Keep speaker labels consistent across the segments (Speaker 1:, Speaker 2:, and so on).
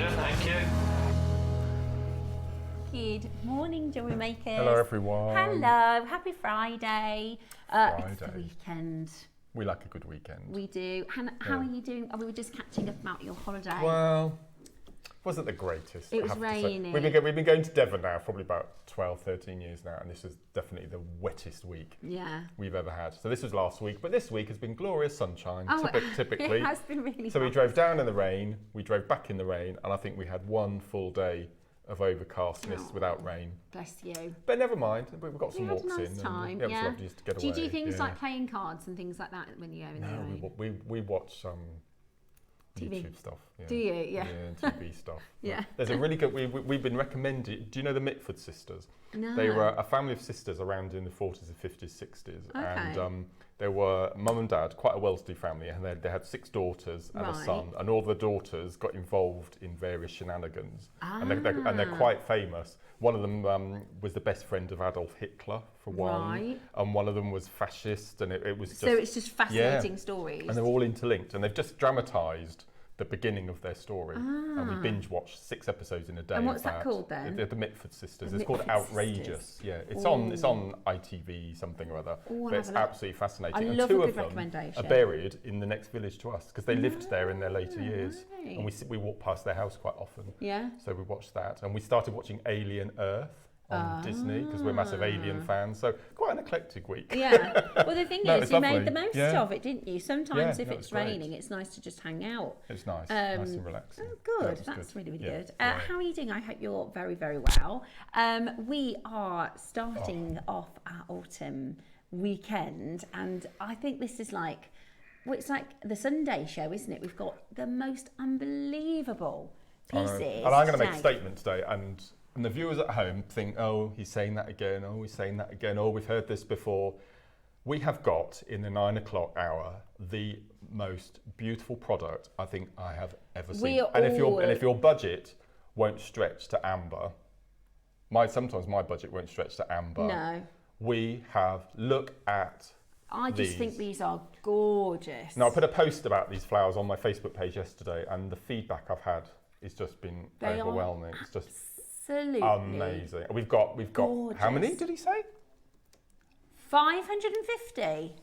Speaker 1: pleasure, thank you.
Speaker 2: Good morning, jewellery makers.
Speaker 3: Hello, everyone.
Speaker 2: Hello, happy Friday. It's the weekend.
Speaker 3: We like a good weekend.
Speaker 2: We do. Hannah, how are you doing? We were just catching up about your holiday.
Speaker 3: Well, wasn't the greatest.
Speaker 2: It was raining.
Speaker 3: We've been going to Devon now for probably about 12, 13 years now, and this is definitely the wettest week we've ever had. So this was last week, but this week has been glorious sunshine, typically.
Speaker 2: It has been really
Speaker 3: So
Speaker 2: hot.
Speaker 3: we drove down in the rain, we drove back in the rain, and I think we had one full day of overcastness without rain.
Speaker 2: Bless you.
Speaker 3: But never mind, we've got some walks
Speaker 2: nice
Speaker 3: in.
Speaker 2: Time,
Speaker 3: and it was lovely just to get
Speaker 2: do
Speaker 3: away.
Speaker 2: you do things like playing cards and things like that when you go in the rain?
Speaker 3: No, we watch some
Speaker 2: TV.
Speaker 3: YouTube stuff. Yeah.
Speaker 2: Do you? Yeah.
Speaker 3: Yeah, TV stuff.
Speaker 2: Yeah.
Speaker 3: There's a really good, we've been recommended, do you know the Mitford sisters?
Speaker 2: No.
Speaker 3: They were a family of sisters around in the 40s and 50s, 60s.
Speaker 2: Okay.
Speaker 3: And they were mum and dad, quite a well-to-do family, and they had 6 daughters and a son. And all the daughters got involved in various shenanigans. And they're quite famous. One of them was the best friend of Adolf Hitler, for one.
Speaker 2: Right.
Speaker 3: And one of them was fascist, and it was just...
Speaker 2: So it's just fascinating stories.
Speaker 3: And they're all interlinked, and they've just dramatised the beginning of their story. And we binge watched 6 episodes in a day.
Speaker 2: And what's that called then?
Speaker 3: The Mitford sisters.
Speaker 2: The
Speaker 3: It's called
Speaker 2: Mitford
Speaker 3: Outrageous.
Speaker 2: Sisters.
Speaker 3: Yeah, it's on ITV something or other.
Speaker 2: Ooh,
Speaker 3: but it's absolutely fascinating.
Speaker 2: I
Speaker 3: and
Speaker 2: love
Speaker 3: 2
Speaker 2: a
Speaker 3: of
Speaker 2: good
Speaker 3: them
Speaker 2: recommendation.
Speaker 3: are buried in the next village to us because they lived there in their later years.
Speaker 2: Right.
Speaker 3: And we walk past their house quite often.
Speaker 2: Yeah.
Speaker 3: So we watched that, and we started watching Alien Earth on Disney because we're massive Alien fans. So quite an eclectic week.
Speaker 2: Yeah. Well, the thing is, you made the most
Speaker 3: Yeah.
Speaker 2: of it, didn't you? Sometimes if
Speaker 3: no,
Speaker 2: it's
Speaker 3: it's great.
Speaker 2: raining, it's nice to just hang out.
Speaker 3: It's nice, nice and relaxing.
Speaker 2: Oh, good.
Speaker 3: Yeah, it was
Speaker 2: That's really, really
Speaker 3: Yeah,
Speaker 2: good.
Speaker 3: yeah.
Speaker 2: How are you doing? I hope you're very, very well. We are starting off our autumn weekend, and I think this is like, well, it's like the Sunday show, isn't it? We've got the most unbelievable pieces.
Speaker 3: And I'm going to make a statement today, and the viewers at home think, oh, he's saying that again, oh, he's saying that again, oh, we've heard this before. We have got, in the 9 o'clock hour, the most beautiful product I think I have ever seen. And if your budget won't stretch to amber, sometimes my budget won't stretch to amber.
Speaker 2: No.
Speaker 3: Look at
Speaker 2: I just think these are gorgeous.
Speaker 3: Now, I put a post about these flowers on my Facebook page yesterday, and the feedback I've had has just been overwhelming. It's just
Speaker 2: absolutely
Speaker 3: amazing. We've got
Speaker 2: gorgeous.
Speaker 3: How many did he say?
Speaker 2: 550.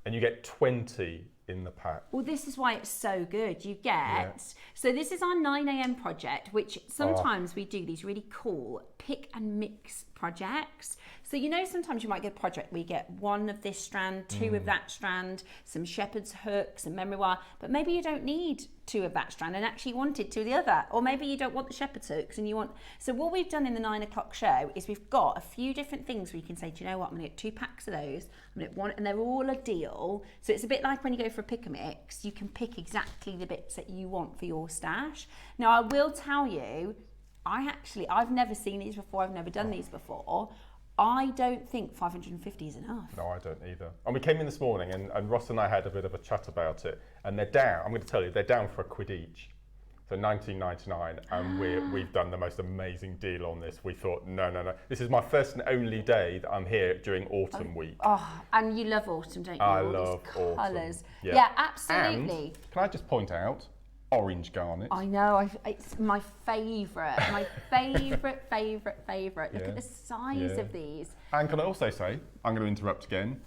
Speaker 3: And you get 20 in the pack.
Speaker 2: Well, this is why it's so good. You get, so this is our 9 a.m. project, which sometimes we do these really cool pick and mix projects. So, you know, sometimes you might get a project where you get 1 of this strand, 2 of that strand, some shepherd's hook, some memory wire, but maybe you don't need 2 of that strand and actually wanted 2 of the other. Or maybe you don't want the shepherd's hooks and you want... So what we've done in the 9 o'clock show is we've got a few different things where you can say, do you know what, I'm going to get 2 packs of those, I'm going to get 1, and they're all a deal. So it's a bit like when you go for a pick and mix, you can pick exactly the bits that you want for your stash. Now, I will tell you, I've never seen these before, I've never done these before. I don't think 550 is enough.
Speaker 3: No, I don't either. And we came in this morning and Ross and I had a bit of a chat about it, and they're down, I'm going to tell you, they're down for £1 each. So $19.99, and we've done the most amazing deal on this. We thought, no. This is my first and only day that I'm here during autumn week.
Speaker 2: Oh, and you love autumn, don't you?
Speaker 3: I
Speaker 2: All
Speaker 3: love
Speaker 2: these
Speaker 3: autumn.
Speaker 2: colours.
Speaker 3: Yeah.
Speaker 2: Yeah, absolutely.
Speaker 3: And can I just point out, orange garnet.
Speaker 2: I know, it's my favourite. My favourite. Look at the size of these.
Speaker 3: And can I also say, I'm going to interrupt again,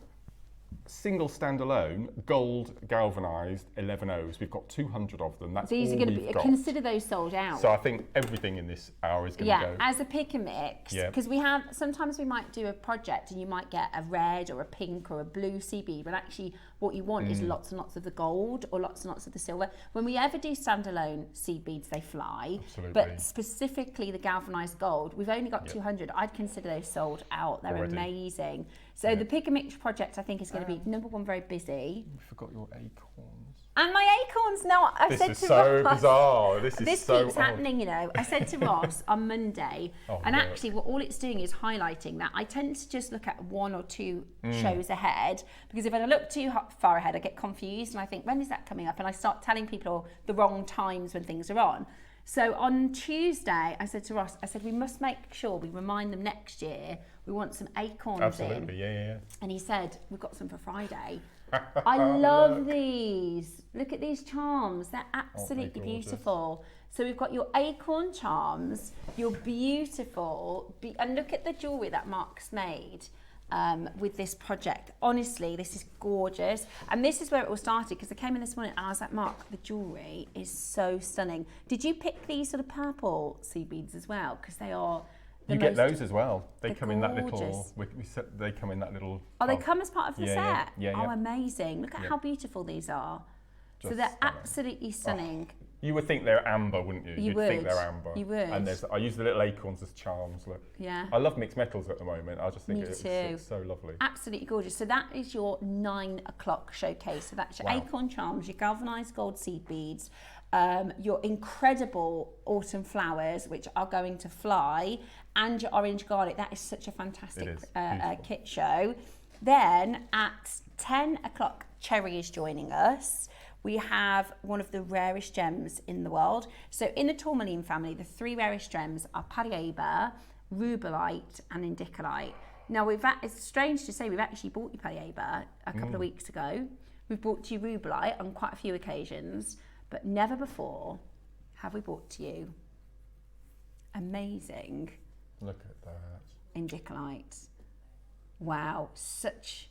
Speaker 3: single standalone gold galvanised 11Os. We've got 200 of them. That's
Speaker 2: these
Speaker 3: all
Speaker 2: are going to
Speaker 3: we've
Speaker 2: be,
Speaker 3: got.
Speaker 2: Consider those sold out.
Speaker 3: So I think everything in this hour is going to go.
Speaker 2: As a pick and mix, because sometimes we might do a project and you might get a red or a pink or a blue sea bead, but actually what you want is lots and lots of the gold or lots and lots of the silver. When we ever do standalone seed beads, they fly.
Speaker 3: Absolutely.
Speaker 2: But specifically the galvanised gold, we've only got 200. I'd consider those sold out. They're amazing. So the pick and mix project, I think, is going to be, number one, very busy.
Speaker 3: We forgot your acorns.
Speaker 2: And my acorns, no, I said to
Speaker 3: This is so
Speaker 2: Ross,
Speaker 3: bizarre. This
Speaker 2: keeps happening, you know. I said to Ross on Monday, and
Speaker 3: no.
Speaker 2: actually all it's doing is highlighting that I tend to just look at 1 or 2 shows ahead, because if I look too far ahead, I get confused and I think, when is that coming up? And I start telling people the wrong times when things are on. So on Tuesday, I said to Ross, we must make sure we remind them next year we want some acorns
Speaker 3: Absolutely,
Speaker 2: in.
Speaker 3: yeah.
Speaker 2: And he said, we've got some for Friday. I love these. Look at these charms. They're absolutely beautiful. So we've got your acorn charms, your beautiful, and look at the jewellery that Mark's made with this project. Honestly, this is gorgeous. And this is where it all started, because I came in this morning and I was like, Mark, the jewellery is so stunning. Did you pick these sort of purple seed beads as well? Because they are...
Speaker 3: You get those as well. They come in that
Speaker 2: gorgeous.
Speaker 3: little. They come in that little.
Speaker 2: Oh, they come as part of the set.
Speaker 3: Yeah.
Speaker 2: Oh, amazing! Look at how beautiful these are.
Speaker 3: Just
Speaker 2: so they're
Speaker 3: stunning.
Speaker 2: Absolutely stunning.
Speaker 3: Oh, you would think they're amber, wouldn't you? You'd think they're amber.
Speaker 2: You would.
Speaker 3: And I use the little acorns as charms. Look.
Speaker 2: Yeah.
Speaker 3: I love mixed metals at the moment. I just think
Speaker 2: Me too.
Speaker 3: It's so lovely.
Speaker 2: Absolutely gorgeous. So that is your 9 o'clock showcase. So that's your acorn charms, your galvanized gold seed beads, your incredible autumn flowers, which are going to fly, and your orange garnet. That is such a fantastic kit show. Then at 10 o'clock, Cherry is joining us. We have one of the rarest gems in the world. So in the tourmaline family, the 3 rarest gems are Palyaba, Rubellite and Indicolite. Now, it's strange to say we've actually bought you Palyaba a couple of weeks ago. We've bought you Rubellite on quite a few occasions, but never before have we brought to you amazing.
Speaker 3: Look at that.
Speaker 2: Indicolite. Wow, such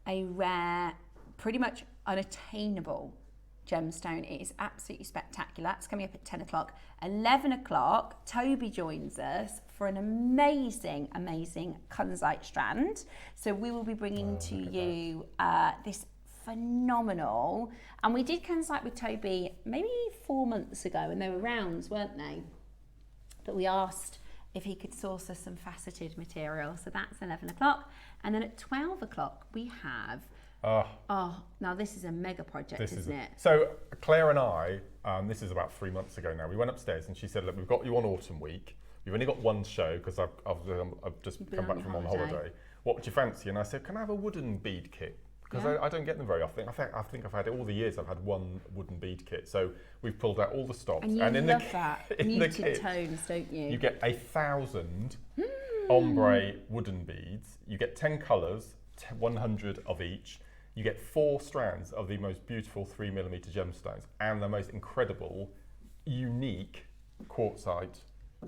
Speaker 2: a rare, pretty much unattainable gemstone. It is absolutely spectacular. It's coming up at 10 o'clock. 11 o'clock, Toby joins us for an amazing, amazing Kunzite strand. So we will be bringing to you this phenomenal, and we did Kunzite with Toby maybe 4 months ago, and they were rounds, weren't they? But we asked if he could source us some faceted material. So that's 11 o'clock. And then at 12 o'clock, we have, now this is a mega project, isn't it?
Speaker 3: So Claire and I, this is about 3 months ago now, we went upstairs and she said, look, we've got you on Autumn Week. We've only got one show because I've just come back from on holiday. What would you fancy? And I said, can I have a wooden bead kit? Because I don't get them very often. I think I've had all the years I've had one wooden bead kit. So we've pulled out all the stops.
Speaker 2: And you love that muted tones, don't you?
Speaker 3: You get 1,000 ombre wooden beads. You get 10 colours, 100 of each. You get 4 strands of the most beautiful 3mm gemstones and the most incredible, unique quartzite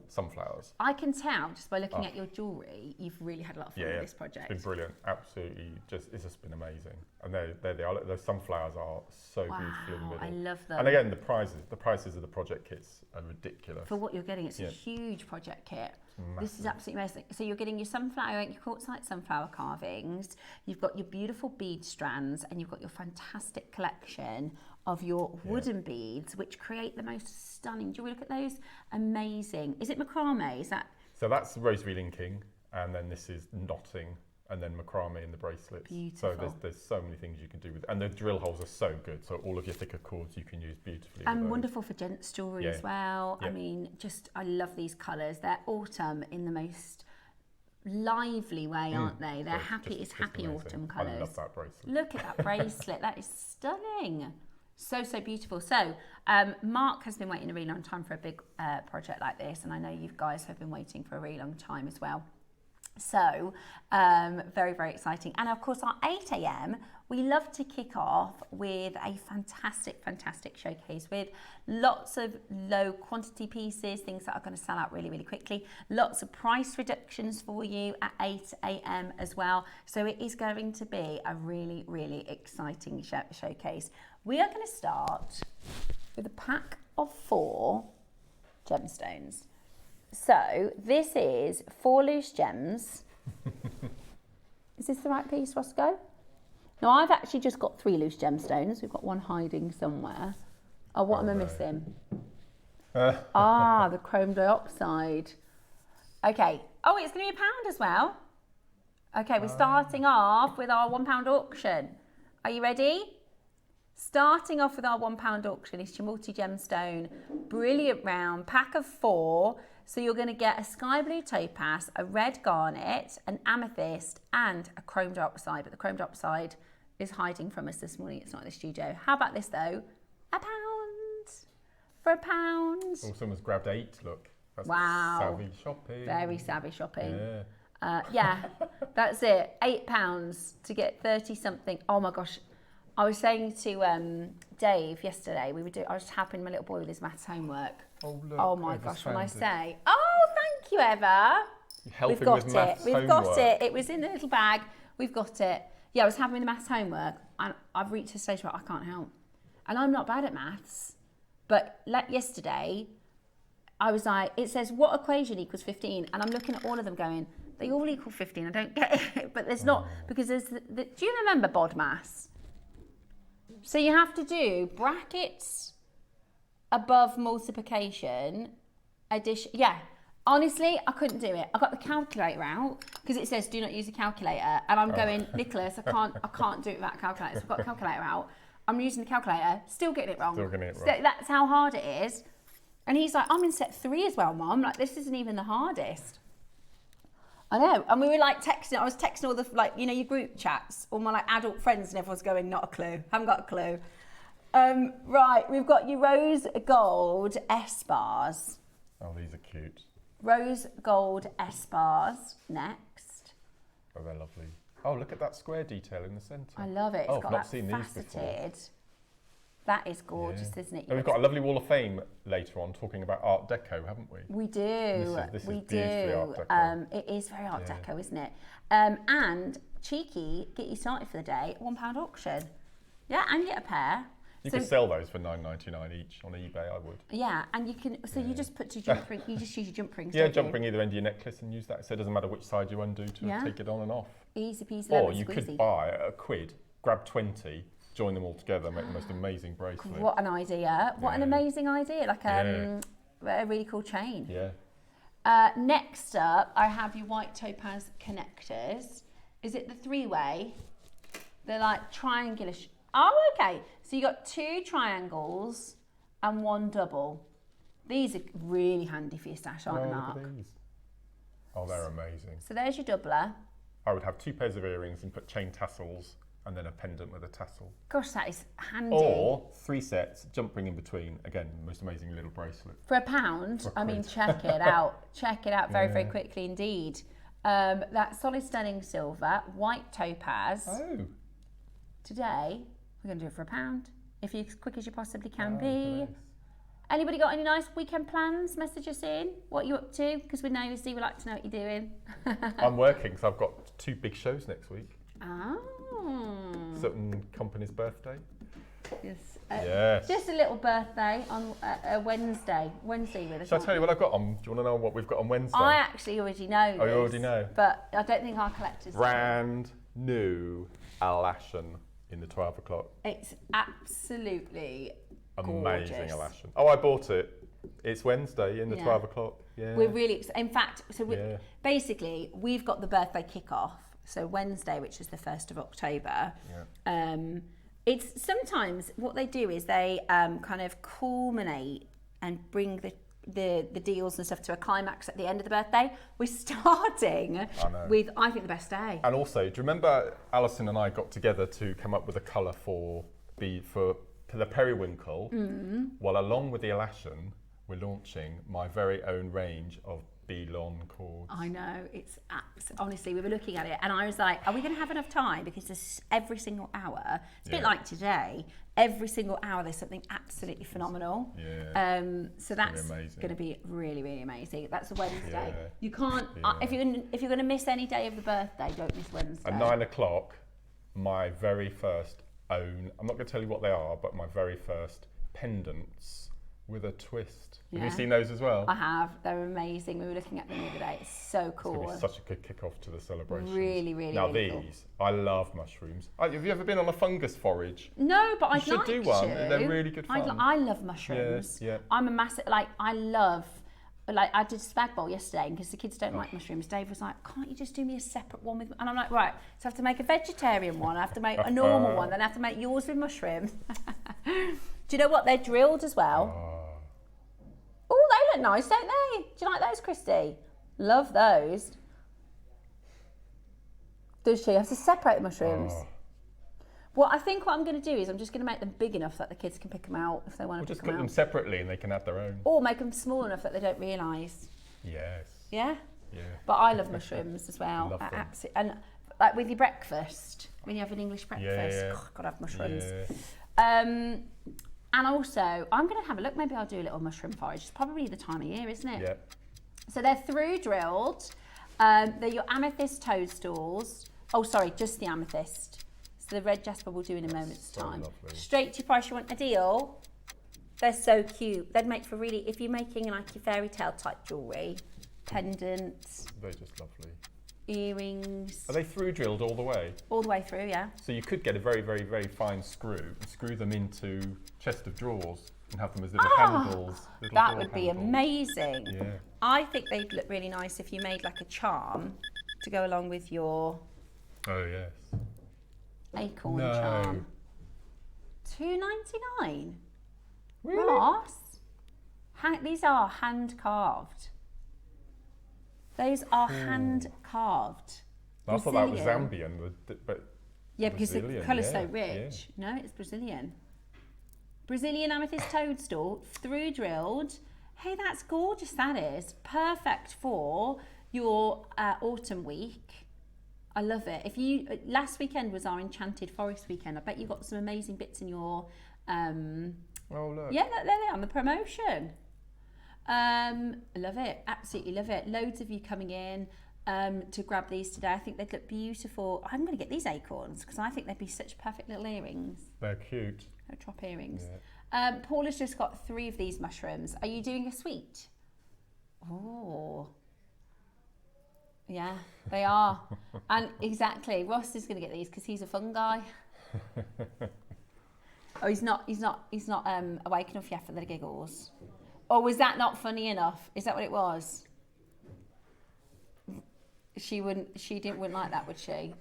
Speaker 3: sunflowers.
Speaker 2: I can tell just by looking at your jewellery, you've really had a lot of fun with this project.
Speaker 3: It's been brilliant, absolutely. It's just been amazing. And there they are. Those sunflowers are so beautiful in the middle.
Speaker 2: I love them.
Speaker 3: And again, the prices of the project kits are ridiculous.
Speaker 2: For what you're getting, it's a huge project kit. This is absolutely amazing. So you're getting your sunflower, your quartzite sunflower carvings, you've got your beautiful bead strands, and you've got your fantastic collection of your wooden beads, which create the most stunning jewelry. Look at those, amazing. Is it macrame? Is that?
Speaker 3: So that's rosary linking, and then this is knotting, and then macrame in the bracelets.
Speaker 2: Beautiful.
Speaker 3: So there's so many things you can do with, and the drill holes are so good. So all of your thicker cords you can use beautifully.
Speaker 2: And wonderful for gents jewelry as well. I mean, I love these colours. They're autumn in the most lively way, aren't they? They're happy autumn colours.
Speaker 3: I love that bracelet.
Speaker 2: Look at that bracelet. That is stunning. So beautiful. So Mark has been waiting a really long time for a big project like this, and I know you guys have been waiting for a really long time as well. So very, very exciting. And of course, our 8 a.m, we love to kick off with a fantastic showcase with lots of low quantity pieces, things that are going to sell out really, really quickly. Lots of price reductions for you at 8 a.m. as well. So it is going to be a really, really exciting showcase. We are going to start with a pack of 4 gemstones. So this is 4 loose gems. Is this the right piece, Roscoe? No, I've actually just got 3 loose gemstones. We've got one hiding somewhere. Oh, what am I missing? The chrome dioxide. Okay. Oh, it's going to be £1 as well. Okay, we're starting off with our £1 auction. Are you ready? Starting off with our £1 auction is your multi-gemstone, brilliant round, pack of 4. So you're going to get a sky blue topaz, a red garnet, an amethyst, and a chrome dioxide. But the chrome dioxide is hiding from us this morning. It's not in the studio. How about this though? £1 for £1.
Speaker 3: Oh, someone's grabbed 8. Look. That's savvy shopping.
Speaker 2: Very savvy shopping.
Speaker 3: Yeah.
Speaker 2: That's it. £8 to get 30 something. Oh my gosh. I was saying to Dave yesterday, I was helping my little boy with his maths homework.
Speaker 3: Oh, look.
Speaker 2: Oh my gosh, when I say, oh, thank you, Eva.
Speaker 3: Helping
Speaker 2: We've got
Speaker 3: with maths
Speaker 2: it.
Speaker 3: homework.
Speaker 2: We've got it. It was in the little bag. We've got it. Yeah, I was having the maths homework and I've reached a stage where I can't help. And I'm not bad at maths. But yesterday, I was like, it says what equation equals 15? And I'm looking at all of them going, they all equal 15. I don't get it. But there's not, because there's do you remember bod maths? So you have to do brackets above multiplication, addition. Yeah, honestly, I couldn't do it. I got the calculator out because it says do not use a calculator. And I'm going, Nicholas, I can't do it without a calculator. So I've got the calculator out. I'm using the calculator, still getting it wrong.
Speaker 3: Still getting it wrong.
Speaker 2: That's how hard it is. And he's like, I'm in set 3 as well, Mum. Like, this isn't even the hardest. I know. And we were like texting. I was texting all the, like, you know, your group chats, all my like adult friends, and everyone's going, not a clue. Haven't got a clue. Right, we've got your rose gold S bars.
Speaker 3: Oh, these are cute.
Speaker 2: Rose gold S bars next.
Speaker 3: Oh, they're lovely. Oh, look at that square detail in the centre.
Speaker 2: I love it. It's
Speaker 3: oh,
Speaker 2: got
Speaker 3: I've not
Speaker 2: that
Speaker 3: seen these before.
Speaker 2: faceted. That is gorgeous, isn't it?
Speaker 3: And we've got a lovely wall of fame later on talking about Art Deco, haven't we?
Speaker 2: We do.
Speaker 3: This is beautifully Art Deco.
Speaker 2: It is very Art Deco, isn't it? And cheeky, get you started for the day, £1 auction. Yeah, and get a pair.
Speaker 3: You could sell those for $9.99 each on eBay, I would.
Speaker 2: Yeah, and you can, so you just put your jump ring, you just use your jump rings.
Speaker 3: Yeah, jump ring either end of your necklace and use that. So it doesn't matter which side you undo to take it on and off.
Speaker 2: Easy peasy.
Speaker 3: Or you could buy a quid, grab 20, join them all together, make the most amazing bracelet.
Speaker 2: What an idea. What an amazing idea. Like a really cool chain.
Speaker 3: Yeah.
Speaker 2: Next up, I have your white topaz connectors. Is it the 3-way? They're like triangular. Oh, okay. So you got 2 triangles and 1 double. These are really handy for your stash, aren't they, Mark?
Speaker 3: Look at these. Oh, they're amazing.
Speaker 2: So there's your doubler.
Speaker 3: I would have 2 pairs of earrings and put chain tassels and then a pendant with a tassel.
Speaker 2: Gosh, that is handy.
Speaker 3: Or 3 sets, jump ring in between. Again, most amazing little bracelet.
Speaker 2: For £1, I mean, check it out. Check it out very, very quickly indeed. That solid stunning silver, white topaz.
Speaker 3: Oh.
Speaker 2: Today, we're going to do it for £1. If you're as quick as you possibly can be.
Speaker 3: Nice.
Speaker 2: Anybody got any nice weekend plans? Message us in. What are you up to? Because we're nosy, we like to know what you're doing.
Speaker 3: I'm working, so I've got 2 big shows next week.
Speaker 2: Oh.
Speaker 3: Sutton Company's birthday.
Speaker 2: Yes.
Speaker 3: Yes.
Speaker 2: Just a little birthday on Wednesday. Wednesday with us.
Speaker 3: Shall I tell you what I've got on? Do you want to know what we've got on Wednesday?
Speaker 2: I actually already know.
Speaker 3: Oh, you already know?
Speaker 2: But I don't think our collectors
Speaker 3: Brand new Alashan in the 12 o'clock.
Speaker 2: It's absolutely
Speaker 3: amazing
Speaker 2: gorgeous.
Speaker 3: Alashan. Oh, I bought it. It's Wednesday in the 12 o'clock. Yeah.
Speaker 2: We're really in fact, so basically we've got the birthday kickoff. So Wednesday, which is the 1st of October.
Speaker 3: Yeah.
Speaker 2: It's sometimes what they do is they kind of culminate and bring the deals and stuff to a climax at the end of the birthday. We're starting with, I think, the best day.
Speaker 3: And also, do you remember Alison and I got together to come up with a colour for the periwinkle? Well, along with the Alashan, we're launching my very own range of Belon cords.
Speaker 2: I know, it's honestly, we were looking at it and I was like, are we going to have enough time? Because there's every single hour, it's a bit like today, every single hour there's something absolutely phenomenal.
Speaker 3: Yeah.
Speaker 2: So that's going to be really, really amazing. That's a Wednesday.
Speaker 3: Yeah.
Speaker 2: You can't, if you're going to miss any day of the birthday, don't miss Wednesday.
Speaker 3: At 9 o'clock, my very first own, I'm not going to tell you what they are, but my very first pendants with a twist. Have you seen those as well?
Speaker 2: I have. They're amazing. We were looking at them the other day. It's so cool.
Speaker 3: It's going to be such a good kick-off to the celebration.
Speaker 2: Really, really,
Speaker 3: now
Speaker 2: really
Speaker 3: these, cool. I love mushrooms. Have you ever been on a fungus forage?
Speaker 2: No, but I'd
Speaker 3: like to. You should do one. They're really good fun.
Speaker 2: I love mushrooms.
Speaker 3: Yeah.
Speaker 2: I'm a massive, I did a spag bowl yesterday because the kids don't like mushrooms. Dave was like, can't you just do me a separate one with, and I'm like, right, so I have to make a vegetarian one, I have to make a normal one, then I have to make yours with mushrooms. Do you know what? They're drilled as well. Oh, they look nice, don't they? Do you like those, Christy? Love those. Does she? I have to separate the mushrooms. Well, I think what I'm going to do is I'm just going to make them big enough that the kids can pick them out if they want to pick them out.
Speaker 3: Just put them separately and they can have their own.
Speaker 2: Or make them small enough that they don't realise.
Speaker 3: Yes.
Speaker 2: Yeah?
Speaker 3: Yeah.
Speaker 2: But I love mushrooms as well.
Speaker 3: Love them.
Speaker 2: And like with your breakfast, when you have an English breakfast.
Speaker 3: Yeah.
Speaker 2: Oh, gotta have mushrooms.
Speaker 3: Yeah.
Speaker 2: And also, I'm going to have a look. Maybe I'll do a little mushroom forage. It's probably the time of year, isn't it?
Speaker 3: Yeah.
Speaker 2: So they're through drilled. They're your amethyst toadstools. Oh, sorry, just the amethyst. So the red jasper we'll do in a moment's time.
Speaker 3: Lovely.
Speaker 2: Straight to your price. You want a deal? They're so cute. They'd make for really, if you're making like your fairy tale type jewellery, pendants.
Speaker 3: They're just lovely.
Speaker 2: Earrings.
Speaker 3: Are they through drilled all the way?
Speaker 2: All the way through, yeah.
Speaker 3: So you could get a very, very, very fine screw and screw them into chest of drawers and have them as little handles. Little
Speaker 2: That
Speaker 3: door
Speaker 2: would be
Speaker 3: handles.
Speaker 2: amazing.
Speaker 3: Yeah.
Speaker 2: I think they'd look really nice if you made like a charm to go along with your
Speaker 3: Oh yes.
Speaker 2: acorn
Speaker 3: No.
Speaker 2: charm. $2.99.
Speaker 3: Really?
Speaker 2: Ross, these are hand carved. Those are hand carved.
Speaker 3: I thought that was
Speaker 2: Brazilian.
Speaker 3: Zambian, but
Speaker 2: Yeah, because the
Speaker 3: Brazilian,
Speaker 2: colour's
Speaker 3: yeah,
Speaker 2: so rich. No, it's Brazilian. Brazilian amethyst toadstool, through drilled. Hey, that's gorgeous, that is. Perfect for your autumn week. I love it. If you last weekend was our enchanted forest weekend. I bet you got some amazing bits in your
Speaker 3: oh look.
Speaker 2: yeah, there they are on the promotion. Love it, absolutely love it. Loads of you coming in to grab these today. I think they'd look beautiful. I'm going to get these acorns because I think they'd be such perfect little earrings.
Speaker 3: They're cute.
Speaker 2: Little drop earrings.
Speaker 3: Yeah.
Speaker 2: Paul has just got 3 of these mushrooms. Are you doing a sweet? Oh. Yeah, they are. And exactly, Ross is going to get these because he's a fun guy. Oh, he's not awake enough yet for the giggles. Or was that not funny enough? Is that what it was? She wouldn't like that, would she?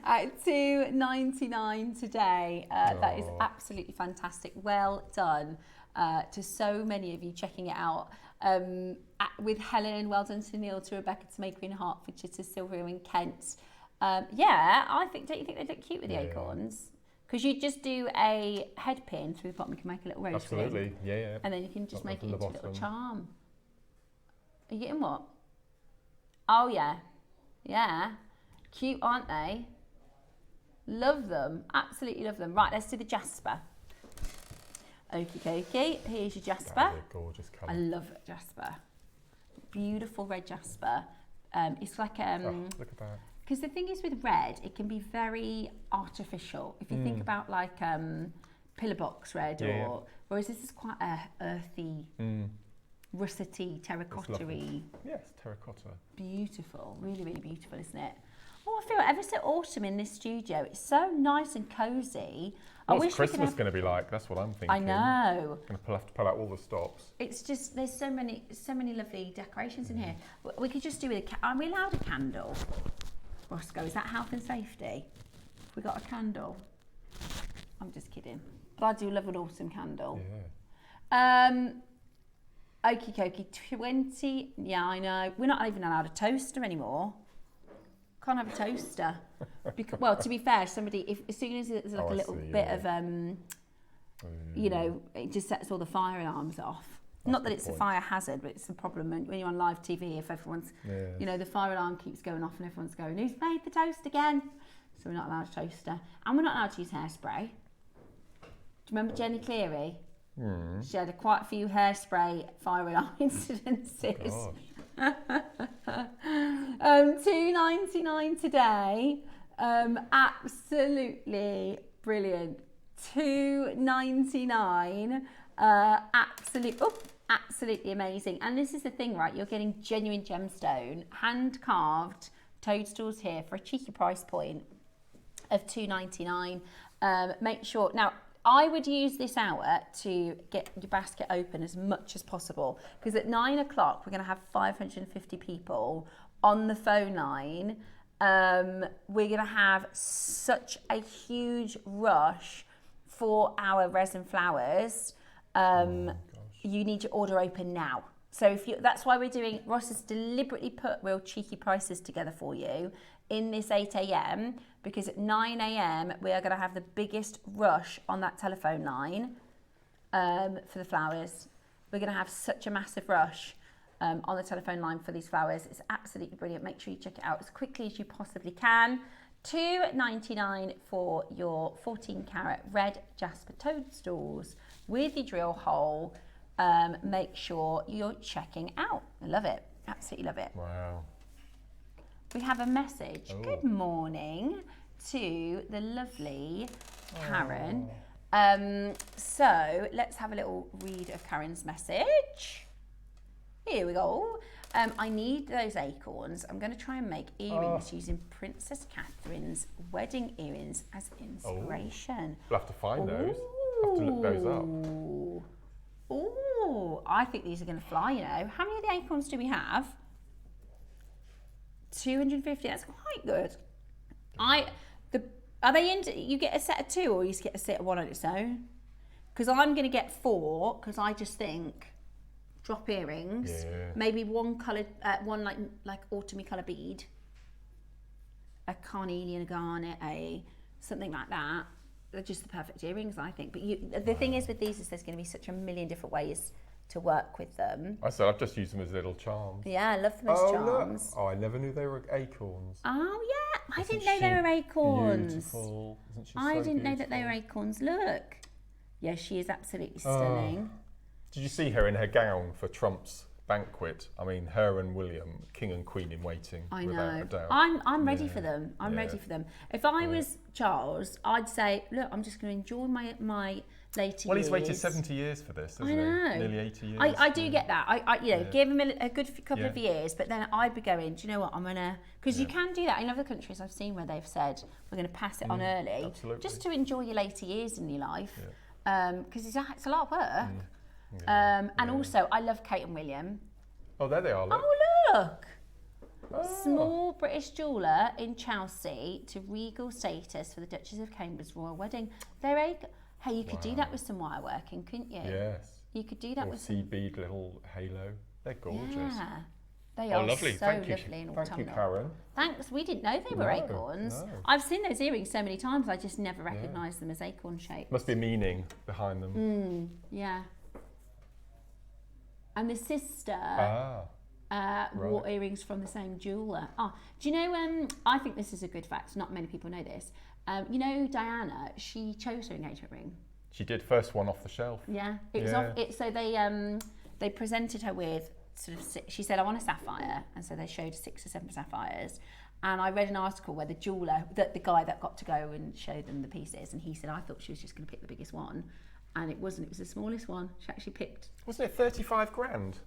Speaker 2: At $2.99 today. That is absolutely fantastic. Well done to so many of you checking it out. With Helen, well done to Neil, to Rebecca, to Maker in Hertfordshire, to Sylvia in Kent. Yeah, don't you think they look cute with the acorns? Because you just do a head pin through the bottom, you can make a little rose ring.
Speaker 3: Absolutely, yeah.
Speaker 2: And then you can just make it into a little
Speaker 3: bottom.
Speaker 2: charm. Are you getting what? Oh yeah, yeah. Cute, aren't they? Love them, absolutely love them. Right, let's do the jasper. Okie dokie, here's your jasper.
Speaker 3: That is a gorgeous colour.
Speaker 2: I love jasper. Beautiful red jasper. It's like
Speaker 3: look at that.
Speaker 2: because the thing is with red, it can be very artificial. If you think about like pillar box red, or whereas this is quite a earthy, russety, terracotta-y.
Speaker 3: Yes, terracotta.
Speaker 2: Beautiful, really, really beautiful, isn't it? Oh, I feel ever so autumn in this studio. It's so nice and cosy.
Speaker 3: What's Christmas going to be like? That's what I'm thinking.
Speaker 2: I know.
Speaker 3: Going to have to pull out all the stops.
Speaker 2: It's just there's so many lovely decorations in here. We could just do with are we allowed a candle? Roscoe, is that health and safety? Have we got a candle? I'm just kidding. But I do love an autumn candle.
Speaker 3: Yeah.
Speaker 2: Okie dokie, 20. Yeah, I know. We're not even allowed a toaster anymore. Can't have a toaster. Because, well, to be fair, as soon as there's like a little bit of, you know, it just sets all the fire alarms off. Not that it's a fire hazard, but it's a problem when you're on live TV if everyone's, you know, the fire alarm keeps going off and everyone's going, who's made the toast again? So we're not allowed a toaster. And we're not allowed to use hairspray. Do you remember Jenny Cleary? She had quite a few hairspray fire alarm incidences. $2.99 today. Absolutely brilliant. $2.99. Absolutely amazing. And this is the thing, right? You're getting genuine gemstone, hand carved toadstools here for a cheeky price point of $2.99. Make sure now. I would use this hour to get your basket open as much as possible, because at 9 o'clock we're going to have 550 people on the phone line. We're going to have such a huge rush for our resin flowers. You need your order open now. So that's why Ross has deliberately put real cheeky prices together for you in this 8 a.m. because at 9 a.m. we are going to have the biggest rush on that telephone line for the flowers. We're going to have such a massive rush. on the telephone line for these flowers. It's absolutely brilliant. Make sure you check it out as quickly as you possibly can. $2.99 for your 14 karat red jasper toadstools with your drill hole. Make sure you're checking out. I love it. Absolutely love it.
Speaker 3: Wow.
Speaker 2: We have a message. Good morning to the lovely Karen. So let's have a little read of Karen's message. Here we go. I need those acorns. I'm going to try and make earrings using Princess Catherine's wedding earrings as inspiration.
Speaker 3: We'll have to find those. Have to look those up.
Speaker 2: Oh, I think these are going to fly, you know. How many of the acorns do we have? 250. That's quite good. Are they into? You get a set of 2, or you just get a set of 1 on its own? Because I'm going to get 4. Because I just think drop earrings, maybe one coloured, one like autumny colour bead, a carnelian, a garnet, something like that. They're just the perfect earrings, I think. But the thing is with these is there's going to be such a million different ways to work with them.
Speaker 3: I said I've just used them as little charms.
Speaker 2: Yeah, I love them as charms.
Speaker 3: Look. Oh, I never knew they were acorns.
Speaker 2: Oh yeah, I didn't know they were acorns.
Speaker 3: Beautiful. Isn't she
Speaker 2: I
Speaker 3: so
Speaker 2: didn't know that
Speaker 3: beautiful?
Speaker 2: they were acorns. Look. Yeah, she is absolutely stunning.
Speaker 3: Did you see her in her gown for Trump's banquet? I mean, her and William, king and queen in waiting.
Speaker 2: I
Speaker 3: without
Speaker 2: know.
Speaker 3: a doubt.
Speaker 2: I'm ready for them. I'm ready for them. If I was Charles, I'd say, look, I'm just going to enjoy my later years.
Speaker 3: Well, he's waited 70 years for this, hasn't
Speaker 2: I know.
Speaker 3: he? Nearly 80 years.
Speaker 2: I do get that. I give him a good couple of years, but then I'd be going, do you know what, I'm going to... Because you can do that in other countries I've seen where they've said, we're going to pass it on early.
Speaker 3: Absolutely.
Speaker 2: Just to enjoy your later years in your life. Because it's a lot of work. And also, I love Kate and William.
Speaker 3: Oh, there they are, look.
Speaker 2: Oh, look! Small British jeweller in Chelsea to regal status for the Duchess of Cambridge's royal wedding. Hey, you could do that with some wire working, couldn't you?
Speaker 3: Yes.
Speaker 2: You could do that
Speaker 3: or
Speaker 2: with
Speaker 3: sea bead little halo. They're gorgeous.
Speaker 2: Yeah. They are
Speaker 3: lovely.
Speaker 2: so
Speaker 3: Thank
Speaker 2: lovely
Speaker 3: you.
Speaker 2: and
Speaker 3: Thank you,
Speaker 2: autumnal.
Speaker 3: Karen.
Speaker 2: Thanks. We didn't know they were acorns.
Speaker 3: No.
Speaker 2: I've seen those earrings so many times, I just never recognised them as acorn shaped.
Speaker 3: Must be meaning behind them.
Speaker 2: Yeah. And the sister wore earrings from the same jeweller. Do you know, I think this is a good fact, not many people know this. You know Diana, she chose her engagement ring.
Speaker 3: She did, first one off the shelf.
Speaker 2: Yeah, it was off. So they presented her with she said, I want a sapphire, and so they showed 6 or 7 sapphires. And I read an article where the jeweller, the guy that got to go and show them the pieces, and he said, I thought she was just going to pick the biggest one, and it wasn't. It was the smallest one. She actually picked.
Speaker 3: Wasn't it 35 grand?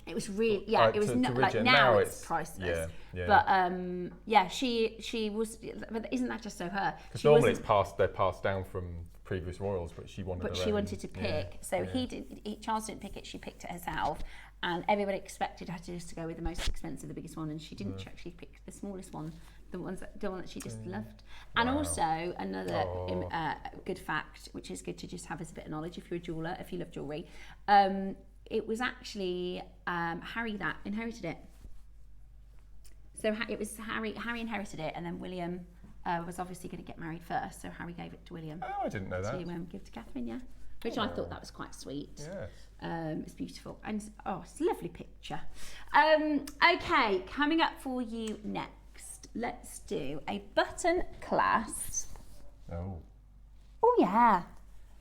Speaker 2: It was really, it was like now it's priceless. But she was. But isn't that just so her?
Speaker 3: Because normally they're passed down from previous royals, but she wanted.
Speaker 2: But she wanted to pick, so Charles didn't pick it. She picked it herself, and everybody expected her to go with the most expensive, the biggest one, and she didn't. She actually picked the smallest one, the one that she just loved. And also another good fact, which is good to just have as a bit of knowledge if you're a jeweller, if you love jewellery. It was actually Harry that inherited it. So it was Harry inherited it, and then William was obviously going to get married first, so Harry gave it to William.
Speaker 3: Oh, I didn't know that.
Speaker 2: To give to Catherine, which I thought that was quite sweet.
Speaker 3: Yes.
Speaker 2: It's beautiful, and it's a lovely picture. Okay, coming up for you next, let's do a button clasp.
Speaker 3: Oh
Speaker 2: yeah,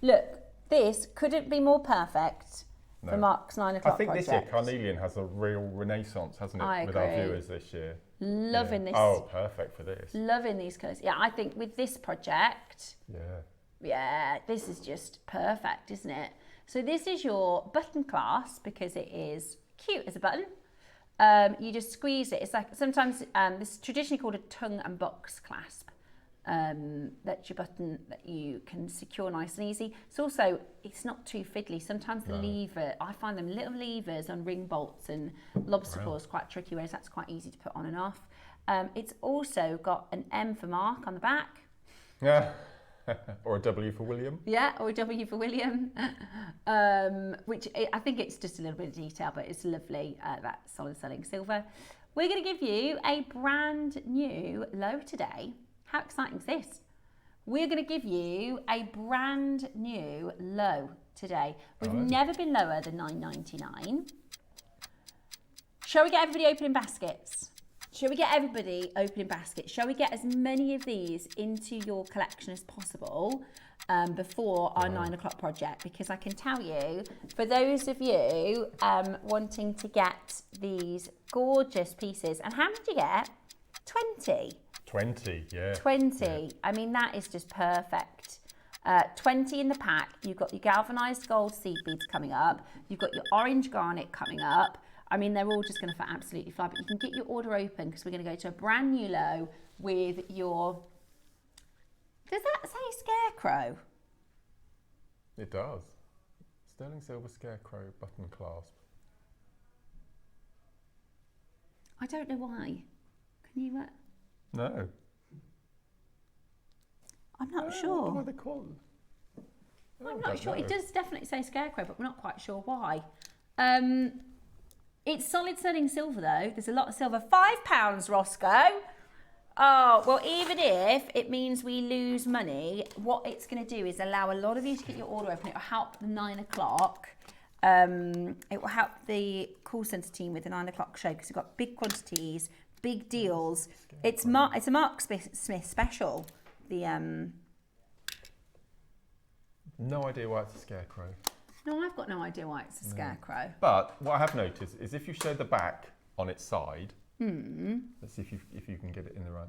Speaker 2: look, this couldn't be more perfect. For Mark's 9 o'clock
Speaker 3: I think
Speaker 2: project.
Speaker 3: this year Carnelian has a real renaissance, hasn't it, with our viewers this year?
Speaker 2: Loving this.
Speaker 3: Oh, perfect for this.
Speaker 2: Loving these colours. Yeah, I think with this project, this is just perfect, isn't it? So this is your button clasp because it is cute as a button. You just squeeze it. It's like sometimes this is traditionally called a tongue and box clasp. That's your button that you can secure nice and easy. It's not too fiddly. Sometimes the lever, I find them little levers on ring bolts and lobster claws quite tricky, whereas that's quite easy to put on and off. It's also got an M for Mark on the back.
Speaker 3: Yeah. Or a W for William.
Speaker 2: Yeah, or a W for William. Which I think it's just a little bit of detail, but it's lovely, that solid selling silver. We're going to give you a brand new low today. How exciting is this? We're going to give you a brand new low today. We've never been lower than $9.99. Shall we get everybody opening baskets? Shall we get everybody opening baskets? Shall we get as many of these into your collection as possible before our 9 o'clock project? Because I can tell you, for those of you wanting to get these gorgeous pieces, and how many did you get? 20?
Speaker 3: 20, yeah.
Speaker 2: 20.
Speaker 3: Yeah.
Speaker 2: I mean, that is just perfect. 20 in the pack. You've got your galvanized gold seed beads coming up. You've got your orange garnet coming up. I mean, they're all just going to absolutely fly, but you can get your order open because we're going to go to a brand new low with your... Does that say Scarecrow?
Speaker 3: It does. Sterling silver Scarecrow button clasp.
Speaker 2: I don't know why. Can you...
Speaker 3: No.
Speaker 2: I'm not
Speaker 3: I don't know
Speaker 2: sure.
Speaker 3: what they call it.
Speaker 2: I'm not sure.
Speaker 3: Know.
Speaker 2: It does definitely say Scarecrow, but we're not quite sure why. It's solid sterling silver though. There's a lot of silver. £5, Roscoe. Oh, well, even if it means we lose money, what it's going to do is allow a lot of you to get your order open. It will help the 9 o'clock. It will help the call centre team with the 9 o'clock show because we've got big quantities, big deals. It's a Mark Smith special. The
Speaker 3: No idea why it's a Scarecrow.
Speaker 2: No, I've got no idea why it's a Scarecrow.
Speaker 3: But what I have noticed is if you show the back on its side, let's see if you can get it in the right.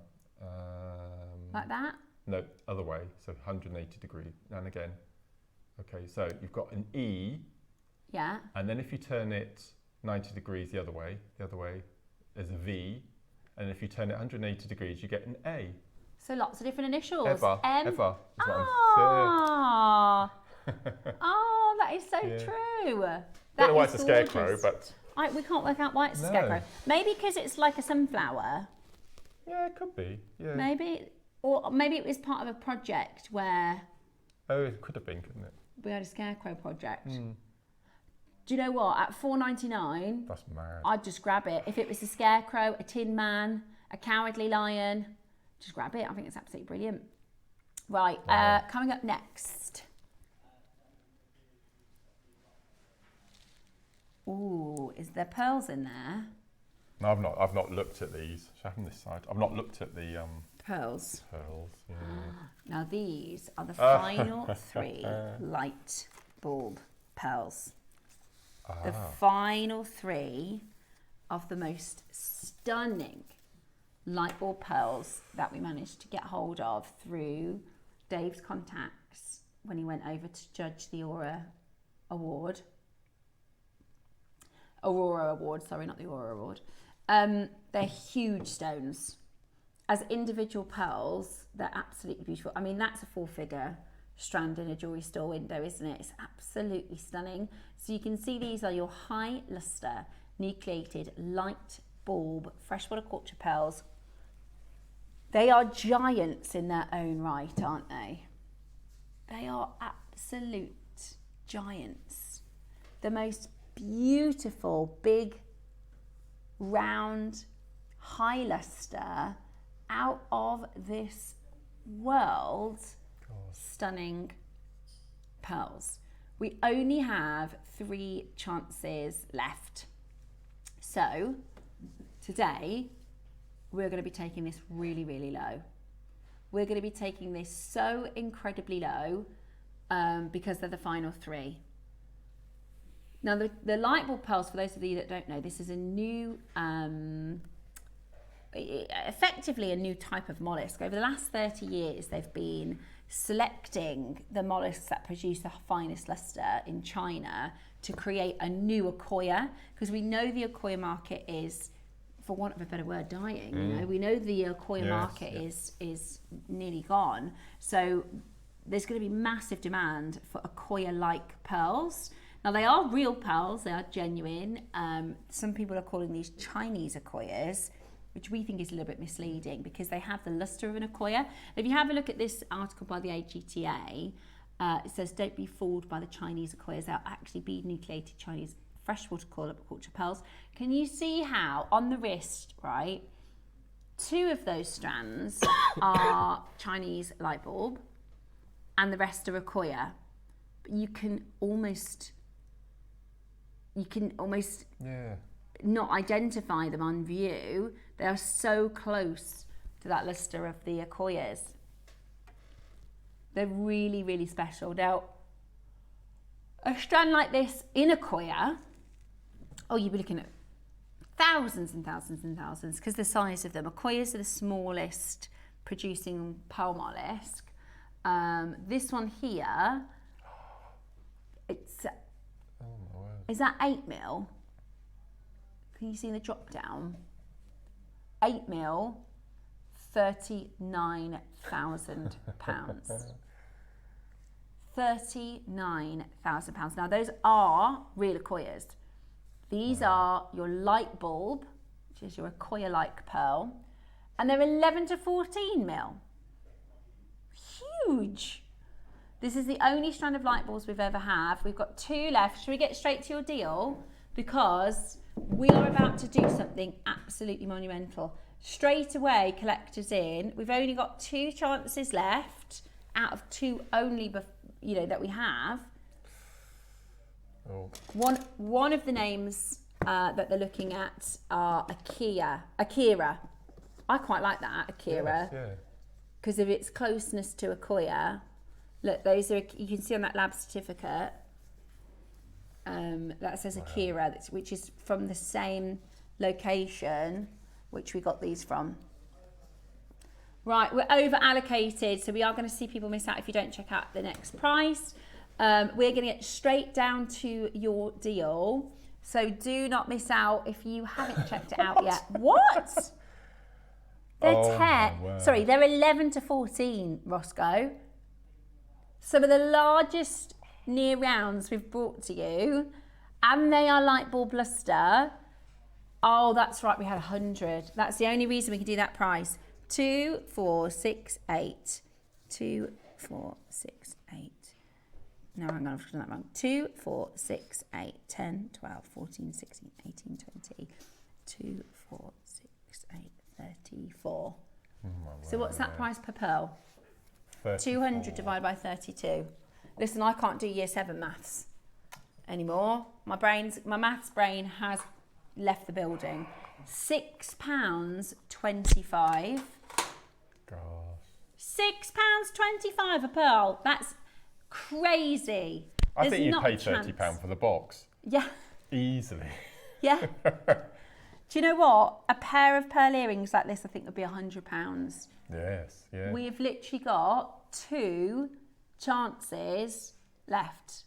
Speaker 2: Like that?
Speaker 3: No, other way. So 180 degree. And again. Okay, so you've got an E.
Speaker 2: Yeah.
Speaker 3: And then if you turn it 90 degrees the other way is a V. And if you turn it 180 degrees, you get an A.
Speaker 2: So lots of different initials.
Speaker 3: Ever.
Speaker 2: M.
Speaker 3: Ever. Is what
Speaker 2: Oh, oh, that is so true.
Speaker 3: Don't know why it's a
Speaker 2: gorgeous.
Speaker 3: Scarecrow, but...
Speaker 2: We can't work out why it's a
Speaker 3: No.
Speaker 2: Scarecrow. Maybe because it's like a sunflower.
Speaker 3: Yeah, it could be. Yeah.
Speaker 2: Maybe. Or maybe it was part of a project where
Speaker 3: Oh, it could have been, couldn't it?
Speaker 2: we had a Scarecrow project. Do you know what? At $4.99,
Speaker 3: That's mad.
Speaker 2: I'd just grab it. If it was a Scarecrow, a Tin Man, a Cowardly Lion, just grab it. I think it's absolutely brilliant. Right,
Speaker 3: Wow.
Speaker 2: coming up next. Ooh, is there pearls in there?
Speaker 3: No, I've not looked at these. Should I have them this side? I've not looked at the
Speaker 2: Pearls.
Speaker 3: pearls. Yeah.
Speaker 2: Now these are the final 3 light bulb pearls. The final 3 of the most stunning light bulb pearls that we managed to get hold of through Dave's contacts when he went over to judge the Aurora Award, sorry, not the Aurora Award. They're huge stones. As individual pearls, they're absolutely beautiful. I mean, that's a 4-figure strand in a jewellery store window, isn't it? It's absolutely stunning. So you can see these are your high luster, nucleated, light bulb, freshwater quartz pearls. They are giants in their own right, aren't they? They are absolute giants. The most beautiful, big, round, high luster, out of this world, stunning pearls. We only have 3 chances left. So today we're going to be taking this really, really low. We're going to be taking this so incredibly low because they're the final 3. Now the light bulb pearls, for those of you that don't know, this is a new, effectively a new type of mollusk. Over the last 30 years, they've been selecting the mollusks that produce the finest luster in China to create a new Akoya, because we know the Akoya market is, for want of a better word, dying. You know, we know the Akoya market is nearly gone. So there's going to be massive demand for Akoya-like pearls. Now they are real pearls; they are genuine. Some people are calling these Chinese Akoyas, which we think is a little bit misleading because they have the luster of an Akoya. If you have a look at this article by the AGTA, it says, "Don't be fooled by the Chinese Akoyas. They're actually bead nucleated Chinese freshwater culture pearls." Can you see how on the wrist, right? 2 of those strands are Chinese light bulb, and the rest are Akoya. But you can almost not identify them on view. They are so close to that luster of the Akoyas. They're really, really special. Now, a strand like this in Akoya, oh, you'd be looking at thousands and thousands and thousands because the size of them. Akoyas are the smallest producing pearl mollusk. This one here, it's is that 8 mil? Can you see the drop down? 8 mil, £39,000. £39,000. Now those are real Akoyas. These are your light bulb, which is your Akoya-like pearl, and they're 11 to 14 mil. Huge. This is the only strand of light bulbs we've ever had. We've got 2 left. Should we get straight to your deal? Because we are about to do something absolutely monumental. Straight away, collectors in. We've only got 2 chances left out of 2 only, that we have.
Speaker 3: Oh.
Speaker 2: One of the names that they're looking at are Akira. I quite like that, Akira, because of its closeness to Akoya. Look, those are, you can see on that lab certificate that says Akira, which is from the same location which we got these from. Right, we're over allocated, so we are going to see people miss out if you don't check out the next price. We're going to get straight down to your deal, so do not miss out if you haven't checked it out yet. What? They're 10. Sorry, they're 11 to 14, Roscoe. Some of the largest near rounds we've brought to you, and they are light bulb luster. Oh, that's right, we had 100. That's the only reason we can do that price. 2, 4, 6, 8. 2, 4, 6, 8. No, hang on, I've done that wrong. 2, 4, 6, 8, 10, 12, 14, 16, 18, 20. 2, 4, 6, 8, 34. So what's that price per pearl? 200 divided by 32. Listen, I can't do year 7 maths anymore. My maths brain has left the building. £6.25. £6.25 a pearl. That's crazy.
Speaker 3: I think you'd pay £30 for the box.
Speaker 2: Yeah.
Speaker 3: Easily.
Speaker 2: Yeah. Do you know what? A pair of pearl earrings like this, I think, would be £100.
Speaker 3: Yes, yeah.
Speaker 2: We've literally got 2 chances left.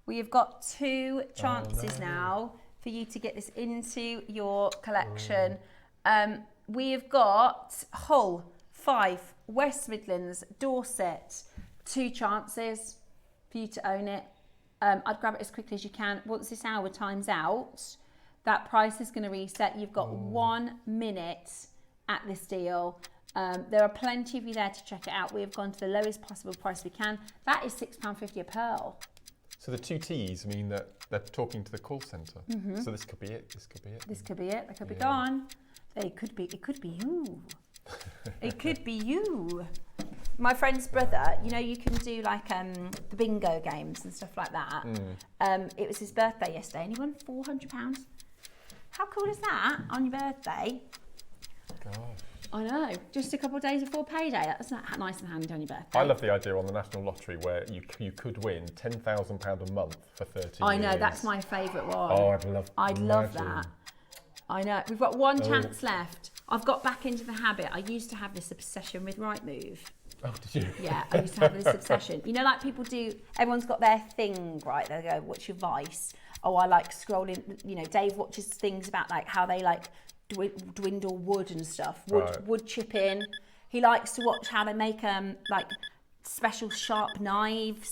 Speaker 2: We have got 2 chances now for you to get this into your collection. We have got Hull, Fife, West Midlands, Dorset, 2 chances for you to own it. I'd grab it as quickly as you can. Once this hour time's out, that price is going to reset. You've got 1 minute at this deal. There are plenty of you there to check it out. We have gone to the lowest possible price we can. That is £6.50 a pearl.
Speaker 3: So the 2 T's mean that they're talking to the call centre. So this could be it. This could be it.
Speaker 2: This could be it. They could be gone. It could be you. It could be you. My friend's brother, you can do like the bingo games and stuff like that. It was his birthday yesterday and he won £400. How cool is that on your birthday?
Speaker 3: Gosh.
Speaker 2: I know, just a couple of days before payday. That's not nice and handy on your birthday.
Speaker 3: I love the idea on the National Lottery where you could win £10,000 a month for 30 years.
Speaker 2: I know, that's my favourite one.
Speaker 3: Oh,
Speaker 2: I'd love that. I know. We've got 1 chance left. I've got back into the habit. I used to have this obsession with Rightmove.
Speaker 3: Oh, did you?
Speaker 2: Yeah, I used to have this obsession. Like people do, everyone's got their thing, right? They go, what's your vice? Oh, I like scrolling, Dave watches things about like how they like dwindle wood and stuff, wood chipping. He likes to watch how they make like special sharp knives,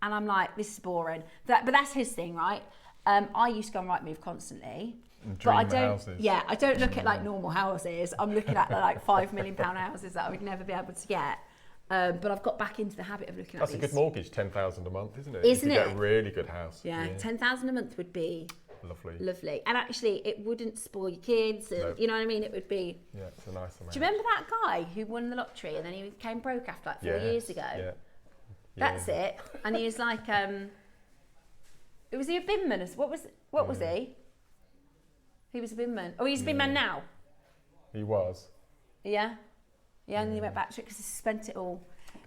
Speaker 2: and I'm like, this is boring. But that's his thing, right? I used to go on Rightmove constantly. But I don't. Houses. Yeah, I don't look at like normal houses. I'm looking at the like £5 million houses that I would never be able to get. But I've got back into the habit of looking at
Speaker 3: these. That's a good mortgage, 10,000 a month, isn't it?
Speaker 2: Isn't
Speaker 3: you
Speaker 2: it?
Speaker 3: Get a really good house.
Speaker 2: Yeah, 10,000 a month would be
Speaker 3: lovely.
Speaker 2: And actually, it wouldn't spoil your kids. And, You know what I mean? It would be.
Speaker 3: Yeah, it's a nice amount.
Speaker 2: Do you remember that guy who won the lottery and then he became broke after like 4 years ago?
Speaker 3: Yeah.
Speaker 2: That's it. And he was like, was he a binman? What was he? He was a bin man. Oh, he's a bin man now?
Speaker 3: He was.
Speaker 2: Yeah? Yeah, and then he went back to it because he spent it all.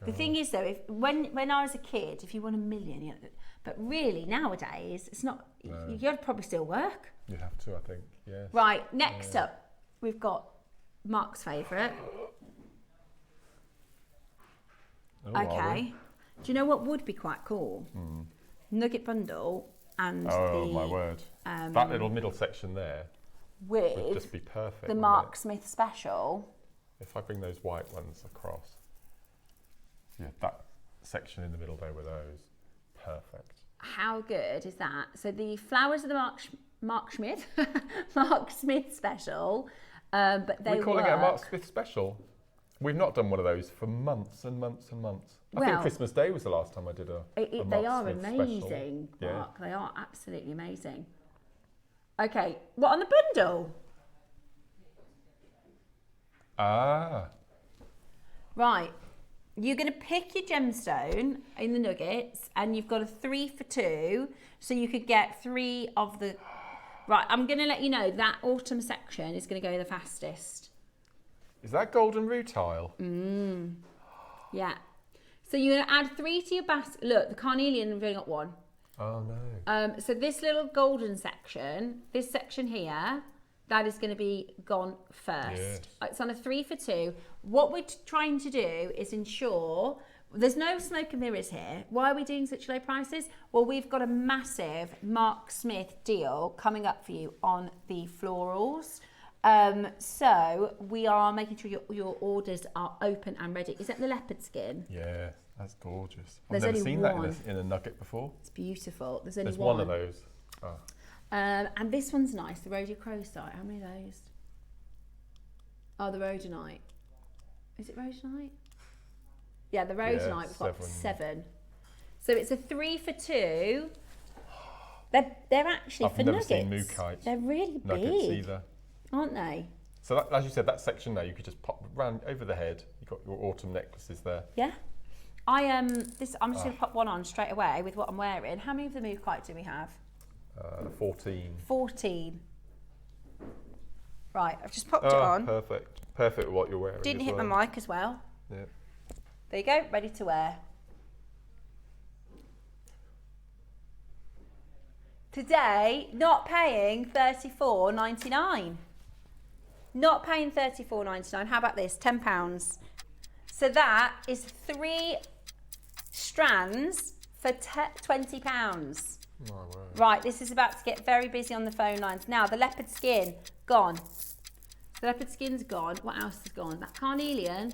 Speaker 2: The thing is though, when I was a kid, if you won $1 million, you know, but really nowadays, it's not, you'd probably still work.
Speaker 3: You have to, I think, yes.
Speaker 2: Right, next up, we've got Mark's favourite.
Speaker 3: Oh,
Speaker 2: okay. Do you know what would be quite cool? Nugget bundle and
Speaker 3: my word. That little middle section there would just be perfect.
Speaker 2: The Mark Smith special.
Speaker 3: If I bring those white ones across. Yeah, that section in the middle there with those. Perfect.
Speaker 2: How good is that? So the flowers of the Mark Smith, Mark Smith special, but they
Speaker 3: We're calling it a Mark Smith special. We've not done one of those for months and months and months. I think Christmas Day was the last time I did a
Speaker 2: they
Speaker 3: Mark
Speaker 2: are
Speaker 3: Smith
Speaker 2: amazing,
Speaker 3: special.
Speaker 2: Mark. Yeah. They are absolutely amazing. Okay, what on the bundle? Right. You're going to pick your gemstone in the nuggets and you've got a 3 for 2. So you could get 3 of the... Right, I'm going to let you know that autumn section is going to go the fastest.
Speaker 3: Is that golden rutile?
Speaker 2: Yeah. So you're going to add 3 to your basket. Look, the carnelian, we've only got 1.
Speaker 3: Oh, no.
Speaker 2: So this little golden section, this section here, that is going to be gone first.
Speaker 3: Yes.
Speaker 2: It's on a 3 for 2. What we're trying to do is ensure there's no smoke and mirrors here. Why are we doing such low prices? Well, we've got a massive Mark Smith deal coming up for you on the florals. So we are making sure your orders are open and ready. Is that the leopard skin?
Speaker 3: Yeah, that's gorgeous.
Speaker 2: There's
Speaker 3: I've never
Speaker 2: only
Speaker 3: seen
Speaker 2: one.
Speaker 3: that in a nugget before.
Speaker 2: It's beautiful. There's only
Speaker 3: There's one of those. Oh.
Speaker 2: And this one's nice, the rhodochrosite. How many of those? Oh, the rhodonite. Is it rhodonite? Yeah, the rhodonite, we've got 7. So it's a 3 for 2. They're actually
Speaker 3: I've
Speaker 2: for
Speaker 3: never
Speaker 2: nuggets.
Speaker 3: seen Mookite
Speaker 2: They're really
Speaker 3: nuggets
Speaker 2: big,
Speaker 3: either.
Speaker 2: aren't they?
Speaker 3: So that, as you said, that section there, you could just pop round over the head. You've got your autumn necklaces there.
Speaker 2: Yeah. I'm just going to pop one on straight away with what I'm wearing. How many of the Mookite do we have?
Speaker 3: 14.
Speaker 2: 14. Right, I've just popped it on.
Speaker 3: Perfect. Perfect with what you're wearing.
Speaker 2: Didn't hit my mic as well.
Speaker 3: Yeah.
Speaker 2: There you go, ready to wear. Today, not paying $34.99. Not paying $34.99. How about this? £10. So that is 3 strands for £20.
Speaker 3: My word.
Speaker 2: Right, this is about to get very busy on the phone lines. Now, the leopard skin, gone. The leopard skin's gone. What else is gone? That carnelian,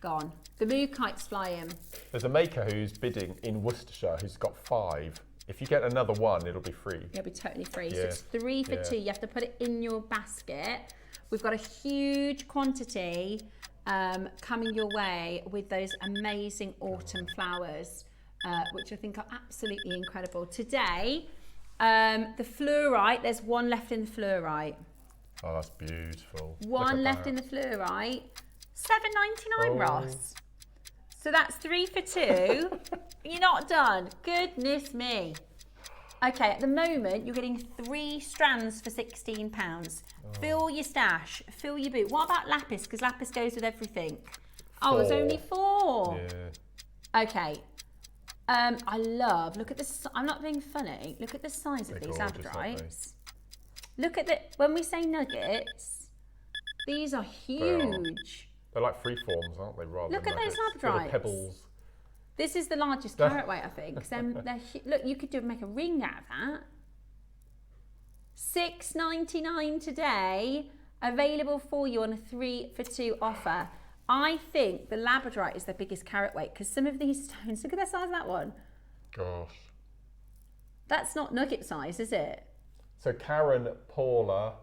Speaker 2: gone. The Mookite's flying.
Speaker 3: There's a maker who's bidding in Worcestershire who's got 5. If you get another one, it'll be free.
Speaker 2: It'll be totally free.
Speaker 3: Yeah.
Speaker 2: So it's 3 for 2. You have to put it in your basket. We've got a huge quantity coming your way with those amazing autumn flowers, which I think are absolutely incredible. Today, the fluorite, there's 1 left in the fluorite.
Speaker 3: Oh, that's beautiful.
Speaker 2: 1 left in the fluorite. $7.99, Ross. So that's 3 for 2. You're not done. Goodness me. Okay, at the moment, you're getting 3 strands for £16. Fill your stash, fill your boot. What about lapis? Because lapis goes with everything. Oh, there's only 4.
Speaker 3: Yeah.
Speaker 2: Okay. I love, look at this, I'm not being funny. Look at the size of these Labradorites. Look at the, when we say nuggets, these are huge.
Speaker 3: They're like freeforms, aren't they? Rather
Speaker 2: Look
Speaker 3: than
Speaker 2: at those
Speaker 3: nuggets.
Speaker 2: Labradorites.
Speaker 3: Little pebbles. This
Speaker 2: is the largest carat weight, I think. Look, you could make a ring out of that. $6.99 today, available for you on a 3 for 2 offer. I think the Labradorite is the biggest carat weight because some of these stones, look at the size of that one.
Speaker 3: Gosh.
Speaker 2: That's not nugget size, is it?
Speaker 3: So Karen, Paula,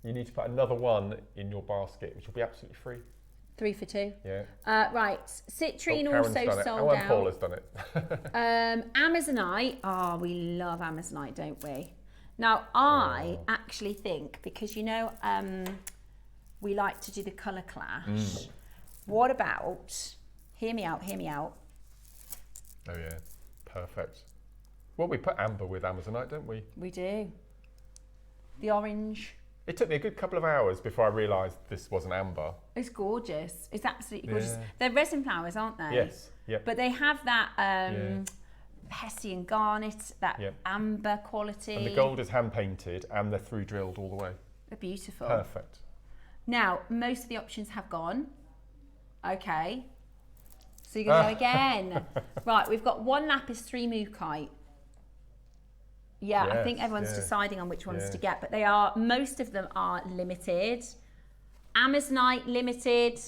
Speaker 3: you need to put another one in your basket, which will be absolutely free.
Speaker 2: 3 for 2.
Speaker 3: Yeah.
Speaker 2: Right, citrine
Speaker 3: Karen's
Speaker 2: also
Speaker 3: done it.
Speaker 2: sold out.
Speaker 3: Paula's done it.
Speaker 2: Amazonite, we love Amazonite, don't we? Now, I actually think, because you know, we like to do the colour clash. What about, hear me out.
Speaker 3: Oh yeah, perfect. Well, we put amber with Amazonite, don't we?
Speaker 2: We do. The orange.
Speaker 3: It took me a good couple of hours before I realised this wasn't amber.
Speaker 2: It's gorgeous. It's absolutely gorgeous.
Speaker 3: Yeah.
Speaker 2: They're resin flowers, aren't they?
Speaker 3: Yes. Yep.
Speaker 2: But they have that Hessian garnet, that amber quality.
Speaker 3: And the gold is hand painted and they're through drilled all the way.
Speaker 2: They're beautiful.
Speaker 3: Perfect.
Speaker 2: Now, most of the options have gone. Okay. So you're going to go again. Right, we've got 1 lapis, 3 Macrame. Yeah, I think everyone's deciding on which ones to get, but most of them are limited. Amazonite, limited.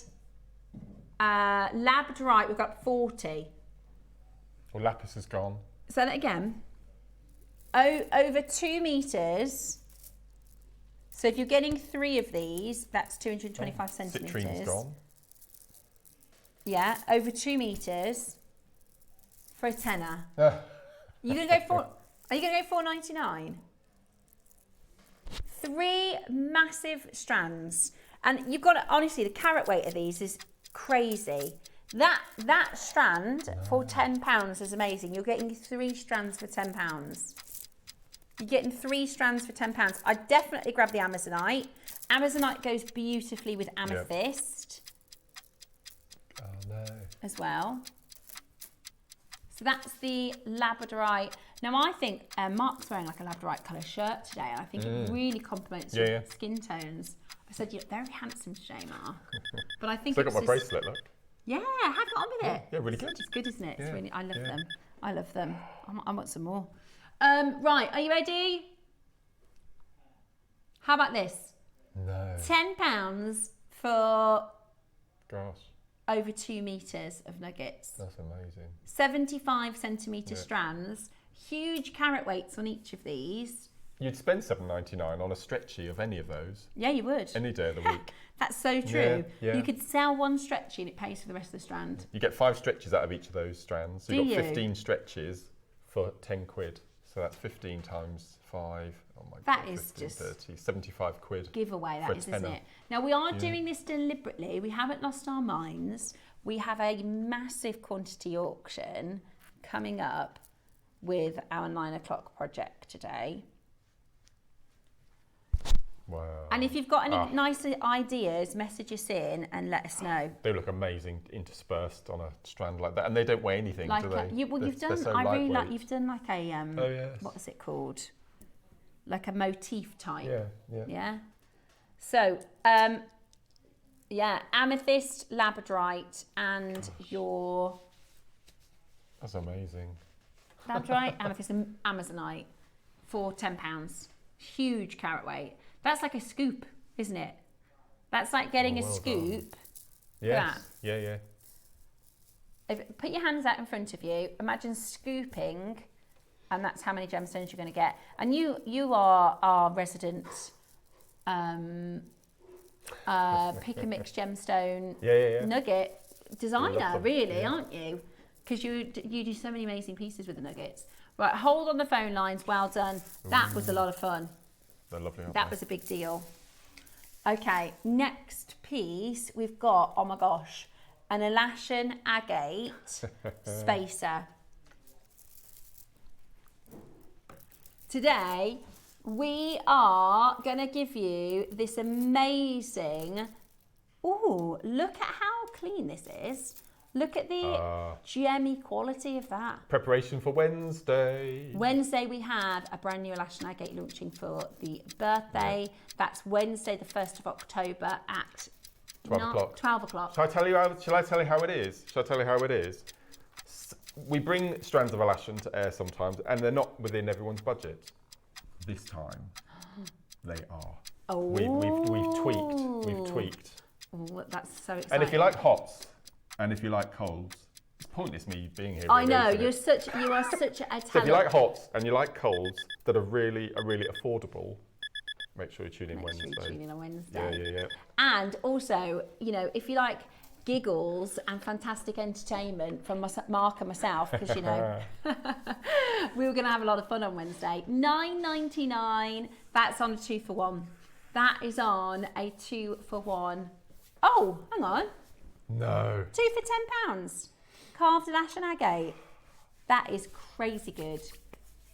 Speaker 2: Labradorite, we've got 40.
Speaker 3: Well, lapis is gone.
Speaker 2: Say that again. Over 2 meters. So if you're getting 3 of these, that's 225 centimeters.
Speaker 3: Citrine's gone.
Speaker 2: Yeah, over 2 meters for a tenner. You gonna go for? Are you going to go $4.99? 3 massive strands. And you've got to, honestly, the carat weight of these is crazy. That strand for £10 is amazing. You're getting 3 strands for £10. You're getting 3 strands for £10. I'd definitely grab the Amazonite. Amazonite goes beautifully with Amethyst.
Speaker 3: Oh, no.
Speaker 2: As well. So that's the Labradorite. Now I think Mark's wearing like a Labradorite colour shirt today, and I think it really complements your skin tones. I said, you look very handsome today, Mark. But I think
Speaker 3: so I got my bracelet, look.
Speaker 2: Yeah, have it on with it.
Speaker 3: Yeah, really good.
Speaker 2: It's good, isn't it? It's really, I love them. I love them. I want some more. Right, are you ready? How about this?
Speaker 3: No.
Speaker 2: £10 for
Speaker 3: Gosh.
Speaker 2: over 2 meters of nuggets.
Speaker 3: That's amazing.
Speaker 2: 75 centimetre strands, huge carat weights on each of these.
Speaker 3: You'd spend $7.99 on a stretchy of any of those.
Speaker 2: Yeah, you would.
Speaker 3: Any day of the week.
Speaker 2: That's so true.
Speaker 3: Yeah.
Speaker 2: You could sell 1 stretchy and it pays for the rest of the strand.
Speaker 3: You get 5 stretches out of each of those strands. So
Speaker 2: Do
Speaker 3: you've got
Speaker 2: you?
Speaker 3: 15 stretches for 10 quid. So that's 15 times 5. Oh my
Speaker 2: That
Speaker 3: God,
Speaker 2: is
Speaker 3: 15,
Speaker 2: just
Speaker 3: 30, 75 quid.
Speaker 2: Giveaway,
Speaker 3: for
Speaker 2: that
Speaker 3: a
Speaker 2: is, isn't
Speaker 3: tenner.
Speaker 2: it? Now, we are doing this deliberately. We haven't lost our minds. We have a massive quantity auction coming up with our 9 o'clock project today.
Speaker 3: Wow.
Speaker 2: And if you've got any nice ideas, message us in and let us know.
Speaker 3: They look amazing interspersed on a strand like that, and they don't weigh anything,
Speaker 2: Like
Speaker 3: do they?
Speaker 2: you've done.
Speaker 3: So
Speaker 2: I really
Speaker 3: lightweight.
Speaker 2: like. You've done like a what is it called? Like a motif type.
Speaker 3: Yeah.
Speaker 2: Yeah. So amethyst, labradorite, and your
Speaker 3: That's amazing.
Speaker 2: labradorite, amethyst, and amazonite for £10. Huge carat weight. That's like a scoop, isn't it? That's like getting a scoop.
Speaker 3: Yes. Yeah.
Speaker 2: Put your hands out in front of you. Imagine scooping, and that's how many gemstones you're going to get. And you are our resident pick and mix gemstone nugget designer, really, aren't you? Because you do so many amazing pieces with the nuggets. Right, hold on the phone lines. Well done. That was a lot of fun.
Speaker 3: They're lovely, aren't
Speaker 2: That
Speaker 3: they?
Speaker 2: was a big deal. Okay, next piece we've got, oh my gosh, an Alashan agate spacer. Today, we are going to give you this amazing, ooh, look at how clean this is. Look at the gemmy quality of that.
Speaker 3: Preparation for Wednesday.
Speaker 2: Wednesday we have a brand new Alashan agate launching for the birthday. That's Wednesday the 1st of October at
Speaker 3: 12 o'clock.
Speaker 2: 12 o'clock.
Speaker 3: Shall I tell you how it is? We bring strands of Alashan to air sometimes, and they're not within everyone's budget. This time, they are.
Speaker 2: Oh.
Speaker 3: We've tweaked.
Speaker 2: Oh, that's so exciting.
Speaker 3: And if you like hots, and if you like colds, it's pointless me being here.
Speaker 2: I
Speaker 3: really,
Speaker 2: know,
Speaker 3: isn't
Speaker 2: you
Speaker 3: it?
Speaker 2: are such a talent.
Speaker 3: So if you like hots and you like colds that are really affordable, make sure you tune in Wednesday.
Speaker 2: Sure you tune in on Wednesday.
Speaker 3: Yeah.
Speaker 2: And also, if you like giggles and fantastic entertainment from Mark and myself, because we were going to have a lot of fun on Wednesday. $9.99. That's on a 2-for-1. That is on a 2-for-1. Oh, hang on.
Speaker 3: No.
Speaker 2: 2 for £10. Carved Alashan agate. That is crazy good.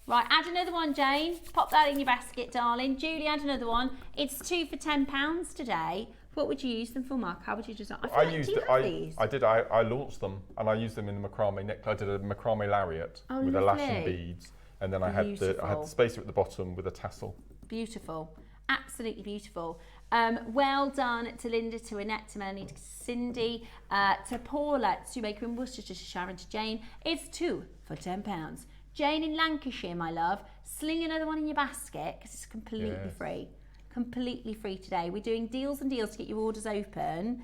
Speaker 2: Right, add another one, Jane. Pop that in your basket, darling. Julie, add another one. It's 2 for £10 today. What would you use them for, Mark? How would you design? I
Speaker 3: launched them and I used them in the macrame necklace. I did a macrame lariat with
Speaker 2: lovely.
Speaker 3: Alashan beads, and then I had the spacer at the bottom with a tassel.
Speaker 2: Beautiful, absolutely beautiful. Well done to Linda, to Annette, to Melanie, to Cindy, to Paula, to Maker in Worcester, to Sharon, to Jane. It's 2 for £10. Jane in Lancashire, my love, sling another one in your basket because it's completely free. Completely free today. We're doing deals and deals to get your orders open,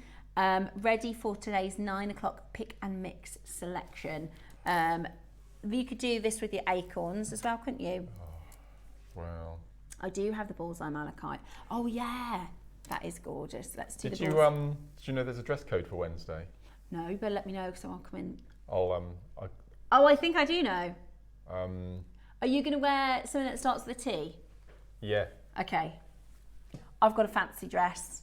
Speaker 2: ready for today's 9 o'clock pick and mix selection. You could do this with your acorns as well, couldn't you?
Speaker 3: Oh, well.
Speaker 2: I do have the bullseye malachite. Oh yeah, that is gorgeous. Let's do
Speaker 3: Did
Speaker 2: the
Speaker 3: you know there's a dress code for Wednesday?
Speaker 2: No, but let me know because I won't come in.
Speaker 3: I
Speaker 2: think I do know. Are you going to wear something that starts with a T?
Speaker 3: Yeah.
Speaker 2: Okay. I've got a fancy dress.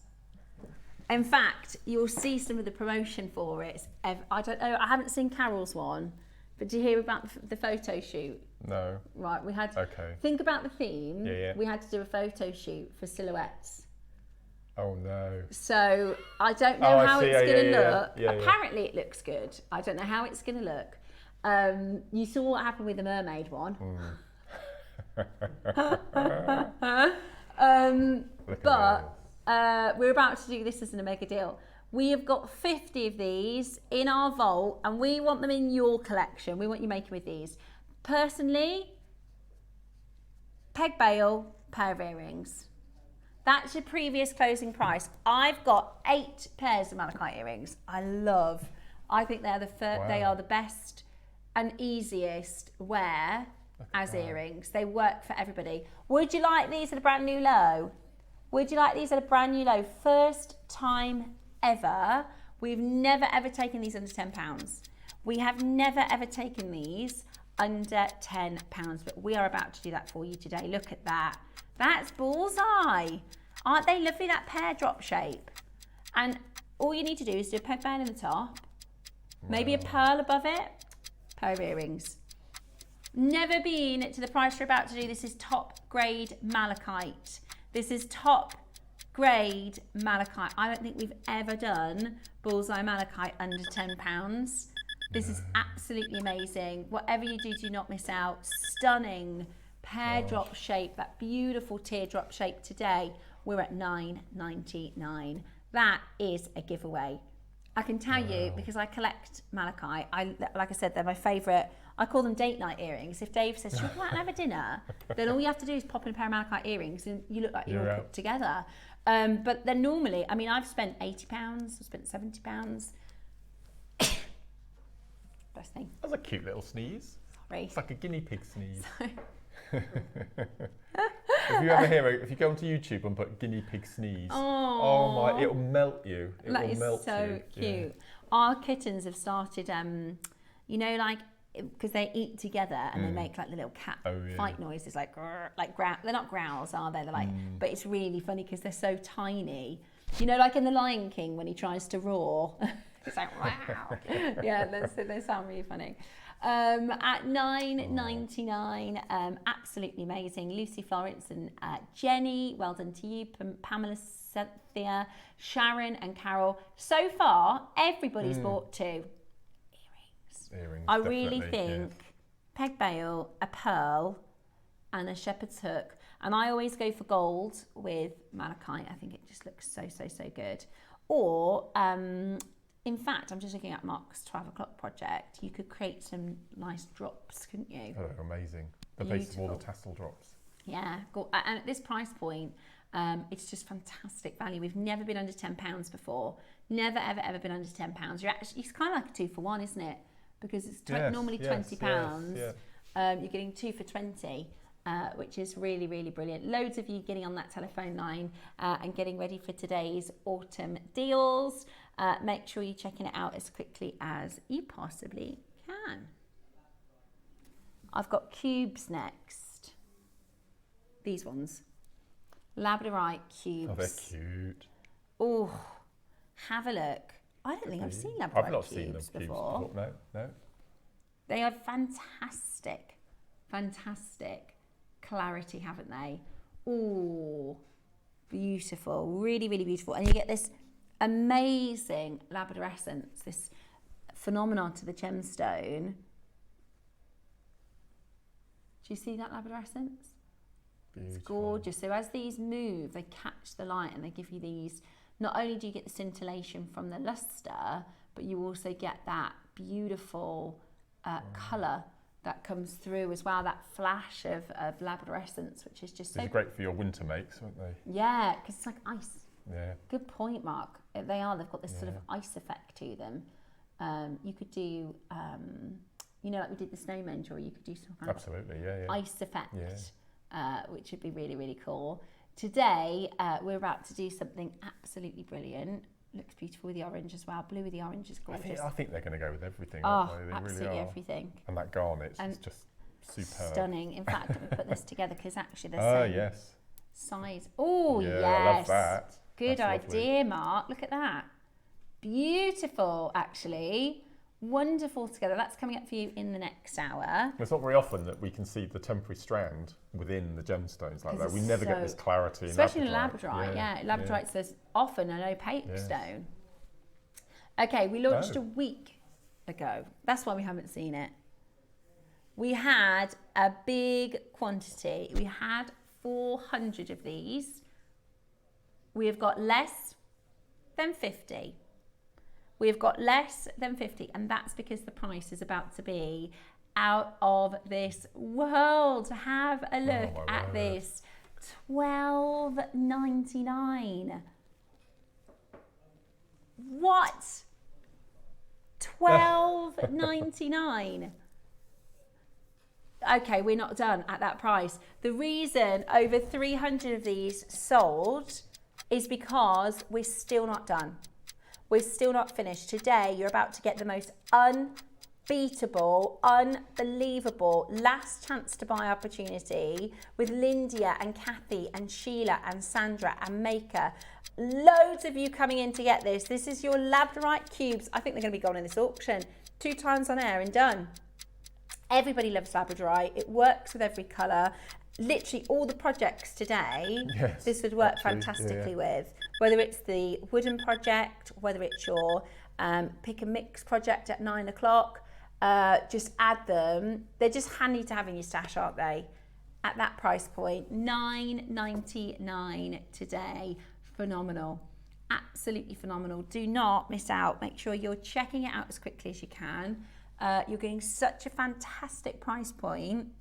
Speaker 2: In fact, you'll see some of the promotion for it. I don't know, I haven't seen Carol's one, but did you hear about the photo shoot?
Speaker 3: No.
Speaker 2: Right, we had
Speaker 3: Okay.
Speaker 2: Think about the theme.
Speaker 3: Yeah.
Speaker 2: We had to do a photo shoot for silhouettes.
Speaker 3: Oh no.
Speaker 2: So I don't know how it's going to look.
Speaker 3: Yeah,
Speaker 2: Apparently it looks good. I don't know how it's going to look. You saw what happened with the mermaid one. But we're about to do this as a mega deal. We have got 50 of these in our vault and we want them in your collection. We want you making with these. Personally, peg bail, pair of earrings. That's your previous closing price. I've got 8 pairs of malachite earrings. I think they're they are the best and easiest wear as earrings. They work for everybody. Would you like these at a brand new low? Would you like these at a brand new low? First time ever. We've never ever taken these under £10. We have never ever taken these under £10, but we are about to do that for you today. Look at that. That's bullseye. Aren't they lovely, that pear drop shape? And all you need to do is do a peg band in the top, maybe a pearl above it, pair of earrings. Never been to the price we're about to do. This is top grade malachite. This is top grade malachite. I don't think we've ever done bullseye malachite under £10. This is absolutely amazing. Whatever you do not miss out. Stunning pear drop shape, that beautiful teardrop shape today. We're at $9.99. That is a giveaway. I can tell you because I collect malachite. Like I said, they're my favourite. I call them date night earrings. If Dave says, should we go out and have a dinner? Then all you have to do is pop in a pair of malachite earrings and you look like you're all put together. But they're normally, I mean, I've spent £80, I've spent £70. Best thing.
Speaker 3: That's a cute little sneeze.
Speaker 2: Sorry.
Speaker 3: It's like a guinea pig sneeze. If you go onto YouTube and put guinea pig sneeze, oh my, it'll melt you.
Speaker 2: That is so cute. Yeah. Our kittens have started, because they eat together and they make like the little cat fight noises, like they're not growls, are they? They're like, but it's really funny because they're so tiny. You know, like in The Lion King when he tries to roar, it's like wow. Yeah, they sound really funny. At $9.99, absolutely amazing. Lucy Florence and Jenny, well done to you. Pamela, Cynthia, Sharon and Carol. So far, everybody's bought 2 earrings. I really think peg bail, a pearl and a shepherd's hook. And I always go for gold with malachite. I think it just looks so good. Or in fact, I'm just looking at Mark's 12 o'clock project. You could create some nice drops, couldn't you?
Speaker 3: Oh, they're amazing. The base of all the tassel drops.
Speaker 2: Yeah, and at this price point, it's just fantastic value. We've never been under £10 before. Never, ever been under £10. It's kind of like a 2 for 1, isn't it? Because it's normally £20.
Speaker 3: Yes.
Speaker 2: You're getting 2 for 20. Which is really, really brilliant. Loads of you getting on that telephone line and getting ready for today's autumn deals. Make sure you're checking it out as quickly as you possibly can. I've got cubes next. These ones. Labradorite cubes.
Speaker 3: Oh, they're cute.
Speaker 2: Oh, have a look. I don't think I've seen Labradorite
Speaker 3: I've not seen them
Speaker 2: before.
Speaker 3: No.
Speaker 2: They are fantastic. fantastic clarity, haven't they? Oh, beautiful, really, really beautiful. And you get this amazing labradorescence, this phenomenon to the gemstone. Do you see that labradorescence?
Speaker 3: Beautiful.
Speaker 2: It's gorgeous. So as these move, they catch the light and they give you these, not only do you get the scintillation from the luster, but you also get that beautiful colour that comes through as well, that flash of labradorescence, which is just
Speaker 3: These
Speaker 2: so...
Speaker 3: are great for your winter makes, aren't they?
Speaker 2: Yeah, because it's like ice.
Speaker 3: Yeah.
Speaker 2: Good point, Mark. They are. They've got this sort of ice effect to them. You could do, you know, like we did the snowman jewelry, you could do some kind of ice effect, which would be really, really cool. Today, we're about to do something absolutely brilliant. Looks beautiful with the orange as well. Blue with the orange is gorgeous.
Speaker 3: I think they're going to go with everything, aren't they? They
Speaker 2: absolutely
Speaker 3: really are.
Speaker 2: Everything.
Speaker 3: And that garnet is just superb.
Speaker 2: Stunning. In fact, we put this together because actually the same size. Oh,
Speaker 3: yeah,
Speaker 2: yes.
Speaker 3: I love that.
Speaker 2: Good idea, Mark. Look at that. Beautiful, actually. Wonderful together. That's coming up for you in the next hour.
Speaker 3: It's not very often that we can see the temporary strand within the gemstones like that. We never get this clarity.
Speaker 2: Especially in Labradorite, Labradorite's there's often an opaque stone. Okay, we launched a week ago. That's why we haven't seen it. We had a big quantity. We had 400 of these. We have got less than 50. We've got less than 50, and that's because the price is about to be out of this world. Have a look at this. $12.99. What? $12.99. Okay, we're not done at that price. The reason over 300 of these sold is because we're still not done. We're still not finished. Today, you're about to get the most unbeatable, unbelievable last chance to buy opportunity with Lindia and Kathy and Sheila and Sandra and Maker. Loads of you coming in to get this. This is your Labradorite cubes. I think they're going to be gone in this auction. 2 times on air and done. Everybody loves Labradorite. It works with every colour. Literally all the projects today, this would work fantastically with. Whether it's the wooden project, whether it's your pick and mix project at 9 o'clock, just add them. They're just handy to have in your stash, aren't they? At that price point, $9.99 today. Phenomenal. Absolutely phenomenal. Do not miss out. Make sure you're checking it out as quickly as you can. You're getting such a fantastic price point.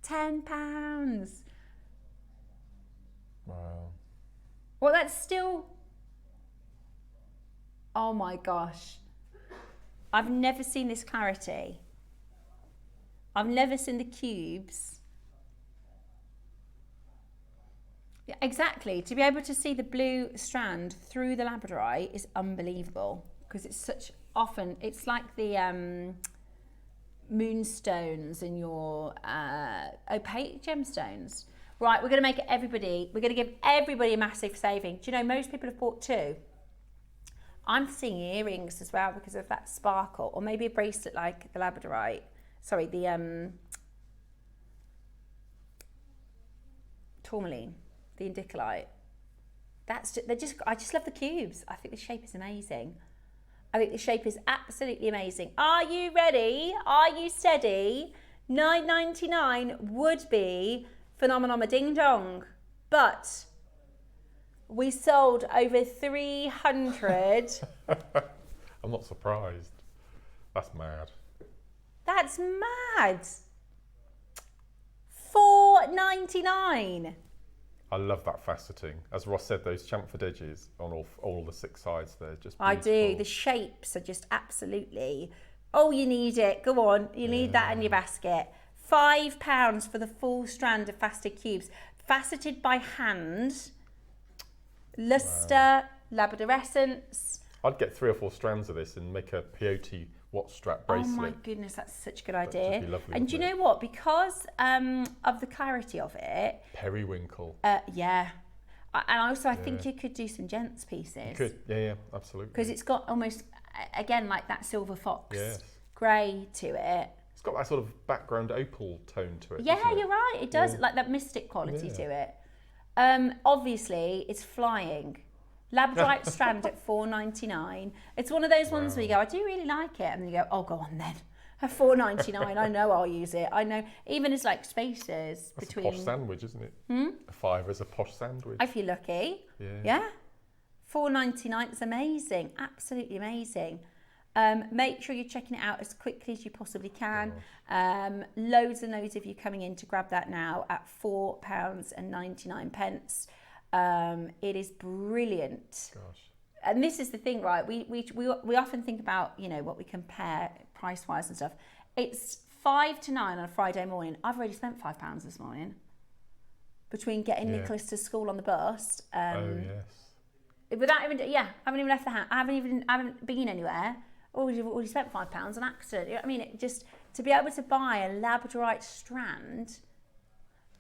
Speaker 2: £10.
Speaker 3: Wow.
Speaker 2: Well, that's still... Oh my gosh. I've never seen this clarity. I've never seen the cubes. Yeah, exactly. To be able to see the blue strand through the Labradorite is unbelievable because it's such often, it's like the moonstones in your opaque gemstones. Right, we're going to make it we're going to give everybody a massive saving. Do you know, most people have bought 2. I'm seeing earrings as well because of that sparkle, or maybe a bracelet like the Labradorite. Sorry, the tourmaline, the Indicolite. I just love the cubes. I think the shape is amazing. I think the shape is absolutely amazing. Are you ready? Are you steady? $9.99 would be phenomenal, ding dong. But we sold over 300.
Speaker 3: I'm not surprised. That's mad.
Speaker 2: That's mad. $4.99.
Speaker 3: I love that faceting. As Ross said, those chamfered edges on all the 6 sides there, just beautiful.
Speaker 2: I do. The shapes are just absolutely... Oh, you need it. Go on. You need that in your basket. £5 for the full strand of faceted cubes. Faceted by hand. Luster, labradorescence.
Speaker 3: I'd get 3 or 4 strands of this and make a peyote watch strap bracelet.
Speaker 2: Oh my goodness, that's such a good idea.
Speaker 3: That'd be lovely,
Speaker 2: and do you know what? Because of the clarity of it.
Speaker 3: Periwinkle.
Speaker 2: Yeah. And also, I think you could do some gents pieces.
Speaker 3: You could, yeah, absolutely.
Speaker 2: Because it's got almost, again, like that silver fox grey to it.
Speaker 3: It's got that sort of background opal tone to it.
Speaker 2: Yeah,
Speaker 3: doesn't it?
Speaker 2: you're right. It does,
Speaker 3: Yeah.
Speaker 2: like that mystic quality
Speaker 3: Yeah.
Speaker 2: to it. Obviously, it's flying. Labradorite strand at $4.99. It's one of those ones where you go, I do really like it, and then you go, oh, go on then. At $4.99, I know I'll use it. I know, even as like spaces
Speaker 3: That's
Speaker 2: between.
Speaker 3: a posh sandwich, isn't it? A fiver is a posh sandwich.
Speaker 2: If you're lucky.
Speaker 3: Yeah.
Speaker 2: Yeah. $4.99 is amazing. Absolutely amazing. Make sure you're checking it out as quickly as you possibly can. Loads and loads of you coming in to grab that now at £4.99. It is brilliant.
Speaker 3: Gosh.
Speaker 2: And this is the thing, right? We often think about, you know, what we compare price-wise and stuff. It's 5 to 9 on a Friday morning. I've already spent £5 this morning between getting Nicholas to school on the bus.
Speaker 3: Oh yes.
Speaker 2: Without even, I haven't even left the house. I haven't been anywhere. Already spent £5 on accident. You know what I mean? It just, to be able to buy a Labradorite strand.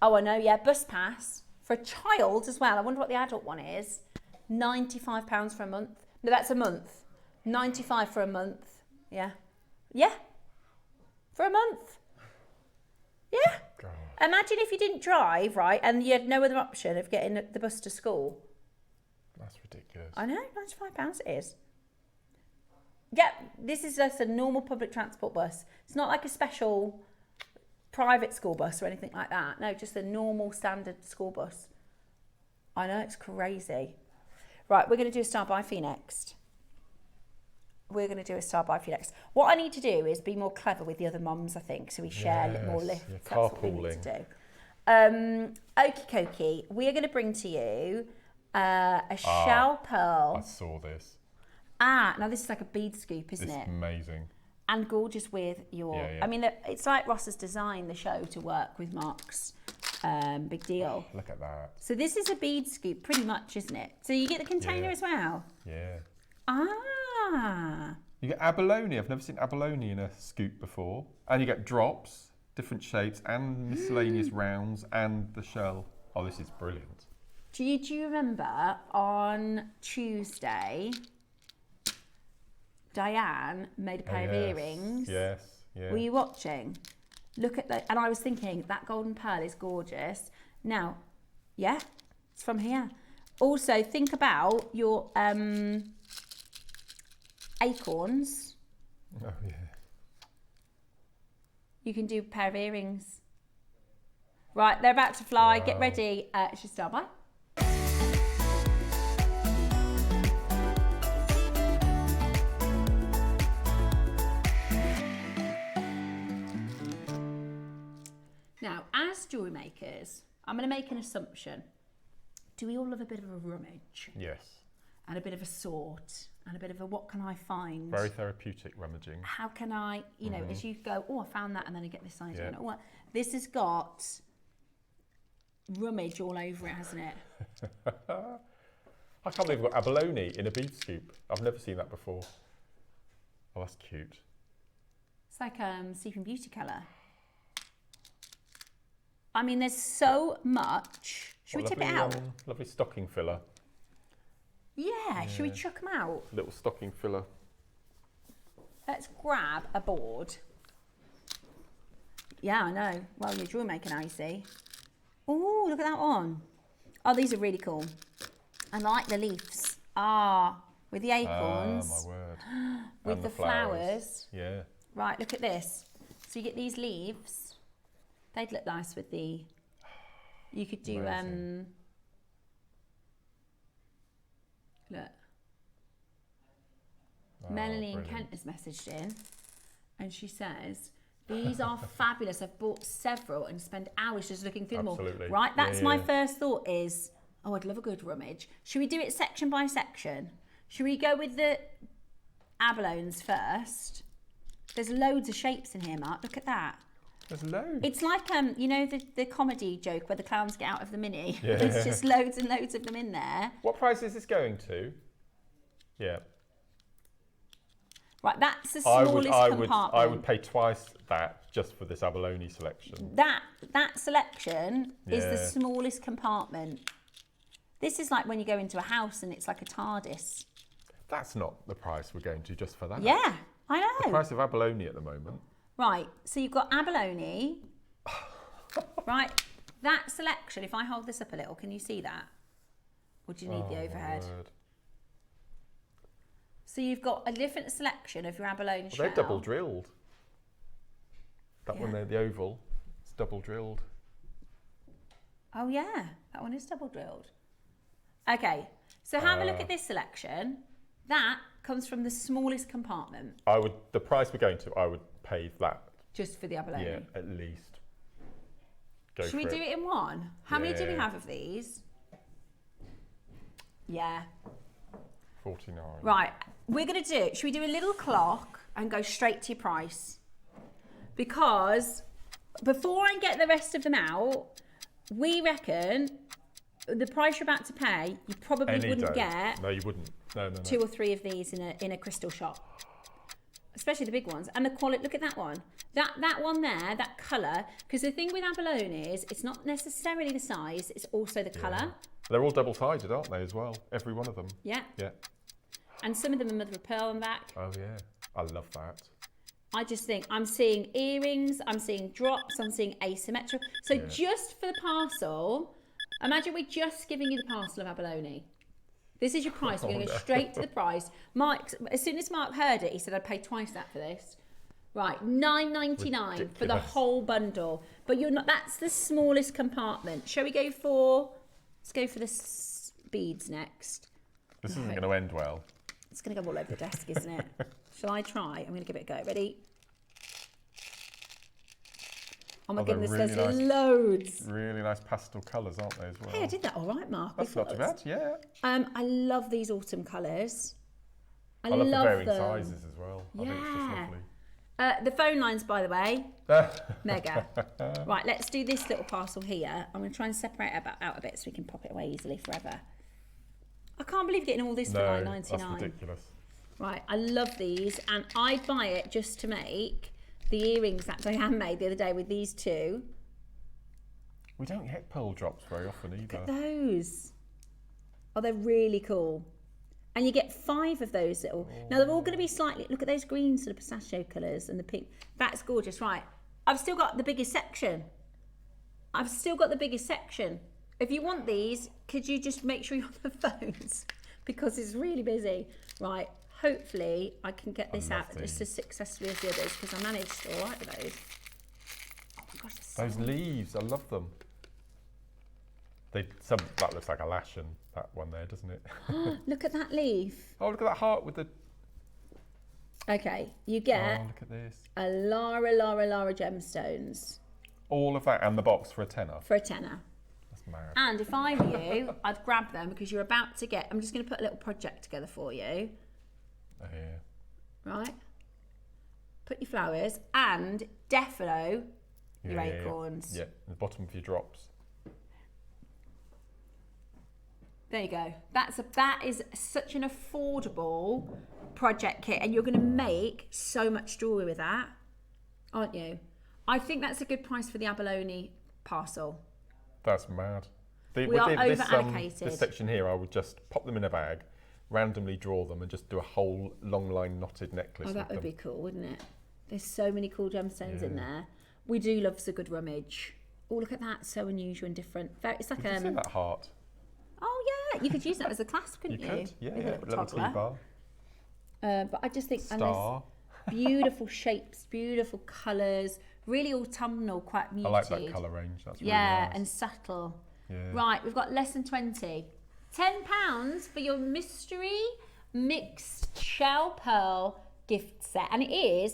Speaker 2: Oh, I know, yeah, bus pass for a child as well. I wonder what the adult one is. £95 for a month. No, that's a month. 95 for a month. Yeah. Yeah. For a month. Yeah.
Speaker 3: God.
Speaker 2: Imagine if you didn't drive, right, and you had no other option of getting the bus to school.
Speaker 3: That's ridiculous.
Speaker 2: I know, £95 it is. Yeah, this is just a normal public transport bus. It's not like a special private school bus or anything like that. No, just a normal standard school bus. I know, it's crazy. Right, we're going to do a star by fee next. What I need to do is be more clever with the other mums, I think, so we share more lifts.
Speaker 3: You're
Speaker 2: That's what we need to do. Okie dokie, we are going to bring to you a shell pearl.
Speaker 3: I saw this.
Speaker 2: Now this is like a bead scoop, isn't
Speaker 3: It's
Speaker 2: it?
Speaker 3: amazing.
Speaker 2: And gorgeous with your...
Speaker 3: Yeah.
Speaker 2: I mean, it's like Ross has designed the show to work with Mark's big deal.
Speaker 3: Look at that.
Speaker 2: So this is a bead scoop, pretty much, isn't it? So you get the container as well?
Speaker 3: Yeah.
Speaker 2: Ah.
Speaker 3: You get abalone. I've never seen abalone in a scoop before. And you get drops, different shapes, and miscellaneous rounds, and the shell. Oh, this is brilliant.
Speaker 2: Do you remember on Tuesday, Diane made a pair of earrings?
Speaker 3: Yes, yeah.
Speaker 2: Were you watching? Look at that. And I was thinking, that golden pearl is gorgeous. Now, yeah, it's from here. Also, think about your acorns.
Speaker 3: Oh, yeah.
Speaker 2: You can do a pair of earrings. Right, they're about to fly.
Speaker 3: Wow.
Speaker 2: Get ready. It's just start by. Now, as jewellery makers, I'm going to make an assumption. Do we all love a bit of a rummage?
Speaker 3: Yes.
Speaker 2: And a bit of a sort? And a bit of a what can I find?
Speaker 3: Very therapeutic rummaging.
Speaker 2: How can I, you know, as you go, oh, I found that, and then I get this idea.
Speaker 3: Yeah.
Speaker 2: Oh, this has got rummage all over it, hasn't it?
Speaker 3: I can't believe we've got abalone in a bead scoop. I've never seen that before. Oh, that's cute.
Speaker 2: It's like Sleeping Beauty colour. I mean, there's so much. Should we tip it out?
Speaker 3: Lovely stocking filler.
Speaker 2: Yeah, should we chuck them out?
Speaker 3: Little stocking filler.
Speaker 2: Let's grab a board. Yeah, I know. Well, you're jewellery making now, you see. Oh, look at that one. Oh, these are really cool. I like the leaves. With the acorns.
Speaker 3: Ah, my word.
Speaker 2: With
Speaker 3: And
Speaker 2: the flowers.
Speaker 3: Yeah.
Speaker 2: Right, look at this. So you get these leaves. They'd look nice with the... You could do...
Speaker 3: Amazing.
Speaker 2: Look.
Speaker 3: Oh,
Speaker 2: Melanie in
Speaker 3: brilliant.
Speaker 2: Kent has messaged in, and she says, these are fabulous. I've bought several and spent hours just looking through them all.
Speaker 3: Absolutely.
Speaker 2: Right, that's
Speaker 3: Yeah,
Speaker 2: my
Speaker 3: yeah.
Speaker 2: first thought is, oh, I'd love a good rummage. Should we do it section by section? Should we go with the abalones first? There's loads of shapes in here, Mark. Look at that.
Speaker 3: There's loads.
Speaker 2: It's like, you know, the comedy joke where the clowns get out of the mini.
Speaker 3: Yeah.
Speaker 2: There's just loads and loads of them in there.
Speaker 3: What price is this going to? Yeah.
Speaker 2: Right, that's the smallest compartment.
Speaker 3: I would pay twice that just for this abalone selection.
Speaker 2: That selection is the
Speaker 3: Yeah.
Speaker 2: smallest compartment. This is like when you go into a house and it's like a TARDIS.
Speaker 3: That's not the price we're going to just for that.
Speaker 2: Yeah, I
Speaker 3: The
Speaker 2: know.
Speaker 3: price of abalone at the moment.
Speaker 2: Right, so you've got abalone. Right, that selection, if I hold this up a little, can you see that? Or do you need the overhead? So you've got a different selection of your abalone shell.
Speaker 3: They're double drilled. That one there, the oval, it's double drilled.
Speaker 2: Oh yeah, that one is double drilled. Okay, so have a look at this selection. That comes from the smallest compartment.
Speaker 3: The price we're going to, I would pay that.
Speaker 2: Just for the abalone?
Speaker 3: Yeah, at least.
Speaker 2: Should we do it in one? How many do we have of these? Yeah.
Speaker 3: 49.
Speaker 2: Right, we're going to do, should we do a little clock and go straight to your price? Because before I get the rest of them out, we reckon the price you're about to pay, you probably wouldn't get.
Speaker 3: No, you wouldn't. No.
Speaker 2: 2 or 3 of these in a crystal shop, especially the big ones. And the quality. Look at that one. That one there, that colour. Because the thing with abalone is, it's not necessarily the size; it's also the colour.
Speaker 3: They're all double-sided, aren't they? As well, every one of them.
Speaker 2: Yeah.
Speaker 3: Yeah.
Speaker 2: And some of them are mother of pearl on the back.
Speaker 3: Oh yeah, I love that.
Speaker 2: I just think I'm seeing earrings, I'm seeing drops, I'm seeing asymmetrical. So just for the parcel, imagine we're just giving you the parcel of abalone. This is your price. We're going to go straight to the price. Mark, as soon as Mark heard it, he said I'd pay twice that for this. Right, $9.99 for the whole bundle. But you're not. That's the smallest compartment. Shall we go for? Let's go for the beads next.
Speaker 3: This isn't going to end well.
Speaker 2: It's going to go all over the desk, isn't it? Shall I try? I'm going to give it a go. Ready? Oh my goodness,
Speaker 3: really
Speaker 2: there's loads.
Speaker 3: Really nice pastel colours, aren't they, as well?
Speaker 2: Hey, I did that all right, Mark.
Speaker 3: That's not too bad, yeah.
Speaker 2: I love these autumn colours. I
Speaker 3: love the varying
Speaker 2: them.
Speaker 3: sizes as well. I think it's just lovely.
Speaker 2: The phone lines, by the way, mega. Right, let's do this little parcel here. I'm going to try and separate it out a bit so we can pop it away easily forever. I can't believe getting all this for $9.99.
Speaker 3: That's ridiculous.
Speaker 2: Right, I love these, and I'd buy it just to make the earrings that Diane made the other day with these two.
Speaker 3: We don't get pearl drops very often either.
Speaker 2: Look at those. Oh, they're really cool. And you get 5 of those little. Now they're all going to be slightly. Look at those green sort of pistachio colours and the pink. That's gorgeous. Right, I've still got the biggest section. If you want these, could you just make sure you're on the phones because it's really busy. Right. Hopefully, I can get this out just as successfully as the others because I managed all right with those. Oh my gosh,
Speaker 3: those leaves, I love them. That looks like Alashan, that one there, doesn't it?
Speaker 2: Look at that leaf.
Speaker 3: Oh, look at that heart with the...
Speaker 2: Okay, you get
Speaker 3: look at this.
Speaker 2: a Lara gemstones.
Speaker 3: All of that and the box for a tenner?
Speaker 2: For a tenner.
Speaker 3: That's mad.
Speaker 2: And if I were you, I'd grab them because you're about to get... I'm just going to put a little project together for you. Right, put your flowers and defo your acorns.
Speaker 3: Yeah, the bottom of your drops.
Speaker 2: There you go. That is such an affordable project kit, and you're going to make so much jewellery with that, aren't you? I think that's a good price for the abalone parcel.
Speaker 3: That's mad.
Speaker 2: We are over allocated.
Speaker 3: This section here, I would just pop them in a bag, randomly draw them and just do a whole long line knotted necklace.
Speaker 2: Oh, that would be cool, wouldn't it? There's so many cool gemstones in there. We do love a good rummage. Oh, look at that. So unusual and different. It's like
Speaker 3: Did you see that heart?
Speaker 2: Oh, yeah. You could use that as a clasp, couldn't you?
Speaker 3: Could, yeah.
Speaker 2: With a
Speaker 3: little
Speaker 2: toddler. But I just think...
Speaker 3: Star.
Speaker 2: And beautiful shapes, beautiful colours, really autumnal, quite muted.
Speaker 3: I like that colour range. That's really nice.
Speaker 2: And subtle.
Speaker 3: Yeah.
Speaker 2: Right, we've got less than 20. £10 for your mystery mixed shell pearl gift set. And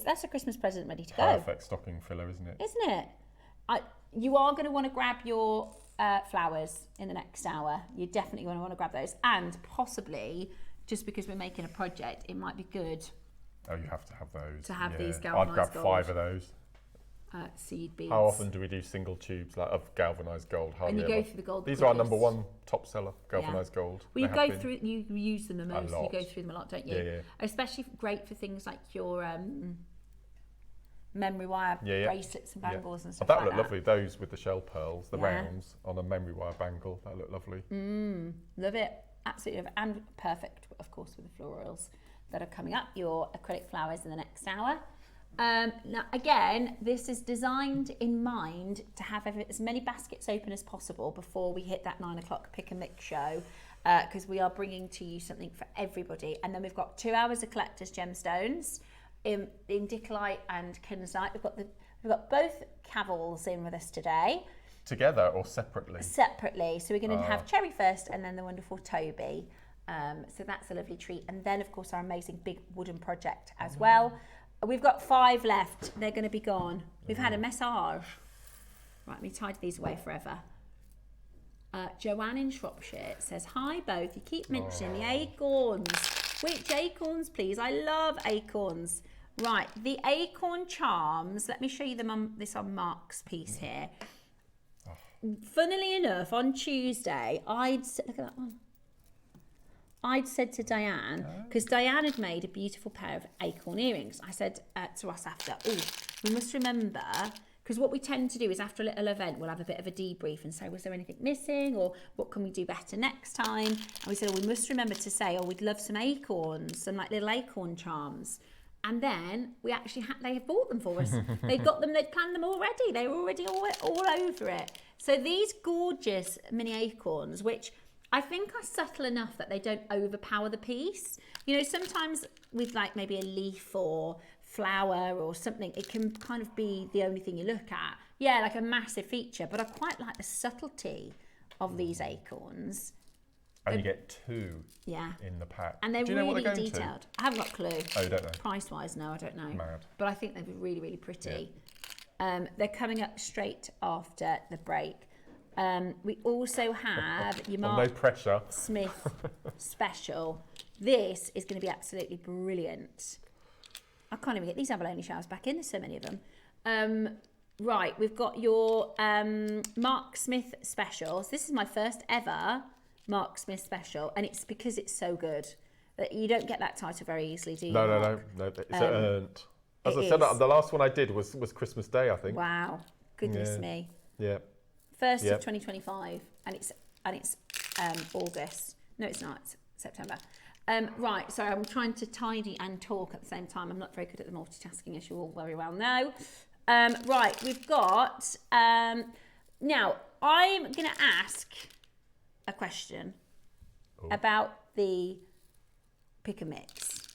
Speaker 2: that's a Christmas present ready to go.
Speaker 3: Perfect stocking filler, isn't it?
Speaker 2: Isn't it? You are going to want to grab your flowers in the next hour. You're definitely going to want to grab those. And possibly, just because we're making a project, it might be good.
Speaker 3: Oh, you have to have those.
Speaker 2: To have these galvanised
Speaker 3: I'd grab
Speaker 2: gold.
Speaker 3: 5 of those.
Speaker 2: Seed beads.
Speaker 3: How often do we do single tubes of galvanised gold? Hardly
Speaker 2: and you
Speaker 3: ever.
Speaker 2: go through the gold.
Speaker 3: These are our #1 top seller, galvanised gold.
Speaker 2: Well, you go through. You use them the most.
Speaker 3: A lot.
Speaker 2: You go through them a lot, don't you?
Speaker 3: Yeah.
Speaker 2: Especially great for things like your memory wire bracelets and bangles and stuff
Speaker 3: that
Speaker 2: like
Speaker 3: look
Speaker 2: that.
Speaker 3: lovely. Those with the shell pearls, the rounds on a memory wire bangle. That look lovely.
Speaker 2: Love it. Absolutely love it. And perfect, of course, with the florals that are coming up. Your acrylic flowers in the next hour. Now, again, this is designed in mind to have as many baskets open as possible before we hit that 9 o'clock pick and mix show, because we are bringing to you something for everybody. And then we've got 2 hours of collector's gemstones in Indicolite and Kunzite. We've got both Cavills in with us today.
Speaker 3: Together or separately?
Speaker 2: Separately. So we're going to have Cherry first and then the wonderful Toby. So that's a lovely treat. And then, of course, our amazing big wooden project as well. We've got 5 left. They're going to be gone. We've had a massage. Right, let me tidy these away forever. Joanne in Shropshire says, hi both. You keep mentioning the acorns. Which acorns, please? I love acorns. Right, the acorn charms. Let me show you them on this on Mark's piece here. Funnily enough, on Tuesday, look at that one. I'd said to Diane, because Diane had made a beautiful pair of acorn earrings. I said to us after, we must remember, because what we tend to do is after a little event, we'll have a bit of a debrief and say, was there anything missing, or what can we do better next time? And we said, we must remember to say, we'd love some acorns, some like little acorn charms. And then we actually they have bought them for us. They'd got them, they'd planned them already. They were already all over it. So these gorgeous mini acorns, which I think are subtle enough that they don't overpower the piece. You know, sometimes with like maybe a leaf or flower or something, it can kind of be the only thing you look at. Yeah, like a massive feature, but I quite like the subtlety of these acorns.
Speaker 3: And you get 2 in the pack.
Speaker 2: And they're
Speaker 3: Do you know
Speaker 2: really
Speaker 3: what they're
Speaker 2: detailed. I haven't got a clue.
Speaker 3: Oh, you don't know?
Speaker 2: Price-wise, no, I don't know.
Speaker 3: Mad.
Speaker 2: But I think they'd be really, really pretty. Yeah. They're coming up straight after the break. We also have your Mark
Speaker 3: no pressure.
Speaker 2: Smith special. This is going to be absolutely brilliant. I can't even get these abalone shells back in. There's so many of them. Right, we've got your Mark Smith specials. This is my first ever Mark Smith special, and it's because it's so good that you don't get that title very easily, do you?
Speaker 3: No. It's earned. As I said, the last one I did was Christmas Day, I think.
Speaker 2: Wow, goodness me.
Speaker 3: Yeah.
Speaker 2: First of 2025, and it's August. No, it's not. It's September. Right, sorry, I'm trying to tidy and talk at the same time. I'm not very good at the multitasking, as you all very well know. Right, we've got... now, I'm going to ask a question about the pick and mix.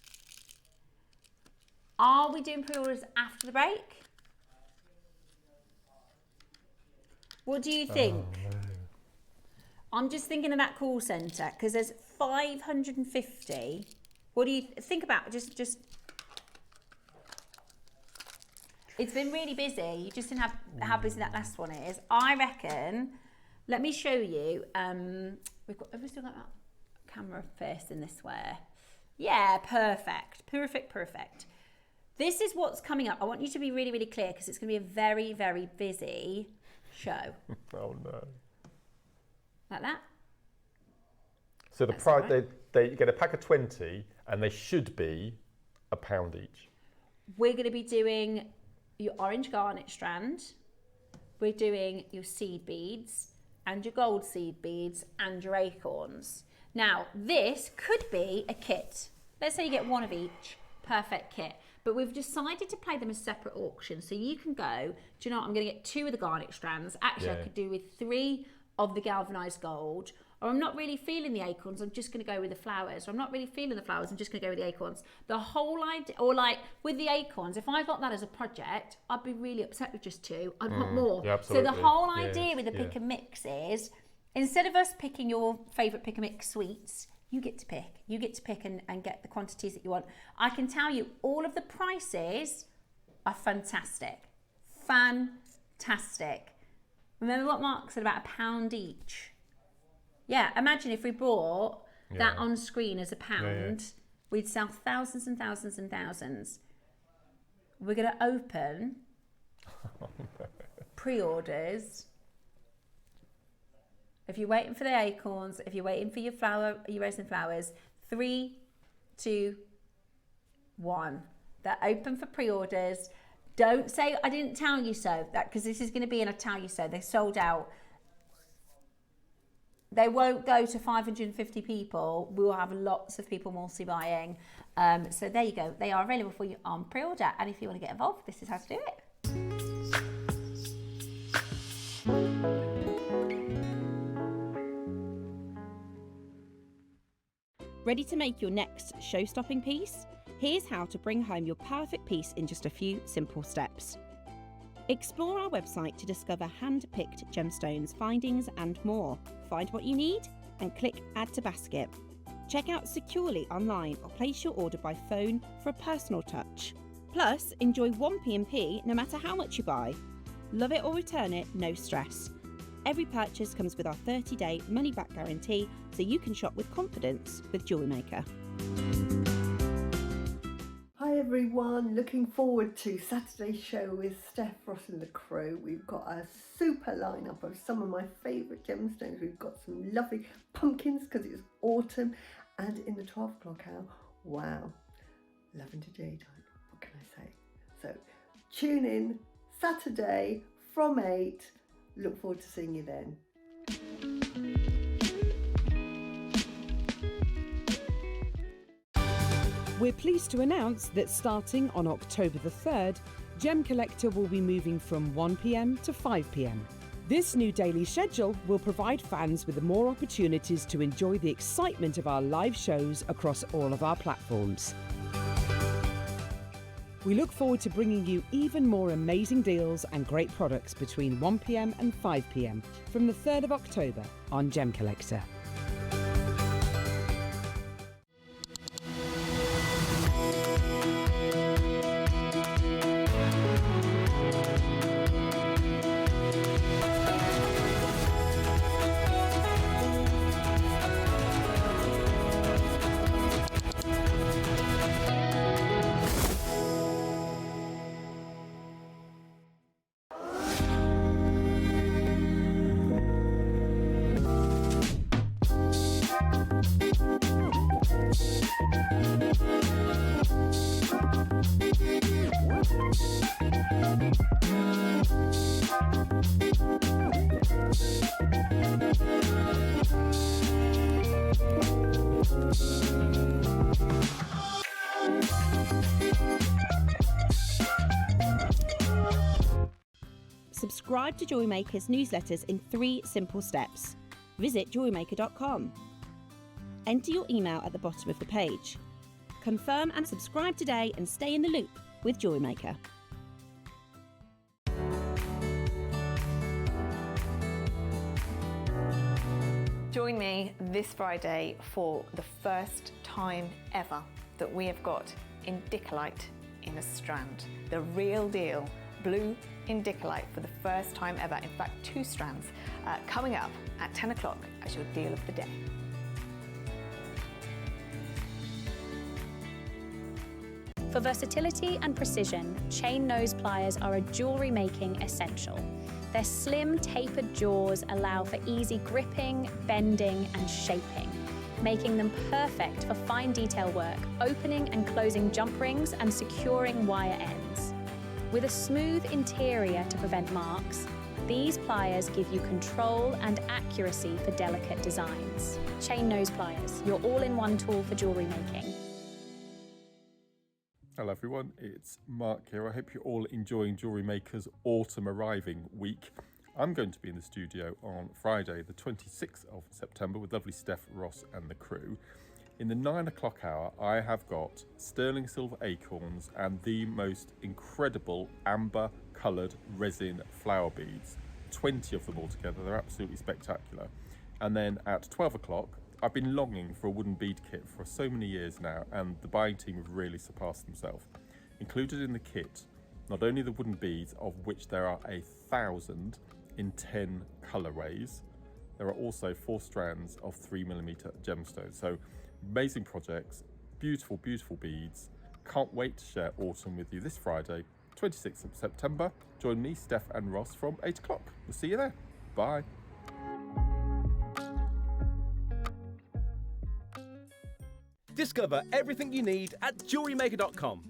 Speaker 2: Are we doing pre-orders after the break? What do you think?
Speaker 3: Oh, no.
Speaker 2: I'm just thinking of that call centre because there's 550. What do you think about? Just. It's been really busy. You just didn't have how busy that last one is. I reckon. Let me show you. Have we still got that camera facing this way? Yeah, perfect. This is what's coming up. I want you to be really, really clear because it's going to be a very, very busy show.
Speaker 3: Oh no.
Speaker 2: Like that?
Speaker 3: So the price, they get a pack of 20 and they should be £1 each.
Speaker 2: We're going to be doing your orange garnet strand. We're doing your seed beads and your gold seed beads and your acorns. Now, this could be a kit. Let's say you get one of each. Perfect kit. But we've decided to play them as separate auctions. So you can go, do you know what, I'm going to get 2 of the garnet strands. Actually, I could do with 3 of the galvanised gold. Or I'm not really feeling the acorns, I'm just going to go with the flowers. Or I'm not really feeling the flowers, I'm just going to go with the acorns. The whole idea, or like with the acorns, if I got that as a project, I'd be really upset with just 2. I'd want more.
Speaker 3: Yeah,
Speaker 2: so the whole idea with the pick and mix is, instead of us picking your favourite pick and mix sweets, you get to pick. You get to pick and get the quantities that you want. I can tell you, all of the prices are fantastic. Fantastic. Remember what Mark said about £1 each? Yeah, imagine if we bought that on screen as £1, we'd sell thousands and thousands and thousands. We're going to open pre-orders. If you're waiting for the acorns, if you're waiting for your resin flowers, 3, 2, 1. They're open for pre-orders. Don't say I didn't tell you so, because this is going to be an I tell you so. They sold out They won't go to 550 people. We will have lots of people multi-buying. So there you go. They are available for you on pre-order. And if you want to get involved, this is how to do it. Ready to make your next show-stopping piece? Here's how to bring home your perfect piece in just a few simple steps. Explore our website to discover hand-picked gemstones, findings and more. Find what you need and click Add to Basket. Check out securely online or place your order by phone for a personal touch. Plus, enjoy 1 P&P no matter how much you buy. Love it or return it, no stress. Every purchase comes with our 30-day money-back guarantee, so you can shop with confidence with JewelleryMaker.
Speaker 1: Hi everyone, looking forward to Saturday's show with Steph, Ross and the crew. We've got a super lineup of some of my favourite gemstones. We've got some lovely pumpkins because it's autumn, and in the 12 o'clock hour, wow, lavender jade, what can I say? So tune in Saturday from 8, look forward to seeing you then.
Speaker 4: We're pleased to announce that starting on October the 3rd, Gem Collector will be moving from 1 p.m. to 5 p.m. This new daily schedule will provide fans with more opportunities to enjoy the excitement of our live shows across all of our platforms. We look forward to bringing you even more amazing deals and great products between 1 p.m. and 5 p.m. from the 3rd of October on Gem Collector.
Speaker 2: Subscribe to JewelleryMaker's newsletters in 3 simple steps. Visit jewellerymaker.com. Enter your email at the bottom of the page. Confirm and subscribe today and stay in the loop with JewelleryMaker.
Speaker 5: Join me this Friday for the first time ever that we have got Indicolite in a strand. The real deal, blue Indicolite for the first time ever. In fact, 2 strands coming up at 10 o'clock as your deal of the day.
Speaker 6: For versatility and precision, chain nose pliers are a jewellery making essential. Their slim, tapered jaws allow for easy gripping, bending and shaping, making them perfect for fine detail work, opening and closing jump rings and securing wire ends. With a smooth interior to prevent marks, these pliers give you control and accuracy for delicate designs. Chain nose pliers, your all-in-one tool for jewellery making.
Speaker 3: Hello everyone, it's Mark here. I hope you're all enjoying JewelleryMaker's autumn arriving week. I'm going to be in the studio on Friday, the 26th of September with lovely Steph, Ross and the crew. In the 9 o'clock hour, I have got sterling silver acorns and the most incredible amber coloured resin flower beads. 20 of them all together, they're absolutely spectacular. And then at 12 o'clock, I've been longing for a wooden bead kit for so many years now, and the buying team have really surpassed themselves. Included in the kit, not only the wooden beads, of which there are 1,000 in 10 colourways, there are also 4 strands of 3mm gemstones. So amazing projects, beautiful, beautiful beads. Can't wait to share autumn with you this Friday, 26th of September. Join me, Steph and Ross from 8 o'clock. We'll see you there. Bye.
Speaker 7: Discover everything you need at jewellerymaker.com.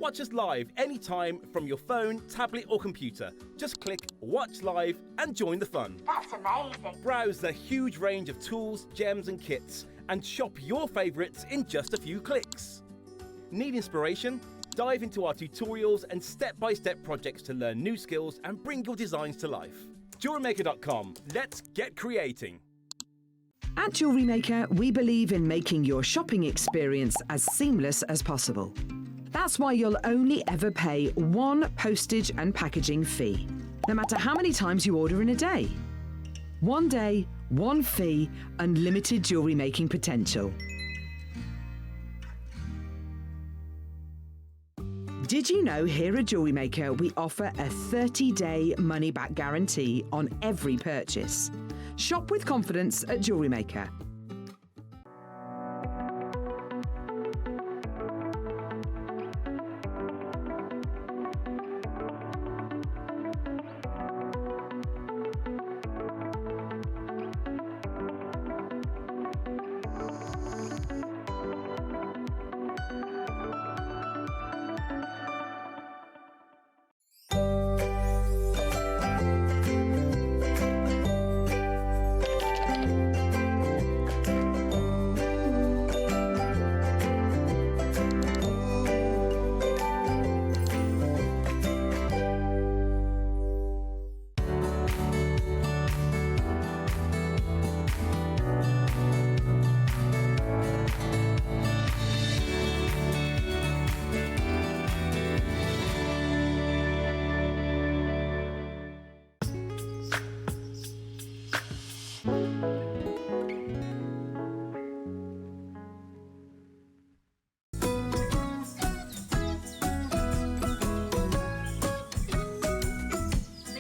Speaker 7: Watch us live anytime from your phone, tablet or computer. Just click Watch Live and join the fun.
Speaker 2: That's amazing.
Speaker 7: Browse the huge range of tools, gems and kits and shop your favourites in just a few clicks. Need inspiration? Dive into our tutorials and step-by-step projects to learn new skills and bring your designs to life. JewelleryMaker.com. Let's get creating.
Speaker 4: At JewelleryMaker, we believe in making your shopping experience as seamless as possible. That's why you'll only ever pay one postage and packaging fee, no matter how many times you order in a day. One day, one fee, unlimited jewellery making potential. Did you know here at JewelleryMaker we offer a 30-day money-back guarantee on every purchase? Shop with confidence at JewelleryMaker.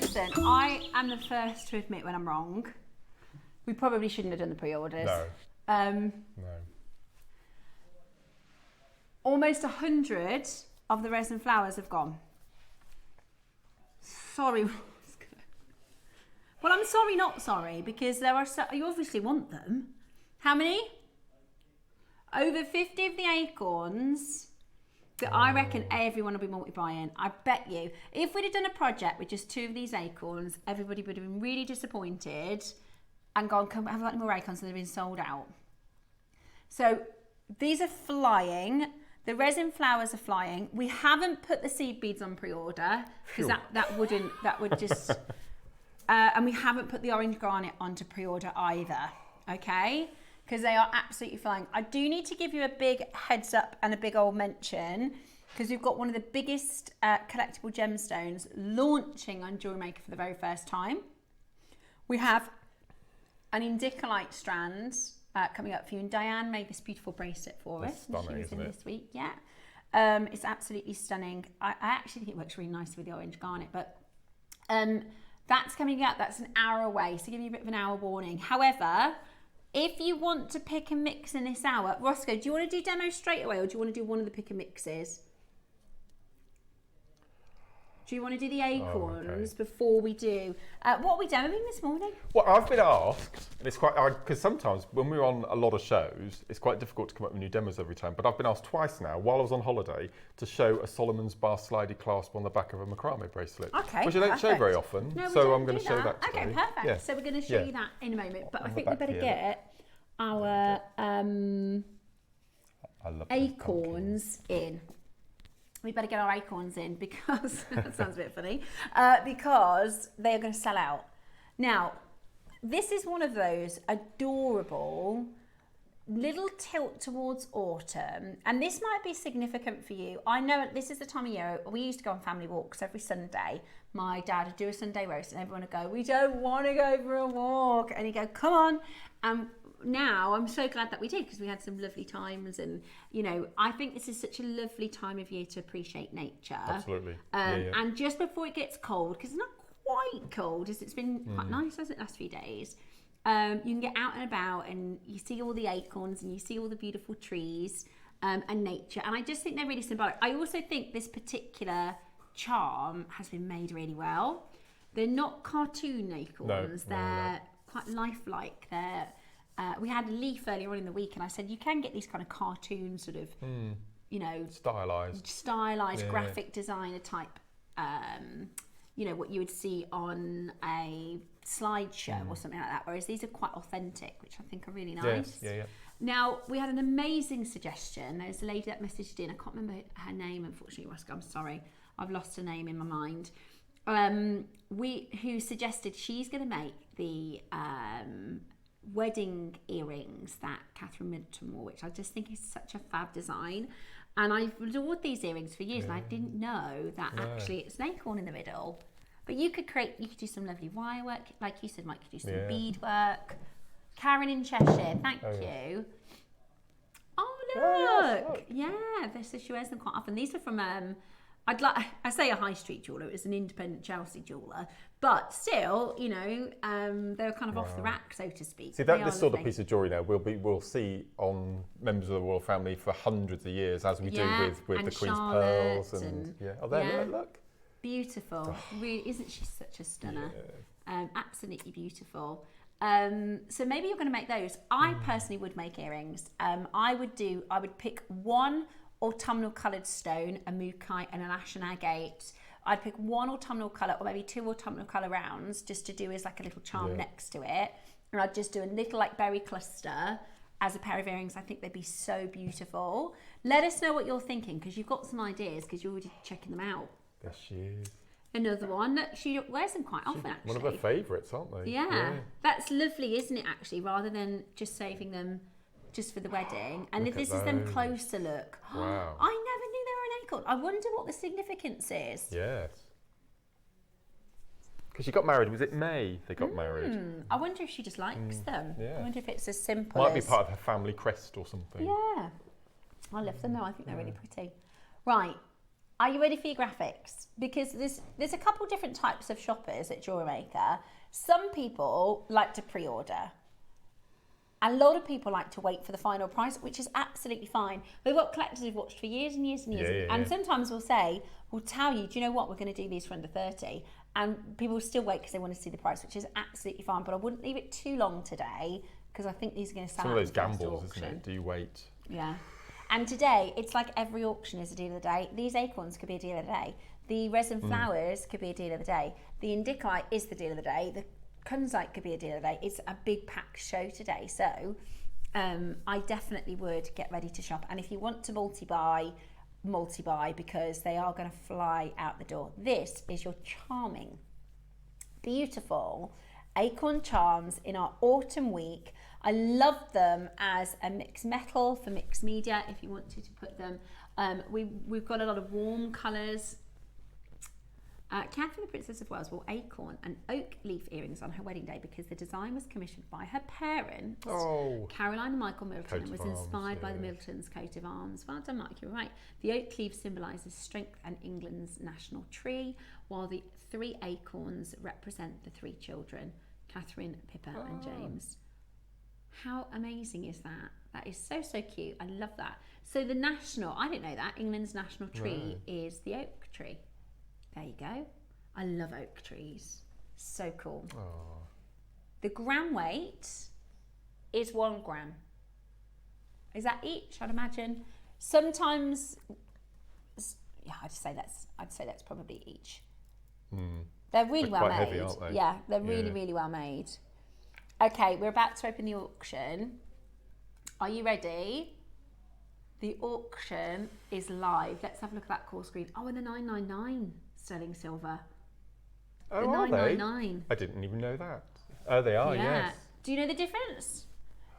Speaker 2: Listen, I am the first to admit when I'm wrong. We probably shouldn't have done the pre-orders.
Speaker 3: No.
Speaker 2: No. Almost 100 of the resin flowers have gone. Sorry. Well, I'm sorry, not sorry, because there are you obviously want them. How many? Over 50 of the acorns that I reckon everyone will be multi-buying. I bet you. If we'd have done a project with just 2 of these acorns, everybody would have been really disappointed and gone, come have any more acorns, and they've been sold out. So these are flying. The resin flowers are flying. We haven't put the seed beads on pre-order because that would just, and we haven't put the orange garnet onto pre-order either, okay? Because they are absolutely flying. I do need to give you a big heads up and a big old mention because we've got one of the biggest collectible gemstones launching on JewelleryMaker for the very first time. We have an Indicolite strand coming up for you, and Diane made this beautiful bracelet for us.
Speaker 3: Stunning,
Speaker 2: she was
Speaker 3: isn't
Speaker 2: in
Speaker 3: it?
Speaker 2: this week, yeah. It's absolutely stunning. I actually think it works really nicely with the orange garnet, but that's coming up. That's an hour away, so give you a bit of an hour warning. However, if you want to pick and mix in this hour, Roscoe, do you want to do demo straight away, or do you want to do one of the pick and mixes? Do you want to do the acorns before we do? What are we demoing this morning?
Speaker 3: Well, I've been asked, and it's quite, because sometimes when we're on a lot of shows, it's quite difficult to come up with new demos every time, but I've been asked twice now, while I was on holiday, to show a Solomon's bar slidey clasp on the back of a macrame bracelet.
Speaker 2: Okay,
Speaker 3: which I don't show very often,
Speaker 2: no,
Speaker 3: so I'm going to show that today.
Speaker 2: Okay, perfect.
Speaker 3: Yeah.
Speaker 2: So we're going to show you that in a moment, but I think we better
Speaker 3: here.
Speaker 2: get our
Speaker 3: I love
Speaker 2: acorns in. We better get our acorns in because that sounds a bit funny, because they are going to sell out. Now, this is one of those adorable little tilt towards autumn, and this might be significant for you. I know this is the time of year we used to go on family walks every Sunday. My dad would do a Sunday roast, and everyone would go, "We don't want to go for a walk," and he'd go, "Come on." And now I'm so glad that we did, because we had some lovely times, and you know, I think this is such a lovely time of year to appreciate nature.
Speaker 3: Absolutely.
Speaker 2: And just before it gets cold, because it's not quite cold, it's been quite nice, hasn't it, last few days. You can get out and about, and you see all the acorns, and you see all the beautiful trees and nature, and I just think they're really symbolic. I also think this particular charm has been made really well. They're not cartoon acorns, they're quite lifelike. We had a leaf earlier on in the week, and I said you can get these kind of cartoon sort of you know,
Speaker 3: stylized
Speaker 2: graphic designer type, you know, what you would see on a slideshow or something like that. Whereas these are quite authentic, which I think are really nice.
Speaker 3: Yeah.
Speaker 2: Now, we had an amazing suggestion. There's a lady that messaged in. I can't remember her name, unfortunately, Rusk. I'm sorry. I've lost her name in my mind. Who suggested she's going to make the wedding earrings that Catherine Middleton wore, which I just think is such a fab design. And I've adored these earrings for years, and I didn't know that actually it's an acorn in the middle. But you could do some lovely wire work, like you said, Mike. You could do some bead work. Karen in Cheshire, thank you. Oh look, so she wears them quite often. These are from I say a high street jeweller. It's an independent Chelsea jeweller, but still, you know, they're kind of off the rack, so to speak.
Speaker 3: See, this sort of piece of jewellery now we'll see on members of the royal family for hundreds of years, as we do with the Queen's pearls and look.
Speaker 2: Beautiful, really, isn't she such a stunner? Absolutely beautiful. So maybe you're going to make those. I personally would make earrings. I would pick one autumnal coloured stone, a Macrame and an Alashan agate. I'd pick one autumnal colour, or maybe two autumnal colour rounds, just to do as like a little charm next to it. And I'd just do a little like berry cluster as a pair of earrings. I think they'd be so beautiful. Let us know what you're thinking, because you've got some ideas, because you're already checking them out.
Speaker 3: There she is.
Speaker 2: Another one. Look, she wears them quite often, actually.
Speaker 3: One of her favourites, aren't they?
Speaker 2: Yeah. That's lovely, isn't it, actually, rather than just saving them just for the wedding. And if this is them closer look.
Speaker 3: Wow.
Speaker 2: I never knew they were an acorn. I wonder what the significance is.
Speaker 3: Yes. Because she got married, was it May they got married?
Speaker 2: I wonder if she just likes them.
Speaker 3: Yeah.
Speaker 2: I wonder if it's as simple
Speaker 3: Might be part of her family crest or something.
Speaker 2: Yeah. I love them though. I think they're really pretty. Right. Are you ready for your graphics? Because there's a couple different types of shoppers at JewelleryMaker. Some people like to pre-order. A lot of people like to wait for the final price, which is absolutely fine. We've got collectors who've watched for years and years and years. And sometimes we'll tell you, do you know what, we're going to do these for under 30. And people will still wait because they want to see the price, which is absolutely fine. But I wouldn't leave it too long today, because I think these are going to sell out.
Speaker 3: Some of those gambles, isn't it? Do you wait?
Speaker 2: Yeah. And today, it's like every auction is a deal of the day. These acorns could be a deal of the day. The resin flowers could be a deal of the day. The Indicolite is the deal of the day. The Kunzite could be a deal of the day. It's a big packed show today. So I definitely would get ready to shop. And if you want to multi-buy, because they are going to fly out the door. This is your charming, beautiful acorn charms in our autumn week. I love them as a mixed metal for mixed media if you wanted to put them. We've got a lot of warm colours. Catherine, the Princess of Wales, wore acorn and oak leaf earrings on her wedding day because the design was commissioned by her parents, Caroline and Michael Middleton, and was inspired by the Middletons' coat of arms. Well done, Mike, you're right. The oak leaf symbolises strength and England's national tree, while the three acorns represent the three children, Catherine, Pippa and James. How amazing is that? That is so, so cute. I love that. So the national, I didn't know that, England's national tree is the oak tree. There you go. I love oak trees. So cool. Aww. The gram weight is 1 gram. Is that each? I'd imagine. Sometimes, yeah, I'd say that's probably each. They're really well made. Heavy, aren't they? Yeah, they're really, really well made. Okay, we're about to open the auction. Are you ready? The auction is live. Let's have a look at that call screen. Oh, and the 999 sterling silver.
Speaker 3: Oh,
Speaker 2: the
Speaker 3: are
Speaker 2: 999.
Speaker 3: They? I didn't even know that. Oh, they are, yes.
Speaker 2: Do you know the difference?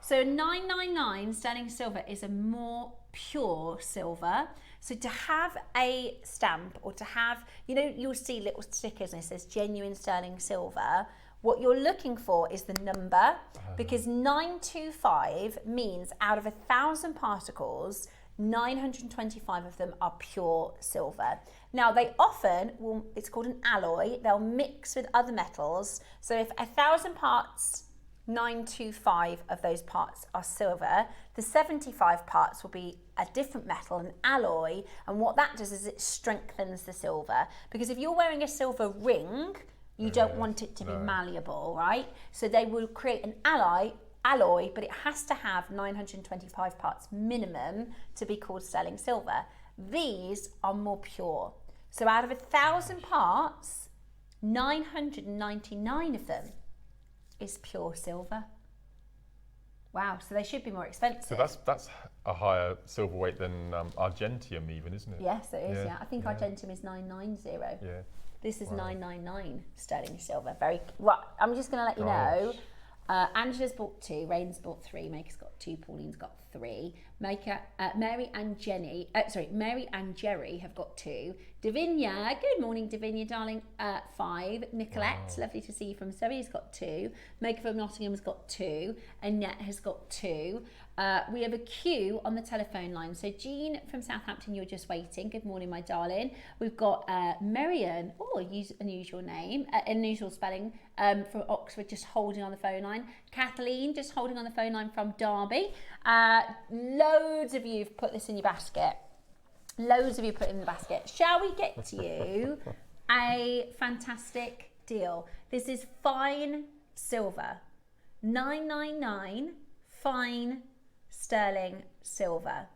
Speaker 2: So 999 sterling silver is a more pure silver. So to have a stamp, or to have, you'll see little stickers and it says genuine sterling silver. What you're looking for is the number, because 925 means out of 1,000 particles, 925 of them are pure silver. Now they often will, it's called an alloy, they'll mix with other metals. So if 1,000 parts, 925 of those parts are silver, the 75 parts will be a different metal, an alloy, and what that does is it strengthens the silver. Because if you're wearing a silver ring, you don't want it to be malleable, right? So they will create an alloy alloy, but it has to have 925 parts minimum to be called sterling silver. These are more pure. So out of 1,000 parts, 999 of them is pure silver. Wow, so they should be more expensive.
Speaker 3: So that's a higher silver weight than argentium even, isn't it?
Speaker 2: Yes, it is, yeah. I think argentium is 990.
Speaker 3: Yeah.
Speaker 2: This is 999 sterling silver. Very well. I'm just going to let you know. Angela's bought 2, Rain's bought 3, Maker's got 2, Pauline's got 3. Mary and Jerry have got 2. Davinia, good morning, Davinia, darling. 5. Nicolette, lovely to see you from Surrey, has got 2. Maker from Nottingham's got 2. Annette has got 2. We have a queue on the telephone line. So Jean from Southampton, you're just waiting. Good morning, my darling. We've got Marion, unusual name, unusual spelling, from Oxford, just holding on the phone line. Kathleen, just holding on the phone line from Derby. Loads of you have put this in your basket. Loads of you put it in the basket. Shall we get to you a fantastic deal? This is fine silver. 999 fine sterling silver.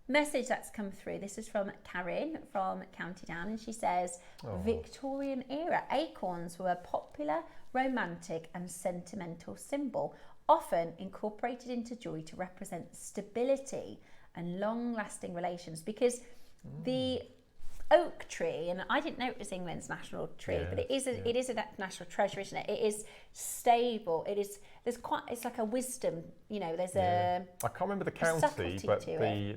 Speaker 2: Message that's come through. This is from Karen from County Down, and she says, Victorian era acorns were a popular, romantic and sentimental symbol, often incorporated into jewellery to represent stability and long-lasting relations, because the oak tree, and I didn't know it was England's national tree, but it is a national treasure, isn't it? It is stable. It's like a wisdom, there's a
Speaker 3: I can't remember the county, but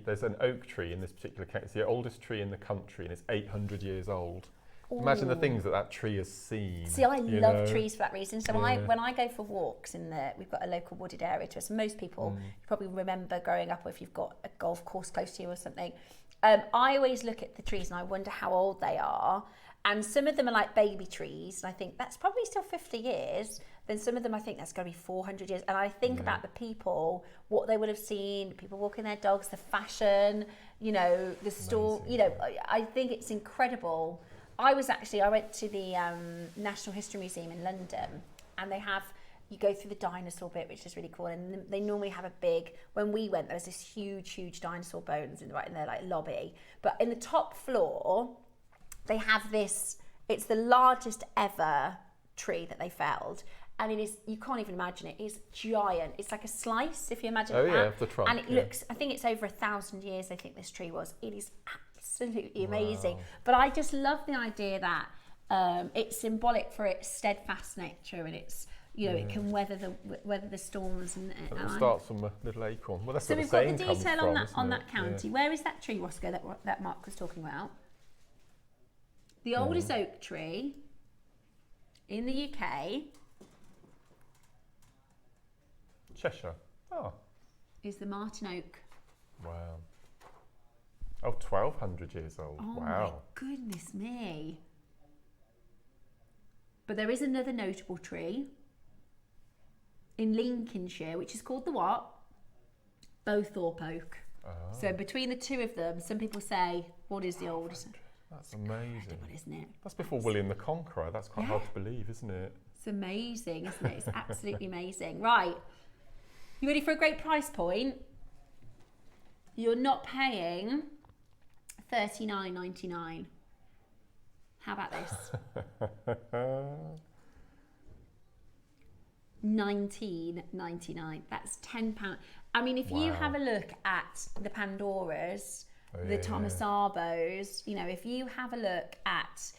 Speaker 3: there's an oak tree in this particular county. It's the oldest tree in the country and it's 800 years old. Ooh. Imagine the things that tree has seen.
Speaker 2: See, I love trees for that reason. So when I go for walks we've got a local wooded area to us. And most people you probably remember growing up, or if you've got a golf course close to you or something. I always look at the trees and I wonder how old they are. And some of them are like baby trees, and I think that's probably still 50 years. Then some of them I think that's going to be 400 years. And I think about the people, what they would have seen, people walking their dogs, the fashion, the store. I think it's incredible. I went to the National History Museum in London, and you go through the dinosaur bit, which is really cool. And they normally have when we went, there was this huge dinosaur bones in their like lobby. But in the top floor, they have it's the largest ever tree that they felled. And it is, you can't even imagine it. It's giant. It's like a slice, if you imagine that.
Speaker 3: Yeah, the trunk.
Speaker 2: And it looks, I think it's over 1,000 years, I think this tree was. It is absolutely amazing. But I just love the idea that it's symbolic for its steadfast nature, and it's, it can weather the storms. And
Speaker 3: it starts from a little acorn. Well, that's
Speaker 2: so
Speaker 3: where
Speaker 2: we've
Speaker 3: the
Speaker 2: got the
Speaker 3: saying
Speaker 2: detail
Speaker 3: comes
Speaker 2: on
Speaker 3: from,
Speaker 2: that county.
Speaker 3: Yeah.
Speaker 2: Where is that tree, Roscoe, that Mark was talking about? The oldest oak tree in the UK.
Speaker 3: Cheshire. Oh.
Speaker 2: Is the Martin Oak.
Speaker 3: Wow. Oh, 1,200 years old.
Speaker 2: Oh,
Speaker 3: wow.
Speaker 2: My goodness me. But there is another notable tree in Lincolnshire, which is called the what? Bowthorpe Oak. Oh. So between the two of them, some people say, what is the oldest?
Speaker 3: That's amazing.
Speaker 2: Incredible, isn't it?
Speaker 3: That's before William the Conqueror. That's quite hard to believe, isn't it?
Speaker 2: It's amazing, isn't it? It's absolutely amazing. Right. You ready for a great price point? You're not paying $39.99. How about this? $19.99. That's £10. I mean, if you have a look at the Pandoras, the Thomas Arbos, if you have a look at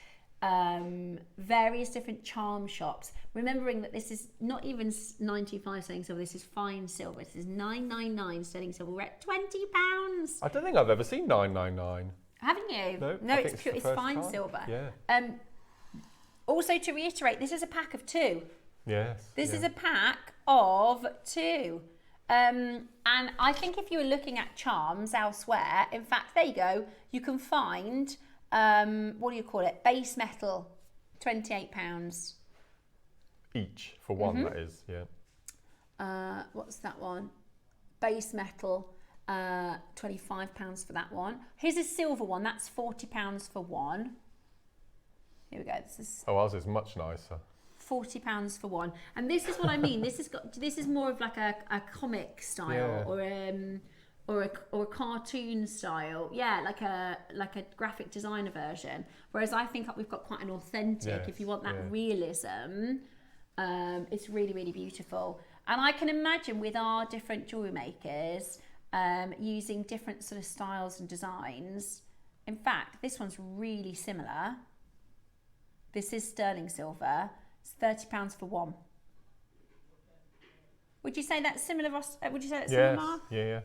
Speaker 2: various different charm shops, remembering that this is not even 95 sterling silver, this is fine silver. This is 999 sterling silver. We're at £20.
Speaker 3: I don't think I've ever seen 999.
Speaker 2: Haven't you?
Speaker 3: No,
Speaker 2: it's pure. It's fine silver.
Speaker 3: Yeah.
Speaker 2: Also, to reiterate, this is a pack of 2.
Speaker 3: Yes.
Speaker 2: This is a pack of 2. And I think if you were looking at charms elsewhere, in fact, there you go. You can find what do you call it? Base metal, £28
Speaker 3: each for one. That is, yeah.
Speaker 2: What's that one? Base metal, £25 for that one. Here's a silver one. That's £40 for one. Here we go. This is.
Speaker 3: Oh, ours is much nicer.
Speaker 2: £40 for one. And this is what I mean. This is more of like a comic style or a cartoon style. Yeah, like a graphic designer version. Whereas I think we've got quite an authentic. If you want that realism, it's really, really beautiful. And I can imagine with our different jewellery makers using different sort of styles and designs. In fact, this one's really similar. This is sterling silver. It's £30 for one. Would you say that's similar, Ross? Would you say that's similar, Mark?
Speaker 3: Yeah.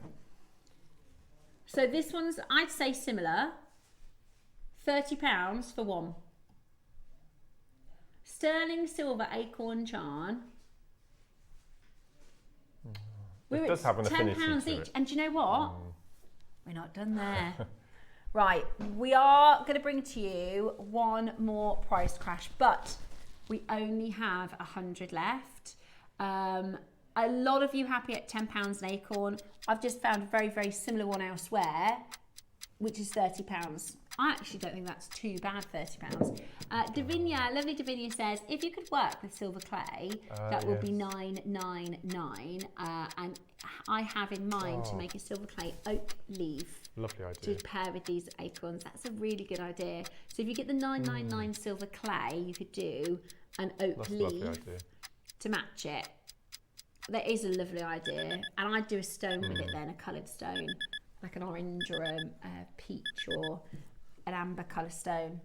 Speaker 2: So this one's, I'd say similar. £30 for one. Sterling silver acorn charm.
Speaker 3: It does have an affinity
Speaker 2: £10
Speaker 3: to
Speaker 2: each.
Speaker 3: it.
Speaker 2: And do you know what? We're not done there. Right, we are going to bring to you one more price crash, but we only have 100 left. A lot of you happy at £10 an acorn. I've just found a very, very similar one elsewhere, which is £30. I actually don't think that's too bad, £30. Davinia, lovely Davinia says, if you could work with silver clay, that will be $9.99. And I have in mind to make a silver clay oak leaf.
Speaker 3: Lovely idea.
Speaker 2: To pair with these acorns. That's a really good idea. So if you get the $9.99 silver clay, you could do an oak leaf to match it. That is a lovely idea. And I'd do a stone with it then, a coloured stone, like an orange or a peach or an amber colour stone.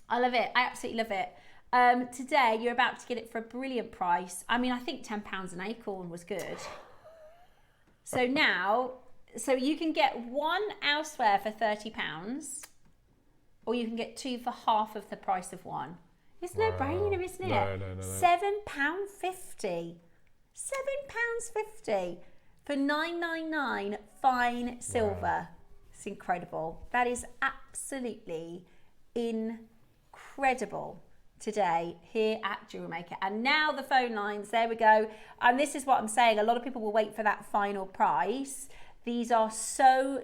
Speaker 2: I love it. I absolutely love it. Today, you're about to get it for a brilliant price. I mean, I think £10 an acorn was good. So now, so you can get one elsewhere for £30, or you can get two for half of the price of one. It's no brainer, isn't it?
Speaker 3: No.
Speaker 2: £7.50. £7.50 for 999 fine silver. It's incredible. That is absolutely incredible today here at JewelleryMaker. And now the phone lines, there we go. And this is what I'm saying. A lot of people will wait for that final price. These are so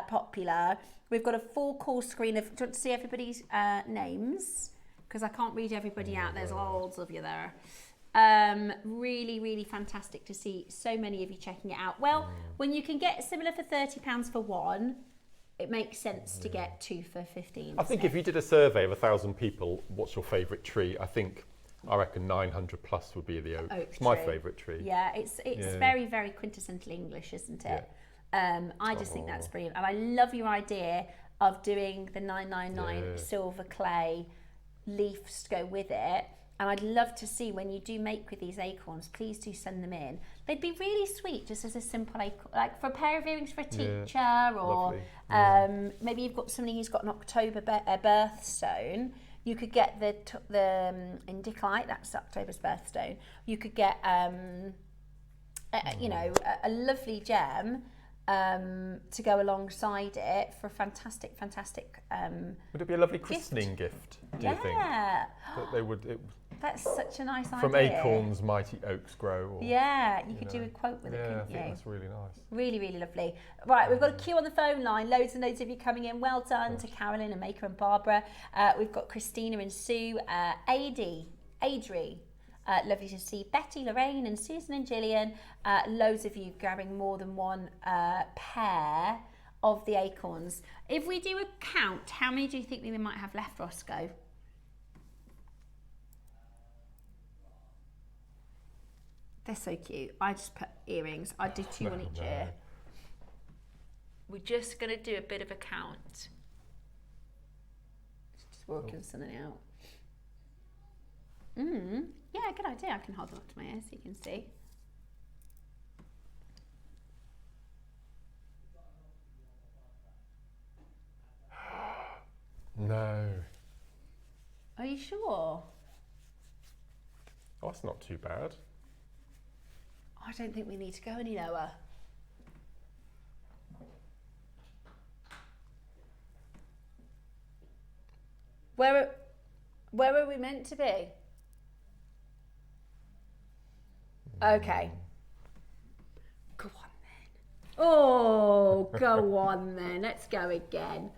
Speaker 2: popular. We've got a full call screen of, do you want to see everybody's names? Because I can't read everybody out. There's loads of you there. Really fantastic to see so many of you checking it out. Well, when you can get similar for £30 for one, it makes sense to get two for 15.
Speaker 3: I think if you did a survey of 1,000 people, what's your favourite tree? I reckon 900 plus would be the oak. It's my favourite tree.
Speaker 2: Yeah, it's very quintessential English, isn't it? I just think that's brilliant. And I love your idea of doing the 999 silver clay leaves to go with it. And I'd love to see when you do make with these acorns, please do send them in. They'd be really sweet just as a simple acorn, like for a pair of earrings for a teacher, or maybe you've got somebody who's got an October birthstone. You could get the Indicolite, that's October's birthstone. You could get a lovely gem to go alongside it for a fantastic.
Speaker 3: Would it be a lovely christening gift? Do you think?
Speaker 2: Yeah.
Speaker 3: That they would.
Speaker 2: That's such a nice idea.
Speaker 3: From acorns, mighty oaks grow. Or,
Speaker 2: you could do a quote with it, couldn't
Speaker 3: I think that's really nice.
Speaker 2: Really lovely. Right, we've got a queue on the phone line. Loads and loads of you coming in. Well done to Carolyn and Maker and Barbara. We've got Christina and Sue, Adri. Lovely to see Betty, Lorraine and Susan and Gillian. Loads of you grabbing more than one pair of the acorns. If we do a count, how many do you think we might have left, Roscoe? They're so cute. I just put earrings. I'd do two on each ear. We're just going to do a bit of a count. Just working something out. Yeah, good idea. I can hold them up to my ear so you can see.
Speaker 3: No.
Speaker 2: Are you sure?
Speaker 3: Oh, that's not too bad.
Speaker 2: I don't think we need to go any lower. Where are we meant to be? Okay. Go on then. Oh, go on then. Let's go again.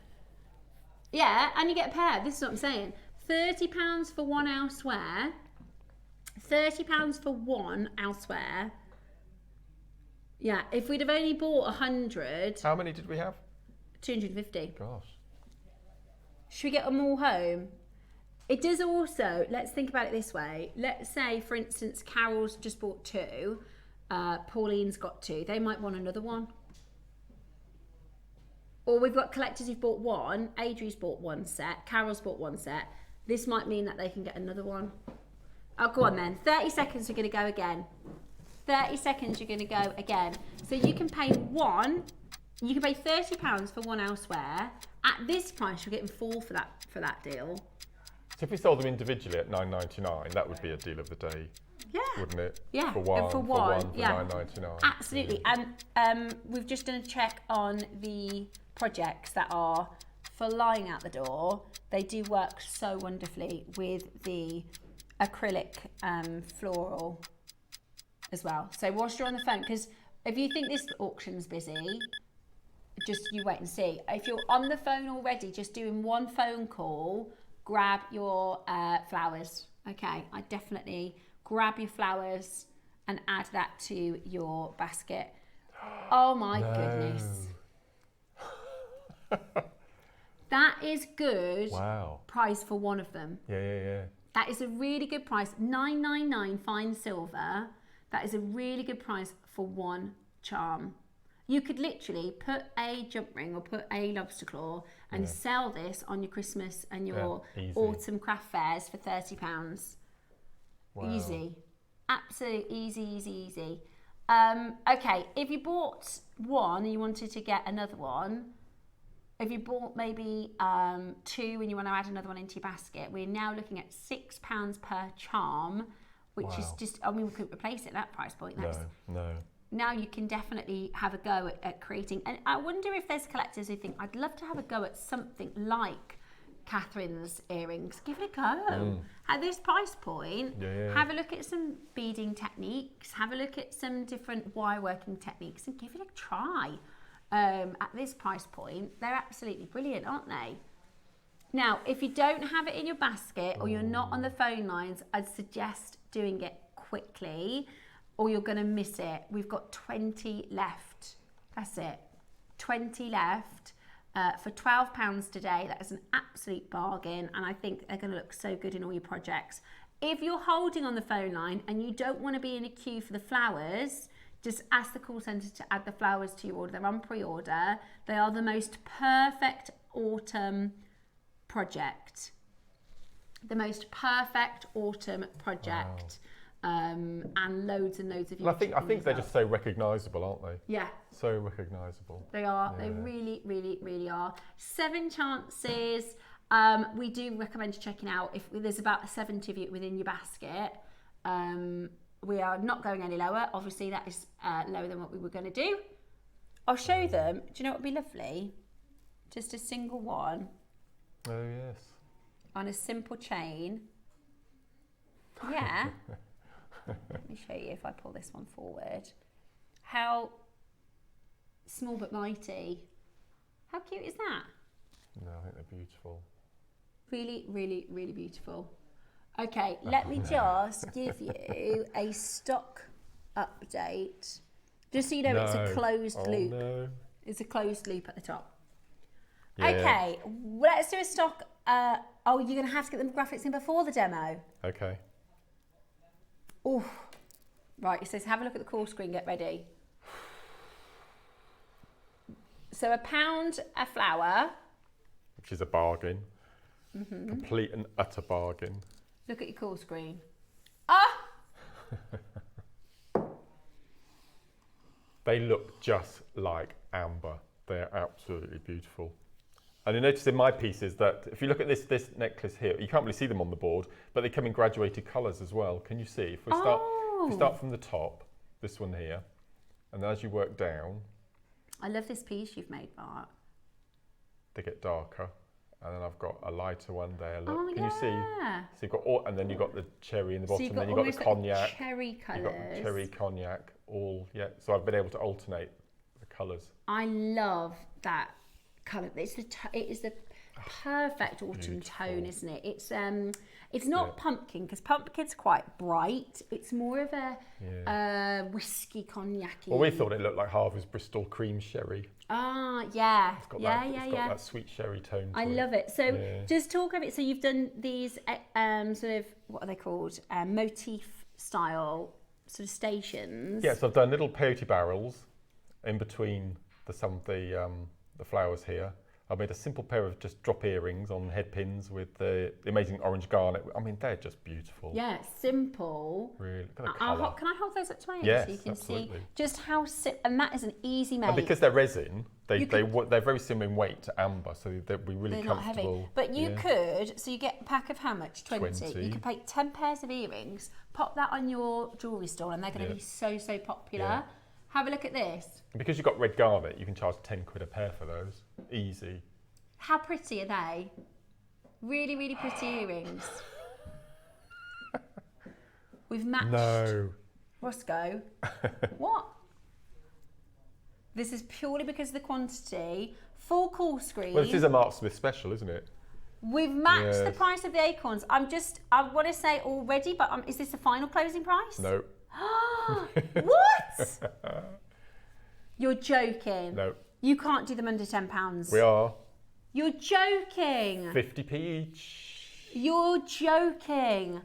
Speaker 2: Yeah, and you get a pair. This is what I'm saying. £30 for one elsewhere. £30 for one elsewhere. Yeah, if we'd have only bought 100.
Speaker 3: How many did we have?
Speaker 2: 250.
Speaker 3: Gosh.
Speaker 2: Should we get them all home? It does also, let's think about it this way. Let's say, for instance, Carol's just bought 2. Pauline's got 2. They might want another one. Or we've got collectors who've bought 1. Adri's bought 1 set. Carol's bought 1 set. This might mean that they can get another one. Oh, go on then. 30 seconds, we're going to go again. 30 seconds, you're going to go again. So you can pay you can pay £30 for one elsewhere. At this price, you're getting 4 for that deal.
Speaker 3: So if we sold them individually at $9.99, that would be a deal of the day, wouldn't it?
Speaker 2: Yeah,
Speaker 3: for one, for
Speaker 2: yeah.
Speaker 3: $9.99.
Speaker 2: Absolutely. And we've just done a check on the projects that are for lying out the door. They do work so wonderfully with the acrylic floral as well. So whilst you're on the phone, because if you think this auction's busy, just you wait and see. If you're on the phone already, just doing one phone call, grab your flowers. Okay, I definitely grab your flowers and add that to your basket. Oh my goodness. That is good.
Speaker 3: Wow.
Speaker 2: Price for one of them.
Speaker 3: Yeah.
Speaker 2: That is a really good price. $9.99 fine silver. That is a really good price for one charm. You could literally put a jump ring or put a lobster claw and sell this on your Christmas and your autumn craft fairs for £30.
Speaker 3: Wow.
Speaker 2: Easy. Absolute easy. Okay, if you bought one and you wanted to get another one, if you bought maybe 2 and you want to add another one into your basket, we're now looking at £6 per charm, which is just, I mean, we couldn't replace it at that price point.
Speaker 3: No.
Speaker 2: Now you can definitely have a go at creating, and I wonder if there's collectors who think, I'd love to have a go at something like Catherine's earrings. Give it a go. At this price point, have a look at some beading techniques, have a look at some different wire working techniques and give it a try. At this price point, they're absolutely brilliant, aren't they? Now, if you don't have it in your basket or you're not on the phone lines, I'd suggest doing it quickly or you're going to miss it. We've got 20 left. That's it. 20 left for £12 today. That is an absolute bargain, and I think they're going to look so good in all your projects. If you're holding on the phone line and you don't want to be in a queue for the flowers, just ask the call centre to add the flowers to your order. They're on pre-order. They are the most perfect autumn project. The most perfect autumn project. Wow. And loads and loads of you.
Speaker 3: I think they're just so recognisable, aren't they?
Speaker 2: Yeah.
Speaker 3: So recognisable.
Speaker 2: They are. Yeah. They really, really, really are. 7 chances. We do recommend checking out if there's about 70 of you within your basket. We are not going any lower. Obviously, that is lower than what we were going to do. I'll show them. Do you know what would be lovely? Just a single one.
Speaker 3: Oh, yes.
Speaker 2: On a simple chain. Yeah. Let me show you if I pull this one forward. How small but mighty. How cute is that?
Speaker 3: No, I think they're beautiful.
Speaker 2: Really, really, really beautiful. Okay, let me just give you a stock update. Just so you know, it's a closed loop.
Speaker 3: No.
Speaker 2: It's a closed loop at the top.
Speaker 3: Yeah.
Speaker 2: Okay, let's do a stock. Oh, you're going to have to get the graphics in before the demo.
Speaker 3: Okay.
Speaker 2: Oh, right. It says have a look at the call screen. Get ready. So £1 a flower,
Speaker 3: which is a bargain. Complete and utter bargain.
Speaker 2: Look at your call screen. Ah!
Speaker 3: They look just like amber. They're absolutely beautiful. And you notice in my pieces that if you look at this necklace here, you can't really see them on the board, but they come in graduated colours as well. Can you see? If we start from the top, this one here, and then as you work down,
Speaker 2: I love this piece you've made, Bart.
Speaker 3: They get darker, and then I've got a lighter one there. Look,
Speaker 2: oh,
Speaker 3: can you see? So you've got all, and then you've got the cherry in the bottom,
Speaker 2: so
Speaker 3: then you've got the cognac,
Speaker 2: cherry colours.
Speaker 3: You've got the cherry cognac, all So I've been able to alternate the colours.
Speaker 2: I love that colour. It is perfect autumn
Speaker 3: Beautiful.
Speaker 2: tone, isn't it? It's not pumpkin, because pumpkin's quite bright. It's more of a whiskey cognac-y.
Speaker 3: Well, we thought it looked like Harvey's Bristol cream sherry.
Speaker 2: Ah, yeah.
Speaker 3: It's got
Speaker 2: yeah,
Speaker 3: that,
Speaker 2: yeah,
Speaker 3: it's got
Speaker 2: yeah.
Speaker 3: that sweet sherry tone to
Speaker 2: I
Speaker 3: it.
Speaker 2: love it. So just talk a bit. So you've done these sort of, what are they called? Motif style sort of stations.
Speaker 3: Yeah, so I've done little peyote barrels in between some of the flowers here. I made a simple pair of just drop earrings on head pins with the amazing orange garnet. I mean, they're just beautiful.
Speaker 2: Yeah, simple.
Speaker 3: Really, look at the colour.
Speaker 2: Can I hold those up to my ears
Speaker 3: Yes,
Speaker 2: so you can
Speaker 3: absolutely.
Speaker 2: see just how and that is an easy make.
Speaker 3: And because they're resin, they're very similar in weight to amber, so they'll be really
Speaker 2: They're not
Speaker 3: comfortable.
Speaker 2: heavy. But you could, so you get a pack of how much? 20.
Speaker 3: 20.
Speaker 2: You could make 10 pairs of earrings, pop that on your jewellery store, and they're going to be so popular.
Speaker 3: Yeah.
Speaker 2: Have a look at this.
Speaker 3: And because you've got red garnet, you can charge 10 quid a pair for those. Easy.
Speaker 2: How pretty are they? Really, really pretty earrings. We've matched.
Speaker 3: No.
Speaker 2: Roscoe. What? This is purely because of the quantity. Full call screen.
Speaker 3: Well, this is a Mark Smith special, isn't it?
Speaker 2: We've matched the
Speaker 3: Yes.
Speaker 2: price of the acorns. I want to say already, but is this the final closing price?
Speaker 3: No.
Speaker 2: What? You're joking.
Speaker 3: No.
Speaker 2: You can't do them under £10.
Speaker 3: We are.
Speaker 2: You're joking.
Speaker 3: 50p each.
Speaker 2: You're joking.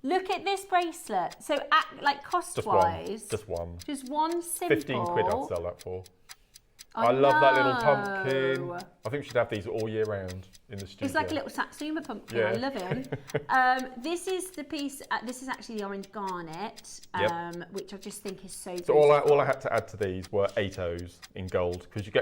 Speaker 2: Look at this bracelet. So, like cost-wise,
Speaker 3: Just one.
Speaker 2: just one simple.
Speaker 3: 15 quid I'd sell that for. I love that little pumpkin. I think we should have these all year round in the studio.
Speaker 2: It's like a little Satsuma pumpkin.
Speaker 3: Yeah.
Speaker 2: I love it. This is the piece. This is actually the orange garnet, which I just think is so.
Speaker 3: So all I had to add to these were 8 O's in gold because we've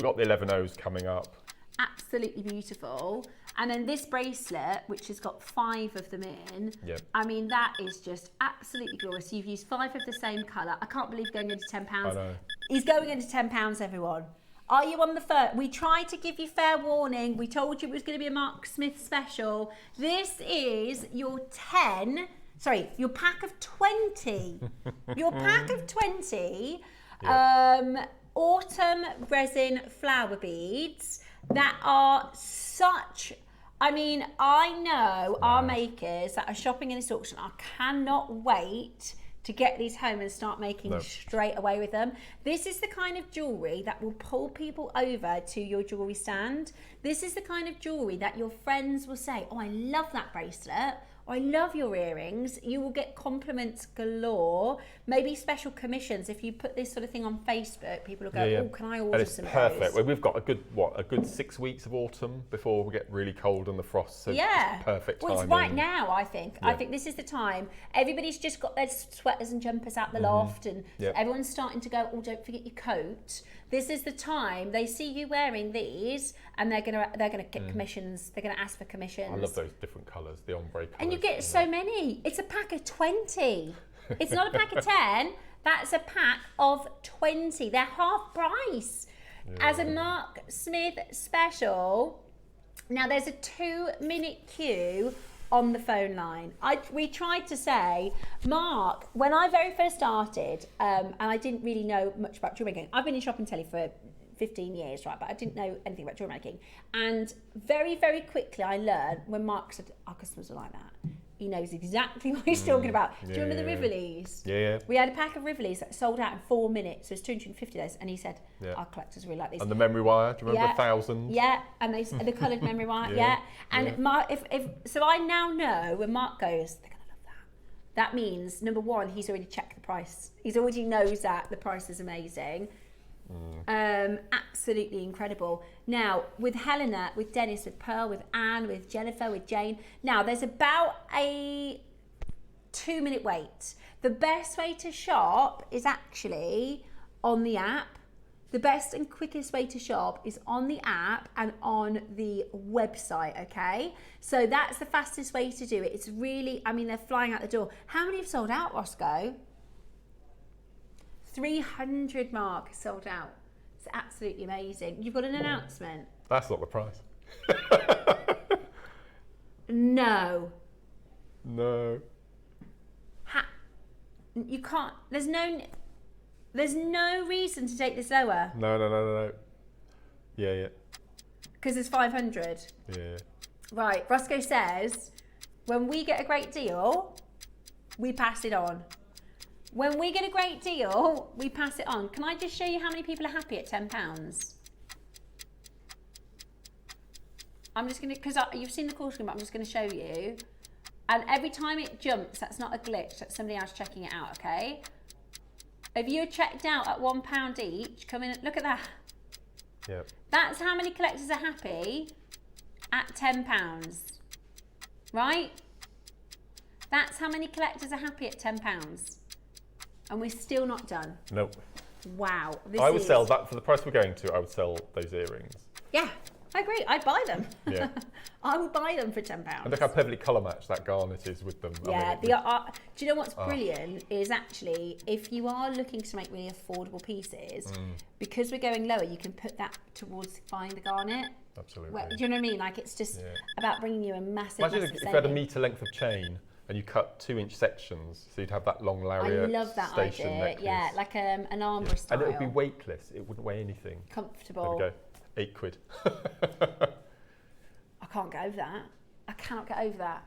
Speaker 3: got the 11 O's coming up.
Speaker 2: Absolutely beautiful. And then this bracelet, which has got 5 of them in.
Speaker 3: Yep.
Speaker 2: I mean, that is just absolutely glorious. You've used 5 of the same colour. I can't believe going into £10.
Speaker 3: I know.
Speaker 2: He's going into £10, everyone. Are you on the first? We tried to give you fair warning. We told you it was going to be a Mark Smith special. This is your your pack of 20. Your pack of 20 autumn resin flower beads that are such... I mean, I know our makers that are shopping in this auction. I cannot wait to get these home and start making straight away with them. This is the kind of jewellery that will pull people over to your jewellery stand. This is the kind of jewellery that your friends will say, oh, I love that bracelet. I love your earrings. You will get compliments galore. Maybe special commissions. If you put this sort of thing on Facebook, people will go, oh, can I order some of those?
Speaker 3: And it's perfect. Well, we've got a good 6 weeks of autumn before we get really cold and the frost. So it's perfect timing.
Speaker 2: Well, it's right now, I think. I think this is the time. Everybody's just got their sweaters and jumpers out the loft, and everyone's starting to go, oh, don't forget your coat. This is the time they see you wearing these, and they're gonna get commissions. They're gonna ask for commissions.
Speaker 3: I love those different colours, the ombre colours.
Speaker 2: And you get so many. It's a pack of 20. It's not a pack of 10. That's a pack of 20. They're half price. As a Mark Smith special. Now there's a 2-minute queue on the phone line. We tried to say, Mark, when I very first started, and I didn't really know much about jewellery making. I've been in shop and telly for 15 years, right? But I didn't know anything about jewellery making. And very, very quickly I learned when Mark said, our customers are like that. He knows exactly what he's talking about. Do you remember the Rivolis?
Speaker 3: Yeah.
Speaker 2: We had a pack of Rivolis that sold out in 4 minutes. So it's 250 days. And he said, our collectors really like these.
Speaker 3: And the memory wire, do you remember 1,000?
Speaker 2: Yeah, and the coloured memory wire, And Mark, so I now know when Mark goes, they're going to love that. That means, number one, he's already checked the price. He's already knows that the price is amazing. Absolutely incredible. Now, with Helena, with Dennis, with Pearl, with Anne, with Jennifer, with Jane. Now, there's about a 2-minute wait. The best way to shop is actually on the app. The best and quickest way to shop is on the app and on the website, okay? So that's the fastest way to do it. It's really, I mean, they're flying out the door. How many have sold out, Roscoe? 300, Mark, sold out. It's absolutely amazing. You've got an announcement.
Speaker 3: That's not the price.
Speaker 2: No.
Speaker 3: No.
Speaker 2: You can't. There's no reason to take this lower.
Speaker 3: No. Yeah.
Speaker 2: Because there's 500.
Speaker 3: Yeah.
Speaker 2: Right, Roscoe says, when we get a great deal, we pass it on. When we get a great deal, we pass it on. Can I just show you how many people are happy at £10? I'm just going to, because you've seen the call screen, but I'm just going to show you. And every time it jumps, that's not a glitch, that's somebody else checking it out, okay? If you're checked out at £1 each, come in and look at that.
Speaker 3: Yep.
Speaker 2: That's how many collectors are happy at £10, right? That's how many collectors are happy at £10. And we're still not done.
Speaker 3: Nope.
Speaker 2: Wow.
Speaker 3: I would sell that for the price we're going to. I would sell those earrings.
Speaker 2: Yeah, I agree. I'd buy them.
Speaker 3: Yeah.
Speaker 2: I would buy them for £10.
Speaker 3: And look how perfectly colour matched that garnet is with them.
Speaker 2: Yeah. Do you know what's brilliant is actually if you are looking to make really affordable pieces, because we're going lower, you can put that towards buying the garnet.
Speaker 3: Absolutely.
Speaker 2: Well, do you know what I mean? Like it's just about bringing you a massive.
Speaker 3: Imagine if you had a metre length of chain and you cut 2-inch sections, so you'd have that long lariat.
Speaker 2: I love that
Speaker 3: station
Speaker 2: idea.
Speaker 3: necklace.
Speaker 2: Yeah, like an armbrust style.
Speaker 3: And it would be weightless. It wouldn't weigh anything.
Speaker 2: Comfortable.
Speaker 3: There we go. £8.
Speaker 2: I can't get over that. I cannot get over that.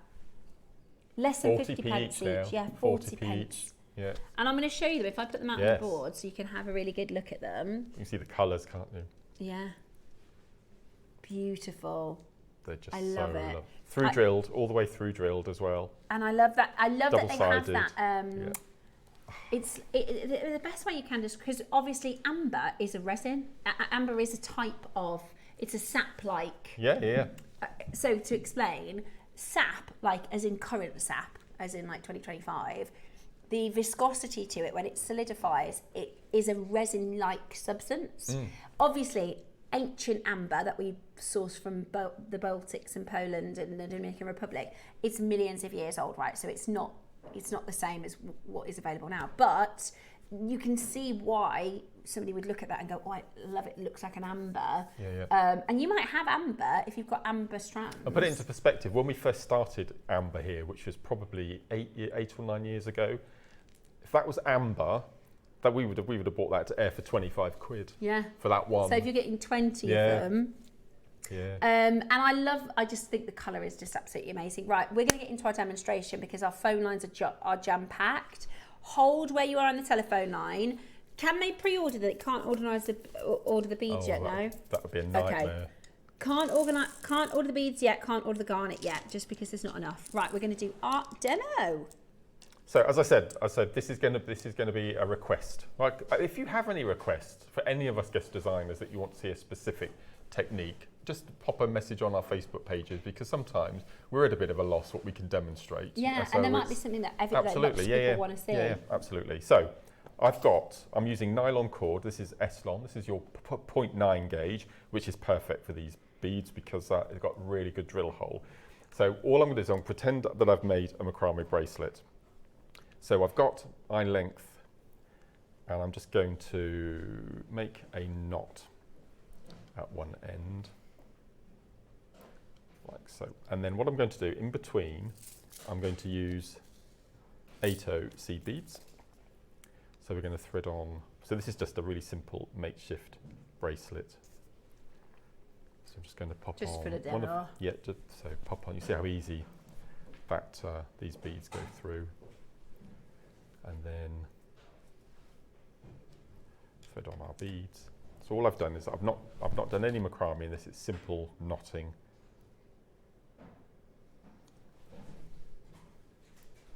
Speaker 2: Less than 50 pence each. Yeah, 40 pence.
Speaker 3: Each. Yeah.
Speaker 2: And I'm going to show you them if I put them out on the board so you can have a really good look at them.
Speaker 3: You can see the colours, can't you?
Speaker 2: Yeah. Beautiful.
Speaker 3: They're just
Speaker 2: I love
Speaker 3: so
Speaker 2: it.
Speaker 3: lovely. Through drilled, all the way through drilled as well.
Speaker 2: And I love that. I love that they have that.
Speaker 3: Yeah.
Speaker 2: It's the best way you can just because obviously amber is a resin. Amber is a type of. It's a sap-like.
Speaker 3: Yeah.
Speaker 2: So to explain, sap, like as in current sap, as in like 2025, the viscosity to it when it solidifies, it is a resin-like substance. Obviously, ancient amber that we source from the Baltics and Poland and the Dominican Republic, it's millions of years old, right? So it's not the same as what is available now, but you can see why somebody would look at that and go, oh, I love it, it looks like an amber.
Speaker 3: Yeah.
Speaker 2: And you might have amber if you've got amber strands.
Speaker 3: I'll put it into perspective. When we first started amber here, which was probably 8 or 9 years ago, if that was amber, that we would have bought that to air for 25 quid.
Speaker 2: Yeah.
Speaker 3: For that one.
Speaker 2: So if you're getting 20 of them.
Speaker 3: Yeah.
Speaker 2: And I just think the colour is just absolutely amazing. Right, we're going to get into our demonstration because our phone lines are jam-packed. Hold where you are on the telephone line. Can they pre-order that? Can't order the beads yet, no?
Speaker 3: That would be a nightmare.
Speaker 2: Okay. Can't order the beads yet, can't order the garnet yet, just because there's not enough. Right, we're going to do our demo.
Speaker 3: So as I said, this is going to be a request. Like, if you have any requests for any of us guest designers that you want to see a specific technique, just pop a message on our Facebook pages because sometimes we're at a bit of a loss what we can demonstrate.
Speaker 2: Yeah,
Speaker 3: so
Speaker 2: and there might be something that lots of people want to see.
Speaker 3: Yeah, absolutely. So I'm using nylon cord. This is Eslon. This is your 0.9 gauge, which is perfect for these beads because it's got really good drill hole. So all I'm going to do is I'm going to pretend that I've made a macrame bracelet. So I've got eye length and I'm just going to make a knot at one end, like so. And then what I'm going to do in between, I'm going to use 8/0 seed beads. So we're going to thread on, so this is just a really simple makeshift bracelet. So I'm just going to pop on.
Speaker 2: Just for the demo.
Speaker 3: So pop on, you see how easy that these beads go through. And then thread on our beads. So all I've done is I've not done any macrame in this, it's simple knotting.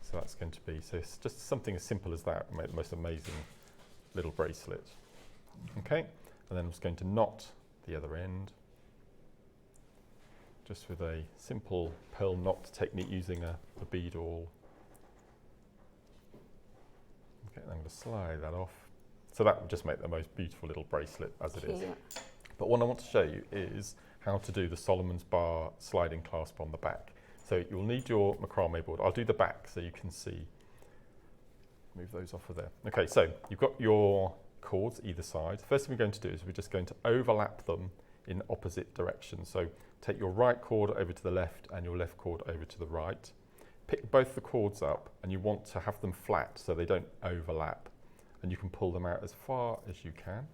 Speaker 3: So that's going to be, so it's just something as simple as that, make the most amazing little bracelet. Okay, and then I'm just going to knot the other end, just with a simple pearl knot technique using a bead awl. Okay, I'm going to slide that off. So that would just make the most beautiful little bracelet as it is. But what I want to show you is how to do the Solomon's bar sliding clasp on the back. So you'll need your macrame board. I'll do the back so you can see. Move those off of there. Okay, so you've got your cords either side. First thing we're going to do is we're just going to overlap them in opposite directions. So take your right cord over to the left and your left cord over to the right. Pick both the cords up and you want to have them flat so they don't overlap. And you can pull them out as far as you can.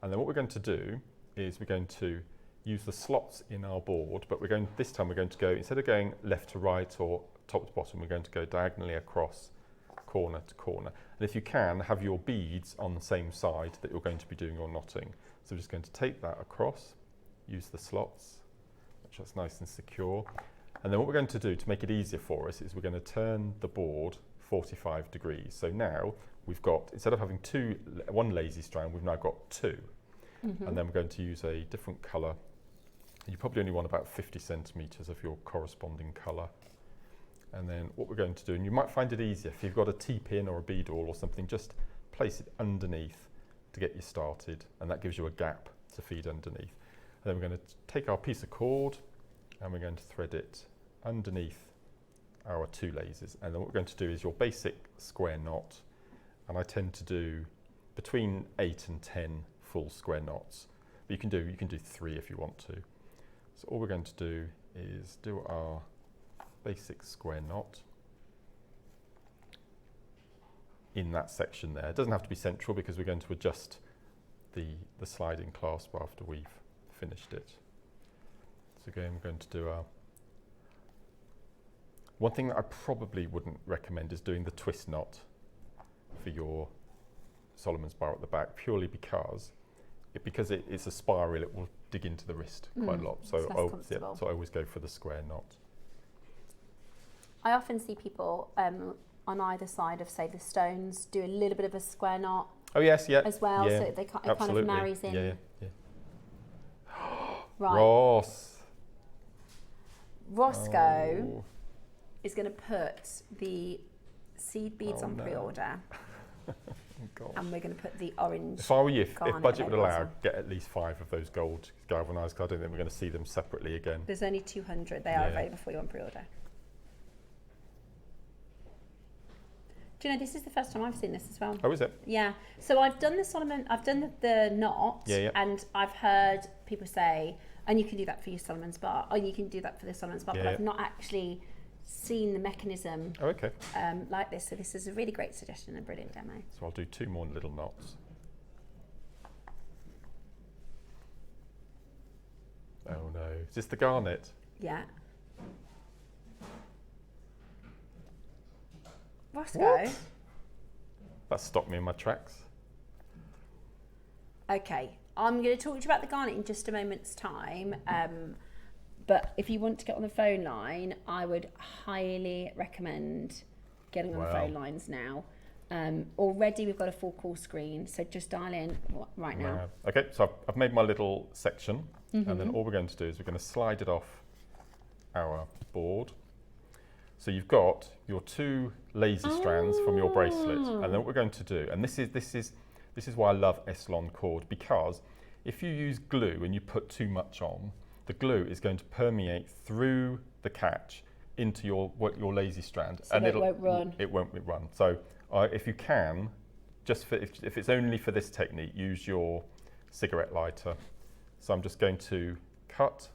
Speaker 3: And then what we're going to do is we're going to use the slots in our board, but this time we're going to go, instead of going left to right or top to bottom, we're going to go diagonally across, corner to corner. And if you can, have your beads on the same side that you're going to be doing your knotting. So we're just going to take that across, use the slots, which is nice and secure. And then what we're going to do to make it easier for us is we're going to turn the board 45 degrees. So now we've got, instead of having one lazy strand, we've now got two. And then we're going to use a different colour. You probably only want about 50 centimetres of your corresponding colour. And then what we're going to do, and you might find it easier if you've got a T-pin or a bead awl or something, just place it underneath to get you started, and that gives you a gap to feed underneath. And then we're going to take our piece of cord and we're going to thread it underneath our two lasers. And then what we're going to do is your basic square knot, and I tend to do between 8 and 10 full square knots. But you can do 3 if you want to. So all we're going to do is do our basic square knot in that section there. It doesn't have to be central because we're going to adjust the sliding clasp after we've finished it. So again, we're going to do our... One thing that I probably wouldn't recommend is doing the twist knot for your Solomon's bar at the back, purely because it's a spiral, it will dig into the wrist quite a lot. So I always go for the square knot.
Speaker 2: I often see people on either side of, say, the stones do a little bit of a square knot.
Speaker 3: Oh yes, yeah.
Speaker 2: As well,
Speaker 3: yeah,
Speaker 2: so it kind of marries in.
Speaker 3: Yeah.
Speaker 2: Right. Roscoe
Speaker 3: Oh.
Speaker 2: is going to put the seed beads on pre-order.
Speaker 3: Gosh.
Speaker 2: And we're going to put the orange.
Speaker 3: If I were you, if
Speaker 2: garnet
Speaker 3: budget would
Speaker 2: labels
Speaker 3: allow,
Speaker 2: on.
Speaker 3: get at least 5 of those gold galvanised, because I don't think we're going to see them separately again.
Speaker 2: There's only 200. They are available for you on pre-order. Do you know, this is the first time I've seen this as well.
Speaker 3: Oh, is it?
Speaker 2: Yeah. So I've done the Solomon, I've done the knot, and I've heard people say, and you can do that for your Solomon's bar, or you can do that for the Solomon's bar, but I've not actually seen the mechanism like this. So this is a really great suggestion and a brilliant demo.
Speaker 3: So I'll do 2 more little knots. Oh no, is this the garnet?
Speaker 2: Yeah. Roscoe.
Speaker 3: What? That stopped me in my tracks.
Speaker 2: Okay, I'm going to talk to you about the garnet in just a moment's time. But if you want to get on the phone line, I would highly recommend getting on the phone lines now. Already we've got a full call screen, so just dial in right now.
Speaker 3: Wow. Okay, so I've made my little section, and then all we're going to do is we're going to slide it off our board. So you've got your 2 lazy strands from your bracelet, and then what we're going to do, and this is why I love Eslon cord, because if you use glue and you put too much on, the glue is going to permeate through the catch into your lazy strand,
Speaker 2: so
Speaker 3: and
Speaker 2: it won't run.
Speaker 3: It won't run. So if you can, just for, if it's only for this technique, use your cigarette lighter. So I'm just going to cut,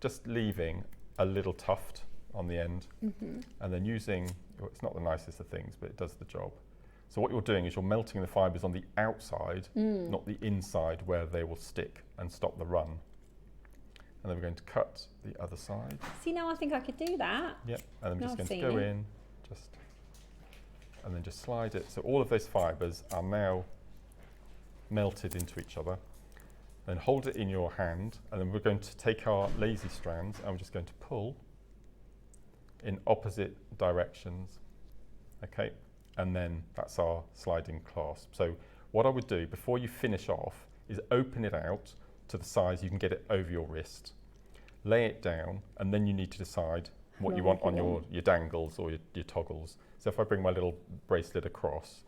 Speaker 3: just leaving a little tuft on the end, and then using, it's not the nicest of things, but it does the job. So what you're doing is you're melting the fibres on the outside, not the inside where they will stick and stop the run. And then we're going to cut the other side.
Speaker 2: See, now I think I could do that.
Speaker 3: Yep, and I'm just going to go in, and then just slide it. So all of those fibres are now melted into each other. Then hold it in your hand, and then we're going to take our lazy strands and we're just going to pull in opposite directions, okay? And then that's our sliding clasp. So what I would do before you finish off is open it out to the size you can get it over your wrist, lay it down, and then you need to decide what you want on your dangles or your toggles. So if I bring my little bracelet across,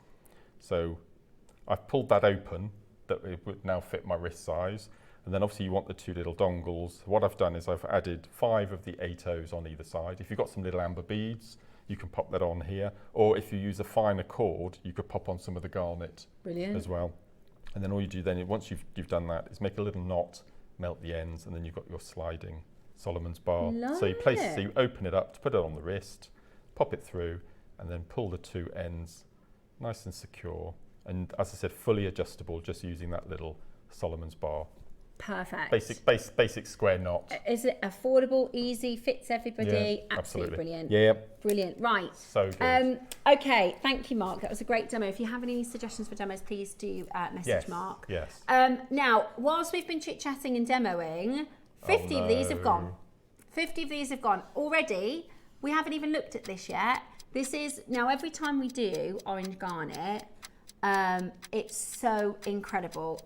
Speaker 3: so I've pulled that open, that it would now fit my wrist size. And then obviously you want the 2 little dongles. What I've done is I've added 5 of the 8 O's on either side. If you've got some little amber beads, you can pop that on here. Or if you use a finer cord, you could pop on some of the garnet as well. And then all you do then, once you've done that, is make a little knot, melt the ends, and then you've got your sliding Solomon's bar. So you so you open it up to put it on the wrist, pop it through, and then pull the 2 ends nice and secure. And as I said, fully adjustable, just using that little Solomon's bar
Speaker 2: Perfect.
Speaker 3: Basic square knot.
Speaker 2: Is it affordable, easy, fits everybody?
Speaker 3: Yeah,
Speaker 2: absolutely brilliant.
Speaker 3: Yeah.
Speaker 2: Brilliant. Right.
Speaker 3: So good.
Speaker 2: Okay, thank you, Mark. That was a great demo. If you have any suggestions for demos, please do message Mark.
Speaker 3: Yes.
Speaker 2: Now, whilst we've been chit-chatting and demoing, 50 of these have gone. 50 of these have gone. Already, we haven't even looked at this yet. This is, now every time we do orange garnet, it's so incredible.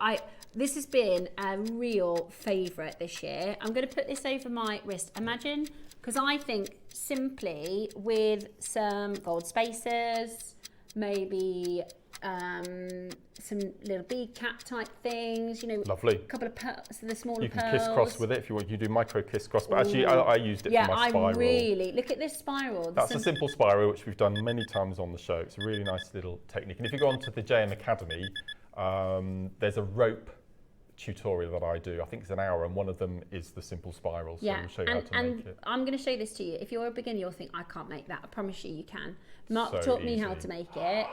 Speaker 2: This has been a real favourite this year. I'm going to put this over my wrist. Imagine, because I think simply with some gold spacers, maybe some little bead cap type things, you know.
Speaker 3: Lovely.
Speaker 2: A couple of pearls, the smaller
Speaker 3: You can
Speaker 2: pearls.
Speaker 3: kiss cross with it if you want. You do micro kiss cross, but actually I used it for my spiral.
Speaker 2: Yeah, I really, look at this spiral.
Speaker 3: That's a simple spiral which we've done many times on the show. It's a really nice little technique. And if you go onto the JM Academy, there's a rope tutorial that I do. I think it's an hour, and one of them is the simple spiral. So we'll show you how to make it.
Speaker 2: I'm going to show this to you. If you're a beginner, you'll think, I can't make that. I promise you, you can. Mark taught me how to make it.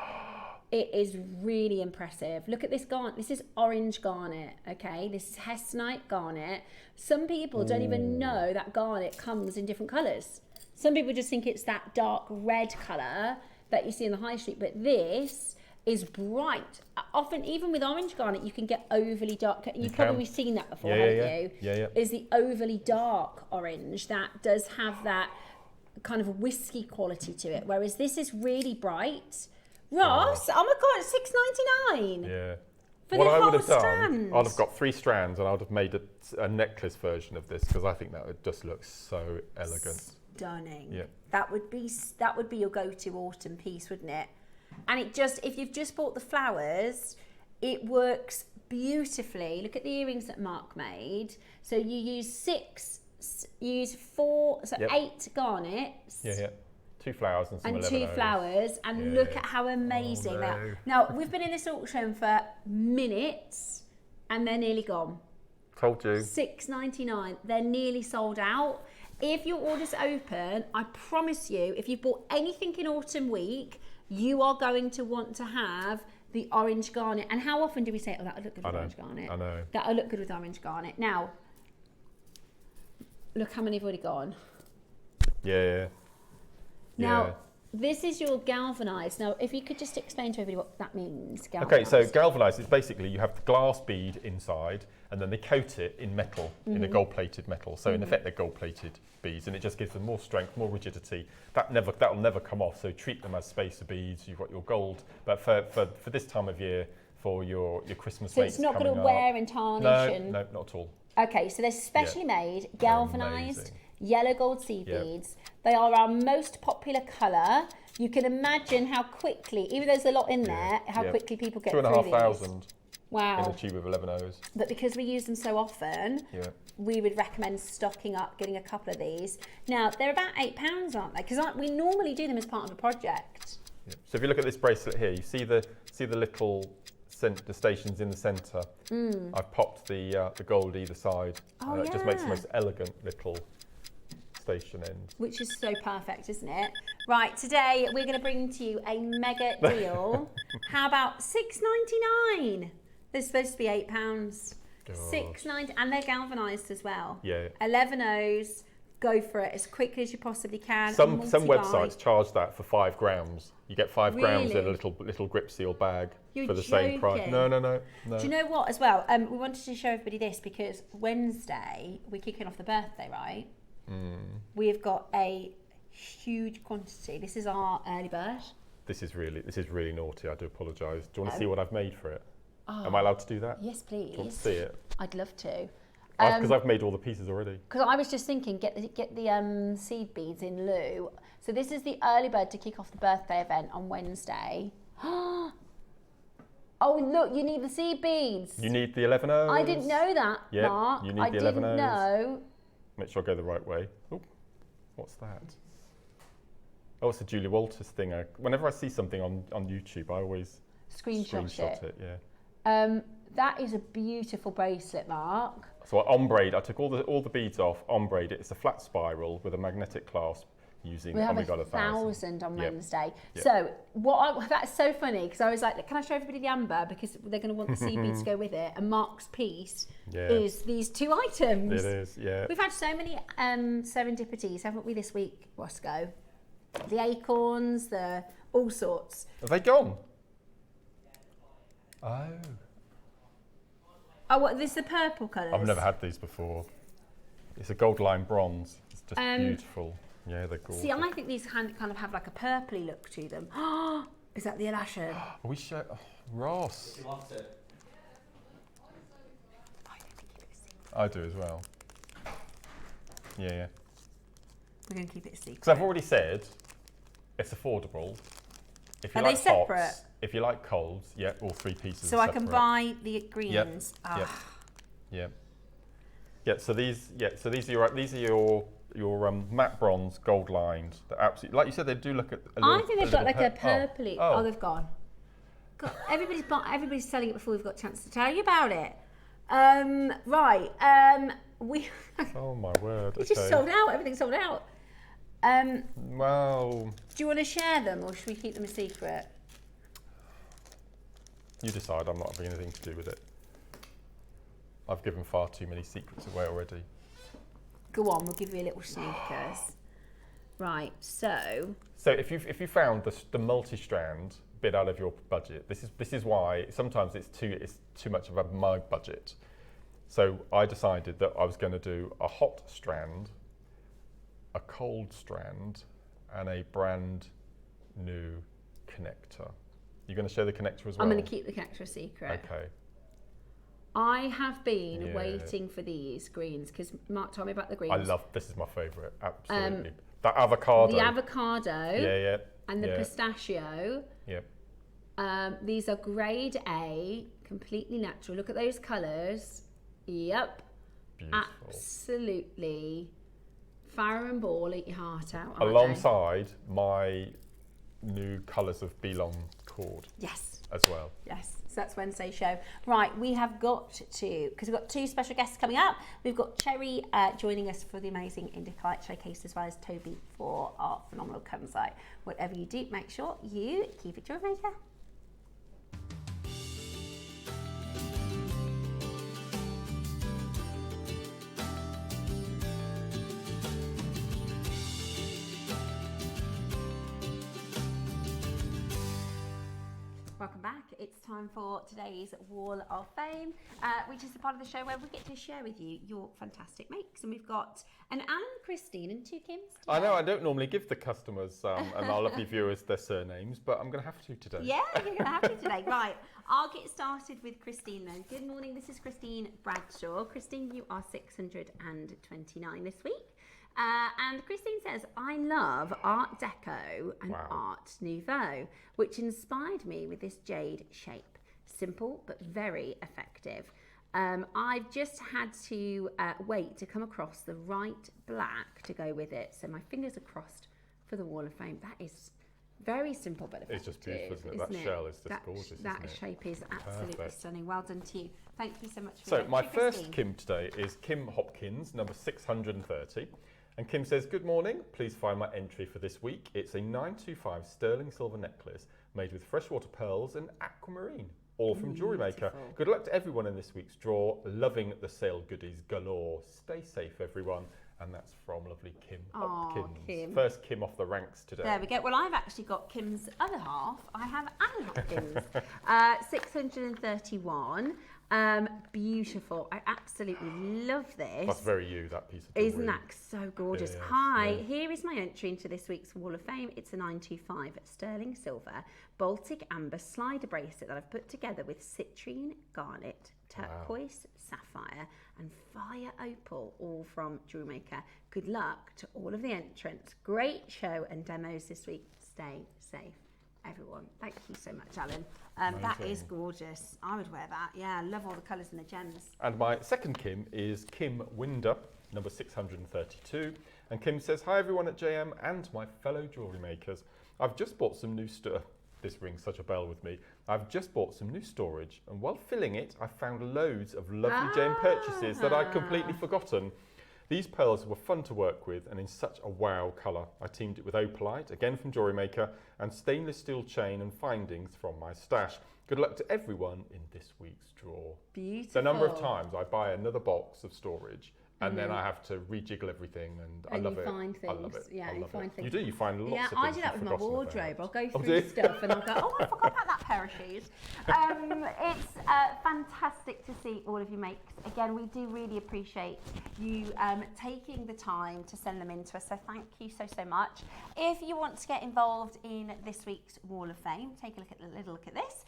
Speaker 2: It is really impressive. Look at this garnet. This is orange garnet, okay? This is hessonite garnet. Some people don't even know that garnet comes in different colours. Some people just think it's that dark red colour that you see in the high street, but this is bright. Often, even with orange garnet, you can get overly dark. You've probably seen that before, haven't you?
Speaker 3: Yeah.
Speaker 2: Is the overly dark orange that does have that kind of whiskey quality to it, whereas this is really bright. Ross, oh my God, it's $6.99.
Speaker 3: Yeah.
Speaker 2: For
Speaker 3: What
Speaker 2: the
Speaker 3: I would
Speaker 2: whole
Speaker 3: have done,
Speaker 2: strand.
Speaker 3: I'd have got 3 strands, and I would have made a necklace version of this because I think that would just look so elegant.
Speaker 2: Stunning.
Speaker 3: Yeah.
Speaker 2: That would be your go-to autumn piece, wouldn't it? And it just, if you've just bought the flowers, it works beautifully. Look at the earrings that Mark made. So you use 4, so 8 garnets.
Speaker 3: Yeah. 2 flowers and some
Speaker 2: 2 flowers, and look at how amazing they are. Now, we've been in this auction for minutes, and they're nearly gone.
Speaker 3: Told you.
Speaker 2: $6.99. They're nearly sold out. If your order's open, I promise you, if you've bought anything in Autumn Week, you are going to want to have the orange garnet. And how often do we say, oh, that would look good with orange garnet?
Speaker 3: I know.
Speaker 2: That would look good with orange garnet. Now, look how many have already gone.
Speaker 3: Yeah.
Speaker 2: Now, this is your galvanised. Now, if you could just explain to everybody what that means, galvanised.
Speaker 3: Okay, so galvanised is basically you have the glass bead inside, and then they coat it in metal, in a gold-plated metal. So in effect, they're gold-plated beads, and it just gives them more strength, more rigidity. That'll never come off. So treat them as spacer beads. You've got your gold, but for this time of year, for your Christmas.
Speaker 2: So it's not going to wear and tarnish.
Speaker 3: No, not at all.
Speaker 2: Okay, so they're specially made, galvanised, yellow gold seed beads. They are our most popular colour. You can imagine how quickly, even though there's a lot in there, how quickly people get through these.
Speaker 3: 2,500.
Speaker 2: Wow.
Speaker 3: In a tube of 11 O's.
Speaker 2: But because we use them so often, we would recommend stocking up, getting a couple of these. Now, they're about £8, aren't they? Because we normally do them as part of a project.
Speaker 3: Yeah. So if you look at this bracelet here, you see the little the stations in the centre. I've popped the gold either side. It just makes the most elegant little station end.
Speaker 2: Which is so perfect, isn't it? Right, today we're going to bring to you a mega deal. How about $6.99? They're supposed to be £8. $6.90, and they're galvanised as well.
Speaker 3: Yeah.
Speaker 2: 11 O's. Go for it as quickly as you possibly can.
Speaker 3: Some websites charge that for 5 grams. You get 5 grams in a little grip seal bag for the same price. No.
Speaker 2: Do you know what as well? We wanted to show everybody this because Wednesday we're kicking off the birthday, right? We've got a huge quantity. This is our early bird.
Speaker 3: This is really naughty. I do apologise. Do you want to see what I've made for it? Am I allowed to do that?
Speaker 2: Yes, please.
Speaker 3: Do you want to see it?
Speaker 2: I'd love to.
Speaker 3: Because I've made all the pieces already.
Speaker 2: Because I was just thinking, get the seed beads in lieu. So this is the early bird to kick off the birthday event on Wednesday. Oh look, you need the seed beads.
Speaker 3: You need the 11 O's.
Speaker 2: I didn't know that, Mark.
Speaker 3: You need the 11 O's.
Speaker 2: I didn't know.
Speaker 3: Make sure I go the right way. Oh, what's that? Oh, it's a Julia Walters thing. Whenever I see something on YouTube, I always screenshot it. Yeah.
Speaker 2: That is a beautiful bracelet, Mark.
Speaker 3: So I ombre'd. I took all the beads off, ombre'd it. It's a flat spiral with a magnetic clasp. using
Speaker 2: We have
Speaker 3: Omega
Speaker 2: 1,000 on
Speaker 3: Yep.
Speaker 2: Wednesday.
Speaker 3: Yep.
Speaker 2: So that's so funny because I was like, can I show everybody the amber because they're going to want the sea bead to go with it. And Mark's piece is these two items.
Speaker 3: It is, yeah.
Speaker 2: We've had so many serendipities, haven't we, this week, Roscoe? The acorns, the all sorts.
Speaker 3: Have they gone? Oh.
Speaker 2: Oh, what? This is the purple colours.
Speaker 3: I've never had these before. It's a gold line bronze. It's just beautiful. Yeah, they're gorgeous.
Speaker 2: See, I think these kind of have like a purpley look to them. Is that the Alashan?
Speaker 3: Are we show Ross?
Speaker 8: He wants it.
Speaker 3: I do as well. Yeah.
Speaker 2: We're going to keep it a secret.
Speaker 3: Because I've already said it's affordable. If you
Speaker 2: Are
Speaker 3: like
Speaker 2: they separate?
Speaker 3: hots, if you like colds, yeah, all three pieces.
Speaker 2: So
Speaker 3: are
Speaker 2: I can
Speaker 3: separate.
Speaker 2: buy the greens.
Speaker 3: Yep. Yeah. So these are your matte bronze gold lined. They're absolutely, like you said, they do look at.
Speaker 2: I think they've got like a purpley.
Speaker 3: Oh.
Speaker 2: Oh, they've gone. God, everybody's selling it before we've got a chance to tell you about it. We.
Speaker 3: Oh my word!
Speaker 2: It's just sold out. Everything's sold out.
Speaker 3: Well,
Speaker 2: Do you want to share them or should we keep them a secret?
Speaker 3: you decide. I'm not having anything to do with it. I've given far too many secrets away already.
Speaker 2: Go on, we'll give you a little sneakers. Right, so
Speaker 3: if you found the multi-strand bit out of your budget, this is why sometimes it's too much of my budget. So I decided that I was going to do a hot strand, a cold strand, and a brand new connector. You're going to show the connector as well?
Speaker 2: I'm going to keep the connector a secret.
Speaker 3: Okay.
Speaker 2: I have been waiting for these greens because Mark told me about the greens.
Speaker 3: This is my favourite, absolutely. That avocado.
Speaker 2: The avocado.
Speaker 3: Yeah.
Speaker 2: And the pistachio.
Speaker 3: Yep.
Speaker 2: These are grade A, completely natural. Look at those colours. Yep.
Speaker 3: Beautiful.
Speaker 2: Absolutely. Fire and ball, eat your heart out. aren't
Speaker 3: Alongside my new colours of Belong cord.
Speaker 2: Yes.
Speaker 3: As well.
Speaker 2: Yes. So that's Wednesday's show. Right, we have got to, because we've got two special guests coming up. We've got Cherry joining us for the amazing Indicolite showcase, as well as Toby for our phenomenal Kunzite. Whatever you do, make sure you keep it JewelleryMaker. Welcome back. It's time for today's Wall of Fame, which is the part of the show where we get to share with you your fantastic makes. And we've got an Alan, Christine and two Kims today.
Speaker 3: I know I don't normally give the customers and our lovely viewers their surnames, but I'm going to have to today.
Speaker 2: Yeah, you're going to have to today. Right, I'll get started with Christine then. Good morning, this is Christine Bradshaw. Christine, you are 629 this week. And Christine says, I love Art Deco and Art Nouveau, which inspired me with this jade shape. Simple, but very effective. I've just had to wait to come across the right black to go with it. So my fingers are crossed for the Wall of Fame. That is very simple, but effective.
Speaker 3: It's just beautiful, isn't it? That shell is just gorgeous,
Speaker 2: That
Speaker 3: isn't it?
Speaker 2: shape is absolutely
Speaker 3: Perfect.
Speaker 2: stunning. Well done to you. Thank you so much for
Speaker 3: So
Speaker 2: your
Speaker 3: my
Speaker 2: entry,
Speaker 3: first
Speaker 2: Christine.
Speaker 3: Kim today is Kim Hopkins, number 630. And Kim says, good morning, please find my entry for this week. It's a 925 sterling silver necklace made with freshwater pearls and aquamarine, all from JewelleryMaker. Good luck to everyone in this week's draw. Loving the sale goodies galore. Stay safe, everyone. And that's from lovely Kim Hopkins.
Speaker 2: Kim.
Speaker 3: First Kim off the ranks today.
Speaker 2: There we go. Well, I've actually got Kim's other half. I have Alan Hopkins, 631. Beautiful. I absolutely love this.
Speaker 3: That's very you, that piece of jewellery.
Speaker 2: Isn't that so gorgeous?
Speaker 3: Yeah,
Speaker 2: Hi,
Speaker 3: yeah.
Speaker 2: here is my entry into this week's Wall of Fame. It's a 925 sterling silver Baltic amber slider bracelet that I've put together with citrine, garnet, turquoise, sapphire and fire opal, all from JewelleryMaker. Good luck to all of the entrants. Great show and demos this week. Stay safe, everyone. Thank you so much, Alan. That is gorgeous. I would wear that. Yeah, I love all the colours and the gems.
Speaker 3: And my second Kim is Kim Winder, number 632. And Kim says, hi everyone at JM and my fellow jewellery makers. I've just bought some new this rings such a bell with me. I've just bought some new storage, and while filling it, I found loads of lovely JM purchases that I'd completely forgotten. These pearls were fun to work with and in such a wow colour. I teamed it with opalite, again from JewelleryMaker, and stainless steel chain and findings from my stash. Good luck to everyone in this week's draw.
Speaker 2: Beautiful.
Speaker 3: The number of times I buy another box of storage and then I have to rejiggle everything, and I love it.
Speaker 2: Find things.
Speaker 3: I love it.
Speaker 2: Yeah,
Speaker 3: I love
Speaker 2: find
Speaker 3: it.
Speaker 2: things.
Speaker 3: You do. You find lots of things.
Speaker 2: Yeah, I do that with my wardrobe. I'll go through stuff and I'll go, oh, I forgot about that pair of shoes. It's fantastic to see all of you makes. Again, we do really appreciate you taking the time to send them in to us. So thank you so much. If you want to get involved in this week's Wall of Fame, take a little look at this.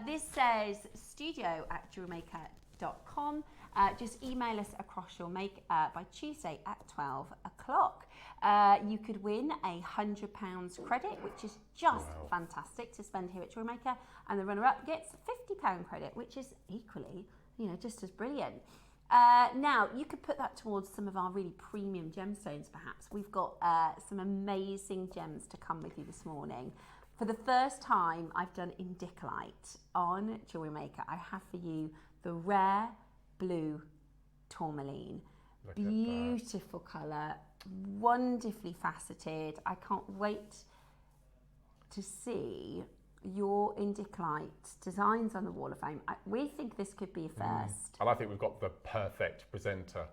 Speaker 2: This says studio@jewellerymaker.com. Just email us across your make by Tuesday at 12 o'clock. You could win £100 credit, which is just fantastic to spend here at JewelleryMaker, and the runner-up gets £50 credit, which is equally, just as brilliant. Now, you could put that towards some of our really premium gemstones, perhaps. We've got some amazing gems to come with you this morning. For the first time, I've done Indicolite on JewelleryMaker. I have for you the rare blue tourmaline. Beautiful colour, wonderfully faceted. I can't wait to see your Indicolite designs on the Wall of Fame. We think this could be a first.
Speaker 3: And I think we've got the perfect presenter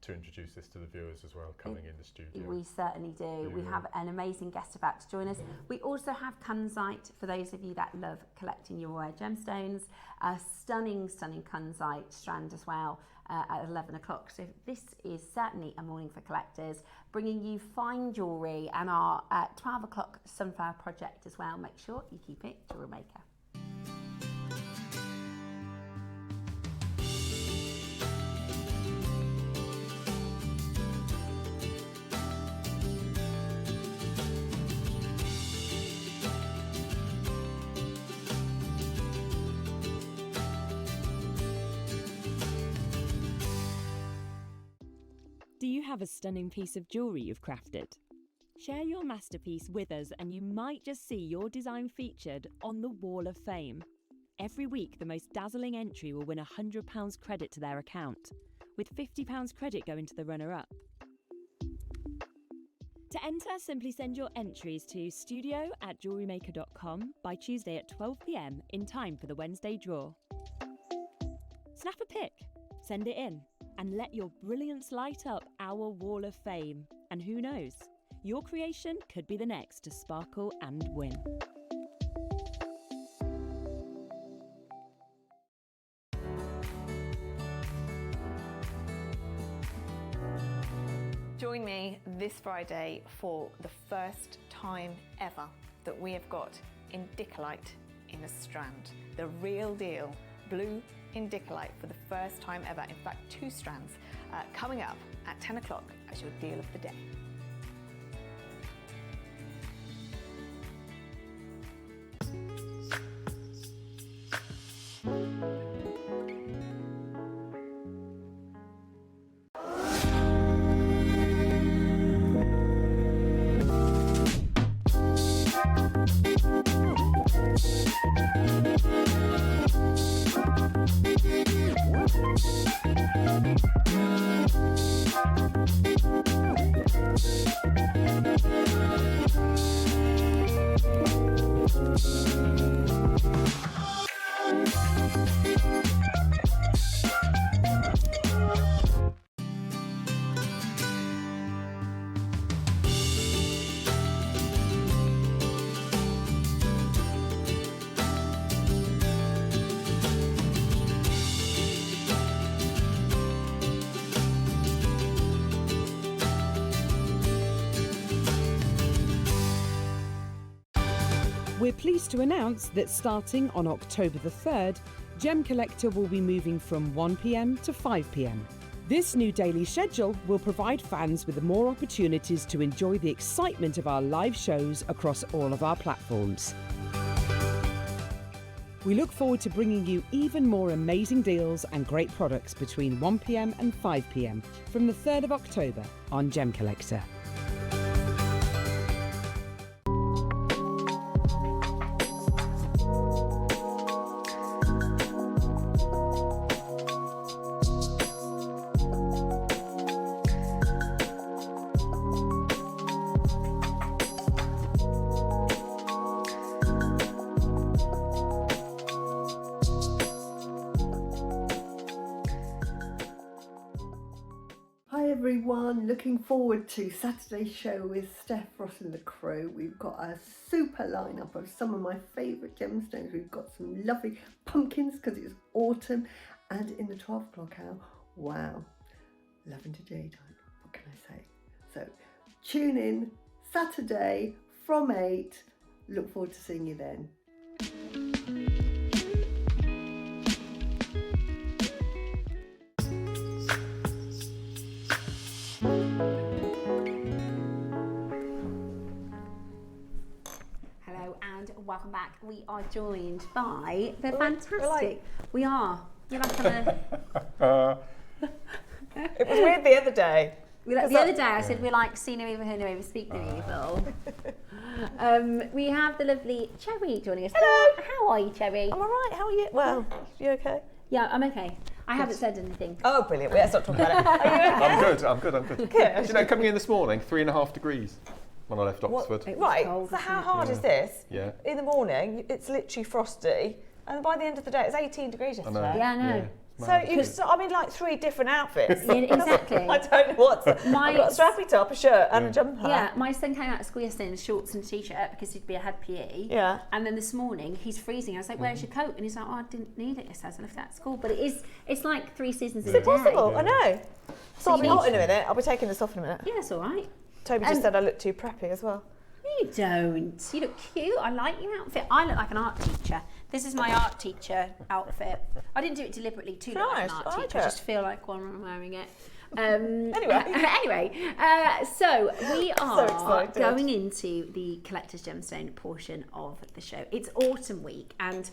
Speaker 3: to introduce this to the viewers as well, coming in the studio.
Speaker 2: We certainly do. We have an amazing guest about to join us. We also have Kunzite, for those of you that love collecting your rare gemstones. A stunning Kunzite strand as well at 11 o'clock. So this is certainly a morning for collectors, bringing you fine jewellery and our 12 o'clock sunflower project as well. Make sure you keep it JewelleryMaker.
Speaker 8: Do you have a stunning piece of jewellery you've crafted? Share your masterpiece with us and you might just see your design featured on the Wall of Fame. Every week, the most dazzling entry will win £100 credit to their account, with £50 credit going to the runner-up. To enter, simply send your entries to studio@jewellerymaker.com by Tuesday at 12 p.m. in time for the Wednesday draw. Snap a pic, send it in, and let your brilliance light up our Wall of Fame. And who knows, your creation could be the next to sparkle and win.
Speaker 5: Join me this Friday for the first time ever that we have got Indicolite in a strand. The real deal, blue Indicolite for the first time ever. In fact, 2 strands coming up at 10 o'clock as your deal of the day.
Speaker 4: We're pleased to announce that starting on October the 3rd, Gem Collector will be moving from 1 p.m. to 5 p.m. This new daily schedule will provide fans with more opportunities to enjoy the excitement of our live shows across all of our platforms. We look forward to bringing you even more amazing deals and great products between 1 p.m. and 5 p.m. from the 3rd of October on Gem Collector.
Speaker 1: everyone, looking forward to Saturday's show with Steph, Ross and the crew. We've got a super lineup of some of my favourite gemstones. We've got some lovely pumpkins because it's autumn, and in the 12 o'clock hour, wow, lavender jade, what can I say? So tune in Saturday from 8. Look forward to seeing you then.
Speaker 2: Welcome back. We are joined by the fantastic. We are. You're like on
Speaker 5: It was weird the other day.
Speaker 2: The other day I said we're like see no evil, hear no evil, speak no evil. We have the lovely Cherry joining us.
Speaker 5: Hello.
Speaker 2: How are you, Cherry?
Speaker 5: I'm all right. How are you? Well, you okay?
Speaker 2: Yeah, I'm okay. I haven't said anything.
Speaker 5: Oh, brilliant. Let's not talk about it. Are you okay?
Speaker 3: I'm good. Do you know, coming in this morning, 3.5 degrees. When I left Oxford.
Speaker 5: Right, so how hard is this?
Speaker 3: Yeah.
Speaker 5: In the morning, it's literally frosty, and by the end of the day, it's 18 degrees yesterday.
Speaker 2: Yeah, I know.
Speaker 5: Yeah. So I'm in like 3 different outfits.
Speaker 2: Yeah, exactly.
Speaker 5: I don't know what's. I've got a strappy top, a shirt, and a jumper.
Speaker 2: Yeah, my son came out of school yesterday in shorts and a t-shirt because he'd had PE.
Speaker 5: Yeah.
Speaker 2: And then this morning he's freezing. I was like, "Where's your coat?" And he's like, "Oh, I didn't need it yesterday. I left it at school." But it's like 3 seasons in a day.
Speaker 5: It's impossible.
Speaker 3: Yeah.
Speaker 5: I know. So I'll be hot in a minute. I'll be taking this off in a minute.
Speaker 2: Yeah, it's all right.
Speaker 5: Toby just said I look too preppy as well.
Speaker 2: You don't. You look cute. I like your outfit. I look like an art teacher. This is my art teacher outfit. I didn't do it deliberately to look like an art teacher. I just feel like while I'm wearing it. Anyway, so we are going into the collector's gemstone portion of the show. It's autumn week, and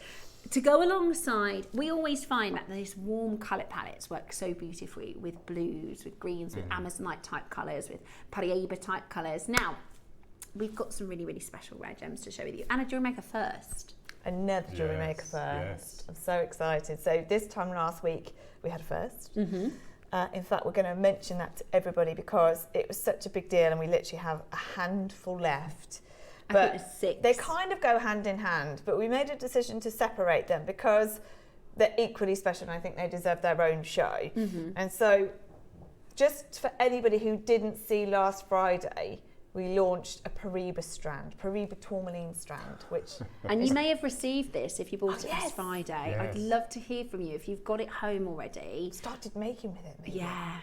Speaker 2: to go alongside, we always find that these warm colour palettes work so beautifully with blues, with greens, with Amazonite type colours, with Paraiba type colours. Now, we've got some really, really special rare gems to share with you. And a JewelleryMaker first.
Speaker 5: Another JewelleryMaker first.
Speaker 3: Yes.
Speaker 5: I'm so excited. So this time last week, we had a first. In fact, we're going to mention that to everybody because it was such a big deal and we literally have a handful left. But they kind of go hand in hand, but we made a decision to separate them because they're equally special and I think they deserve their own show. And so just for anybody who didn't see last Friday, we launched a Paraiba strand, Paraiba tourmaline strand, which...
Speaker 2: And you may have received this if you bought it this Friday.
Speaker 3: Yes.
Speaker 2: I'd love to hear from you if you've got it home already.
Speaker 5: Started making with it, maybe.
Speaker 2: Yeah.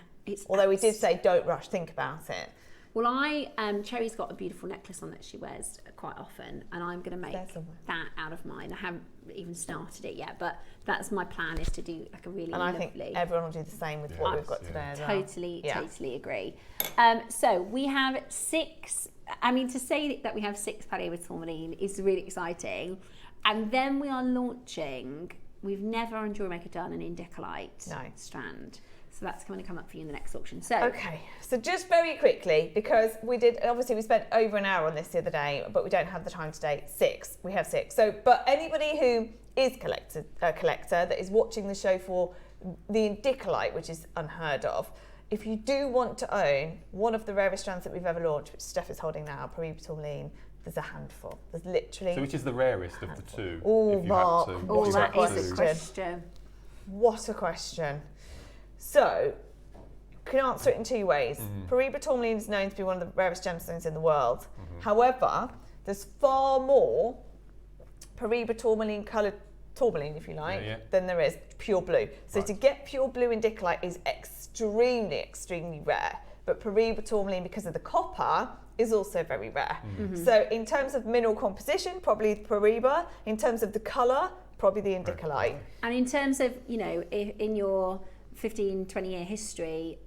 Speaker 5: Although we did say don't rush, think about it.
Speaker 2: Well, Cherry's got a beautiful necklace on that she wears quite often, and I'm going to make that out of mine. I haven't even started it yet, but that's my plan, is to do like a really lovely...
Speaker 5: And I think everyone will do the same with what we've got today as well.
Speaker 2: Totally agree. So we have 6, I mean, to say that we have 6 Paraiba tourmaline is really exciting. And then we are launching, we've never on JewelleryMaker done an Indicolite strand. So that's going to come up for you in the next auction. So
Speaker 5: okay, so just very quickly, because we spent over an hour on this the other day, but we don't have the time today. 6, we have 6. So, but anybody who is a collector that is watching the show for the Indicolite, which is unheard of, if you do want to own one of the rarest strands that we've ever launched, which Steph is holding now, Paraiba tourmaline, there's a handful. There's literally.
Speaker 3: So which is the rarest of the two?
Speaker 5: Oh, Mark.
Speaker 2: Oh, that is a question.
Speaker 5: What a question. So, can answer it in 2 ways. Paraiba tourmaline is known to be one of the rarest gemstones in the world. However, there's far more Paraiba tourmaline coloured tourmaline, if you like, than there is pure blue. So to get pure blue Indicolite is extremely rare. But Paraiba tourmaline, because of the copper, is also very rare. So in terms of mineral composition, probably Paraiba. In terms of the colour, probably the Indicolite.
Speaker 2: And in terms of, you know, in your 15-20 year history,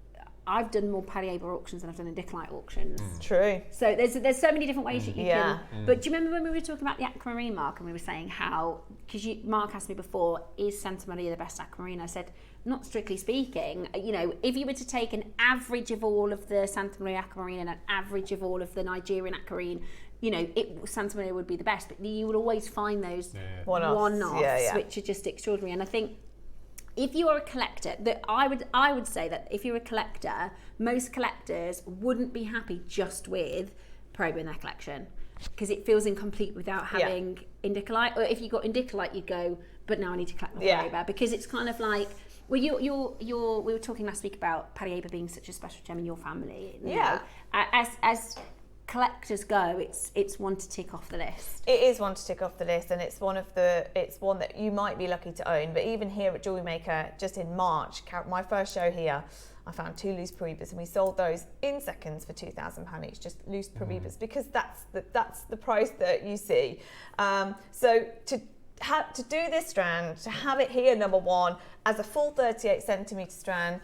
Speaker 2: I've done more Paraiba auctions than I've done Indicolite auctions.
Speaker 5: True.
Speaker 2: So there's so many different ways that you can. But do you remember when we were talking about the aquamarine, Mark, and we were saying how, because Mark asked me before, is Santa Maria the best aquamarine? I said, not strictly speaking. You know, if you were to take an average of all of the Santa Maria aquamarine and an average of all of the Nigerian aquamarine, you know, Santa Maria would be the best. But you would always find those one-offs, which are just extraordinary. And I think, if you are a collector, I would say that if you're a collector, most collectors wouldn't be happy just with Paraiba in their collection because it feels incomplete without having Indicolite. Or if you got Indicolite, you go, but now I need to collect my Paraiba, because it's kind of like Well, we were talking last week about Paraiba being such a special gem in your family. You
Speaker 5: Yeah.
Speaker 2: know, as collectors go, it's one to tick off the list.
Speaker 5: It is one to tick off the list, and it's one that you might be lucky to own. But even here at JewelleryMaker, just in March, my first show here, I found 2 loose Paraibas, and we sold those in seconds for £2,000 each, just loose Paraibas, because that's the price that you see. So to do this strand, to have it here number 1 as a full 38 centimetre strand,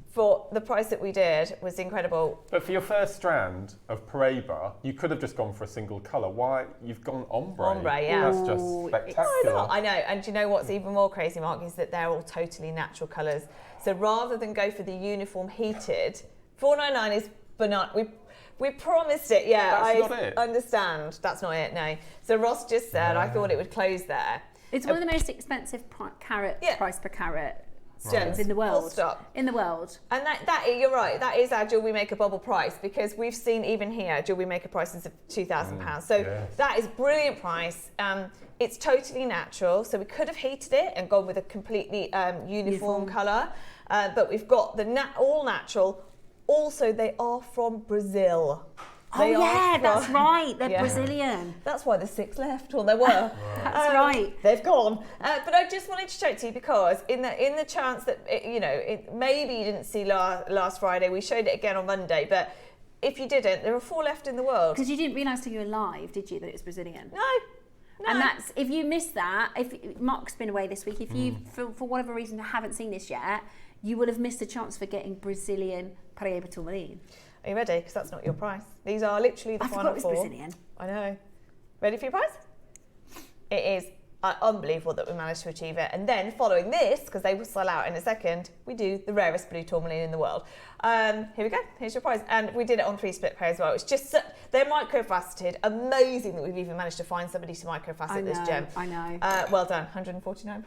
Speaker 5: for the price that we did was incredible.
Speaker 3: But for your first strand of Paraiba, you could have just gone for a single colour. Why? You've gone ombre.
Speaker 5: Ombre, yeah.
Speaker 3: That's just spectacular.
Speaker 5: I know, and do you know what's even more crazy, Mark, is that they're all totally natural colours. So rather than go for the uniform heated, $4.99 is banana. We promised it, yeah.
Speaker 3: That's not it.
Speaker 5: Understand. That's not it, no. So Ross just said, I thought it would close there.
Speaker 2: It's one of the most expensive price per carat gems in the world.
Speaker 5: Full stop.
Speaker 2: In the world.
Speaker 5: And that you're right, that is our JewelleryMaker bubble price, because we've seen even here JewelleryMaker prices of £2,000. So that is brilliant price. It's totally natural, so we could have heated it and gone with a completely uniform colour, but we've got the all natural. Also, they are from Brazil.
Speaker 2: That's right. They're Brazilian.
Speaker 5: That's why there's 6 left. Well, there were.
Speaker 2: That's right.
Speaker 5: They've gone. But I just wanted to show it to you because in the chance that maybe you didn't see last Friday, we showed it again on Monday. But if you didn't, there are 4 left in the world.
Speaker 2: Because you didn't realise till you were live, did you, that it was Brazilian?
Speaker 5: No.
Speaker 2: And that's, if you missed that, if Mark's been away this week, if you for whatever reason haven't seen this yet, you will have missed a chance for getting Brazilian Paraiba tourmaline.
Speaker 5: Are you ready? Because that's not your price. These are literally the final 4.
Speaker 2: I forgot it was Brazilian.
Speaker 5: I know. Ready for your prize? It is unbelievable that we managed to achieve it. And then following this, because they will sell out in a second, we do the rarest blue tourmaline in the world. Here we go. Here's your prize. And we did it on 3 split pay as well. It's just, they're microfaceted. Amazing that we've even managed to find somebody to microfacet this gem.
Speaker 2: I know.
Speaker 5: Well done. £149.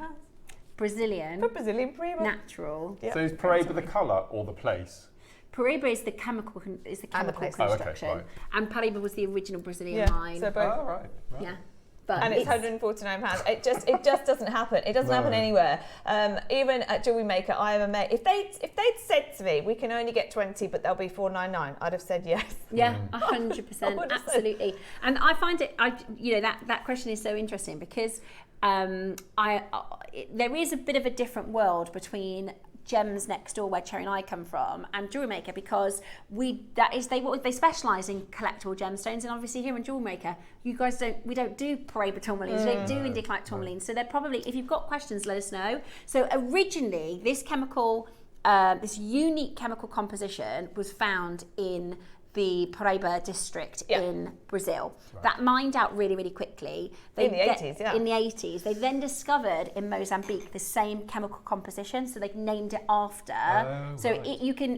Speaker 2: Brazilian.
Speaker 5: For Brazilian Paraiba.
Speaker 2: Natural.
Speaker 3: Yep. So is Paraiba the colour or the place?
Speaker 2: Paraiba is the chemical construction,
Speaker 3: right.
Speaker 2: and Paraiba was the original Brazilian line.
Speaker 5: So both.
Speaker 3: Oh, right.
Speaker 2: Yeah, but
Speaker 5: and it's £149. It just doesn't happen. It doesn't happen anywhere. Even at JewelleryMaker, I am amazed. If they'd said to me, we can only get 20, but they'll be $4.99, I'd have said yes.
Speaker 2: Yeah, 100%, absolutely. And I find it, that question is so interesting because there is a bit of a different world between Gems next door, where Cherry and I come from, and JewelleryMaker, because they specialise in collectible gemstones, and obviously here in JewelleryMaker, you guys don't do Paraiba tourmalines, you don't do Indicolite tourmalines, so they're probably, if you've got questions, let us know. So originally, this unique chemical composition was found in the Paraiba district in Brazil. Right. That mined out really, really quickly.
Speaker 5: In the 80s, yeah.
Speaker 2: In the 80s. They then discovered in Mozambique the same chemical composition, so they named it after.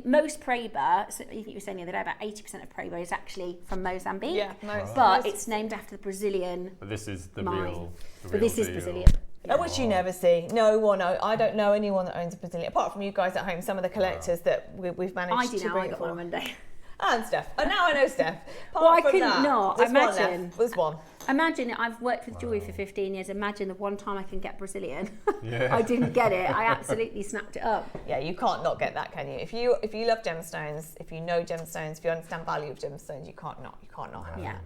Speaker 2: Most Paraiba, so I think you were saying the other day, about 80% of Paraiba is actually from Mozambique.
Speaker 5: Yeah, most.
Speaker 2: But it's named after the Brazilian
Speaker 3: But this is the
Speaker 2: mine.
Speaker 3: real
Speaker 2: But this is Brazilian.
Speaker 5: Which you never see. No one. I don't know anyone that owns a Brazilian, apart from you guys at home, some of the collectors that we've managed to bring.
Speaker 2: I got one on Monday.
Speaker 5: And Steph. And now I know Steph.
Speaker 2: I couldn't not. Imagine.
Speaker 5: There's one.
Speaker 2: Imagine, I've worked with jewellery for 15 years. Imagine the one time I can get Brazilian. I didn't get it. I absolutely snapped it up.
Speaker 5: Yeah, you can't not get that, can you? If you love gemstones, if you know gemstones, if you understand value of gemstones, you can't not have
Speaker 2: it.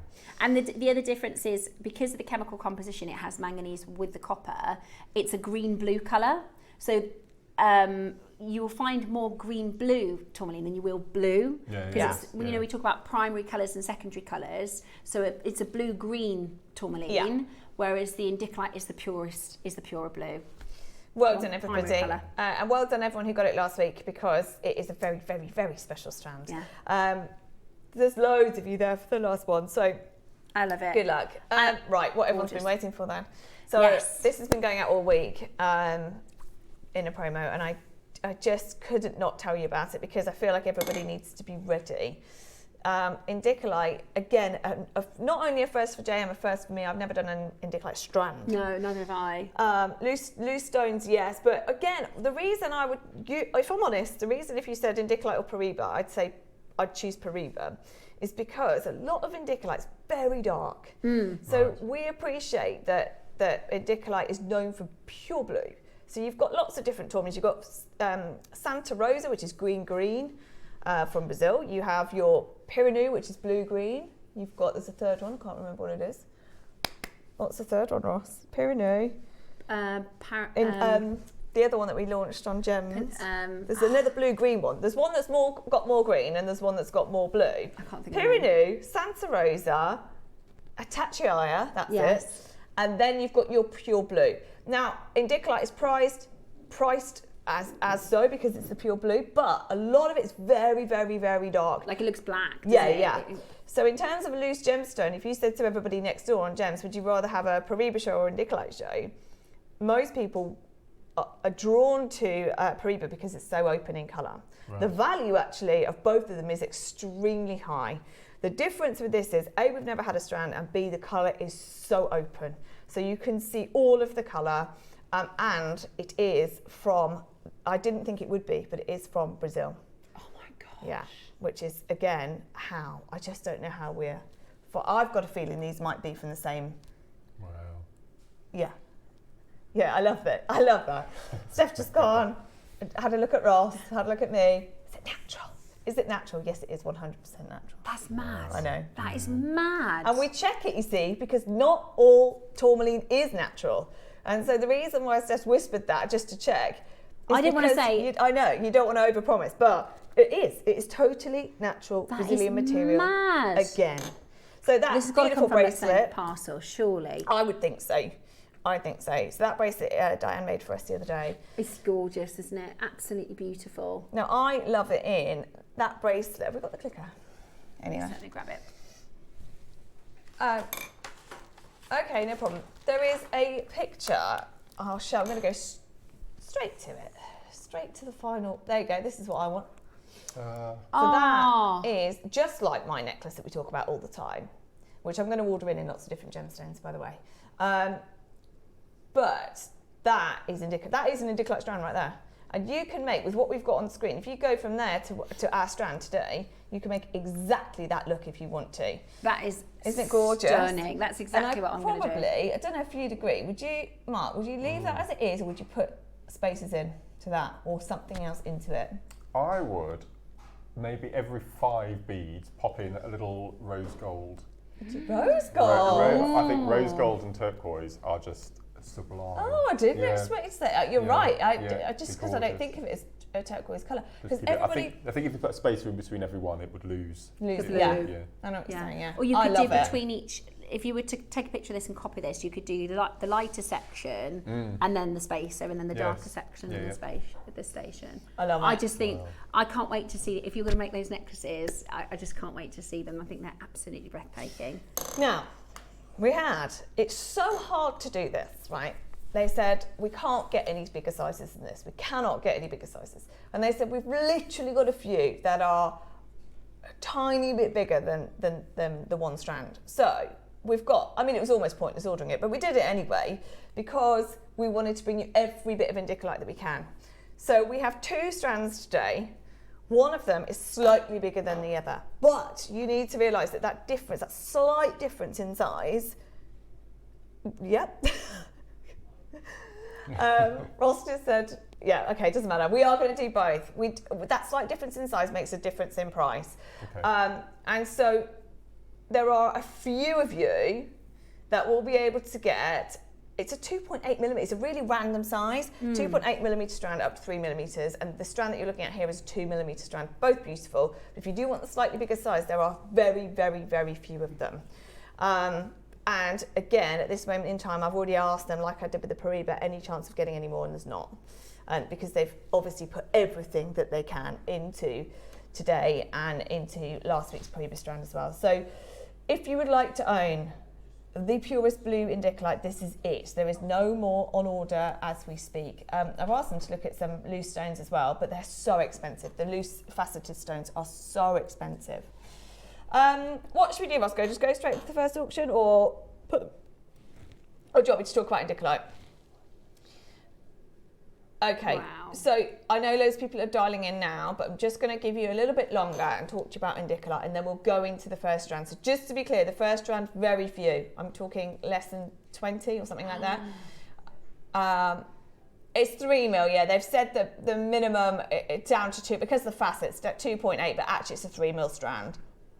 Speaker 2: And the other difference is, because of the chemical composition, it has manganese with the copper, it's a green-blue colour. So you will find more green-blue tourmaline than you will blue. We talk about primary colours and secondary colours. So it's a blue-green tourmaline, whereas the Indicolite is the purer blue.
Speaker 5: Well done, everybody. And well done, everyone who got it last week, because it is a very, very, very special strand. Yeah. There's loads of you there for the last one, so
Speaker 2: I love it.
Speaker 5: Good luck. Right, what everyone's been waiting for then. So this has been going out all week in a promo, and I just couldn't not tell you about it because I feel like everybody needs to be ready. Indicolite, again, not only a first for JM, a first for me. I've never done an Indicolite strand.
Speaker 2: No, neither have I.
Speaker 5: Loose stones, yes. But again, the reason if I'm honest, the reason if you said Indicolite or Paraiba, I'd choose Paraiba, is because a lot of Indicolite's very dark. So we appreciate that Indicolite is known for pure blue. So you've got lots of different tourmalines. You've got Santa Rosa, which is green from Brazil. You have your Pirinu, which is blue-green. You've got, there's a third one, I can't remember what it is. What's the third one, Ross? Pirinu. The other one that we launched on Gems. There's another blue-green one. There's one that's got more green and there's one that's got more blue.
Speaker 2: I can't think of
Speaker 5: Pirinu, Santa Rosa, GIA, that's it. And then you've got your pure blue. Now, Indicolite is priced as so because it's the pure blue, but a lot of it's very, very, very dark.
Speaker 2: Like it looks black.
Speaker 5: Yeah. So in terms of a loose gemstone, if you said to everybody next door on Gems, would you rather have a Paraíba show or Indicolite show? Most people are drawn to Paraíba because it's so open in colour. Right. The value actually of both of them is extremely high. The difference with this is A, we've never had a strand, and B, the colour is so open. So you can see all of the colour, and it is from, I didn't think it would be, but it is from Brazil.
Speaker 2: Oh my gosh.
Speaker 5: Yeah, which is, again, how? I just don't know how I've got a feeling these might be from the same.
Speaker 3: Wow.
Speaker 5: Yeah. Yeah, I love it. I love that. Steph just gone, had a look at Ross, had a look at me. Is it natural? Is it natural? Yes, it is 100% natural.
Speaker 2: That's mad.
Speaker 5: I know.
Speaker 2: That is mad.
Speaker 5: And we check it, you see, because not all tourmaline is natural. And so the reason why Steph whispered that, just to check,
Speaker 2: I didn't want to say.
Speaker 5: I know, you don't want to overpromise, but it is. It is totally natural Brazilian material.
Speaker 2: Mad.
Speaker 5: Again. So that's
Speaker 2: this has got to
Speaker 5: beautiful
Speaker 2: come from
Speaker 5: bracelet.
Speaker 2: a parcel, surely.
Speaker 5: I would think so. So that bracelet Diane made for us the other day.
Speaker 2: It's gorgeous, isn't it? Absolutely beautiful.
Speaker 5: Now I love it in that bracelet. Have we got the clicker? Anyway.
Speaker 2: Let me grab it.
Speaker 5: Okay, no problem. There is a picture. I'll show. I'm going to go straight to it. Straight to the final. There you go. This is what I want. So that is just like my necklace that we talk about all the time, which I'm going to order in lots of different gemstones, by the way. But that is an Indicolite strand right there. And you can make, with what we've got on the screen, if you go from there to our strand today, you can make exactly that look if you want to.
Speaker 2: That is
Speaker 5: Isn't it gorgeous?
Speaker 2: Stunning. That's exactly what I'm going to do.
Speaker 5: Probably, I don't know if you'd agree, would you, Mark, would you leave that as it is, or would you put spaces in to that, or something else into it?
Speaker 3: I would, maybe every 5 beads, pop in a little rose gold.
Speaker 5: Rose gold?
Speaker 3: I think rose gold and turquoise are just sublime.
Speaker 5: Oh, I didn't expect you to say that. You're right. I just because I don't
Speaker 3: gorgeous.
Speaker 5: think of it as a turquoise colour. Because
Speaker 3: I
Speaker 5: everybody.
Speaker 3: think if you put a space in between every one, it would lose.
Speaker 5: Yeah. I know what you're saying, yeah.
Speaker 2: Or you
Speaker 5: I
Speaker 2: could do
Speaker 5: love it.
Speaker 2: between each, if you were to take a picture of this and copy this, you could do the lighter section and then the spacer and then the darker section and the space at the station.
Speaker 5: I love it.
Speaker 2: I just think, I can't wait to see, if you're going to make those necklaces, I just can't wait to see them. I think they're absolutely breathtaking.
Speaker 5: Now, it's so hard to do this, right? They said, we can't get any bigger sizes than this. We cannot get any bigger sizes. And they said, we've literally got a few that are a tiny bit bigger than the one strand. So we've got, I mean, it was almost pointless ordering it, but we did it anyway because we wanted to bring you every bit of Indicolite that we can. So we have 2 strands today. One of them is slightly bigger than the other, but you need to realise that difference, that slight difference in size, Ross just said, yeah, okay, it doesn't matter. We are going to do both. That slight difference in size makes a difference in price. Okay. And so there are a few of you that will be able to get, it's a 2.8 millimetre, it's a really random size, 2.8 millimetre strand up to 3 millimetres, and the strand that you're looking at here is a 2 millimetre strand, both beautiful. But if you do want the slightly bigger size, there are very, very, very few of them. And again, at this moment in time, I've already asked them, like I did with the Paraíba, any chance of getting any more, and there's not. Because they've obviously put everything that they can into today and into last week's Paraíba strand as well. So if you would like to own the purest blue Indicolite, this is it. There is no more on order as we speak. I've asked them to look at some loose stones as well, but they're so expensive. The loose faceted stones are so expensive. What should we do, Roscoe? Just go straight to the first auction, or do you want me to talk about Indicolite? Okay, So I know loads of people are dialing in now, but I'm just going to give you a little bit longer and talk to you about Indicolite, and then we'll go into the first strand. So just to be clear, the first strand, very few. I'm talking less than 20 or something like that. It's 3 mil, yeah. They've said that the minimum down to 2 because the facets 2.8, but actually it's a 3 mil strand.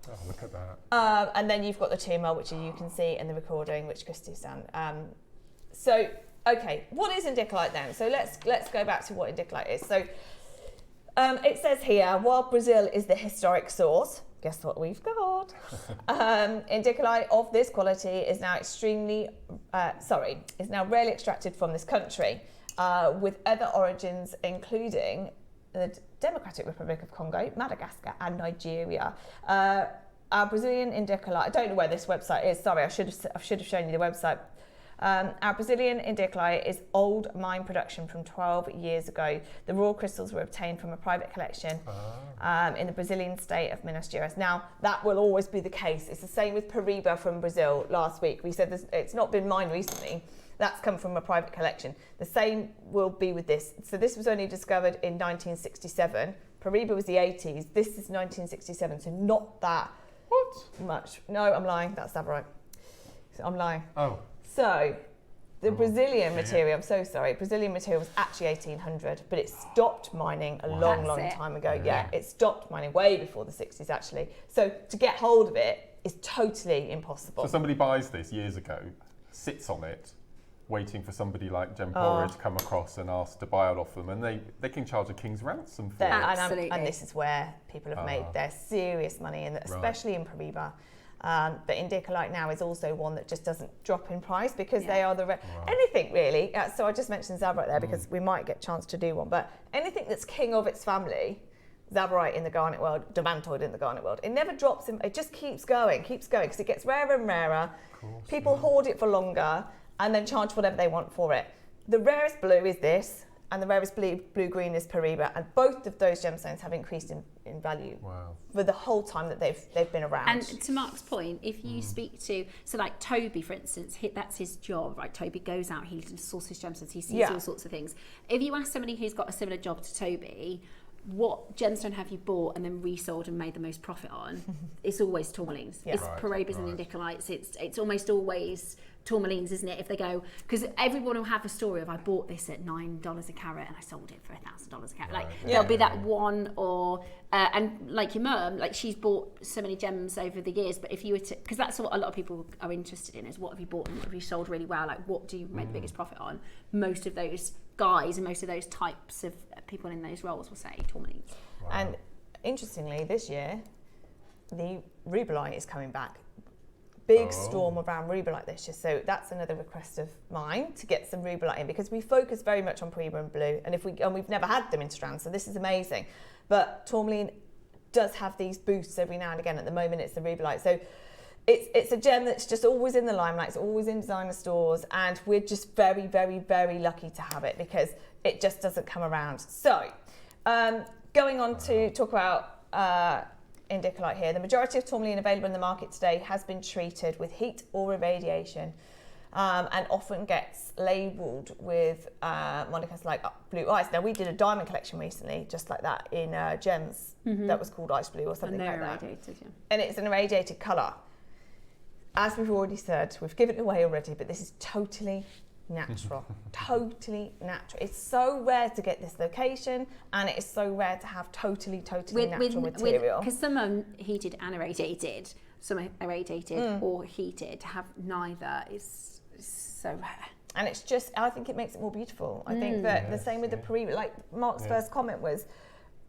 Speaker 3: Oh, look at that.
Speaker 5: And then you've got the 2 mil, which you can see in the recording, which Christy's done. So, okay, what is Indicolite then? So let's go back to what Indicolite is. So it says here, while Brazil is the historic source, guess what we've got? Indicolite of this quality is now rarely extracted from this country, with other origins including the Democratic Republic of Congo, Madagascar and Nigeria. Our Brazilian Indicolite, I don't know where this website is, sorry, I should have shown you the website. Our Brazilian Indicolite is old mine production from 12 years ago. The raw crystals were obtained from a private collection in the Brazilian state of Minas Gerais. Now, that will always be the case. It's the same with Paraíba from Brazil last week. We said it's not been mined recently. That's come from a private collection. The same will be with this. So this was only discovered in 1967. Paraíba was the 80s. This is 1967, so not that much. No, I'm lying. That's Labradorite. I'm lying.
Speaker 3: Oh.
Speaker 5: So the Brazilian material, I'm so sorry, Brazilian material was actually 1800, but it stopped mining a long time ago. Yeah, it stopped mining way before the 60s actually. So to get hold of it is totally impossible.
Speaker 3: So somebody buys this years ago, sits on it, waiting for somebody like Gemstone to come across and ask to buy it off them, and they can charge a king's ransom for it.
Speaker 5: Absolutely. And this is where people have made their serious money, and especially in Paraíba. But Indicolite now is also one that just doesn't drop in price because they are anything really. So I just mentioned Labradorite there because we might get a chance to do one. But anything that's king of its family, Labradorite in the garnet world, Diamantoid in the garnet world, it never drops in. It just keeps going because it gets rarer and rarer. People hoard it for longer and then charge whatever they want for it. The rarest blue is this, and the rarest blue-green is Paraíba, and both of those gemstones have increased in value for the whole time that they've been around.
Speaker 2: And to Mark's point, if you speak to, so like Toby, for instance, that's his job, right? Toby goes out, he sources gemstones, he sees all sorts of things. If you ask somebody who's got a similar job to Toby, what gemstone have you bought and then resold and made the most profit on? It's always tourmalines. It's Paraíbas and Indicolites. It's almost always tourmalines, isn't it? If they go, because everyone will have a story of I bought this at $9 a carat and I sold it for $1,000 a carat. Like there'll be that one, or and like your mum, like she's bought so many gems over the years. But if you were to, because that's what a lot of people are interested in, is what have you bought and what have you sold really well? Like what do you make the biggest profit on? Most of those guys and most of those types of people in those roles will say tourmalines.
Speaker 5: And interestingly, this year the rubellite is coming back. Big storm around rubellite this year, so that's another request of mine to get some rubellite in, because we focus very much on Paraíba and blue, and we've never had them in strands, so this is amazing. But tourmaline does have these boosts every now and again. At the moment, it's the rubellite, so it's a gem that's just always in the limelight. It's always in designer stores, and we're just very, very, very lucky to have it because it just doesn't come around. So, going on to talk about Indicolite here. The majority of tourmaline available in the market today has been treated with heat or irradiation, and often gets labelled with monikers like blue ice. Now, we did a diamond collection recently, just like that, in gems that was called ice blue or something like that. And it's an irradiated colour. As we've already said, we've given it away already, but this is totally natural. Totally natural. It's so rare to get this location, and it is so rare to have totally natural material.
Speaker 2: Because some are heated and irradiated, some are irradiated or heated. To have neither is so rare.
Speaker 5: And it's just, I think it makes it more beautiful. I think that the same with the Paraíba, like Mark's first comment was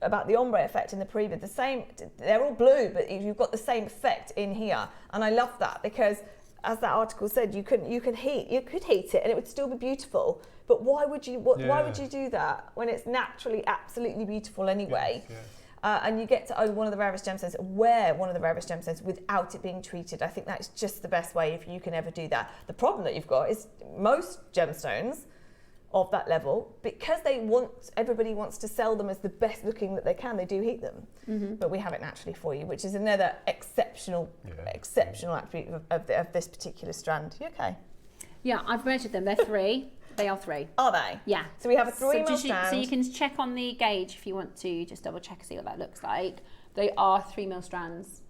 Speaker 5: about the ombre effect in the Paraíba. The same, they're all blue, but you've got the same effect in here. And I love that because, as that article said, you could heat it and it would still be beautiful. But why would you do that when it's naturally absolutely beautiful anyway? And you get to own one of the rarest gemstones, wear one of the rarest gemstones without it being treated. I think that's just the best way if you can ever do that. The problem that you've got is most gemstones of that level, because everybody wants to sell them as the best looking that they can, they do heat them. But we have it naturally for you, which is another exceptional attribute of this particular strand. You okay?
Speaker 2: Yeah, I've measured them. They're 3. They are 3.
Speaker 5: Are they?
Speaker 2: Yeah.
Speaker 5: So we have a 3 mil strand.
Speaker 2: So you can check on the gauge if you want to just double check and see what that looks like. They are 3 mil strands.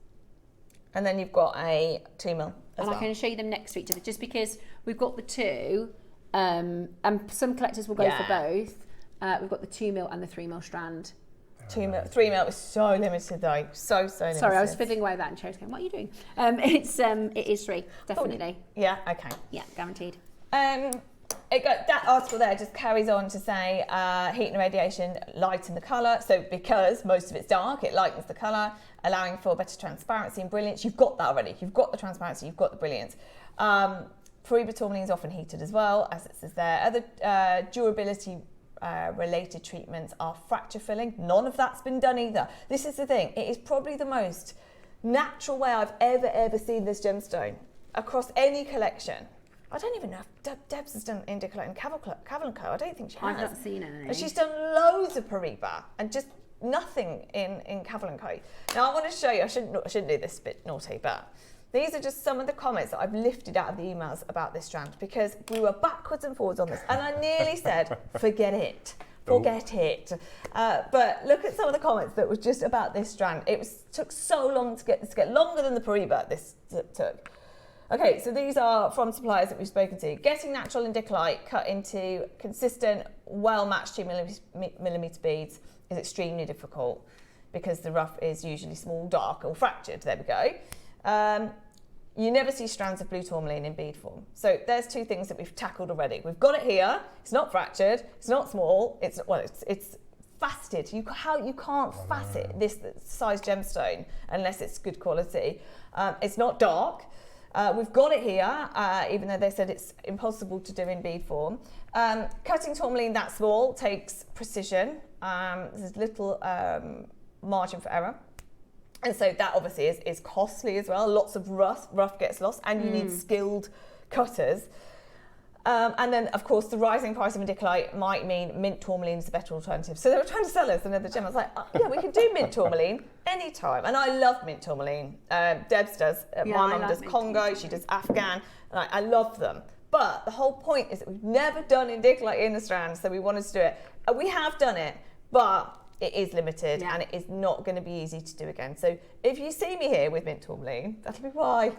Speaker 5: And then you've got a 2 mil as well.
Speaker 2: I can show you them next to each other, just because we've got the 2. And some collectors will go for both. We've got the 2mm and the 3mm strand.
Speaker 5: 3mm is so limited though, so limited.
Speaker 2: Sorry, I was fiddling away with that and Cherry's going, what are you doing? It is 3, definitely.
Speaker 5: Yeah, okay.
Speaker 2: Yeah, guaranteed.
Speaker 5: That article there just carries on to say heat and radiation lighten the colour. So because most of it's dark, it lightens the colour, allowing for better transparency and brilliance. You've got that already. You've got the transparency, you've got the brilliance. Periba tourmaline is often heated as well, as it says there. Other durability related treatments are fracture filling. None of that's been done either. This is the thing. It is probably the most natural way I've ever seen this gemstone across any collection. I don't even know if Debs has done Indicolite and Cavill & Co. I don't think she has.
Speaker 2: I've not seen any.
Speaker 5: But she's done loads of Periba and just nothing in Cavill & Co. Now I want to show you, I shouldn't do this, a bit naughty, but these are just some of the comments that I've lifted out of the emails about this strand, because we were backwards and forwards on this and I nearly said, forget it. Forget it. But look at some of the comments that was just about this strand. Took so long to get longer than the Periba this took. Okay, so these are from suppliers that we've spoken to. Getting natural Indicolite cut into consistent, well-matched 2mm beads is extremely difficult because the rough is usually small, dark, or fractured. There we go. You never see strands of blue tourmaline in bead form. So there's two things that we've tackled already. We've got it here. It's not fractured. It's not small. It's faceted. You can't facet this size gemstone unless it's good quality. It's not dark. We've got it here, even though they said it's impossible to do in bead form. Cutting tourmaline that small takes precision. There's little margin for error. And so that obviously is costly as well. Lots of rough gets lost, and you need skilled cutters. And then, of course, the rising price of Indicolite might mean mint tourmaline is a better alternative. So they were trying to sell us another gem. I was like, oh, yeah, we can do mint tourmaline anytime. And I love mint tourmaline. Debs does. My mum does Congo. She does Afghan. And I love them. But the whole point is that we've never done Indicolite in the strand, so we wanted to do it. We have done it, but it is limited and it is not going to be easy to do again. So if you see me here with mint tourmaline, that'll be why.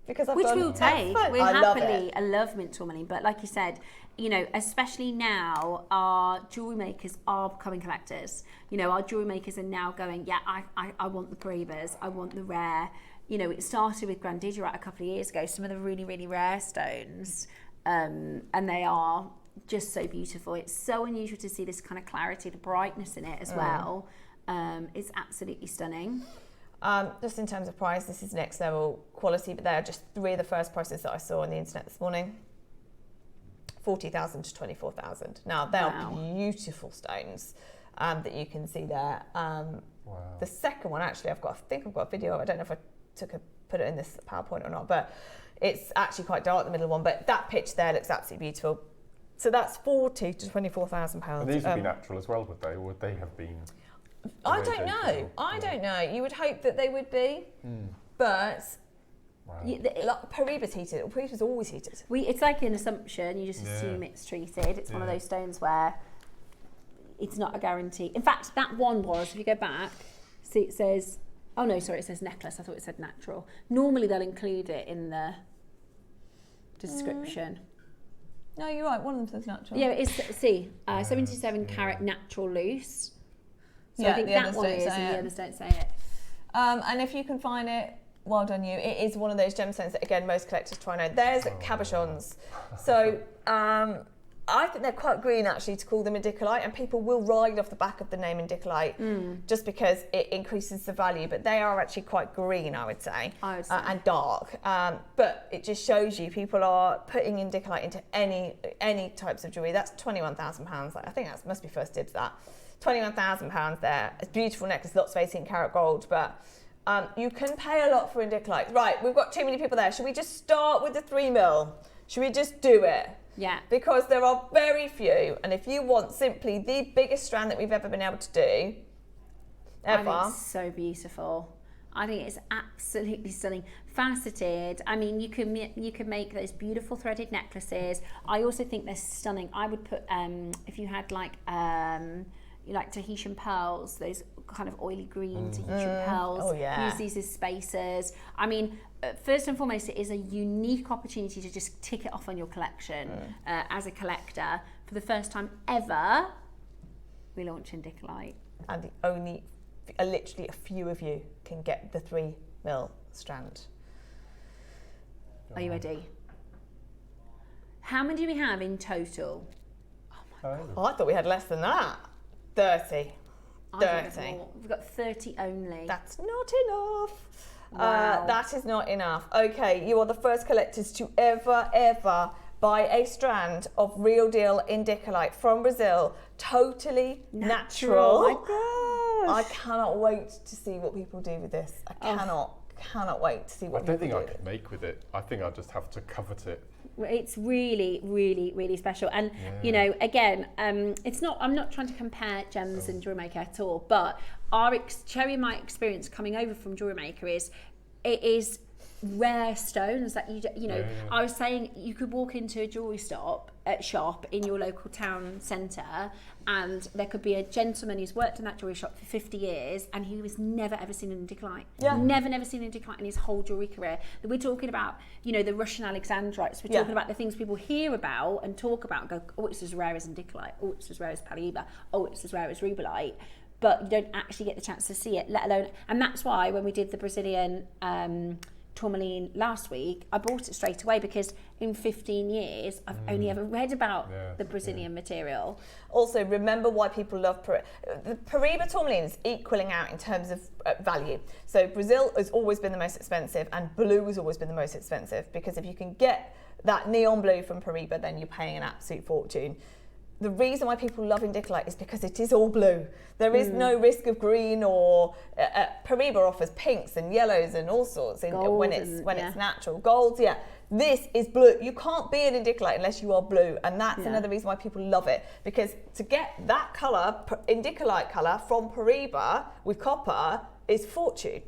Speaker 5: Because I've
Speaker 2: Which we'll take. We'll happily.
Speaker 5: I
Speaker 2: love mint tourmaline, but like you said, you know, especially now, our jewellery makers are becoming collectors. You know, our jewellery makers are now going, yeah, I want the Peribas, I want the rare. You know, it started with Grandigerite a couple of years ago, some of the really, really rare stones, and they are just so beautiful. It's so unusual to see this kind of clarity, the brightness in it as well. It's absolutely stunning.
Speaker 5: Just in terms of price, this is next level quality, but they are just three of the first prices that I saw on the internet this morning. 40,000 to 24,000. Now they are beautiful stones that you can see there. The second one, actually, I think I've got a video. I don't know if I put it in this PowerPoint or not, but it's actually quite dark, the middle one. But that pitch there looks absolutely beautiful. So that's 40 to 24,000 pounds.
Speaker 3: And these would be natural as well, would they? Or would they have been?
Speaker 5: I don't know. I don't know. You would hope that they would be, but Periba's heated. Periba's always heated.
Speaker 2: It's like an assumption. You just assume it's treated. It's one of those stones where it's not a guarantee. In fact, that one was. If you go back, see it says. Oh no, sorry, it says necklace. I thought it said natural. Normally they'll include it in the description.
Speaker 5: No, you're right. One of them says natural.
Speaker 2: Yeah, it's 77 carat natural loose. So I think that one is, and the others don't say it.
Speaker 5: And if you can find it, well done you. It is one of those gemstones that, again, most collectors try and know. There's cabochons. So I think they're quite green, actually, to call them Indicolite, and people will ride off the back of the name Indicolite just because it increases the value. But they are actually quite green, I would say. And dark. But it just shows you people are putting Indicolite into any types of jewellery. That's £21,000. I think that must be first dibs, that. £21,000 there. It's a beautiful necklace, lots of 18 karat gold, but you can pay a lot for Indicolite. Right, we've got too many people there. Should we just start with the 3mm? Should we just do it?
Speaker 2: Yeah.
Speaker 5: Because there are very few, and if you want simply the biggest strand that we've ever been able to do, ever.
Speaker 2: I think it's so beautiful. I think it's absolutely stunning. Faceted. I mean, you can make those beautiful threaded necklaces. I also think they're stunning. I would put if you had like Tahitian pearls, those kind of oily green to use your pearls.
Speaker 5: Oh, yeah.
Speaker 2: Use these as spacers. I mean, first and foremost, it is a unique opportunity to just tick it off on your collection as a collector. For the first time ever, we launch Indicolite.
Speaker 5: And literally a few of you can get the 3mm strand.
Speaker 2: Are you ready? How many do we have in total?
Speaker 5: Oh, I thought we had less than that. 30.
Speaker 2: We've got 30 only.
Speaker 5: That's not enough.
Speaker 2: Wow.
Speaker 5: That is not enough. Okay, you are the first collectors to ever buy a strand of real deal Indicolite from Brazil, totally natural.
Speaker 2: Oh my gosh.
Speaker 5: I cannot wait to see what people do with this. I cannot wait to see what people do.
Speaker 3: I don't think I could make with it. I think I'll just have to covet it.
Speaker 2: It's really, really, really special. And, you know, again, it's not, I'm not trying to compare gems and JewelleryMaker at all, but Cherry and my experience coming over from JewelleryMaker is, it is rare stones that you know. I was saying you could walk into a jewellery shop in your local town centre, and there could be a gentleman who's worked in that jewellery shop for 50 years and he was never ever seen an Indicolite. Never seen an Indicolite in his whole jewellery career. We're talking about, you know, the Russian Alexandrites. We're talking about the things people hear about and talk about and go, oh, it's as rare as Indicolite, oh, it's as rare as Paraiba, oh, it's as rare as Rubellite. But you don't actually get the chance to see it, let alone, and that's why when we did the Brazilian tourmaline last week, I bought it straight away, because in 15 years I've only ever read about the Brazilian material.
Speaker 5: Also, remember why people love the Paraiba tourmaline is equaling out in terms of value. So Brazil has always been the most expensive and blue has always been the most expensive, because if you can get that neon blue from Paraiba, then you're paying an absolute fortune. The reason why people love Indicolite is because it is all blue. There is no risk of green, or Paraiba offers pinks and yellows and all sorts when it's natural. Golds, This is blue. You can't be an Indicolite unless you are blue, and that's another reason why people love it, because to get that colour, Indicolite colour from Paraiba with copper is fortune.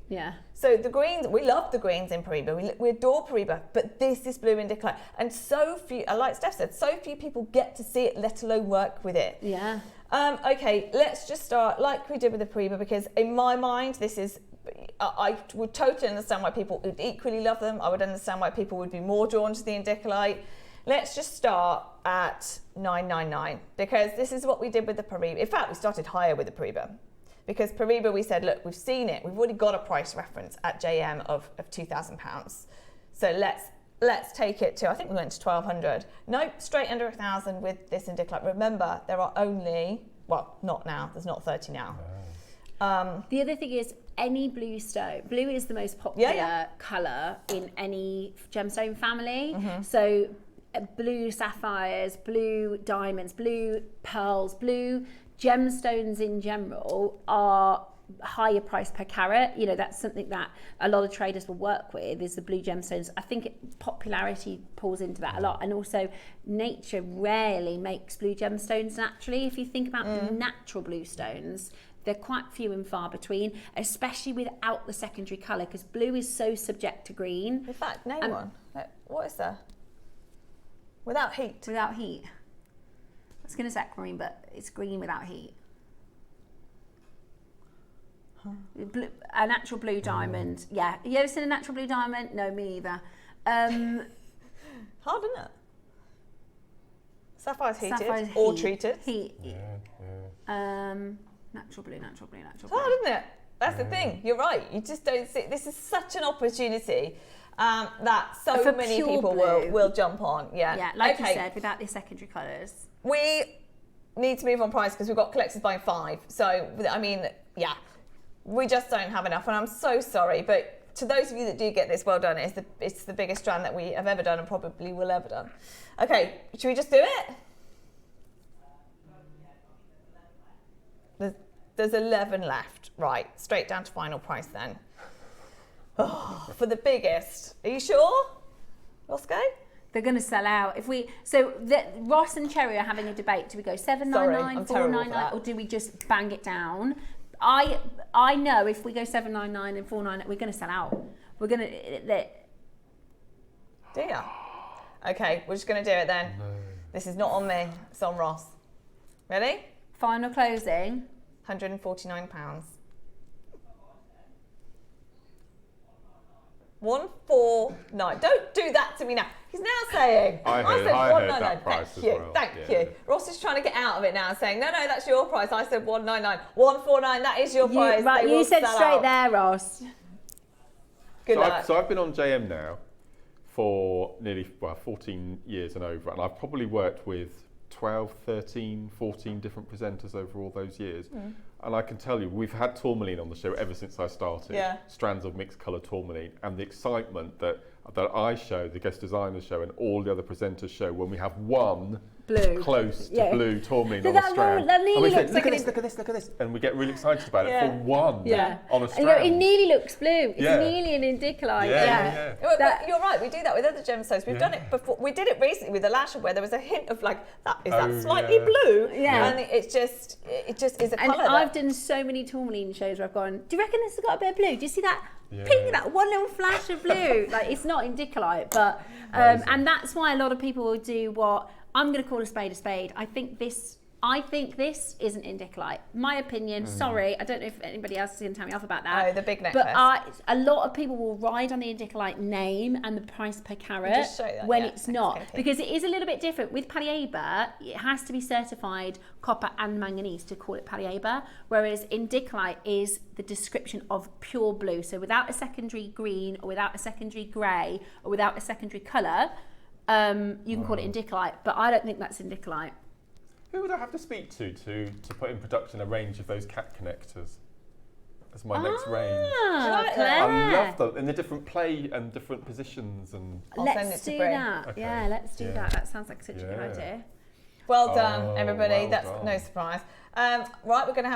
Speaker 5: So the greens, we love the greens in Paraiba. We adore Paraiba, but this is blue Indicolite. And so few, like Steph said, so few people get to see it, let alone work with it. Okay, let's just start like we did with the Paraiba, because in my mind, this is, I would totally understand why people would equally love them. I would understand why people would be more drawn to the Indicolite. Let's just start at $9.99, because this is what we did with the Paraiba. In fact, we started higher with the Paraiba. Because Paraiba, we said, look, we've seen it. We've already got a price reference at JM of £2,000. So let's take it to, I think we went to 1,200. Nope, straight under 1,000 with this Indicolite. Remember, there are only, well, not now. There's not 30 now.
Speaker 2: The other thing is, any blue stone, blue is the most popular colour in any gemstone family. So blue sapphires, blue diamonds, blue pearls, blue gemstones in general are higher price per carat. You know, that's something that a lot of traders will work with, is the blue gemstones. I think popularity pulls into that a lot, and also nature rarely makes blue gemstones naturally. If you think about the natural blue stones, they're quite few and far between, especially without the secondary colour, because blue is so subject to green.
Speaker 5: In fact, name one. What is there? Without heat.
Speaker 2: Without heat. I was going to say aquamarine, but it's green without heat. Blue, a natural blue diamond. Yeah. You ever seen a natural blue diamond? No, me either.
Speaker 5: Hard, isn't it? Sapphire's heated
Speaker 2: Sapphire's
Speaker 5: or treated.
Speaker 2: Heat. Natural blue.
Speaker 5: It's hard, isn't it? That's the thing. You're right. You just don't see. This is such an opportunity that so many people will jump on. Yeah.
Speaker 2: Like you said, without the secondary colours.
Speaker 5: We need to move on price, because we've got collectors buying 5. So, I mean, we just don't have enough, and I'm so sorry. But to those of you that do get this, well done. It's the biggest strand that we have ever done, and probably will ever done. Okay, should we just do it? There's 11 left. Right, straight down to final price then. Oh, for the biggest. Are you sure? Let's go.
Speaker 2: They're going to sell out. Ross and Cherry are having a debate. Do we go $7.99, $4.99, or do we just bang it down? I know if we go $7.99 and $4.99, we're going to sell out. We're going to.
Speaker 5: Do you? Okay, we're just going to do it then. No. This is not on me. It's on Ross. Ready?
Speaker 2: Final closing.
Speaker 5: £149. 149. Don't do that to me now. He's now saying,
Speaker 3: I heard
Speaker 5: 199.
Speaker 3: that price
Speaker 5: Thank
Speaker 3: as
Speaker 5: you,
Speaker 3: well.
Speaker 5: thank
Speaker 3: Yeah.
Speaker 5: you. Ross is trying to get out of it now, saying, no, that's your price. I said 199. 149, that is your price.
Speaker 2: Right,
Speaker 5: They
Speaker 2: you
Speaker 5: will
Speaker 2: said
Speaker 5: sell
Speaker 2: straight
Speaker 5: out.
Speaker 2: there, Ross.
Speaker 5: Good luck.
Speaker 3: So I've been on JM now for nearly 14 years and over, and I've probably worked with 12, 13, 14 different presenters over all those years. And I can tell you, we've had tourmaline on the show ever since I started.
Speaker 5: Yeah.
Speaker 3: Strands of mixed colour tourmaline, and the excitement that I show, the guest designers show, and all the other presenters show when we have one
Speaker 2: Blue.
Speaker 3: close to
Speaker 2: Yeah.
Speaker 3: blue tourmaline
Speaker 2: So
Speaker 3: on
Speaker 2: that
Speaker 3: a strand.
Speaker 2: one- that nearly
Speaker 3: and we
Speaker 2: looks
Speaker 3: think,
Speaker 2: like
Speaker 3: look
Speaker 2: an-
Speaker 3: at this, look at this, and we get really excited about
Speaker 5: Yeah.
Speaker 3: it for one
Speaker 2: Yeah.
Speaker 3: on a
Speaker 2: And
Speaker 3: strand.
Speaker 2: you go, it nearly looks blue. It's
Speaker 3: Yeah.
Speaker 2: nearly an indicolite.
Speaker 3: Yeah.
Speaker 5: Well,
Speaker 2: That-
Speaker 5: but you're right, we do that with other gemstones. We've done it before. We did it recently with Alashan, where there was a hint of like, that slightly
Speaker 3: yeah.
Speaker 5: blue?
Speaker 2: Yeah.
Speaker 5: And it just is a
Speaker 2: And
Speaker 5: colour.
Speaker 2: I've done so many tourmaline shows where I've gone, do you reckon this has got a bit of blue? Do you see that
Speaker 3: Yeah.
Speaker 2: pink, that one little flash of blue? Like, it's not indicolite, but,
Speaker 3: Amazing.
Speaker 2: and that's why a lot of people will do what I'm going to call a spade a spade. I think this isn't indicolite. My opinion, sorry, I don't know if anybody else is going to tell me off about that.
Speaker 5: Oh, the big necklace.
Speaker 2: But a lot of people will ride on the indicolite name and the price per carat
Speaker 5: just show that,
Speaker 2: when
Speaker 5: yeah,
Speaker 2: it's
Speaker 5: thanks,
Speaker 2: not.
Speaker 5: Katie.
Speaker 2: Because it is a little bit different. With Paliaba, it has to be certified copper and manganese to call it Paliaba, whereas indicolite is the description of pure blue. So without a secondary green or without a secondary grey or without a secondary colour, you can call it indicolite, but I don't think that's indicolite.
Speaker 3: Who would I have to speak to put in production a range of those cat connectors as my next range?
Speaker 2: Ah,
Speaker 5: Claire.
Speaker 3: I love them in the different play and different positions and.
Speaker 5: I'll send
Speaker 2: Let's
Speaker 5: it to
Speaker 2: do
Speaker 5: Brie.
Speaker 2: that.
Speaker 3: Okay.
Speaker 2: Yeah, let's do
Speaker 3: Yeah.
Speaker 2: that. That sounds like such a good
Speaker 3: Yeah.
Speaker 2: idea.
Speaker 5: Well done, everybody.
Speaker 3: well
Speaker 5: That's
Speaker 3: done.
Speaker 5: no surprise. Right, we're going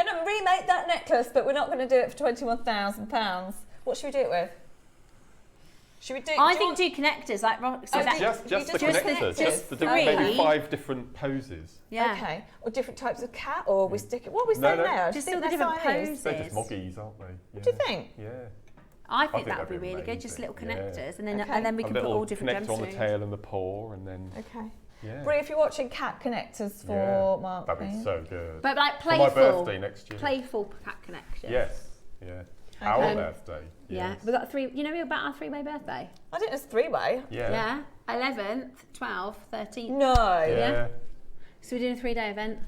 Speaker 5: to remake that necklace, but we're not going to do it for £21,000. What should we do it with? Should we do?
Speaker 2: I think do connectors like rock. So
Speaker 5: Oh,
Speaker 2: that,
Speaker 3: Just the
Speaker 5: just the
Speaker 3: connectors,
Speaker 5: connectors.
Speaker 3: just the
Speaker 2: Three.
Speaker 3: maybe 5 different poses.
Speaker 2: yeah.
Speaker 5: Okay, or different types of cat, or we stick it. What are we
Speaker 3: No,
Speaker 5: saying
Speaker 3: no.
Speaker 5: there? I
Speaker 2: Just
Speaker 5: think
Speaker 2: all the
Speaker 5: they're
Speaker 2: different
Speaker 5: Siamese.
Speaker 2: poses.
Speaker 3: They're just moggies, aren't they? Yeah.
Speaker 5: Do you think?
Speaker 3: Yeah.
Speaker 2: I think
Speaker 3: think
Speaker 2: that would be
Speaker 3: that'd be
Speaker 2: really good. Just little
Speaker 3: amazing. Yeah.
Speaker 2: connectors, and then
Speaker 5: Okay.
Speaker 2: and then we
Speaker 3: A
Speaker 2: can put
Speaker 3: little
Speaker 2: all different
Speaker 3: connector on the
Speaker 2: gemstones.
Speaker 3: tail and the paw, and then
Speaker 5: Okay.
Speaker 3: yeah.
Speaker 5: Brie, if you're watching cat connectors for
Speaker 3: Yeah,
Speaker 5: Mark,
Speaker 3: that'd be so good.
Speaker 2: But like
Speaker 3: For my
Speaker 2: playful,
Speaker 3: birthday next year.
Speaker 2: playful cat connection.
Speaker 3: Yes. Yeah. Our
Speaker 2: Okay.
Speaker 3: birthday.
Speaker 2: Yeah,
Speaker 3: Yes.
Speaker 2: we got three. You know about our three-way birthday?
Speaker 5: I think it's 3-way.
Speaker 3: Yeah.
Speaker 2: Yeah, 11th, 12th, 13th.
Speaker 5: No.
Speaker 3: Yeah.
Speaker 2: So we're doing a 3-day event.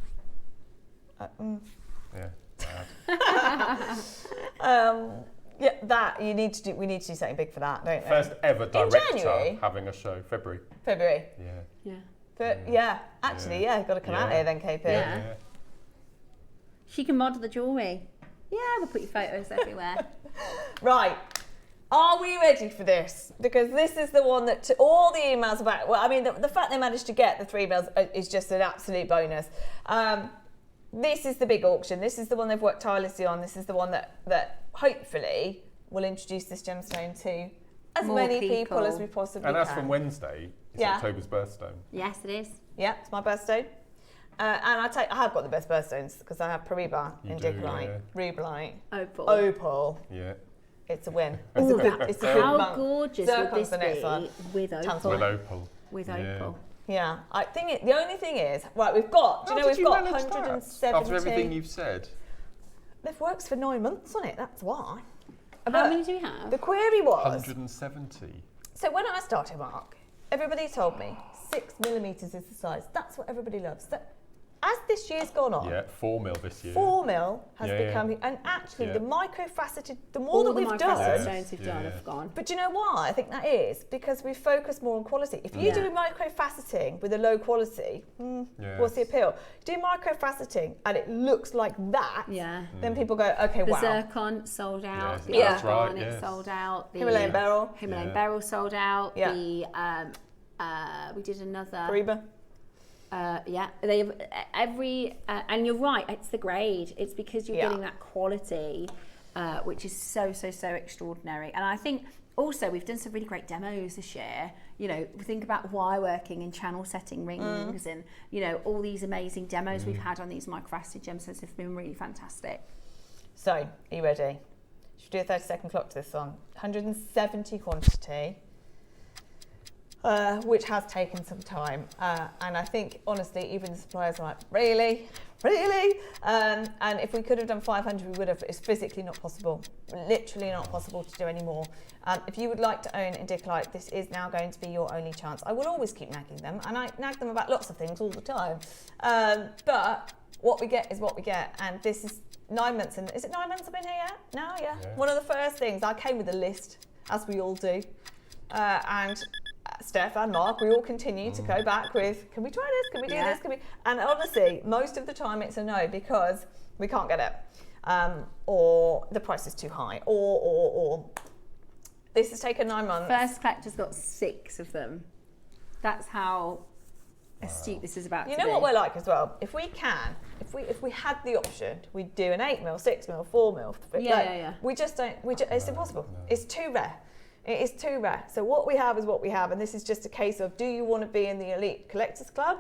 Speaker 3: Yeah. Bad.
Speaker 5: Yeah, that you need to do. We need to do something big for that, don't we?
Speaker 3: First ever director
Speaker 5: January?
Speaker 3: having a show, February.
Speaker 5: February.
Speaker 3: Yeah.
Speaker 2: Yeah.
Speaker 5: But yeah, actually, yeah, you've got to come out
Speaker 3: Yeah.
Speaker 5: here then, KP.
Speaker 2: Yeah. She can model the jewellery. Yeah, we'll put your photos everywhere.
Speaker 5: Right. Are we ready for this? Because this is the one that all the emails about. Well, I mean, the fact they managed to get the 3 emails is just an absolute bonus. This is the big auction. This is the one they've worked tirelessly on. This is the one that hopefully will introduce this gemstone to as
Speaker 2: More
Speaker 5: many people
Speaker 2: people.
Speaker 5: as we possibly
Speaker 3: And
Speaker 5: can.
Speaker 3: as from Wednesday, it's
Speaker 5: Yeah.
Speaker 3: October's birthstone.
Speaker 2: Yes, it is.
Speaker 5: Yeah, it's my birthstone. And I have got the best birthstones because I have Pariba,
Speaker 3: You do,
Speaker 5: Indicolite, Rubelite,
Speaker 2: Opal.
Speaker 5: Opal.
Speaker 3: Yeah.
Speaker 5: It's a win. It's a good
Speaker 2: How
Speaker 5: month.
Speaker 2: gorgeous
Speaker 5: Zircon's
Speaker 2: would this
Speaker 5: the next one.
Speaker 2: be with opal?
Speaker 5: Tantal.
Speaker 3: With opal.
Speaker 2: With
Speaker 3: Yeah.
Speaker 2: opal.
Speaker 5: Yeah, I think the only thing is, right, we've got, do you know, we've got 170.
Speaker 3: After everything you've said.
Speaker 5: They've worked for 9 months on it, that's why.
Speaker 2: How many do we have?
Speaker 5: The query was,
Speaker 3: 170.
Speaker 5: so when I started, Mark, everybody told me 6mm is the size. That's what everybody loves. As this year's gone on,
Speaker 3: Yeah, 4 mil this year.
Speaker 5: 4mm has
Speaker 3: Yeah,
Speaker 5: become,
Speaker 3: yeah.
Speaker 5: and actually
Speaker 3: Yeah.
Speaker 5: the microfaceted, the more
Speaker 2: All
Speaker 5: that
Speaker 2: the
Speaker 5: we've done,
Speaker 2: microstones we've done
Speaker 3: Yeah.
Speaker 2: have gone.
Speaker 5: but do you know why I think that is? Because we focus more on quality. If you
Speaker 2: Yeah.
Speaker 5: do microfaceting with a low quality, what's the
Speaker 3: Yes.
Speaker 5: appeal? Do microfaceting and it looks like that,
Speaker 2: Yeah.
Speaker 5: then people go, okay,
Speaker 2: The
Speaker 5: wow.
Speaker 2: zircon sold out.
Speaker 3: Yes,
Speaker 2: the
Speaker 5: that's
Speaker 3: right,
Speaker 2: garnet
Speaker 3: yes.
Speaker 2: sold out. The
Speaker 5: Himalayan beryl,
Speaker 2: Himalayan
Speaker 3: Yeah.
Speaker 2: beryl sold out.
Speaker 5: Yeah.
Speaker 2: The we did another.
Speaker 5: Pariba.
Speaker 2: Yeah, they have and you're right. It's the grade. It's because you're
Speaker 5: Yeah.
Speaker 2: getting that quality, which is so extraordinary. And I think also we've done some really great demos this year. You know, think about wire working and channel setting rings, and you know all these amazing demos we've had on these microfaceted gemstones have been really fantastic.
Speaker 5: So, are you ready? Should we do a 30-second clock to this one? 170 quantity. Which has taken some time, and I think honestly even the suppliers are like, really really? And if we could have done 500, we would have. It's physically not possible, literally not possible to do any more. If you would like to own Indicolite, this is now going to be your only chance. I will always keep nagging them, and I nag them about lots of things all the time. But what we get is what we get, and this is 9 months. And is it 9 months I've been here yet? No, yeah. One of the first things, I came with a list, as we all do, and Steph and Mark, we all continue to go back with, can we try this? Can we do this? Can we? And honestly, most of the time it's a no because we can't get it, or the price is too high, or this has taken 9 months.
Speaker 2: First Collector's got 6 of them. That's how astute this is about to be.
Speaker 5: You know what we're like as well. If we can, if we had the option, we'd do an 8mm, 6mm, 4mm.
Speaker 2: Yeah.
Speaker 5: We just don't. It's impossible. It's too rare. It is too rare. So what we have is what we have, and this is just a case of, do you want to be in the elite collectors club,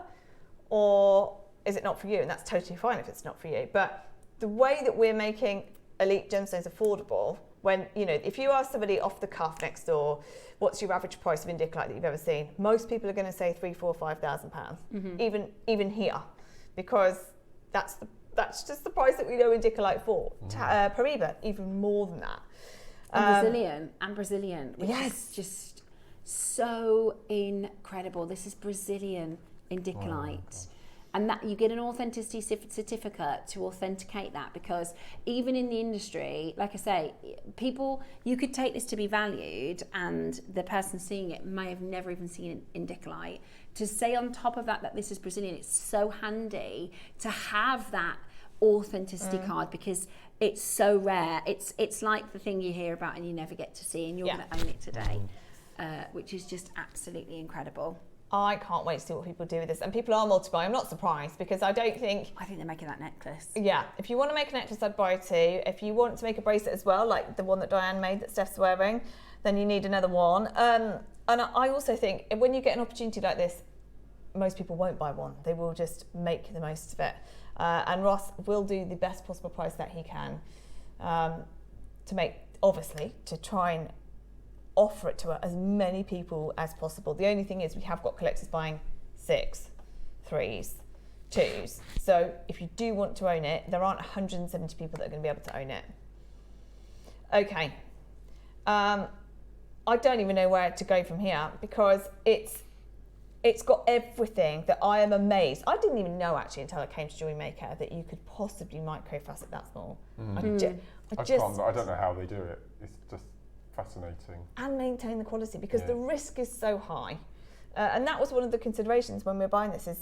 Speaker 5: or is it not for you? And that's totally fine if it's not for you. But the way that we're making elite gemstones affordable, when, you know, if you ask somebody off the cuff next door, what's your average price of Indicolite that you've ever seen? Most people are going to say £3,000, £4,000, £5,000, even here, because that's just the price that we know Indicolite for. Paribas, even more than that.
Speaker 2: And Brazilian, which is just so incredible. This is Brazilian Indicolite. And that you get an authenticity certificate to authenticate that, because even in the industry, like I say, people, you could take this to be valued and the person seeing it may have never even seen Indicolite. To say on top of that this is Brazilian, it's so handy to have that authenticity card, because it's so rare. It's like the thing you hear about and you never get to see, and you're going to own it today, which is just absolutely incredible.
Speaker 5: I can't wait to see what people do with this. And people are multiplying. I'm not surprised, because I think
Speaker 2: they're making that necklace.
Speaker 5: Yeah, if you want to make a necklace, I'd buy 2. If you want to make a bracelet as well, like the one that Diane made that Steph's wearing, then you need another one. And I also think when you get an opportunity like this, most people won't buy one. They will just make the most of it. And Ross will do the best possible price that he can to try and offer it to as many people as possible. The only thing is we have got collectors buying 6, 3s, 2s. So if you do want to own it, there aren't 170 people that are going to be able to own it. Okay. I don't even know where to go from here, because it's got everything that I am amazed. I didn't even know actually until I came to JewelleryMaker that you could possibly microfacet that small. I
Speaker 3: don't know how they do it. It's just fascinating.
Speaker 5: And maintain the quality, because the risk is so high. And that was one of the considerations when we were buying this, is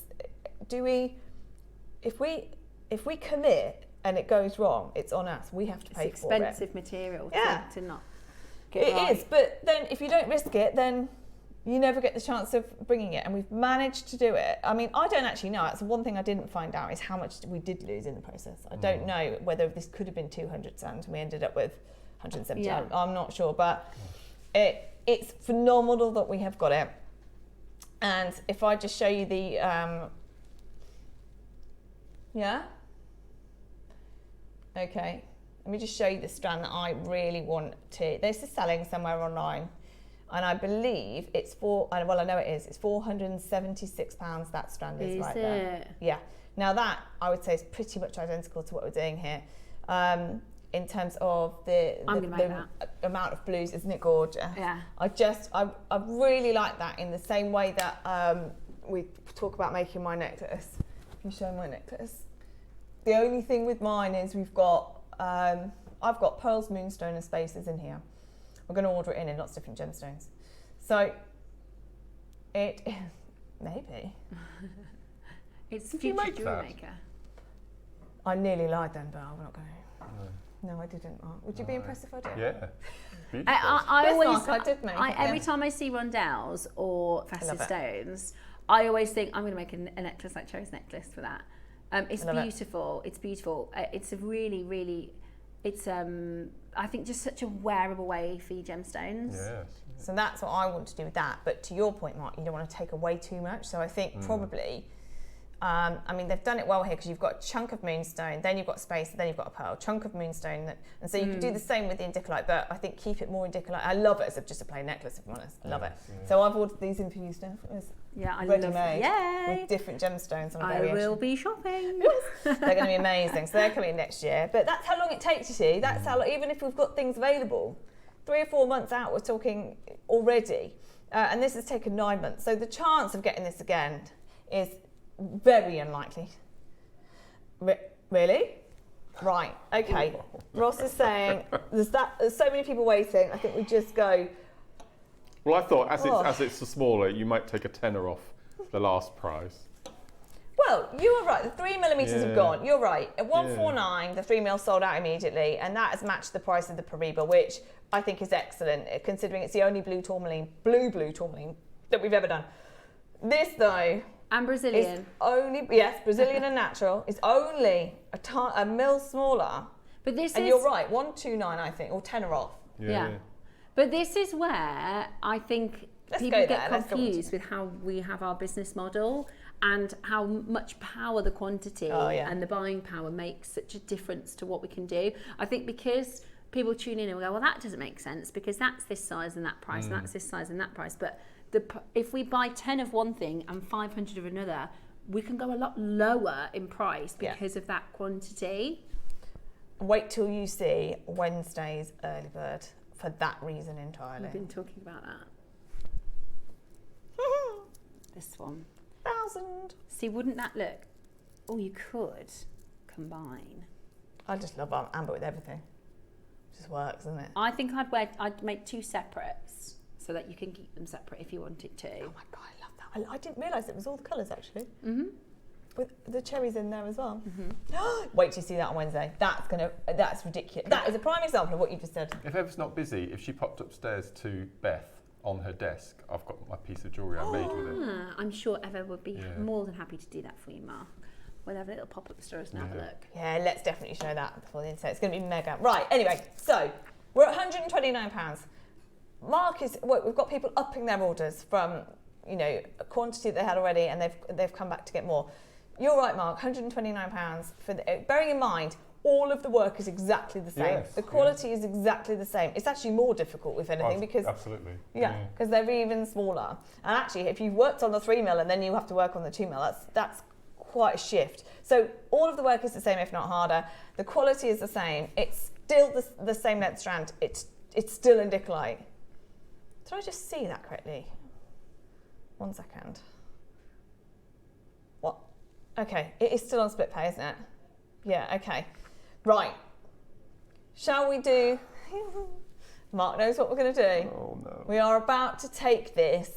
Speaker 5: if we commit and it goes wrong, it's on us. We have to pay for it.
Speaker 2: It's expensive material to not get
Speaker 5: it
Speaker 2: right.
Speaker 5: Is, but then if you don't risk it, then you never get the chance of bringing it, and we've managed to do it. I mean, I don't actually know. That's one thing I didn't find out, is how much we did lose in the process. I don't know whether this could have been 200 sand and we ended up with 170.
Speaker 2: Yeah.
Speaker 5: I'm not sure, but it's phenomenal that we have got it. And if I just show you the, okay. Let me just show you the strand that I really want to. This is selling somewhere online. And I believe it's I know it is. It's £476. That strand is right there. Yeah. Now that I would say is pretty much identical to what we're doing here, in terms of the amount of blues. Isn't it gorgeous?
Speaker 2: Yeah.
Speaker 5: I really like that, in the same way that we talk about making my necklace. Can you show my necklace? The only thing with mine is I've got pearls, moonstone, and spaces in here. We're going to order it in lots of different gemstones. So it maybe.
Speaker 2: It's future JewelleryMaker.
Speaker 5: I nearly lied then, but I'm not going to. No, I didn't. Would you be impressed if I did?
Speaker 3: Yeah.
Speaker 2: Every time I see rondelles or festive stones, I always think I'm going to make a necklace like Cherry's necklace for that. It's beautiful. It's beautiful. It's a really, really. It's I think just such a wearable way for your gemstones.
Speaker 3: Yes.
Speaker 5: So that's what I want to do with that. But to your point, Mark, you don't want to take away too much. So I think probably I mean, they've done it well here because you've got a chunk of moonstone, then you've got space, and then you've got a pearl, chunk of moonstone. And so you could do the same with the Indicolite, but I think keep it more Indicolite. I love it as just a plain necklace, if I'm honest. I love it. Yeah. So I've ordered these in for you, Steph.
Speaker 2: Yeah, I
Speaker 5: ready
Speaker 2: love
Speaker 5: made
Speaker 2: it.
Speaker 5: with different gemstones on
Speaker 2: I
Speaker 5: variation.
Speaker 2: will be shopping.
Speaker 5: They're going to be amazing. So they're coming next year. But that's how long it takes, you see. That's how long, even if we've got things available, 3 or 4 months out, we're talking already. And this has taken 9 months. So the chance of getting this again is very unlikely. Really? Right, okay. Ross is saying there's so many people waiting. I think we just go.
Speaker 3: Well, I thought as it's smaller, you might take a tenner off the last price.
Speaker 5: Well, you were right. The 3mm have gone. You're right. At 149, the 3mm sold out immediately, and that has matched the price of the Paribas, which I think is excellent, considering it's the only blue tourmaline that we've ever done. This though.
Speaker 2: And Brazilian.
Speaker 5: It's only, Brazilian and natural. It's only a mil smaller.
Speaker 2: But this
Speaker 5: and you're right, 129, I think, or tenner off.
Speaker 2: Yeah. But this is where I think people get confused with how we have our business model and how much power the quantity and the buying power makes such a difference to what we can do. I think because people tune in and go, well, that doesn't make sense because that's this size and that price, and that's this size and that price. But if we buy 10 of one thing and 500 of another, we can go a lot lower in price because of that quantity.
Speaker 5: Wait till you see Wednesday's early bird for that reason entirely.
Speaker 2: We've been talking about that. This one.
Speaker 5: 1,000.
Speaker 2: See, wouldn't that look? Oh, you could combine. I
Speaker 5: just love amber with everything. It just works, doesn't it?
Speaker 2: I think I'd make 2 separates so that you can keep them separate if you wanted to.
Speaker 5: Oh my God, I love that. I didn't realise it was all the colours actually. Mm-hmm. With the cherries in there as well. Mm-hmm. Wait till you see that on Wednesday. That's ridiculous. That is a prime example of what you just said.
Speaker 3: If Ev's not busy, if she popped upstairs to Beth on her desk, I've got my piece of jewellery I made with it.
Speaker 2: I'm sure Eva would be more than happy to do that for you, Mark. We'll have a little pop up stores and have a look.
Speaker 5: Yeah, let's definitely show that before the internet. It's going to be mega. Right, anyway, so we're at £129. Mark we've got people upping their orders from, a quantity that they had already, and they've come back to get more. You're right, Mark, £129 for bearing in mind all of the work is exactly the same.
Speaker 3: Yes,
Speaker 5: the quality is exactly the same. It's actually more difficult, if anything, because
Speaker 3: absolutely.
Speaker 5: Because they're even smaller. And actually, if you've worked on the 3mm and then you have to work on the 2mm, that's quite a shift. So all of the work is the same, if not harder. The quality is the same. It's still the same length strand. It's still Indicolite. Did I just see that correctly? 1 second. What? Okay, it is still on split pay, isn't it? Yeah, okay. Right. Shall we do... Mark knows what we're going to do.
Speaker 3: Oh, no.
Speaker 5: We are about to take this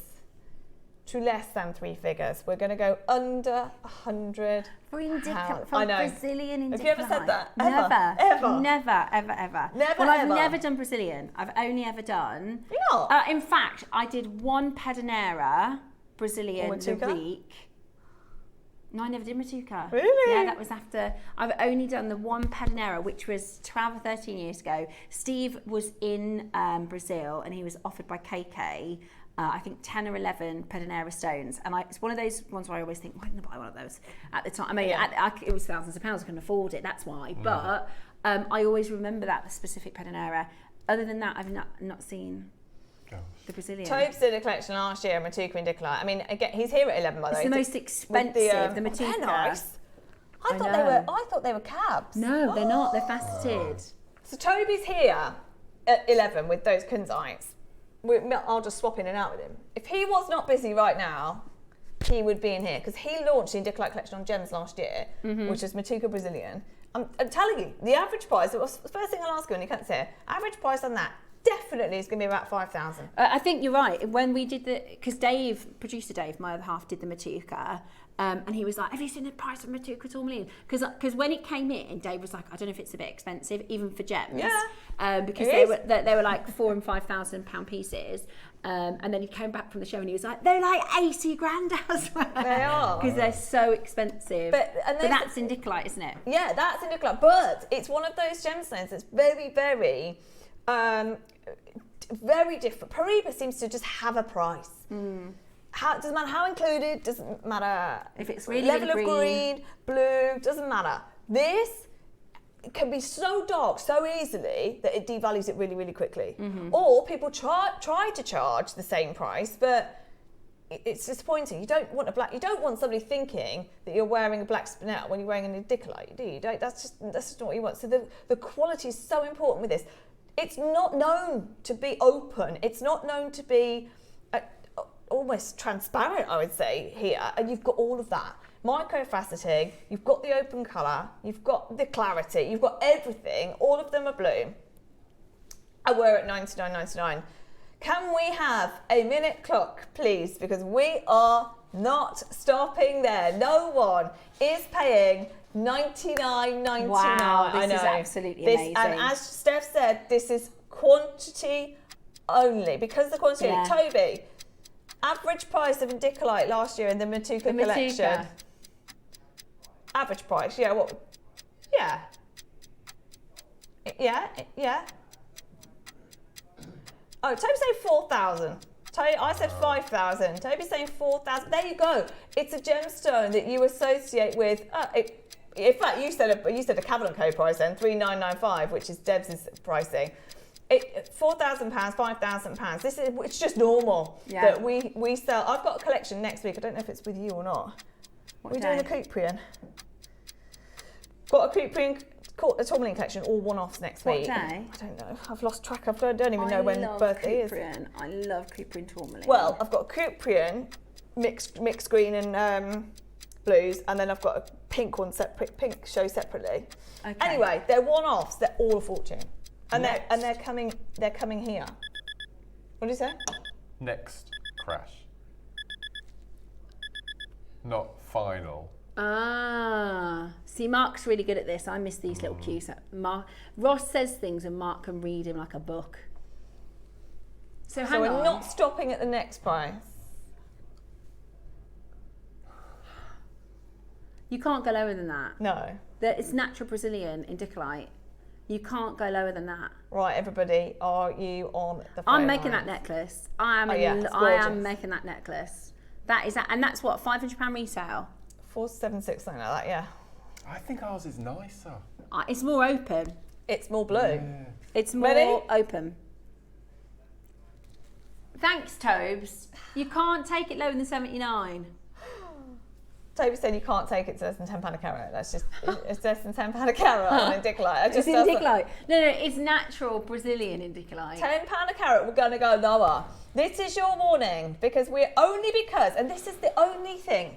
Speaker 5: to less than 3 figures. We're going to go under £100.
Speaker 2: For Brazilian Indicolite.
Speaker 5: Have you ever said that?
Speaker 2: Never. I've never done Brazilian. I've only ever done... in fact, I did 1 Pedernera Brazilian the week. No, I never did Matuka.
Speaker 5: Really?
Speaker 2: Yeah, that was after. I've only done the 1 Pedernera, which was 12 or 13 years ago. Steve was in Brazil and he was offered by KK, I think 10 or 11 Pedernera stones. And it's one of those ones where I always think, why didn't I buy one of those at the time? I mean, it was thousands of pounds, I couldn't afford it, that's why. But I always remember that specific Pedernera. Other than that, I've not seen... The Brazilian.
Speaker 5: Toby did a collection last year, Matuka Indicolite. I mean, again, he's here at 11 by the way.
Speaker 2: It's the most expensive, the Matuka.
Speaker 5: They're nice. I thought they were cabs.
Speaker 2: No, they're not. They're faceted.
Speaker 5: So Toby's here at 11 with those Kunzites. I'll just swap in and out with him. If he was not busy right now, he would be in here because he launched the Indicolite collection on Gems last year, which is Matuka Brazilian. I'm telling you, the average price. It was the first thing I'll ask you when he comes here. Average price on that. Definitely it's going to be about 5,000.
Speaker 2: I think you're right. When we did because producer Dave, my other half, did the Matuka, and he was like, have you seen the price of Matuka tourmaline? Because when it came in, Dave was like, I don't know if it's a bit expensive, even for gems. Yeah. Because they were like £4,000 and £5,000 pieces. And then he came back from the show and he was like, they're like 80 grand elsewhere.
Speaker 5: They are.
Speaker 2: Because they're so expensive. But that's Indicolite, isn't it?
Speaker 5: Yeah, that's Indicolite. But it's one of those gemstones that's very, very... very different. Paribas seems to just have a price. doesn't matter how included, doesn't matter
Speaker 2: if it's really
Speaker 5: level
Speaker 2: really
Speaker 5: of green, blue, doesn't matter. This can be so dark so easily that it devalues it really, really quickly. Or people try to charge the same price, but it's disappointing. You don't want somebody thinking that you're wearing a black spinel when you're wearing an Indicolite, do you? That's just not what you want. So the quality is so important with this. It's not known to be open. It's not known to be almost transparent, I would say, here. And you've got all of that. Micro-faceting, you've got the open colour, you've got the clarity, you've got everything. All of them are blue. I wear it $99.99. Can we have a minute clock, please? Because we are not stopping there. No one is paying $99.99.
Speaker 2: Wow, this
Speaker 5: I know.
Speaker 2: is absolutely amazing.
Speaker 5: And as Steph said, this is quantity only. Because of the quantity.
Speaker 2: Yeah.
Speaker 5: Toby, average price of Indicolite last year in the Matuka collection. Average price, yeah, what? Yeah. Yeah. Oh, Toby's saying 4,000. I said 5,000. Toby's saying 4,000. There you go. It's a gemstone that you associate with. In fact, you said a Cavill & Co price then, 3,995, which is Debs' pricing. £4,000, £5,000. It's just normal that we sell. I've got a collection next week. I don't know if it's with you or not. We're doing the Cuprian. Got a Cuprian, a tourmaline collection, all one-offs next week.
Speaker 2: What day?
Speaker 5: I don't know. I've lost track. I don't even know when birthday is.
Speaker 2: I love Cuprian tourmaline.
Speaker 5: Well, I've got a Cuprian, mixed green and blues, and then I've got a pink one pink show separately. Okay. Anyway, they're one-offs. They're all a fortune, and they're coming here. What did you say?
Speaker 3: Next crash. Not final.
Speaker 2: See, Mark's really good at this. I miss these little cues. Ross says things and Mark can read him like a book. So hang on.
Speaker 5: We're not stopping at the next price.
Speaker 2: You can't go lower than that.
Speaker 5: No.
Speaker 2: It's natural Brazilian Indicolite. You can't go lower than that.
Speaker 5: Right, everybody, are you on the phone?
Speaker 2: I'm making that necklace. I am making that necklace. And that's what, £500 resale?
Speaker 5: 476, something like that, yeah.
Speaker 3: I think ours is nicer.
Speaker 2: It's more open.
Speaker 5: It's more blue.
Speaker 3: Yeah.
Speaker 2: It's more open. Thanks, Tobes. You can't take it lower than 79.
Speaker 5: Toby said you can't take it to less than £10 a carat. That's just, it's less than £10 a carat on Indicolite.
Speaker 2: It's Indicolite. No, it's natural Brazilian Indicolite.
Speaker 5: £10 a carat, we're going to go lower. This is your warning, because and this is the only thing.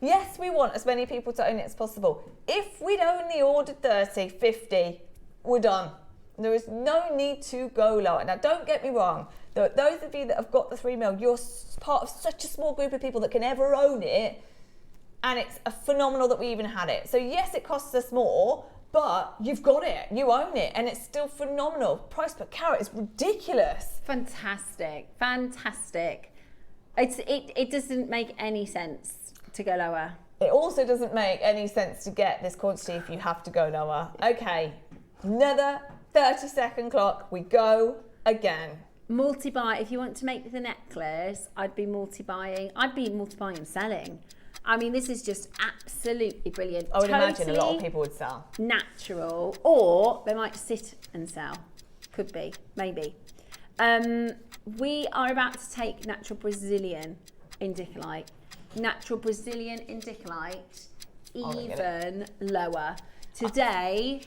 Speaker 5: Yes, we want as many people to own it as possible. If we'd only ordered 30, 50, we're done. There is no need to go lower. Now, don't get me wrong. Those of you that have got the 3mm, you're part of such a small group of people that can ever own it. And it's phenomenal that we even had it. So yes, it costs us more, but you've got it, you own it, and it's still phenomenal. Price per carat is ridiculous.
Speaker 2: Fantastic. It doesn't make any sense to go lower.
Speaker 5: It also doesn't make any sense to get this quantity if you have to go lower. Okay, another 30-second clock, we go again.
Speaker 2: Multi-buy, if you want to make the necklace, I'd be multi-buying and selling. I mean, this is just absolutely brilliant.
Speaker 5: I would imagine a lot of people would sell.
Speaker 2: Natural, or they might sit and sell. Could be, maybe. We are about to take natural Brazilian Indicolite. Natural Brazilian Indicolite, even lower. Today,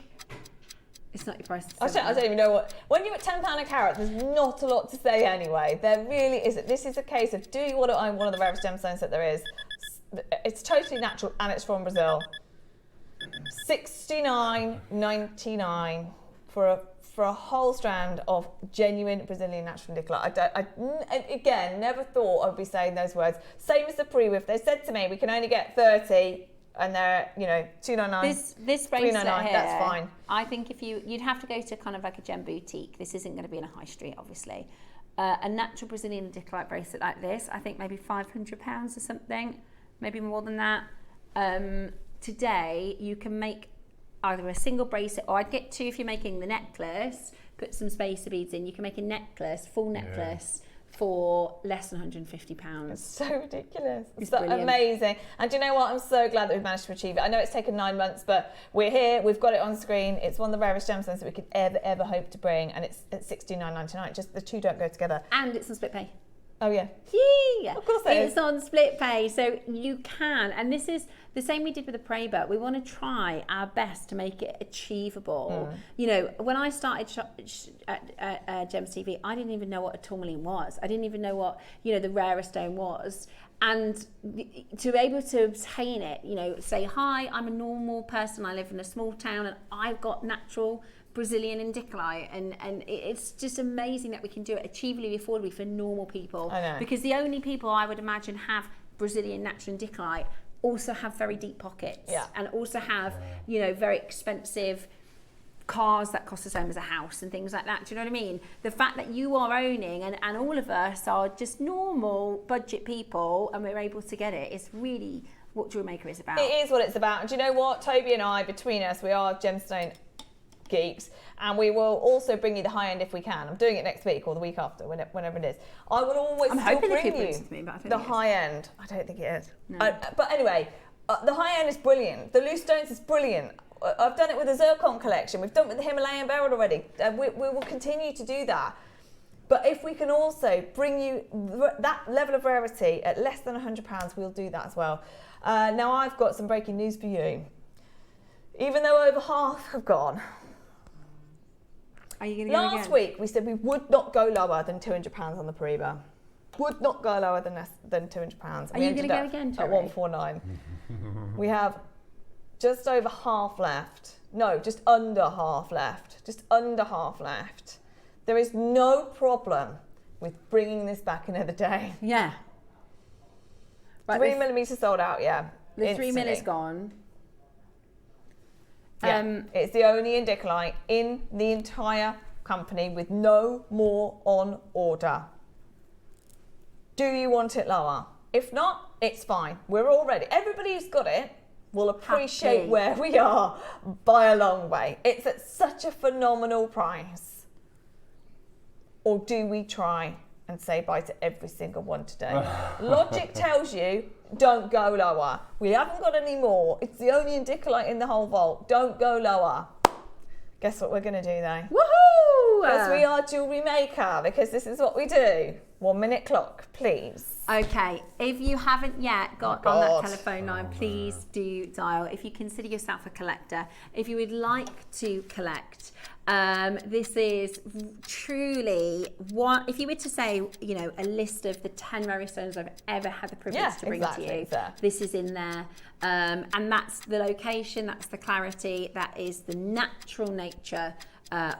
Speaker 2: it's not your price.
Speaker 5: I don't even know what. When you're at £10 a carat, there's not a lot to say anyway. There really isn't. This is a case of, do you want to own one of the rarest gemstones that there is? It's totally natural and it's from Brazil. $69.99 for a whole strand of genuine Brazilian natural Indicolite. I again never thought I'd be saying those words. Same as the pre-whiff. They said to me we can only get 30, and they're $299.
Speaker 2: This bracelet here,
Speaker 5: that's fine.
Speaker 2: I think if you'd have to go to kind of like a gem boutique. This isn't going to be in a high street, obviously. A natural Brazilian Indicolite bracelet like this, I think maybe £500 or something. Maybe more than that. Today, you can make either a single bracelet, or I'd get two if you're making the necklace, put some spacer beads in. You can make a necklace, full necklace, for less than £150.
Speaker 5: It's so ridiculous.
Speaker 2: It's
Speaker 5: so
Speaker 2: brilliant.
Speaker 5: Amazing. And do you know what? I'm so glad that we've managed to achieve it. I know it's taken 9 months, but we're here. We've got it on screen. It's one of the rarest gemstones that we could ever hope to bring, and it's at $69.99. Just the two don't go together.
Speaker 2: And it's on split pay.
Speaker 5: Oh yeah.
Speaker 2: Yeah,
Speaker 5: Of course it is.
Speaker 2: it's on split pay, so you can, and this is the same we did with the Prey-But. We want to try our best to make it achievable. You know, when I started at Gems TV, I didn't even know what a tourmaline was. I didn't even know what, you know, the rarest stone was. And to be able to obtain it, you know, say, hi, I'm a normal person, I live in a small town, and I've got natural Brazilian Indicolite, and it's just amazing that we can do it achievably, affordably for normal people.
Speaker 5: I know.
Speaker 2: Because the only people I would imagine have Brazilian natural Indicolite also have very deep pockets,
Speaker 5: Yeah.
Speaker 2: and also have, you know, very expensive cars that cost the same as a house and things like that. Do you know what I mean? The fact that you are owning, and all of us are just normal budget people, and we're able to get it, is really what JewelleryMaker is about.
Speaker 5: It is what it's about. And do you know what? Toby and I, between us, we are gemstone geeks, and we will also bring you the high end if we can. I'm doing it next week or the week after, whenever it is. I will always
Speaker 2: I'm
Speaker 5: still
Speaker 2: hoping they
Speaker 5: bring
Speaker 2: keep
Speaker 5: you
Speaker 2: bringing to me, but I don't
Speaker 5: the
Speaker 2: think it is.
Speaker 5: high end. I don't think it is.
Speaker 2: No.
Speaker 5: But anyway, the high end is brilliant. The loose stones is brilliant. I've done it with the zircon collection. We've done it with the Himalayan beryl already. We will continue to do that. But if we can also bring you that level of rarity at less than £100, we'll do that as well. Now I've got some breaking news for you. Even though over half have gone,
Speaker 2: Are you going to go
Speaker 5: last
Speaker 2: again?
Speaker 5: week we said we would not go lower than £200 on the Preba. Would not go lower than £200.
Speaker 2: Are you going to go again,
Speaker 5: At
Speaker 2: Cherry?
Speaker 5: 149. We have just over half left. No, just under half left. Just under half left. There is no problem with bringing this back another day.
Speaker 2: Yeah. Right,
Speaker 5: 3mm sold out, yeah.
Speaker 2: the 3mm
Speaker 5: instantly.
Speaker 2: is gone.
Speaker 5: Yeah, it's the only Indicolite in the entire company with no more on order. Do you want it lower? If not, it's fine. We're all ready. Everybody who's got it will appreciate
Speaker 2: Happy.
Speaker 5: where we are by a long way. It's at such a phenomenal price. Or do we try and say bye to every single one today? Logic tells you don't go lower. We haven't got any more. It's the only Indicolite in the whole vault. Don't go lower. Guess what we're going to do though?
Speaker 2: Woohoo!
Speaker 5: Because we are JewelleryMaker, because this is what we do. 1 minute clock, please.
Speaker 2: Okay, if you haven't yet got
Speaker 5: Oh,
Speaker 2: on that
Speaker 5: God.
Speaker 2: telephone line, please do dial. If you consider yourself a collector, if you would like to collect, this is truly what, if you were to say, you know, a list of the 10 rarest stones I've ever had the privilege to bring to you,
Speaker 5: so.
Speaker 2: this is in there. And that's the location, that's the clarity, that is the natural nature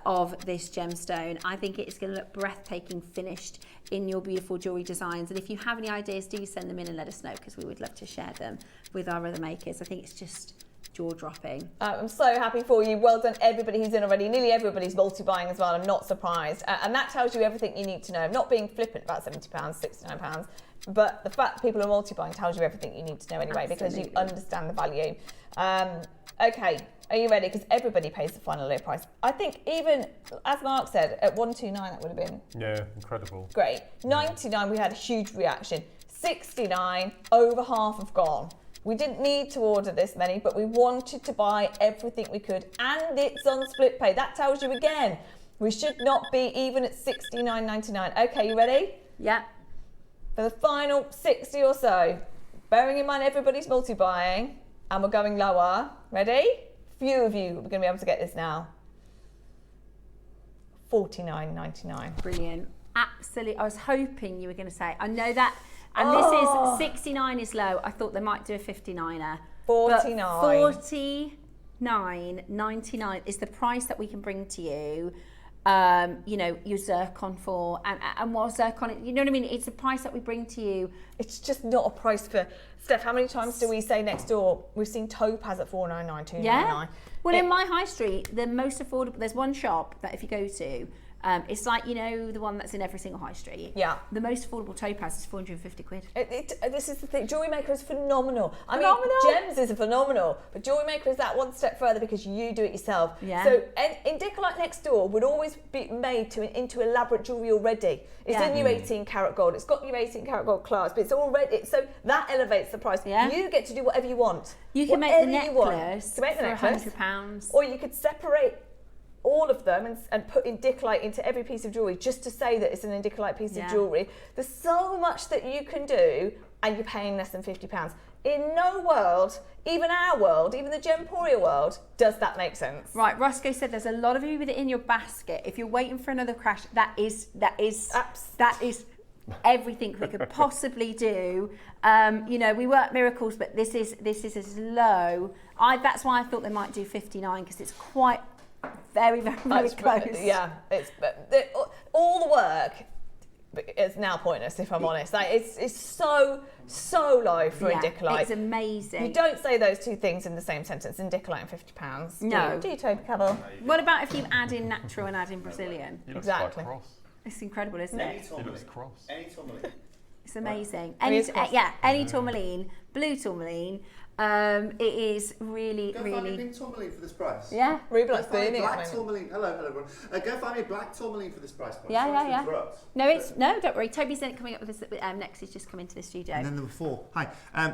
Speaker 2: of this gemstone. I think it is going to look breathtaking finished in your beautiful jewelry designs. And if you have any ideas, do send them in and let us know, because we would love to share them with our other makers. I think it's just jaw-dropping.
Speaker 5: I'm so happy for you. Well done, everybody who's in already. Nearly everybody's multi-buying as well. I'm not surprised. And that tells you everything you need to know. I'm not being flippant about £70, £69, but the fact that people are multi-buying tells you everything you need to know anyway, because you understand the value. Okay, are you ready? Because everybody pays the final low price. I think even, as Mark said, at 129 that would have been
Speaker 3: Yeah, incredible.
Speaker 5: great. 99 we had a huge reaction. 69, over half have gone. We didn't need to order this many, but we wanted to buy everything we could, and it's on split pay. That tells you again, we should not be even at $69.99. Okay, you ready?
Speaker 2: Yeah.
Speaker 5: For the final 60 or so, bearing in mind everybody's multi-buying, and we're going lower. Ready? Few of you are going to be able to get this now. $49.99.
Speaker 2: Brilliant. Absolutely. I was hoping you were going to say, I know that, and this is 69 is low. I thought they might do a 59er.
Speaker 5: 49.
Speaker 2: $49.99 is the price that we can bring to you. You know, your zircon for, and what zircon, you know what I mean? It's a price that we bring to you.
Speaker 5: It's just not a price for Steph. How many times do we say next door? We've seen topaz at $4.99, $2.99.
Speaker 2: Yeah. Well, in my high street, the most affordable, there's one shop that if you go to, It's like, you know, the one that's in every single high street.
Speaker 9: Yeah.
Speaker 2: The most affordable topaz is 450 quid.
Speaker 9: This is the thing. JewelleryMaker is phenomenal.
Speaker 2: Phenomenal.
Speaker 9: I mean, Gems is phenomenal, but JewelleryMaker is that one step further because you do it yourself.
Speaker 2: Yeah.
Speaker 9: So Indicolite next door would always be made into elaborate jewellery already. It's in your 18 karat gold. It's got your 18 karat gold clasp. It's already, so that elevates the price.
Speaker 2: Yeah.
Speaker 9: You get to do whatever you want.
Speaker 2: You can make the necklace
Speaker 9: for
Speaker 2: £100.
Speaker 9: Or you could separate all of them and put Indicolite into every piece of jewellery just to say that it's an Indicolite piece of jewellery. There's so much that you can do and you're paying less than £50. In no world, even our world, even the Gemporia world, does that make sense?
Speaker 2: Right, Roscoe said there's a lot of you with it in your basket. If you're waiting for another crash, that is everything we could possibly do. You know, we work miracles, but this is as low. That's why I thought they might do 59 because it's quite very close.
Speaker 9: Yeah, all the work is now pointless if I'm honest. Like it's so low for Indicolite.
Speaker 2: It's amazing.
Speaker 9: You don't say those two things in the same sentence. Indicolite and £50.
Speaker 2: No.
Speaker 9: Do you, Toby Cavill?
Speaker 2: What about if you add in natural and add in Brazilian?
Speaker 3: He looks
Speaker 9: Exactly.
Speaker 3: quite cross.
Speaker 2: It's incredible, isn't it?
Speaker 3: He looks cross.
Speaker 10: Any tourmaline.
Speaker 2: It's amazing.
Speaker 9: It is cross.
Speaker 2: Any tourmaline, blue tourmaline. It is really,
Speaker 10: Go
Speaker 2: really.
Speaker 10: find me pink tourmaline for this price.
Speaker 2: Yeah.
Speaker 9: Ruby
Speaker 10: Go
Speaker 9: likes
Speaker 10: find me
Speaker 9: booming
Speaker 10: black
Speaker 9: at the moment.
Speaker 10: tourmaline. Hello everyone. Go find me black tourmaline for this price point.
Speaker 2: Yeah,
Speaker 10: Sorry
Speaker 2: yeah,
Speaker 10: to
Speaker 2: yeah.
Speaker 10: interrupt.
Speaker 2: No, don't worry. Toby's coming up with this. Next, he's just come into the studio.
Speaker 10: And then number 4. Hi.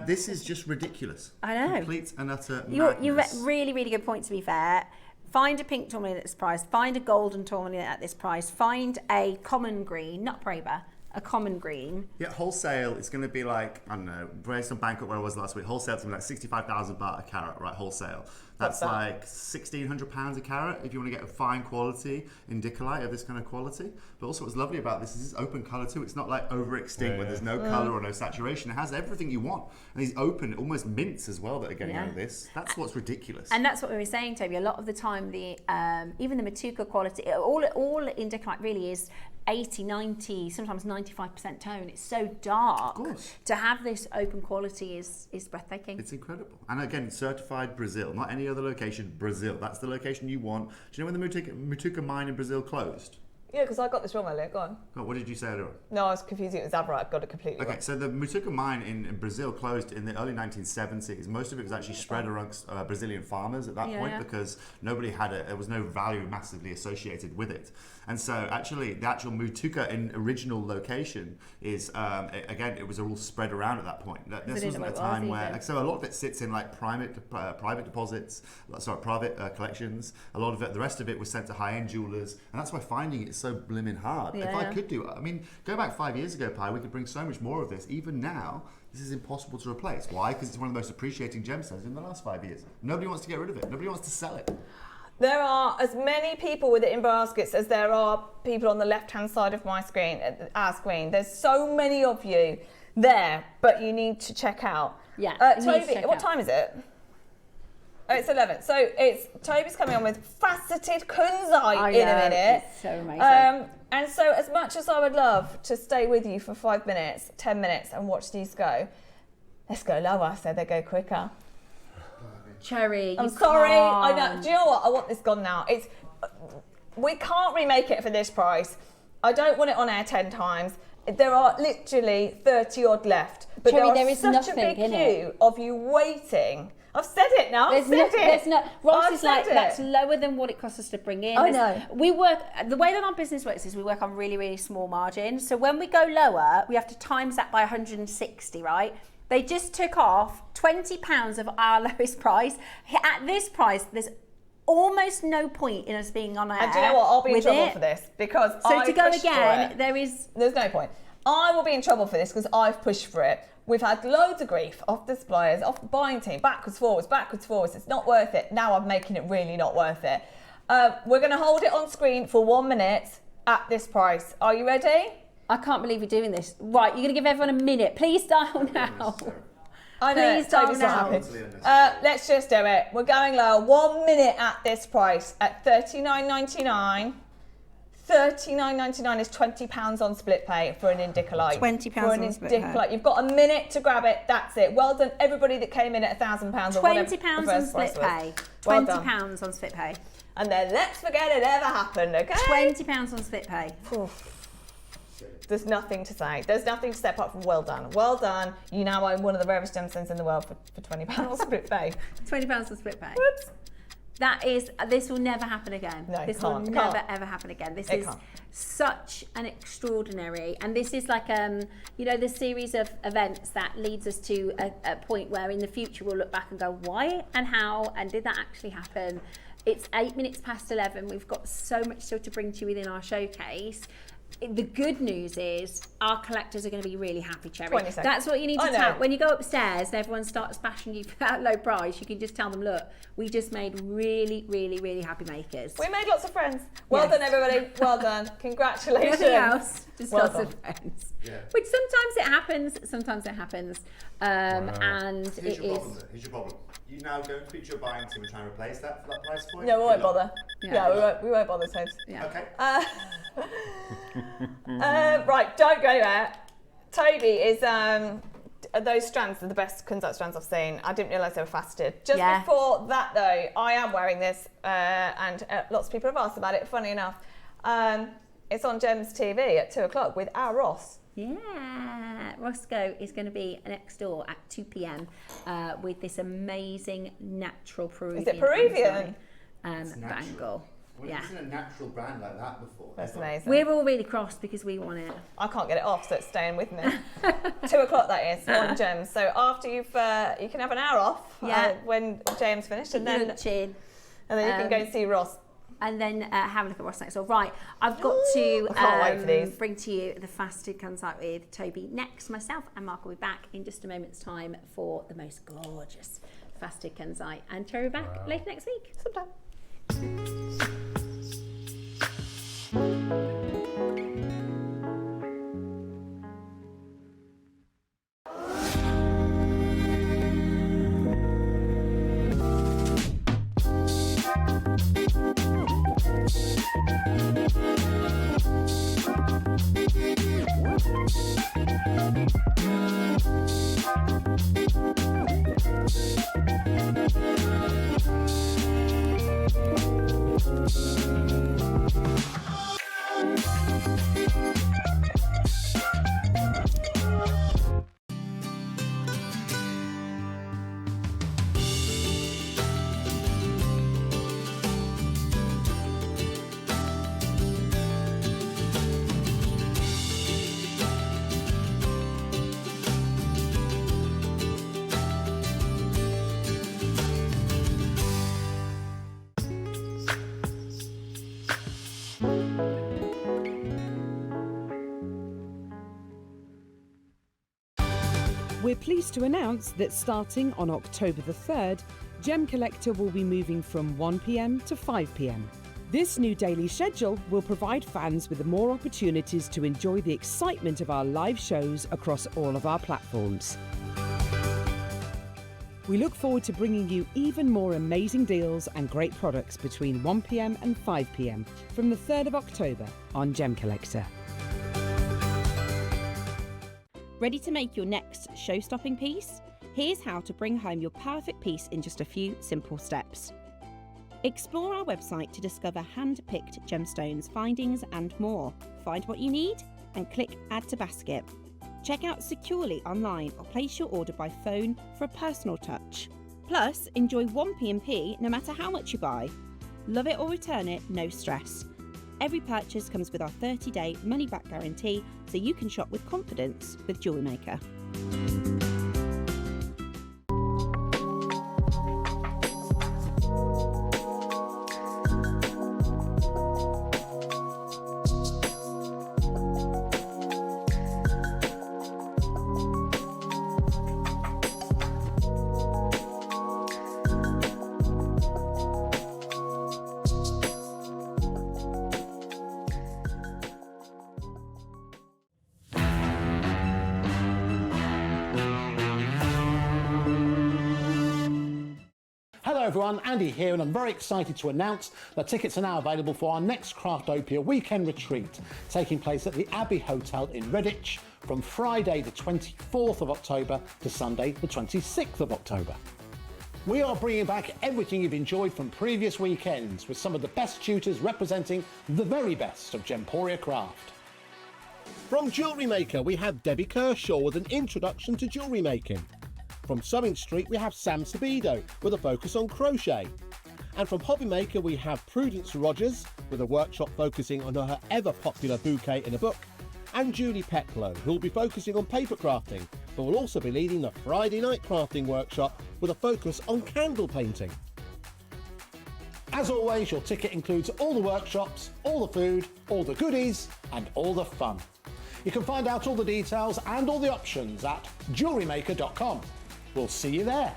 Speaker 10: This is just ridiculous.
Speaker 2: I know.
Speaker 10: Complete and utter
Speaker 2: You
Speaker 10: madness.
Speaker 2: really, really good point, to be fair. Find a pink tourmaline at this price. Find a golden tourmaline at this price. Find a common green, not Praber, a common green.
Speaker 10: Yeah, wholesale, it's going to be like, I don't know, based on Bangkok where I was last week, wholesale it's going to be like 65,000 baht a carat, right, wholesale. That's like £1,600 a carat if you want to get a fine quality Indicolite of this kind of quality. But also what's lovely about this is it's open colour too. It's not like over extinct where there's no colour or no saturation. It has everything you want. And these open, almost mints as well that are getting out of this. That's what's ridiculous.
Speaker 2: And that's what we were saying, Toby. A lot of the time, the even the Matuka quality, all Indicolite really is 80, 90, sometimes 95% tone. It's so dark.
Speaker 10: Of course.
Speaker 2: To have this open quality is breathtaking.
Speaker 10: It's incredible. And again, certified Brazil, not any other location, Brazil. That's the location you want. Do you know when the Matuka mine in Brazil closed?
Speaker 9: Yeah, because I got this wrong earlier. Go on.
Speaker 10: Oh, what did you say earlier?
Speaker 9: No, I was confusing it with Zabra. I got it completely
Speaker 10: Okay,
Speaker 9: wrong.
Speaker 10: so the Matuka mine in Brazil closed in the early 1970s. Most of it was actually spread amongst Brazilian farmers at that point because nobody had it. There was no value massively associated with it. And so actually the actual Matuka in original location is, again, it was all spread around at that point. This wasn't a time where, so a lot of it sits in like private deposits, private collections. A lot of it, the rest of it was sent to high-end jewelers. And that's why finding it is so blimmin' hard. If I could do, I mean, go back 5 years ago, Pi, we could bring so much more of this. Even now, this is impossible to replace. Why? Because it's one of the most appreciating gemstones in the last 5 years. Nobody wants to get rid of it. Nobody wants to sell it.
Speaker 9: There are as many people with it in baskets as there are people on the left-hand side of my screen, our screen. There's so many of you there, but you need to check out.
Speaker 2: Yeah.
Speaker 9: Toby, what time is it? Oh, it's 11. So Toby's coming on with faceted Kunzite in a minute.
Speaker 2: It's so amazing.
Speaker 9: And so as much as I would love to stay with you for 5 minutes, 10 minutes and watch these go, let's go lower so they go quicker.
Speaker 2: Cherry,
Speaker 9: I'm sorry. I know. Do you know what? I want this gone now. We can't remake it for this price. I don't want it on air 10 times. There are literally 30 odd left. But
Speaker 2: Cherry,
Speaker 9: there
Speaker 2: is
Speaker 9: such a big queue of you waiting. I've said it now.
Speaker 2: Ross is like, that's lower than what it costs us to bring in.
Speaker 9: I know.
Speaker 2: We work, the way that our business works is we work on really, really small margins. So when we go lower, we have to times that by 160, right? They just took off £20 of our lowest price. At this price, there's almost no point in us being on air.
Speaker 9: And do you know what? I'll be in trouble for this because
Speaker 2: to go again, there's no
Speaker 9: point. I will be in trouble for this because I've pushed for it. We've had loads of grief off the suppliers, off the buying team, backwards, forwards. It's not worth it. Now I'm making it really not worth it. We're going to hold it on screen for 1 minute at this price. Are you ready?
Speaker 2: I can't believe you're doing this. Right, you're going to give everyone a minute. Please dial now.
Speaker 9: I know.
Speaker 2: Please dial now.
Speaker 9: Let's just do it. We're going low. 1 minute at this price at $39.99. $39.99 is £20 on split pay for an Indicolite.
Speaker 2: £20 on split pay.
Speaker 9: You've got a minute to grab it. That's it. Well done, everybody that came in at £1,000 or whatever.
Speaker 2: £20 on split pay.
Speaker 9: Well
Speaker 2: £20 on split pay.
Speaker 9: and then let's forget it ever happened, okay?
Speaker 2: £20 on split pay.
Speaker 9: There's nothing to say. There's nothing to say apart from well done. Well done. You now own one of the rarest gemstones in the world for £20 split pay.
Speaker 2: £20 on split pay.
Speaker 9: Whoops.
Speaker 2: This will never happen again.
Speaker 9: No,
Speaker 2: this will never ever happen again. This is such an extraordinary, and this is like you know, the series of events that leads us to a point where in the future we'll look back and go, why and how and did that actually happen? It's 8 minutes past 11. We've got so much still to bring to you within our showcase. The good news is our collectors are going to be really happy, Cherry.
Speaker 9: 20 seconds.
Speaker 2: That's what you need to tell. When you go upstairs and everyone starts bashing you for that low price, you can just tell them, look, we just made really, really, really happy makers.
Speaker 9: We made lots of friends. Well done, everybody. Well done. Congratulations.
Speaker 2: Nothing else, just
Speaker 9: Well
Speaker 2: lots
Speaker 9: done.
Speaker 2: of friends.
Speaker 10: Yeah.
Speaker 2: Which sometimes it happens. And
Speaker 10: Here's
Speaker 2: it
Speaker 10: your
Speaker 2: is.
Speaker 10: problem. Here's your problem. You now go and speak to your buying team and try and replace that for that price point.
Speaker 9: No, we won't
Speaker 10: Good luck.
Speaker 9: bother.
Speaker 2: Yeah.
Speaker 9: We won't bother, Tobes.
Speaker 2: Yeah.
Speaker 10: Okay.
Speaker 9: Right, don't go there. Toby is those strands are the best Kunzite strands I've seen. I didn't realise they were faceted. Just before that though, I am wearing this and lots of people have asked about it, funny enough. It's on Gems TV at 2 o'clock with our Ross.
Speaker 2: Yeah, Roscoe is going to be next door at 2 p.m. With this amazing natural Peruvian.
Speaker 9: Is it Peruvian?
Speaker 2: Bangle.
Speaker 10: Well,
Speaker 2: Yeah.
Speaker 10: I've seen a natural brand like that before.
Speaker 9: That's amazing.
Speaker 2: We're all really cross because we want it.
Speaker 9: I can't get it off, so it's staying with me. 2 o'clock that is on Gems. So after you can have an hour off when James finished, and then you can go and see Ross.
Speaker 2: And then have a look at what's next door. Right, I've got to
Speaker 9: I can't wait for these.
Speaker 2: bring to you the faceted Kunzite with Toby next. Myself and Mark will be back in just a moment's time for the most gorgeous faceted Kunzite. And Cherry back later next week.
Speaker 9: Sometime.
Speaker 4: We're pleased to announce that starting on October the 3rd, Gem Collector will be moving from 1 p.m. to 5 p.m. This new daily schedule will provide fans with more opportunities to enjoy the excitement of our live shows across all of our platforms. We look forward to bringing you even more amazing deals and great products between 1 p.m. and 5 p.m. from the 3rd of October on Gem Collector.
Speaker 8: Ready to make your next show-stopping piece? Here's how to bring home your perfect piece in just a few simple steps. Explore our website to discover hand-picked gemstones, findings and more. Find what you need and click Add to Basket. Check out securely online or place your order by phone for a personal touch. Plus, enjoy 1 P&P no matter how much you buy. Love it or return it, no stress. Every purchase comes with our 30-day money-back guarantee, so you can shop with confidence with JewelleryMaker.
Speaker 11: Hello everyone, Andy here, and I'm very excited to announce that tickets are now available for our next Craftopia weekend retreat, taking place at the Abbey Hotel in Redditch from Friday the 24th of October to Sunday the 26th of October. We are bringing back everything you've enjoyed from previous weekends with some of the best tutors representing the very best of Gemporia craft.
Speaker 12: From Jewellery Maker, we have Debbie Kershaw with an introduction to jewellery making. From Sewing Street, we have Sam Sabido with a focus on crochet. And from Hobby Maker, we have Prudence Rogers with a workshop focusing on her ever-popular bouquet in a book. And Julie Pecklow, who will be focusing on paper crafting, but will also be leading the Friday night crafting workshop with a focus on candle painting.
Speaker 11: As always, your ticket includes all the workshops, all the food, all the goodies, and all the fun. You can find out all the details and all the options at JewelleryMaker.com. We'll see you there.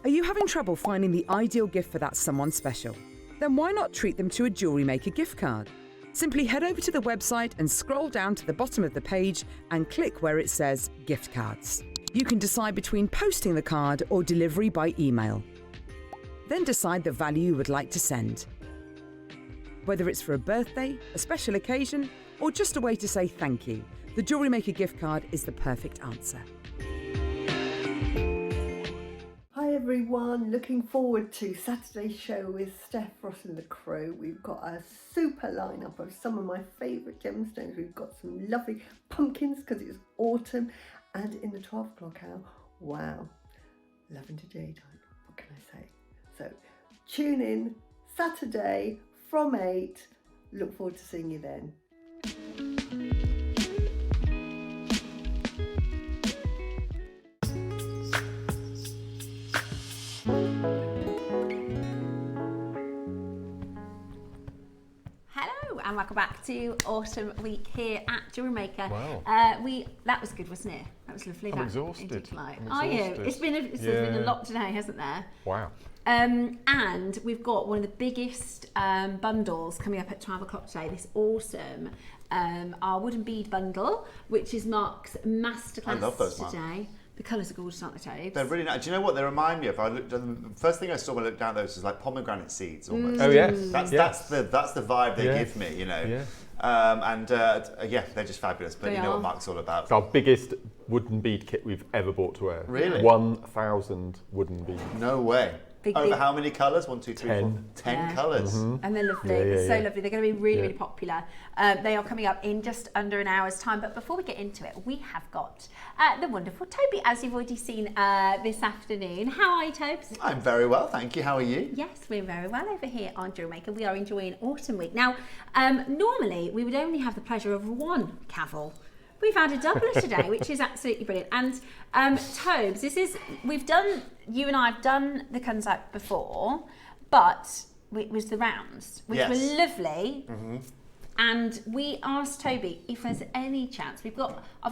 Speaker 4: Are you having trouble finding the ideal gift for that someone special? Then why not treat them to a Jewellery Maker gift card? Simply head over to the website and scroll down to the bottom of the page and click where it says gift cards. You can decide between posting the card or delivery by email. Then decide the value you would like to send. Whether it's for a birthday, a special occasion, or just a way to say thank you, the Jewellery Maker gift card is the perfect answer.
Speaker 1: Hi everyone, looking forward to Saturday's show with Steph, Ross and the Crow. We've got a super lineup of some of my favourite gemstones. We've got some lovely pumpkins because it's autumn, and in the 12 o'clock hour, wow, lavender jade, what can I say? So tune in Saturday from 8. Look forward to seeing you then.
Speaker 2: Hello and welcome back to Autumn Week here at Jewellery Maker.
Speaker 3: Wow.
Speaker 2: That was good, wasn't it? That was lovely.
Speaker 3: I'm
Speaker 2: that
Speaker 3: exhausted.
Speaker 2: Indicolite.
Speaker 3: I'm
Speaker 2: Are you?
Speaker 3: exhausted.
Speaker 2: It's been a lot today, hasn't there?
Speaker 3: Wow.
Speaker 2: And we've got one of the biggest bundles coming up at 12 o'clock today. This awesome, our wooden bead bundle, which is Mark's Masterclass
Speaker 10: I love those, Mark.
Speaker 2: today. The colours are gorgeous, aren't they, Toby?
Speaker 10: They're really nice. Do you know what they remind me of? The first thing I saw when I looked down those was like pomegranate seeds almost.
Speaker 3: Oh yes.
Speaker 10: That's the vibe they give me, you know.
Speaker 3: Yeah.
Speaker 10: Yeah, they're just fabulous. But you know what Mark's all about.
Speaker 3: It's our biggest wooden bead kit we've ever bought to wear.
Speaker 10: Really?
Speaker 3: 1,000 wooden beads.
Speaker 10: No way. Over how many colours? 1, 2, 3, 4. 10 colours.
Speaker 2: And they're lovely. They're so lovely. They're going to be really, really popular. They are coming up in just under an hour's time. But before we get into it, we have got the wonderful Toby, as you've already seen this afternoon. How are you, Tobes?
Speaker 10: I'm very well, thank you. How are you?
Speaker 2: Yes, we're very well over here on Jewellery Maker. We are enjoying Autumn Week. Now, normally we would only have the pleasure of one Cavill. We've had a doubler today, which is absolutely brilliant. And Tobes, you and I have done the Kunzite before, but it was the rounds, which were lovely. Mm-hmm. And we asked Toby if there's any chance. I've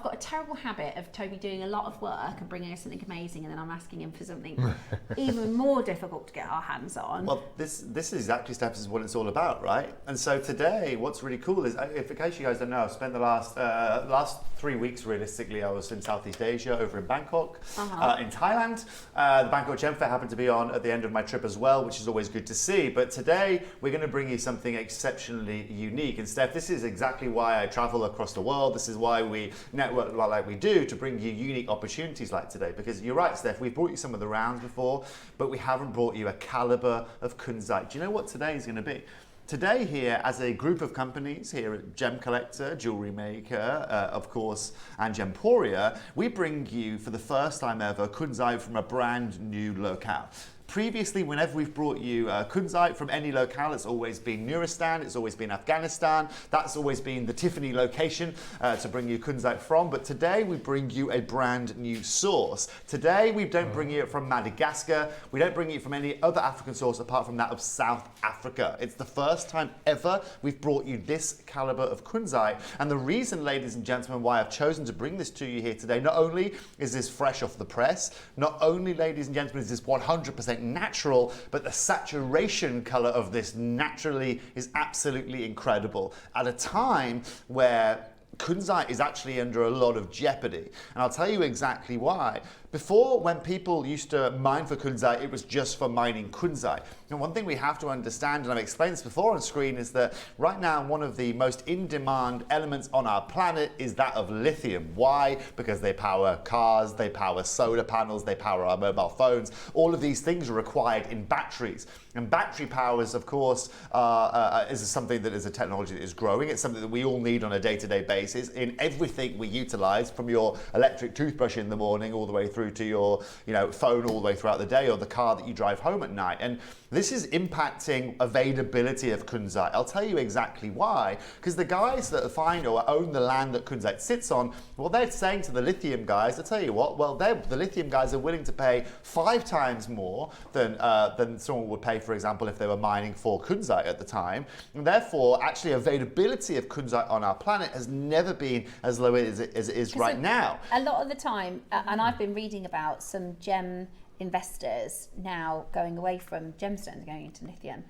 Speaker 2: got a terrible habit of Toby doing a lot of work and bringing us something amazing, and then I'm asking him for something even more difficult to get our hands on.
Speaker 10: Well, this is exactly, Steph, is what it's all about, right? And so today, what's really cool is, if in case you guys don't know, I've spent the last 3 weeks realistically. I was in Southeast Asia, over in Bangkok, in Thailand. The Bangkok Gem Fair happened to be on at the end of my trip as well, which is always good to see. But today, we're going to bring you something exceptionally unique. And Steph, this is exactly why I travel across the world. This is why we network like we do, to bring you unique opportunities like today. Because you're right, Steph, we've brought you some of the rounds before, but we haven't brought you a caliber of Kunzite. Do you know what today is going to be? Today here, as a group of companies here at Gem Collector, Jewellery Maker, of course, and Gemporia, we bring you, for the first time ever, Kunzite from a brand new locale. Previously, whenever we've brought you Kunzite from any locale, it's always been Nuristan, it's always been Afghanistan, that's always been the Tiffany location to bring you Kunzite from. But today we bring you a brand new source. Today we don't bring you it from Madagascar, we don't bring you it from any other African source apart from that of South Africa. It's the first time ever we've brought you this caliber of Kunzite. And the reason, ladies and gentlemen, why I've chosen to bring this to you here today, not only is this fresh off the press, not only, ladies and gentlemen, is this 100% natural, but the saturation color of this naturally is absolutely incredible at a time where Kunzite is actually under a lot of jeopardy. And I'll tell you exactly why. before, when people used to mine for Kunzite, it was just for mining Kunzite. And one thing we have to understand, and I've explained this before on screen, is that right now one of the most in-demand elements on our planet is that of lithium. Why? Because they power cars, they power solar panels, they power our mobile phones. All of these things are required in batteries. And battery powers, of course, is something that is a technology that is growing. It's something that we all need on a day-to-day basis in everything we utilize, from your electric toothbrush in the morning all the way through to your phone all the way throughout the day, or the car that you drive home at night. And this is impacting availability of Kunzite. I'll tell you exactly why. Because the guys that find or own the land that Kunzite sits on, well, they're saying to the lithium guys, I'll tell you what, well, the lithium guys are willing to pay 5 times more than someone would pay, for example, if they were mining for Kunzite at the time. And therefore, actually, availability of Kunzite on our planet has never been as low as it is right now.
Speaker 2: A lot of the time, and I've been reading about some gem investors now going away from gemstones, going into lithium.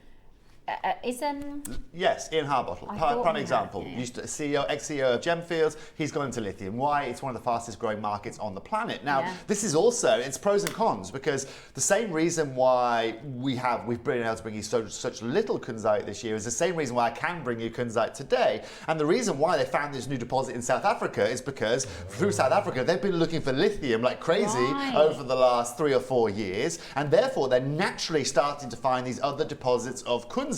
Speaker 10: Yes, Ian Harbottle, prime example. Used to ex-CEO of Gemfields. He's gone into lithium. Why? It's one of the fastest growing markets on the planet. Now, this is also, it's pros and cons, because the same reason why we've been able to bring you such little Kunzite this year is the same reason why I can bring you Kunzite today. And the reason why they found this new deposit in South Africa is because through South Africa, they've been looking for lithium like crazy over the last 3 or 4 years. And therefore, they're naturally starting to find these other deposits of Kunzite.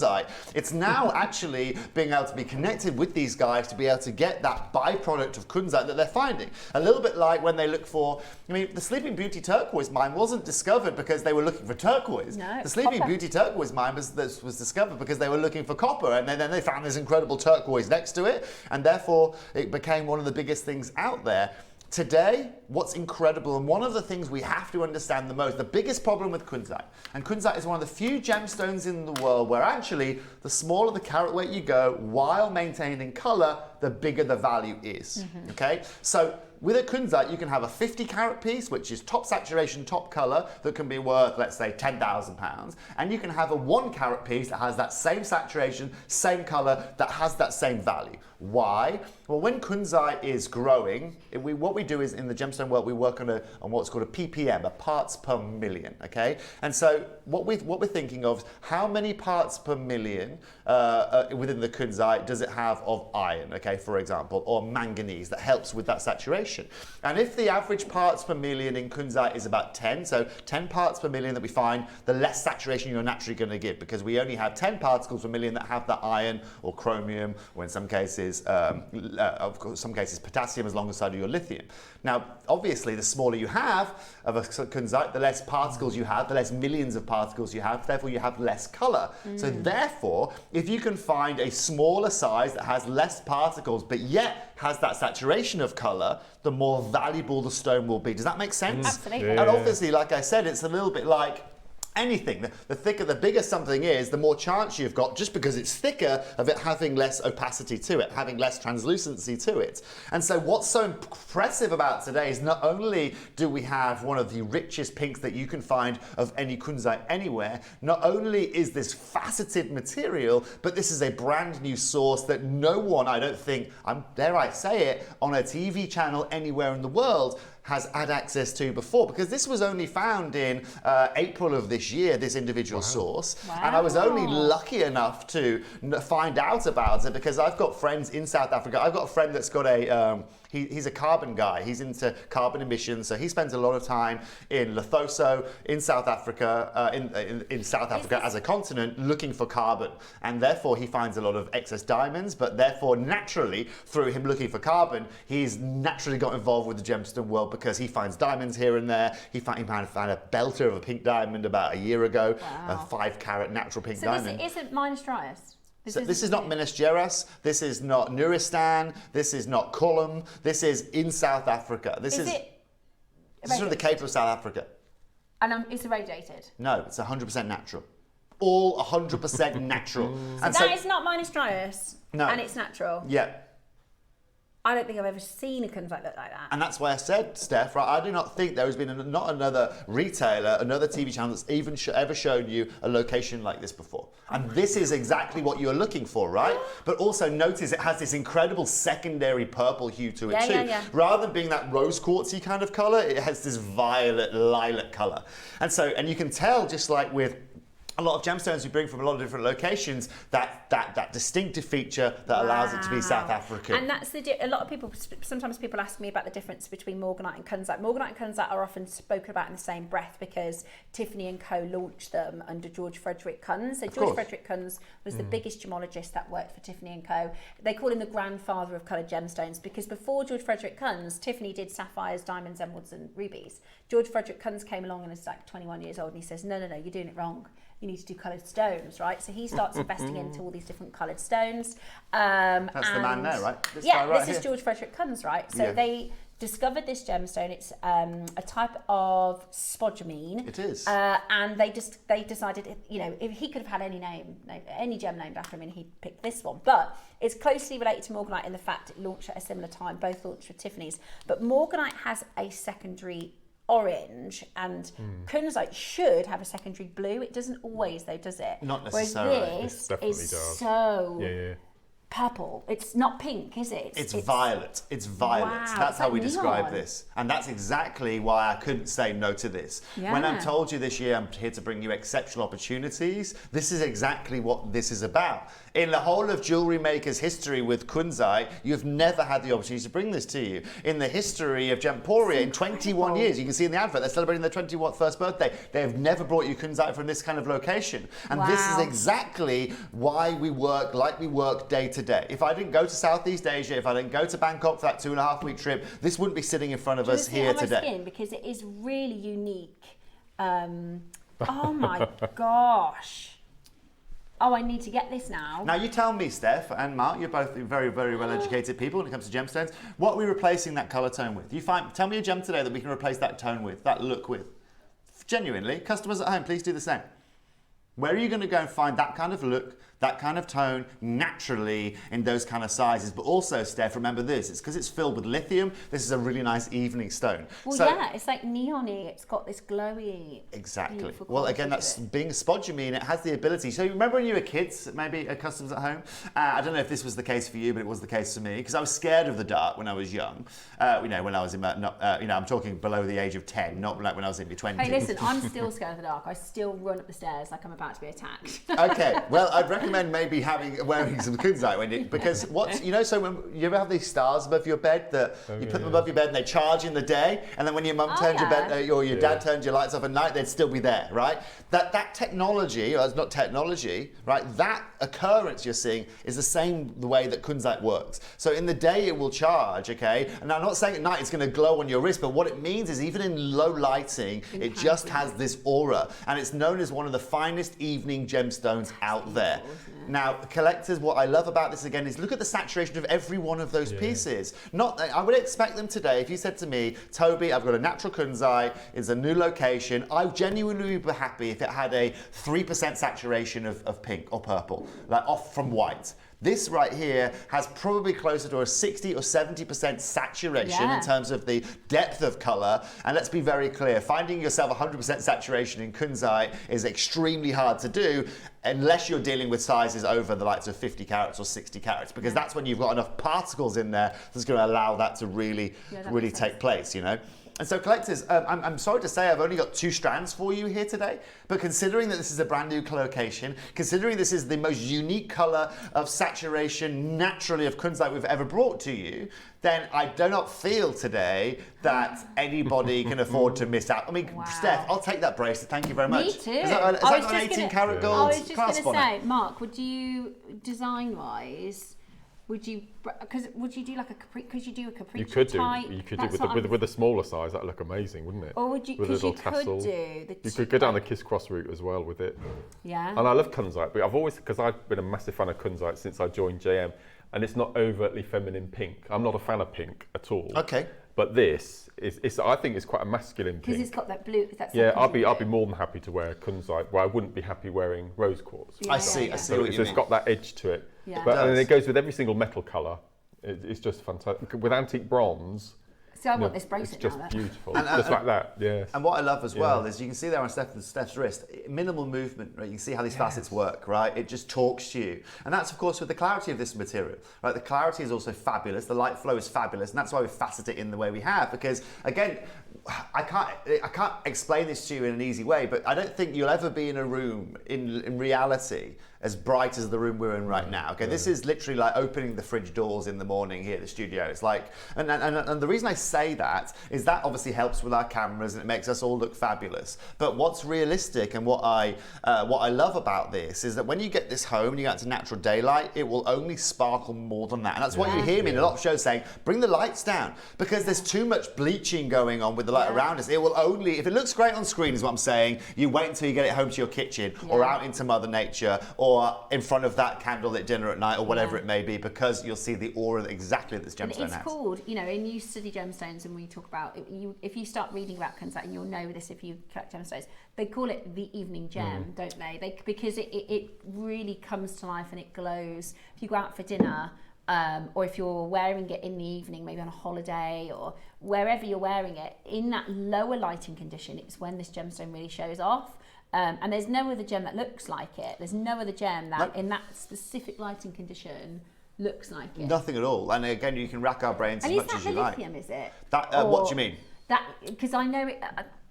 Speaker 10: It's now actually being able to be connected with these guys to be able to get that byproduct of Kunzite that they're finding. A little bit like when they look for, the Sleeping Beauty turquoise mine wasn't discovered because they were looking for turquoise.
Speaker 2: No,
Speaker 10: the Sleeping Beauty turquoise mine was discovered because they were looking for copper, and then they found this incredible turquoise next to it, and therefore it became one of the biggest things out there. Today, what's incredible, and one of the things we have to understand the most, the biggest problem with Kunzite, and Kunzite is one of the few gemstones in the world where actually the smaller the carat weight you go, while maintaining color, the bigger the value is, okay? So with a Kunzite, you can have a 50 carat piece, which is top saturation, top color, that can be worth, let's say, £10,000. And you can have a 1 carat piece that has that same saturation, same color, that has that same value. Why? Well, when Kunzite is growing, what we do is, in the gemstone world, we work on what's called a ppm, a parts per million, okay? And so what we're thinking of is how many parts per million within the Kunzite does it have of iron, okay, for example, or manganese that helps with that saturation. And if the average parts per million in Kunzite is about 10, so 10 parts per million that we find, the less saturation you're naturally going to give, because we only have 10 particles per million that have that iron or chromium, or in some cases, potassium as alongside of your lithium. Now, obviously, the smaller you have of a Kunzite, the less particles you have, the less millions of particles you have, therefore you have less color. So therefore, if you can find a smaller size that has less particles, but yet has that saturation of color, the more valuable the stone will be. Does that make sense?
Speaker 2: Absolutely.
Speaker 10: And obviously, like I said, it's a little bit like anything. The thicker, the bigger something is, the more chance you've got, just because it's thicker, of it having less opacity to it, having less translucency to it. And so what's so impressive about today is not only do we have one of the richest pinks that you can find of any Kunzite anywhere, not only is this faceted material, but this is a brand new source that no one, I don't think, dare I say it, on a TV channel anywhere in the world has had access to before, because this was only found in April of this year, this individual source. And I was only lucky enough to find out about it because I've got friends in South Africa. I've got a friend that's got a, he's a carbon guy. He's into carbon emissions, so he spends a lot of time in Lesotho, in South Africa, in South Africa as a continent, looking for carbon. And therefore he finds a lot of excess diamonds, but therefore naturally, through him looking for carbon, he's naturally got involved with the gemstone world because he finds diamonds here and there. He found a belter of a pink diamond about a year ago, a 5 carat natural pink diamond.
Speaker 2: So this isn't Minas Gerais?
Speaker 10: This is not Minas Gerais, this is not Nuristan, this is not Colum, this is in South Africa. This is from the Cape of South Africa.
Speaker 2: And it's irradiated?
Speaker 10: No, it's 100% natural. All 100% natural.
Speaker 2: So that is not Minas Gerais?
Speaker 10: No.
Speaker 2: And it's natural?
Speaker 10: Yeah.
Speaker 2: I don't think I've ever seen a Kunzite look like that.
Speaker 10: And that's why I said, Steph, right, I do not think there has been not another retailer, another TV channel that's even ever shown you a location like this before. And this is exactly what you're looking for, right? But also notice it has this incredible secondary purple hue to it too. Rather than being that rose quartzy kind of colour, it has this violet lilac colour. And so, and you can tell just like with a lot of gemstones we bring from a lot of different locations, that distinctive feature that allows it to be South African.
Speaker 2: And that's a lot of people, sometimes people ask me about the difference between Morganite and Kunzite. Morganite and Kunzite are often spoken about in the same breath because Tiffany & Co. launched them under George Frederick Kunz. So George Frederick Kunz was the biggest gemologist that worked for Tiffany & Co. They call him the grandfather of coloured gemstones because before George Frederick Kunz, Tiffany did sapphires, diamonds, emeralds and rubies. George Frederick Kunz came along and is like 21 years old and he says, no, you're doing it wrong. You need to do coloured stones, right? So he starts investing into all these different coloured stones.
Speaker 10: That's the man there, right?
Speaker 2: This is George Frederick Kunz, right? So they discovered this gemstone. It's a type of spodumene.
Speaker 10: It is.
Speaker 2: And they decided, if he could have had any gem named after him, and he'd picked this one. But it's closely related to Morganite in the fact it launched at a similar time. Both launched with Tiffany's. But Morganite has a secondary orange, and Kunzite should have a secondary blue. It doesn't always, though, does it?
Speaker 10: Not necessarily.
Speaker 2: Whereas this is so purple. It's not pink, is it?
Speaker 10: It's violet. It's violet.
Speaker 2: Wow,
Speaker 10: that's how we
Speaker 2: neon.
Speaker 10: describe this. And that's exactly why I couldn't say no to this.
Speaker 2: Yeah.
Speaker 10: When I told you this year I'm here to bring you exceptional opportunities, this is exactly what this is about. In the whole of Jewellery Maker's history with Kunzite, you've never had the opportunity to bring this to you. In the history of Gemporia, in 21 years, you can see in the advert, they're celebrating their 21st birthday. They have never brought you Kunzite from this kind of location. And this is exactly why we work like we work day to day. If I didn't go to Southeast Asia, if I didn't go to Bangkok for that 2.5-week trip, this wouldn't be sitting in front of us here today.
Speaker 2: Skin, because it is really unique. Oh my gosh. Oh, I need to get this now.
Speaker 10: Now you tell me, Steph and Mark, you're both very, very well-educated people when it comes to gemstones. What are we replacing that colour tone with? Tell me a gem today that we can replace that tone with, that look with. Genuinely, customers at home, please do the same. Where are you going to go and find that kind of look, that kind of tone, naturally in those kind of sizes? But also, Steph, remember this, it's because it's filled with lithium. This is a really nice evening stone.
Speaker 2: Well, it's like neon-y. It's got this glowy.
Speaker 10: Exactly. Well, again, that's being spodumene. It has the ability. So remember when you were kids, maybe customers at home? I don't know if this was the case for you, but it was the case for me because I was scared of the dark when I was young. When I was in, I'm talking below the age of 10, not like when I was in my 20s.
Speaker 2: Hey, listen, I'm still scared of the dark. I still run up the stairs like I'm about to be attacked.
Speaker 10: Okay, well, I'd recommend maybe wearing some Kunzite because so when you ever have these stars above your bed that you put them above your bed and they charge in the day, and then when your mum turns your bed or your dad turns your lights off at night, they'd still be there, right? That technology, or it's not technology, right? That occurrence you're seeing is the way that Kunzite works. So in the day it will charge, okay? And I'm not saying at night it's going to glow on your wrist, but what it means is even in low lighting, it just has this aura, and it's known as one of the finest evening gemstones out there. Now, collectors, what I love about this again is look at the saturation of every one of those pieces. I would expect them today, if you said to me, Toby, I've got a natural Kunzite, it's a new location, I genuinely would be happy if it had a 3% saturation of pink or purple, like off from white. This right here has probably closer to a 60 or 70% saturation in terms of the depth of colour. And let's be very clear, finding yourself 100% saturation in Kunzite is extremely hard to do unless you're dealing with sizes over the likes of 50 carats or 60 carats, because that's when you've got enough particles in there that's going to allow that to really take place, And so collectors, I'm sorry to say I've only got 2 strands for you here today, but considering that this is a brand new location, considering this is the most unique colour of saturation naturally of Kunzite we've ever brought to you, then I do not feel today that anybody can afford to miss out. I mean, Steph, I'll take that bracelet, thank you very much.
Speaker 2: Me too.
Speaker 10: Is that got an 18 karat gold
Speaker 2: I was just
Speaker 10: clasp
Speaker 2: going to
Speaker 10: on
Speaker 2: say,
Speaker 10: it?
Speaker 2: Mark, would you, design-wise, would you do like a capriccio
Speaker 3: You could do.
Speaker 2: type?
Speaker 3: You could do with a smaller size. That'd look amazing, wouldn't it?
Speaker 2: Or would you?
Speaker 3: With a little tassel. You could go down the kiss cross route as well with it.
Speaker 2: Yeah.
Speaker 3: And I love Kunzite, but because I've been a massive fan of Kunzite since I joined JM, and it's not overtly feminine pink. I'm not a fan of pink at all.
Speaker 10: Okay.
Speaker 3: But this is I think it's quite a masculine pink.
Speaker 2: Because it's got that blue.
Speaker 3: I'd be more than happy to wear Kunzite, where I wouldn't be happy wearing rose quartz.
Speaker 10: I see what you mean.
Speaker 3: It's got that edge to it.
Speaker 2: Yeah.
Speaker 3: But and it goes with every single metal colour It's just fantastic. With antique bronze,
Speaker 2: So I want this bracelet
Speaker 3: it's just
Speaker 2: now.
Speaker 3: beautiful, just like that. Yeah.
Speaker 10: And what I love as well is you can see there on Steph's wrist, minimal movement. Right, you can see how these facets work. Right, it just talks to you, and that's of course with the clarity of this material. Right, the clarity is also fabulous. The light flow is fabulous, and that's why we facet it in the way we have. Because again, I can't explain this to you in an easy way, but I don't think you'll ever be in a room in reality as bright as the room we're in right now. Okay, this is literally like opening the fridge doors in the morning here at the studio. It's like, and the reason I say that is that obviously helps with our cameras and it makes us all look fabulous. But what's realistic and what I love about this is that when you get this home and you get into natural daylight, it will only sparkle more than that. And that's why you hear me in a lot of shows saying, bring the lights down, because there's too much bleaching going on with the light around us. It will only, if it looks great on screen is what I'm saying, you wait until you get it home to your kitchen or out into Mother Nature or in front of that candlelit dinner at night or whatever it may be, because you'll see the aura exactly that this gemstone has.
Speaker 2: It's called, you know, and you study gemstones and we talk about, if you start reading about Kunzite, and you'll know this if you collect gemstones, they call it the evening gem, don't they? Because it really comes to life and it glows. If you go out for dinner, or if you're wearing it in the evening, maybe on a holiday or wherever you're wearing it, in that lower lighting condition, it's when this gemstone really shows off. And there's no other gem that looks like it. There's no other gem that in that specific lighting condition looks like it.
Speaker 10: Nothing at all. And again, you can rack our brains as much as you like.
Speaker 2: And is that the lithium, is it?
Speaker 10: That, what do you mean?
Speaker 2: That, because I know it,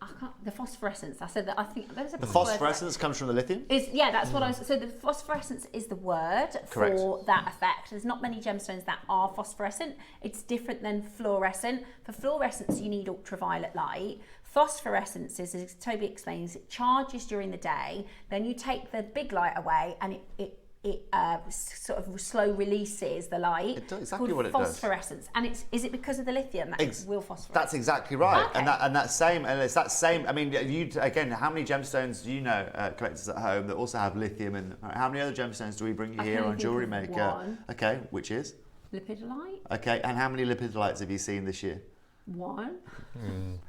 Speaker 2: I can't, the phosphorescence. I said that I think there's a
Speaker 10: the phosphorescence comes from the lithium?
Speaker 2: That's what I was. So the phosphorescence is the word for that effect. There's not many gemstones that are phosphorescent. It's different than fluorescent. For fluorescence, you need ultraviolet light. Phosphorescence is, as Toby explains, it charges during the day. Then you take the big light away, and it sort of slow releases the light.
Speaker 10: It does exactly what it does.
Speaker 2: Phosphorescence, and is it because of the lithium that it will phosphoresce?
Speaker 10: That's exactly right,
Speaker 2: okay.
Speaker 10: and it's that same. I mean, you again, how many gemstones do you know, collectors at home, that also have lithium in them? How many other gemstones do we bring you here on JewelleryMaker?
Speaker 2: One.
Speaker 10: Okay, which is
Speaker 2: Lepidolite.
Speaker 10: Okay, and how many lepidolites have you seen this year?
Speaker 2: One.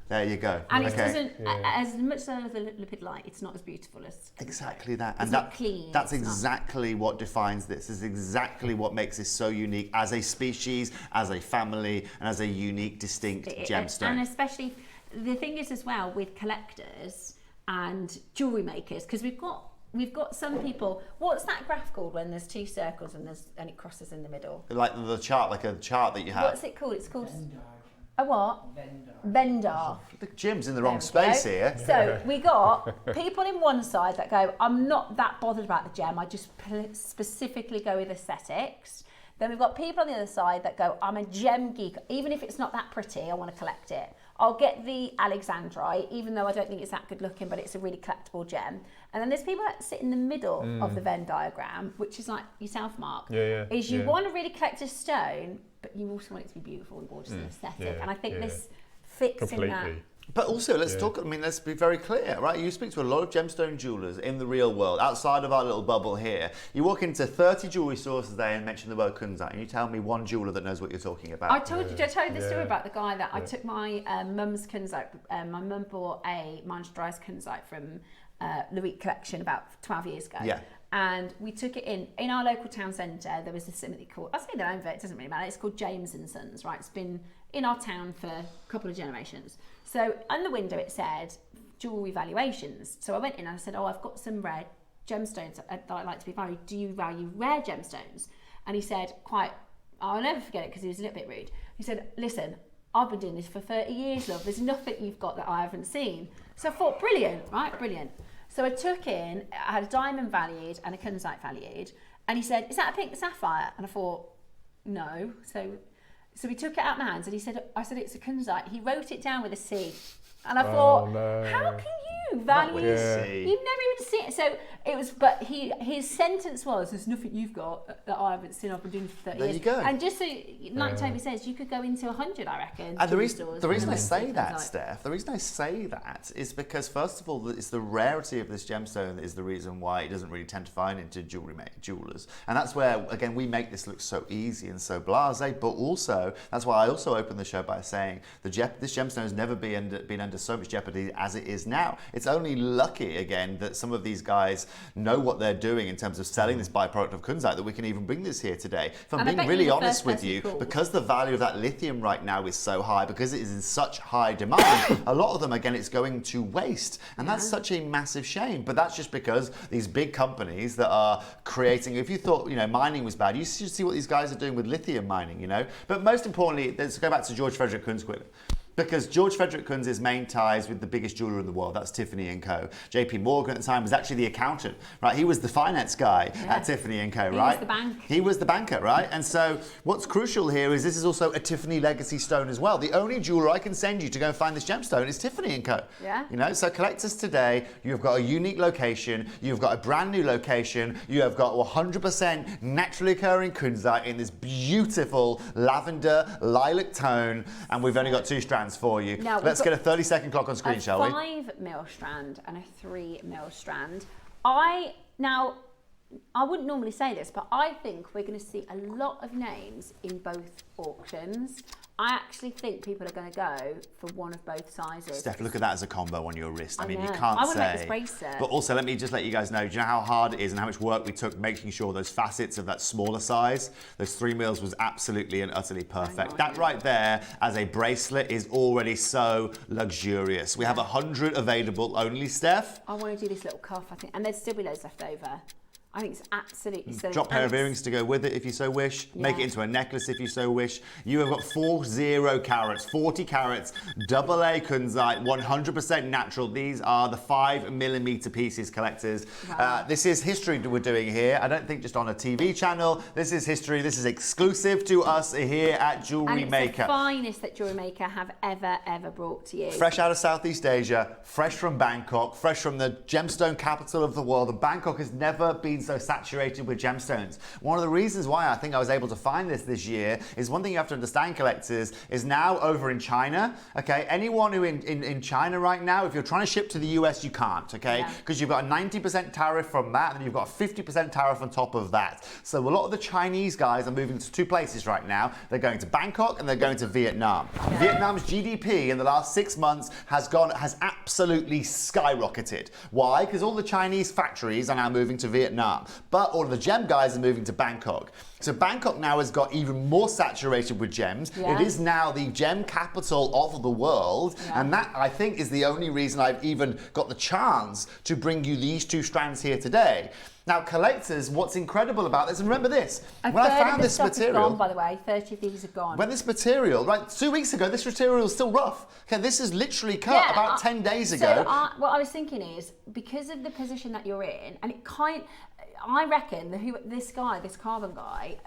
Speaker 10: There you go.
Speaker 2: And it doesn't, as much as the lepidolite, it's not as beautiful as
Speaker 10: exactly that.
Speaker 2: It's not clean.
Speaker 10: That's exactly what defines this. This is exactly what makes this so unique as a species, as a family, and as a unique, distinct gemstone.
Speaker 2: And especially, the thing is as well with collectors and jewellery makers, because we've got some people. What's that graph called when there's two circles and it crosses in the middle?
Speaker 10: Like the chart, like a chart that you have.
Speaker 2: What's it called? It's called a what? Vendor.
Speaker 10: The Jim's in the wrong space here.
Speaker 2: So we got people in one side that go, I'm not that bothered about the gem, I just specifically go with aesthetics. Then we've got people on the other side that go, I'm a gem geek, even if it's not that pretty, I want to collect it. I'll get the Alexandrite, even though I don't think it's that good looking, but it's a really collectible gem. And then there's people that sit in the middle of the Venn diagram, which is like yourself, Mark. You want to really collect a stone, but you also want it to be beautiful and gorgeous and aesthetic. And I think this fits in that.
Speaker 10: But also, let's talk, I mean, let's be very clear, right? You speak to a lot of gemstone jewellers in the real world, outside of our little bubble here. You walk into 30 jewellery stores today and mention the word Kunzite, and you tell me one jeweller that knows what you're talking about.
Speaker 2: I told you this story about the guy that I took my mum's Kunzite. My mum bought a Masterclass Kunzite from Louis collection about 12 years ago. And we took it in our local town centre. There was a something called, I'll say the name of it, it doesn't really matter. It's called James and Sons, right? It's been in our town for a couple of generations. So on the window it said jewellery valuations. So I went in and I said, I've got some rare gemstones that I'd like to be valued. Do you value rare gemstones? And he said, I'll never forget it because he was a little bit rude. He said, listen, I've been doing this for 30 years, love. There's nothing you've got that I haven't seen. So I thought, brilliant, right? Brilliant. So I took I had a diamond valued and a Kunzite valued. And he said, is that a pink sapphire? And I thought, no. So we took it out of my hands and I said, it's a Kunzite. He wrote it down with a C. And I thought, how can you value You've never even seen it. So it was, but his sentence was, there's nothing you've got that I haven't seen. I've been doing for 30 years.
Speaker 10: There you go.
Speaker 2: And just so, like Toby says, you could go into 100, I reckon.
Speaker 10: And the reason I say that, Steph, the reason I say that is because, first of all, it's the rarity of this gemstone that is the reason why it doesn't really tend to find into jewellers. And that's where, again, we make this look so easy and so blasé, but also, that's why I also opened the show by saying this gemstone has never been under so much jeopardy as it is now. It's only lucky, again, that some of these guys know what they're doing in terms of selling this byproduct of Kunzite that we can even bring this here today. If I'm
Speaker 2: And I
Speaker 10: being
Speaker 2: bet
Speaker 10: really
Speaker 2: you're the
Speaker 10: honest
Speaker 2: first
Speaker 10: with
Speaker 2: person
Speaker 10: you,
Speaker 2: called.
Speaker 10: because the value of that lithium right now is so high, because it is in such high demand, a lot of them, again, it's going to waste. And that's such a massive shame. But that's just because these big companies that are creating, if you thought, you know, mining was bad, you should see what these guys are doing with lithium mining, you know. But most importantly, let's go back to George Frederick Kunz quickly. Because George Frederick Kunz's main ties with the biggest jeweler in the world, that's Tiffany & Co. JP Morgan at the time was actually the accountant, right? He was the finance guy at Tiffany & Co, right?
Speaker 2: He was the bank.
Speaker 10: He was the banker, right? And so what's crucial here is this is also a Tiffany legacy stone as well. The only jeweler I can send you to go and find this gemstone is Tiffany & Co.
Speaker 2: Yeah.
Speaker 10: You know, so collectors today, you've got a unique location, you've got a brand new location, you have got 100% naturally occurring Kunzite in this beautiful lavender lilac tone, and we've only got 2 strands for you.
Speaker 2: Now,
Speaker 10: let's get a 30-second clock on screen, shall we?
Speaker 2: 5mm strand and a 3mm strand. Now, I wouldn't normally say this, but I think we're going to see a lot of names in both auctions. I actually think people are going to go for one of both sizes.
Speaker 10: Steph, look at that as a combo on your wrist. I mean, you
Speaker 2: know.
Speaker 10: can't
Speaker 2: I want
Speaker 10: say.
Speaker 2: to make this bracelet.
Speaker 10: But also, let me just let you guys know, do you know how hard it is and how much work we took making sure those facets of that smaller size, those 3 mils, was absolutely and utterly perfect. That right there as a bracelet is already so luxurious. We have 100 available only, Steph.
Speaker 2: I want to do this little cuff, I think, and there'd still be loads left over. I think it's absolutely stunning.
Speaker 10: Drop a pair of earrings to go with it if you so wish. Make it into a necklace if you so wish. You have got 40 carats, 40 carats, AA Kunzite, 100% natural. These are the 5mm pieces, collectors.
Speaker 2: Wow.
Speaker 10: This is history we're doing here. I don't think just on a TV channel. This is history. This is exclusive to us here at Jewellery
Speaker 2: And
Speaker 10: Maker.
Speaker 2: it's the finest that Jewellery Maker have ever brought to you.
Speaker 10: Fresh out of Southeast Asia, fresh from Bangkok, fresh from the gemstone capital of the world. And Bangkok has never been so saturated with gemstones. One of the reasons why I think I was able to find this year is one thing you have to understand, collectors, is now over in China, okay? Anyone who in China right now, if you're trying to ship to the US, you can't, okay? Because you've got a 90% tariff from that, and then you've got a 50% tariff on top of that. So a lot of the Chinese guys are moving to 2 places right now. They're going to Bangkok and they're going to Vietnam. Vietnam's GDP in the last 6 months has absolutely skyrocketed. Why? Because all the Chinese factories are now moving to Vietnam. But all of the gem guys are moving to Bangkok. So Bangkok now has got even more saturated with gems. It is now the gem capital of the world. And that, I think, is the only reason I've even got the chance to bring you these 2 strands here today. Now, collectors, what's incredible about this, and remember this, when I found this material,
Speaker 2: gone, by the way, 30 of these are gone.
Speaker 10: when this material, right, 2 weeks ago, this material is still rough. Okay, this is literally cut about 10 days ago.
Speaker 2: So what I was thinking is, because of the position that you're in, and I reckon this carbon guy,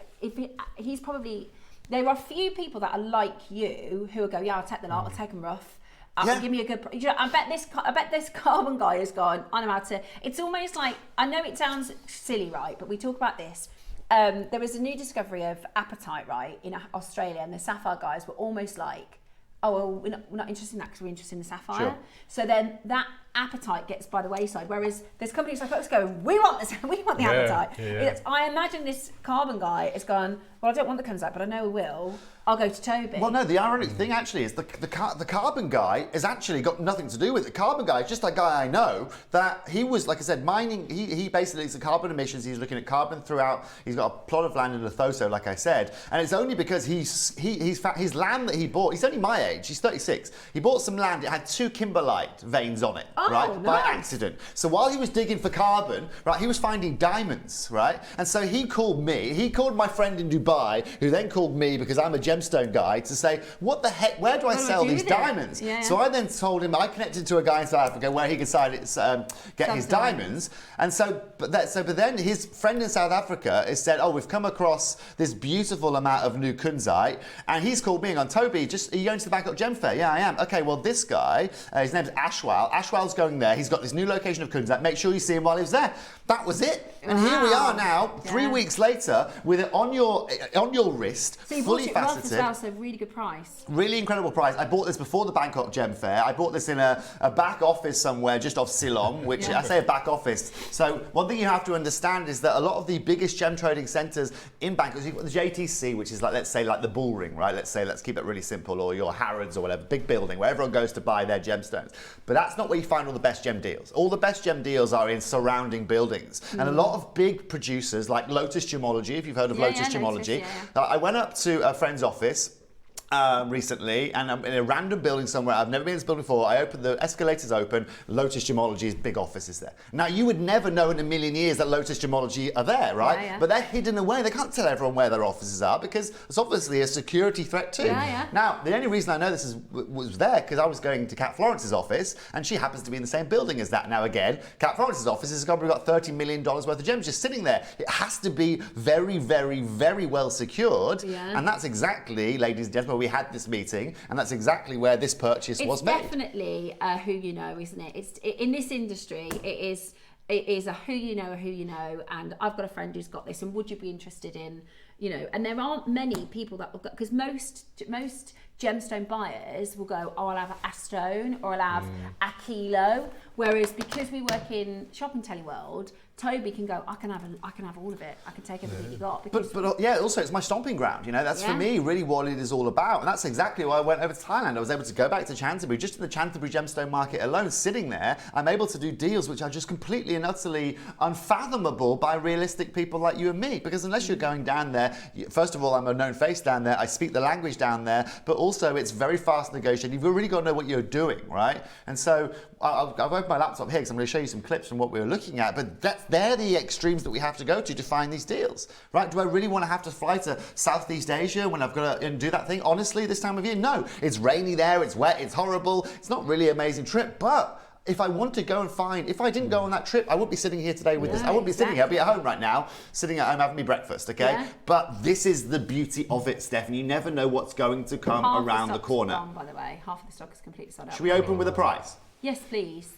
Speaker 2: he's probably, there are a few people that are like you who will go, yeah, I'll take the lot, I'll take them rough. Give me a good. You know, I bet this carbon guy has gone. I know how to. It's almost like, I know it sounds silly, right? But we talk about this. There was a new discovery of apatite, right, in Australia, and the sapphire guys were almost like, oh, well, we're not interested in that because we're interested in the sapphire.
Speaker 10: Sure.
Speaker 2: So then that apatite gets by the wayside. Whereas there's companies like us going, we want this, we want the apatite. I imagine this carbon guy has gone, well, I don't want the Kunzite, but I know we will. I'll go to Toby.
Speaker 10: Well, no, the ironic thing actually is the carbon guy has actually got nothing to do with it. The carbon guy is just a guy I know that he was, like I said, mining. He basically, it's the carbon emissions. He's looking at carbon throughout. He's got a plot of land in Lesotho, like I said, and it's only because his land that he bought. He's only my age. He's 36. He bought some land. It had 2 kimberlite veins on it, right, by accident. So while he was digging for carbon, right, he was finding diamonds, right, and so he called me. He called my friend in Dubai, who then called me because I'm a gemstone guy, to say, what the heck, where do I sell these diamonds? So I then told him I connected to a guy in South Africa where he could get his diamonds. And so, but then his friend in South Africa has said, oh, we've come across this beautiful amount of new Kunzite, and he's called me and gone, Toby, are you going to the Bangkok Gem Fair? Yeah, I am. Okay, well, this guy, his name's Ashwal. Ashwal's going there. He's got this new location of Kunzite. Make sure you see him while he's there. That was it. And here we are now, 3 weeks later, with it on your wrist,
Speaker 2: so you
Speaker 10: fully
Speaker 2: bought it
Speaker 10: faceted.
Speaker 2: as well, so really good price.
Speaker 10: Really incredible price. I bought this before the Bangkok Gem Fair. I bought this in a back office somewhere just off Silom, which I say a back office. So one thing you have to understand is that a lot of the biggest gem trading centres in Bangkok, you've got the JTC, which is like, let's say, like the Bull Ring, right? Let's keep it really simple, or your Harrods or whatever, big building where everyone goes to buy their gemstones. But that's not where you find find all the best gem deals? All the best gem deals are in surrounding buildings. And a lot of big producers like Lotus Gemology, if you've heard of Lotus Gemology, I went up to a friend's office recently, and I'm in a random building somewhere. I've never been in this building before. I opened the escalators open. Lotus Gemology's big office is there. Now you would never know in a million years that Lotus Gemology are there, right? But they're hidden away. They can't tell everyone where their offices are because it's obviously a security threat too. Now the only reason I know this was there because I was going to Kat Florence's office, and she happens to be in the same building as that. Now again, Kat Florence's office has probably got $30 million worth of gems just sitting there. It has to be very, very, very well secured, and that's exactly, ladies and gentlemen, we had this meeting, and that's exactly where this purchase was made.
Speaker 2: It's definitely who you know, isn't it? In this industry, it is a who you know, and I've got a friend who's got this, and would you be interested in, and there aren't many people that will go, because most gemstone buyers will go, oh, I'll have a stone or I'll have a kilo, whereas because we work in Shop and Telly World, Toby can go, I can have all of it. I can take everything you got.
Speaker 10: But yeah, also it's my stomping ground. That's for me really what it is all about, and that's exactly why I went over to Thailand. I was able to go back to Chanterbury, just in the Chanterbury gemstone market alone. Sitting there, I'm able to do deals which are just completely and utterly unfathomable by realistic people like you and me. Because unless you're going down there, first of all, I'm a known face down there. I speak the language down there, but also it's very fast negotiating. You've really got to know what you're doing, right? And so I've opened my laptop here because I'm going to show you some clips from what we were looking at. But they're the extremes that we have to go to find these deals, right? Do I really want to have to fly to Southeast Asia when I've got to do that thing? Honestly, this time of year, no. It's rainy there, it's wet, it's horrible. It's not really an amazing trip, but if I want to go and find, if I didn't go on that trip, I wouldn't be sitting here today with this. I wouldn't be sitting here. I'd be at home right now, sitting at home having me breakfast, okay? Yeah. But this is the beauty of it, Stephanie. You never know what's going to come around the corner.
Speaker 2: Gone, by the way. Half of the stock is completely sold out.
Speaker 10: Should we open with a price?
Speaker 2: Yes, please.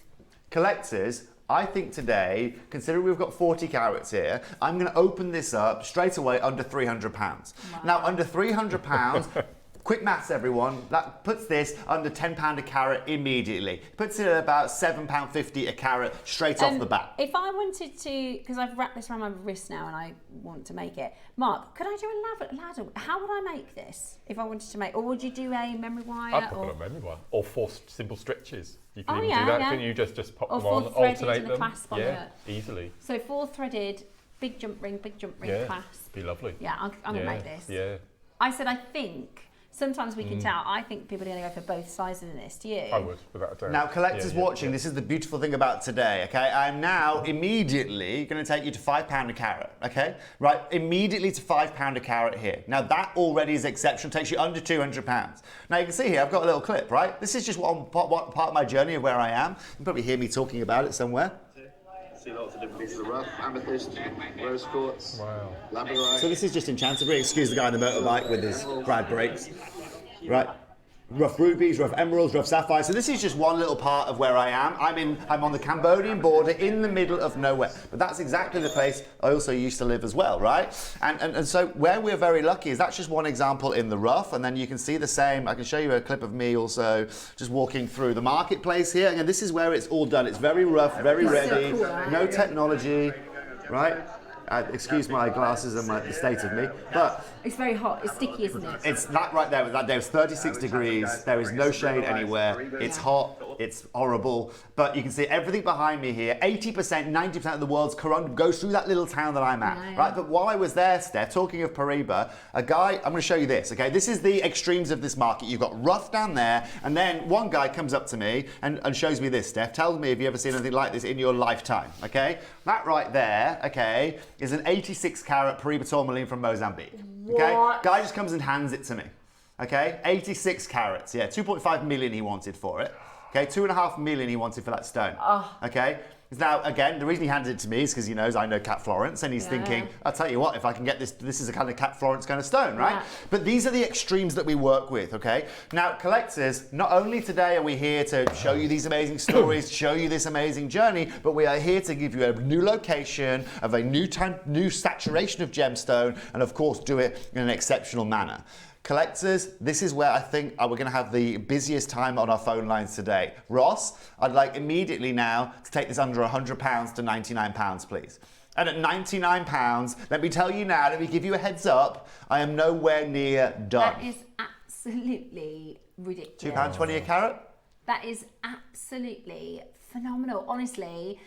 Speaker 10: Collectors, I think today, considering we've got 40 carats here, I'm going to open this up straight away under £300. Wow. Now, under £300, quick maths, everyone, that puts this under £10 a carat immediately. Puts it at about £7.50 a carat straight off the bat.
Speaker 2: If I wanted to, because I've wrapped this around my wrist now and I want to make it, Mark, could I do a ladder? How would I make this if I wanted to make, or would you do a memory wire?
Speaker 3: I'd put a memory wire, or 4 simple stitches. You can even do that, can you? Just pop them on, alternate them.
Speaker 2: Clasp on it.
Speaker 3: Easily.
Speaker 2: So 4 threaded, big jump ring, clasp.
Speaker 3: Be lovely.
Speaker 2: Yeah, I'm going to make this.
Speaker 3: Yeah.
Speaker 2: I said I think. Sometimes we can tell. I think people are going to go for both sides of this. Do you?
Speaker 3: I would, without a doubt.
Speaker 10: Now, collectors watching, this is the beautiful thing about today, okay? I'm now immediately going to take you to £5 a carat, okay? Right, immediately to £5 a carat here. Now, that already is exceptional. Takes you under £200. Now, you can see here, I've got a little clip, right? This is just what part of my journey of where I am. You can probably hear me talking about it somewhere.
Speaker 13: See lots of different pieces of rough, amethyst, rose quartz, labradorite.
Speaker 10: So this is just in Chanterbury. Excuse the guy on the motorbike with his grad brakes. Right. Rough rubies, rough emeralds, rough sapphires. So this is just one little part of where I am. I'm on the Cambodian border in the middle of nowhere. But that's exactly the place I also used to live as well, right? And so where we're very lucky is that's just one example in the rough, and then you can see the same. I can show you a clip of me also just walking through the marketplace here. And this is where it's all done. It's very rough, very ready, no technology, right? Excuse my glasses and the state of me, but
Speaker 2: it's very hot. It's sticky, isn't it?
Speaker 10: It's that right there. That day was 36 degrees. There is no shade anywhere. It's hot. It's horrible. But you can see everything behind me here. 80%, 90% of the world's current goes through that little town that I'm at, right? But while I was there, Steph, talking of Paribas, a guy. I'm going to show you this. Okay, this is the extremes of this market. You've got rough down there, and then one guy comes up to me and shows me this. Steph, tell me if you ever seen anything like this in your lifetime. Okay, that right there. Okay, is an 86 carat Paribas tourmaline from Mozambique. Okay, guy just comes and hands it to me. Okay, 86 carats. Yeah, 2.5 million he wanted for it. Okay, 2.5 million he wanted for that stone. Okay. Now, again, the reason he handed it to me is because he knows I know Kat Florence, and he's thinking, I'll tell you what, if I can get this is a kind of Kat Florence kind of stone, right? Yeah. But these are the extremes that we work with, okay? Now, collectors, not only today are we here to show you these amazing stories, show you this amazing journey, but we are here to give you a new location of a new saturation of gemstone, and of course, do it in an exceptional manner. Collectors, this is where I think we're going to have the busiest time on our phone lines today. Ross, I'd like immediately now to take this under £100 to £99, please. And at £99, let me tell you now, let me give you a heads up, I am nowhere near done.
Speaker 2: That is absolutely ridiculous.
Speaker 10: £2.20 a carat?
Speaker 2: That is absolutely phenomenal, honestly.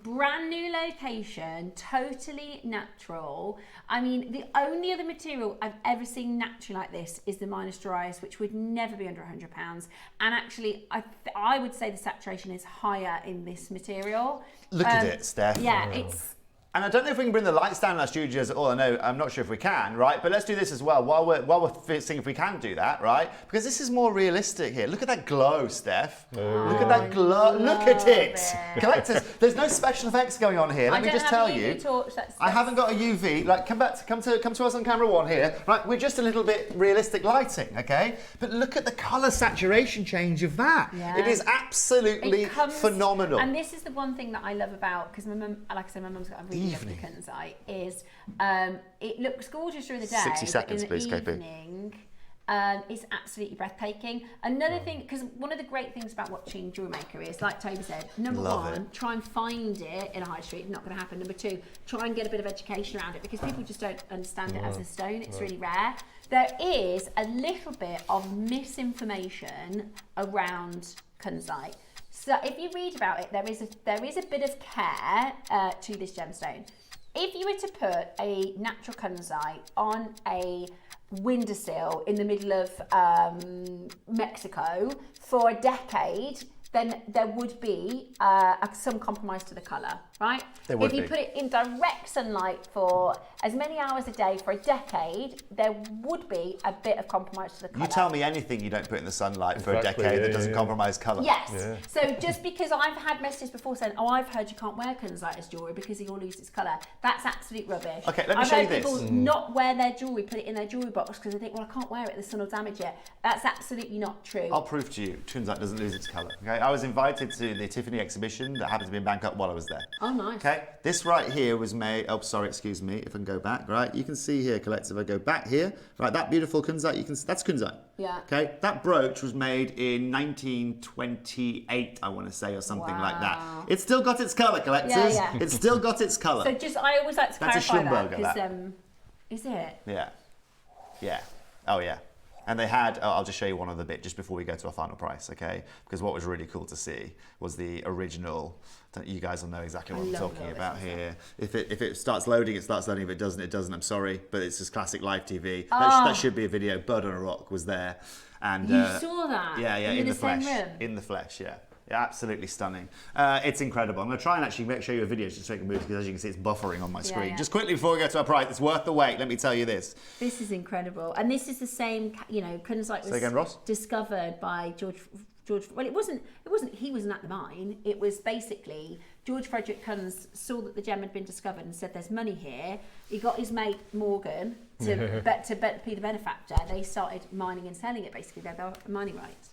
Speaker 2: Brand new location, totally natural. I mean, the only other material I've ever seen naturally like this is the Minas Geraes, which would never be under £100. And actually, I would say the saturation is higher in this material.
Speaker 10: Look at it, Steph.
Speaker 2: Yeah, it's...
Speaker 10: And I don't know if we can bring the lights down in our studios at all. I'm not sure if we can, right? But let's do this as well while we're seeing if we can do that, right? Because this is more realistic here. Look at that glow, Steph. Look at that glow. Look at it. Collectors, there's no special effects going on here. Let me just tell you. I haven't got a UV. Like, come to us on camera one here. Right, we're just a little bit realistic lighting, okay? But look at the colour saturation change of that.
Speaker 2: Yeah.
Speaker 10: It is absolutely phenomenal.
Speaker 2: And this is the one thing that I love about, because my mum, like I said, my mum's got a really lovely Kunzite, is it looks gorgeous during the day.
Speaker 10: 60 seconds,
Speaker 2: but in
Speaker 10: please,
Speaker 2: the
Speaker 10: KP.
Speaker 2: evening, it's absolutely breathtaking. Another thing, because one of the great things about watching JewelleryMaker is, like Toby said, number one, try and find it in a high street, not going to happen. Number two, try and get a bit of education around it, because people just don't understand it as a stone. It's really rare. There is a little bit of misinformation around Kunzite. So if you read about it, there is a bit of care to this gemstone. If you were to put a natural Kunzite on a windowsill in the middle of Mexico for a decade, then there would be some compromise to the colour, right? If you put it in direct sunlight for as many hours a day for a decade, there would be a bit of compromise to the colour.
Speaker 10: You tell me anything you don't put in the sunlight for a decade that doesn't compromise colour.
Speaker 2: Yes. Yeah. So just because I've had messages before saying, oh, I've heard you can't wear Kunzite as jewellery because it all loses its colour. That's absolute rubbish.
Speaker 10: Okay, let me show you this.
Speaker 2: I've heard people not wear their jewellery, put it in their jewellery box because they think, well, I can't wear it, the sun will damage it. That's absolutely not true.
Speaker 10: I'll prove to you, Kunzite doesn't lose its colour. Okay, I was invited to the Tiffany exhibition that happened to be in Bangkok while I was there.
Speaker 2: Oh, nice.
Speaker 10: Okay, this right here was made, oh, sorry, excuse me, if I can go back, right? You can see here, collective, if I go back here, right, that beautiful Kunzite, you can see, that's Kunzite.
Speaker 2: Yeah.
Speaker 10: Okay, that brooch was made in 1928, I want to say, or something like that. It's still got its colour, collectors.
Speaker 2: Yeah.
Speaker 10: It's still got its colour.
Speaker 2: So just, I always like to
Speaker 10: That's
Speaker 2: clarify
Speaker 10: a
Speaker 2: that, because, is it?
Speaker 10: Yeah. Yeah. Oh, yeah. And they had, I'll just show you one other bit just before we go to our final price, okay? Because what was really cool to see was the original, you guys will know exactly what I'm talking about here. If it starts loading, it starts loading. If it doesn't, it doesn't. I'm sorry, but it's just classic live TV. That should be a video. Bird on a Rock was there. And
Speaker 2: you saw that?
Speaker 10: Yeah, in the flesh. In the flesh, yeah. Yeah, absolutely stunning. It's incredible. I'm going to try and actually show you a video just so I can move, because as you can see, it's buffering on my screen. Just quickly before we go to our price, it's worth the wait, let me tell you this.
Speaker 2: This is incredible. And this is the same, Kunzite was discovered by George, well, he wasn't, he wasn't at the mine. It was basically, George Frederick Kunz saw that the gem had been discovered and said, there's money here. He got his mate Morgan to be the benefactor. They started mining and selling it, basically. They got mining rights.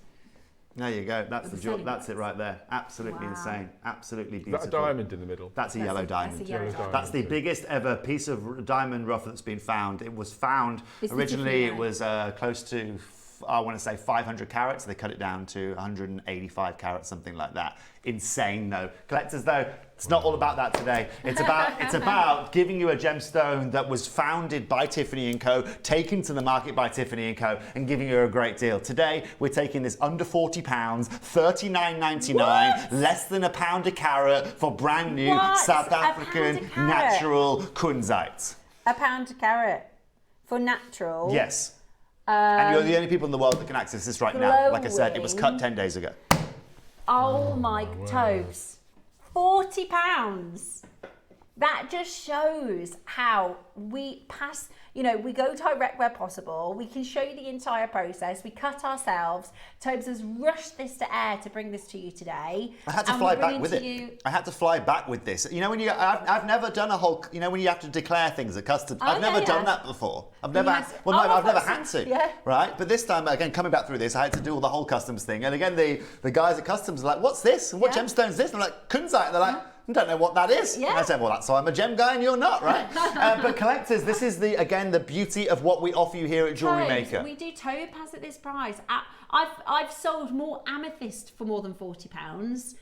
Speaker 10: There you go. That's the job. That's it right there. Absolutely insane. Absolutely beautiful.
Speaker 3: Is that a diamond in the middle?
Speaker 10: That's a yellow diamond. That's the biggest ever piece of diamond rough that's been found. It was found originally. It was close to, I want to say 500 carats. They cut it down to 185 carats, something like that. Insane though. Collectors though, it's not all about that today. It's about giving you a gemstone that was founded by Tiffany & Co, taken to the market by Tiffany & Co, and giving you a great deal. Today, we're taking this under £40, $39.99, less than £1 a carat for brand new South African natural Kunzite.
Speaker 2: £1 a carat for natural?
Speaker 10: Yes. And you're the only people in the world that can access this right now. Like I said, it was cut 10 days ago.
Speaker 2: Oh my toes. £40. That just shows how we pass, we go direct where possible. We can show you the entire process. We cut ourselves. Tobes has rushed this to air to bring this to you today.
Speaker 10: I had to fly back with it. I had to fly back with this. I've never done a whole, when you have to declare things at customs. I've never done that before. I've never had to. Yeah. Right? But this time, again, coming back through this, I had to do all the whole customs thing. And again, the guys at customs are like, what's this? And what gemstone is this? And I'm like, Kunzite. And they're like, I don't know what that is. Yeah. And I said, well, that's why I'm a gem guy and you're not, right? But collectors, this is the beauty of what we offer you here at JewelleryMaker.
Speaker 2: We do topaz at this price. I've sold more amethyst for more than £40.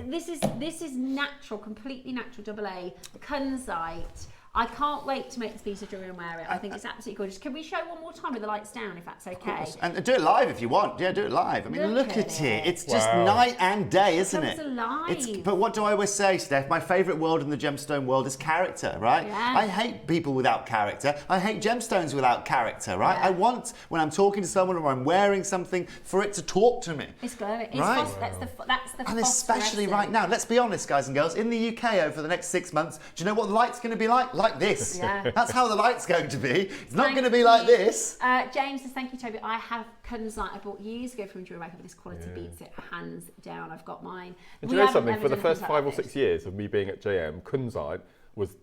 Speaker 2: This is natural, completely natural AA Kunzite. I can't wait to make this piece of jewellery and wear it. I think it's absolutely gorgeous. Can we show it one more time with the lights down, if that's okay?
Speaker 10: And do it live if you want. Yeah, do it live. I mean, look at it. It's just night and day, isn't it? But what do I always say, Steph? My favourite world in the gemstone world is character, right?
Speaker 2: Yeah.
Speaker 10: I hate people without character. I hate gemstones without character, right? I want, when I'm talking to someone or I'm wearing something, for it to talk to me.
Speaker 2: It's glowing.
Speaker 10: Right?
Speaker 2: That's the
Speaker 10: And especially right now, let's be honest, guys and girls, in the UK over the next 6 months, do you know what the light's going to be like? Like this.
Speaker 2: Yeah.
Speaker 10: That's how the light's going to be. It's not going to be like this.
Speaker 2: James says, thank you, Toby. I have Kunzite I bought years ago from JewelleryMaker, but this quality beats it hands down. I've got mine.
Speaker 3: And do you know something? For the first 5 or 6 years of me being at JM, Kunzite was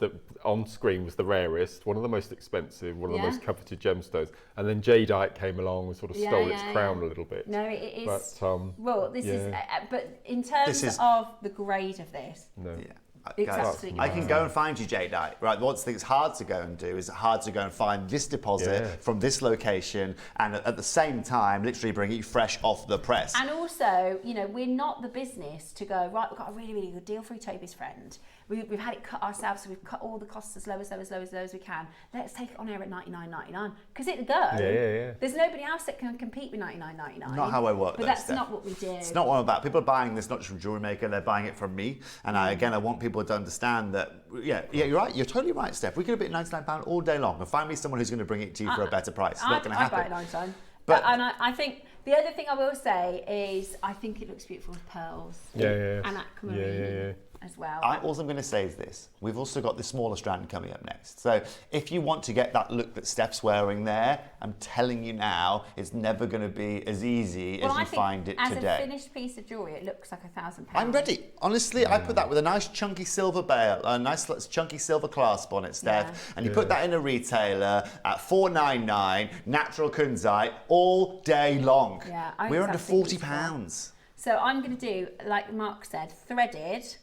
Speaker 3: on screen was the rarest, one of the most expensive, one of the most coveted gemstones, and then jadeite came along and sort of stole its crown a little bit.
Speaker 2: No, it is.
Speaker 3: But,
Speaker 2: well, this is. But in terms of the grade of this,
Speaker 10: Guys, I can go and find you jadeite, right? One thing that's hard to go and do is hard to go and find this deposit from this location, and at the same time, literally bring it fresh off the press.
Speaker 2: And also, you know, we're not the business to go, right, we've got a really, really good deal for you, Toby's friend. We've had it cut ourselves, so we've cut all the costs as low as we can. Let's take it on air at $99.99 because it'll go. There's nobody else that can compete with $99.99.
Speaker 10: Not how I work,
Speaker 2: but that's not what we do.
Speaker 10: It's not one of that. People are buying this not just from JewelleryMaker; they're buying it from me. And I want people to understand that. Yeah, you're right. You're totally right, Steph. We could have been £99 all day long, and find me someone who's going to bring it to you for a better price. It's not going to happen.
Speaker 2: I buy it £99. But I think the other thing I will say is I think it looks beautiful with pearls. And aquamarine. As well.
Speaker 10: All I'm going to say is this. We've also got the smaller strand coming up next. So if you want to get that look that Steph's wearing there, I'm telling you now, it's never going to be as easy as you find it today.
Speaker 2: As a finished piece of jewellery, it looks like £1,000.
Speaker 10: I'm ready. Honestly, I put that with a nice chunky silver bail, a nice chunky silver clasp on it, Steph, and you put that in a retailer at $4.99, natural Kunzite, all day long. We're under £40.
Speaker 2: So I'm going to do, like Mark said, threaded,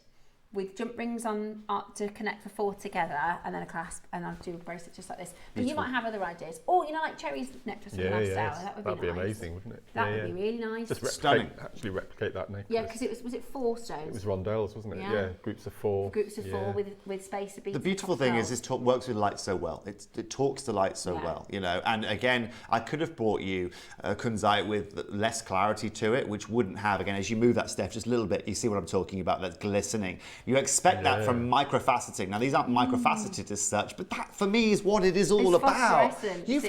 Speaker 2: with jump rings on to connect the 4 together, and then a clasp, and I'll do a bracelet just like this. But you might have other ideas. Or, you know, like Cherry's necklace from Pastel.
Speaker 3: That'd be amazing, wouldn't it?
Speaker 2: That would be really nice.
Speaker 3: Just replicate that necklace.
Speaker 2: Yeah, because was it 4 stones?
Speaker 3: It was rondelles, wasn't it? Yeah, groups of 4.
Speaker 2: Groups of 4 with space of beads.
Speaker 10: The beautiful thing is this works with light so well. It talks to light so well, you know. And again, I could have brought you a Kunzite with less clarity to it, which wouldn't have, again, as you move that, Steph, just a little bit, you see what I'm talking about, that's glistening. You expect that from microfaceting. Now, these aren't microfaceted as such, but that, for me, is what it is all about. Is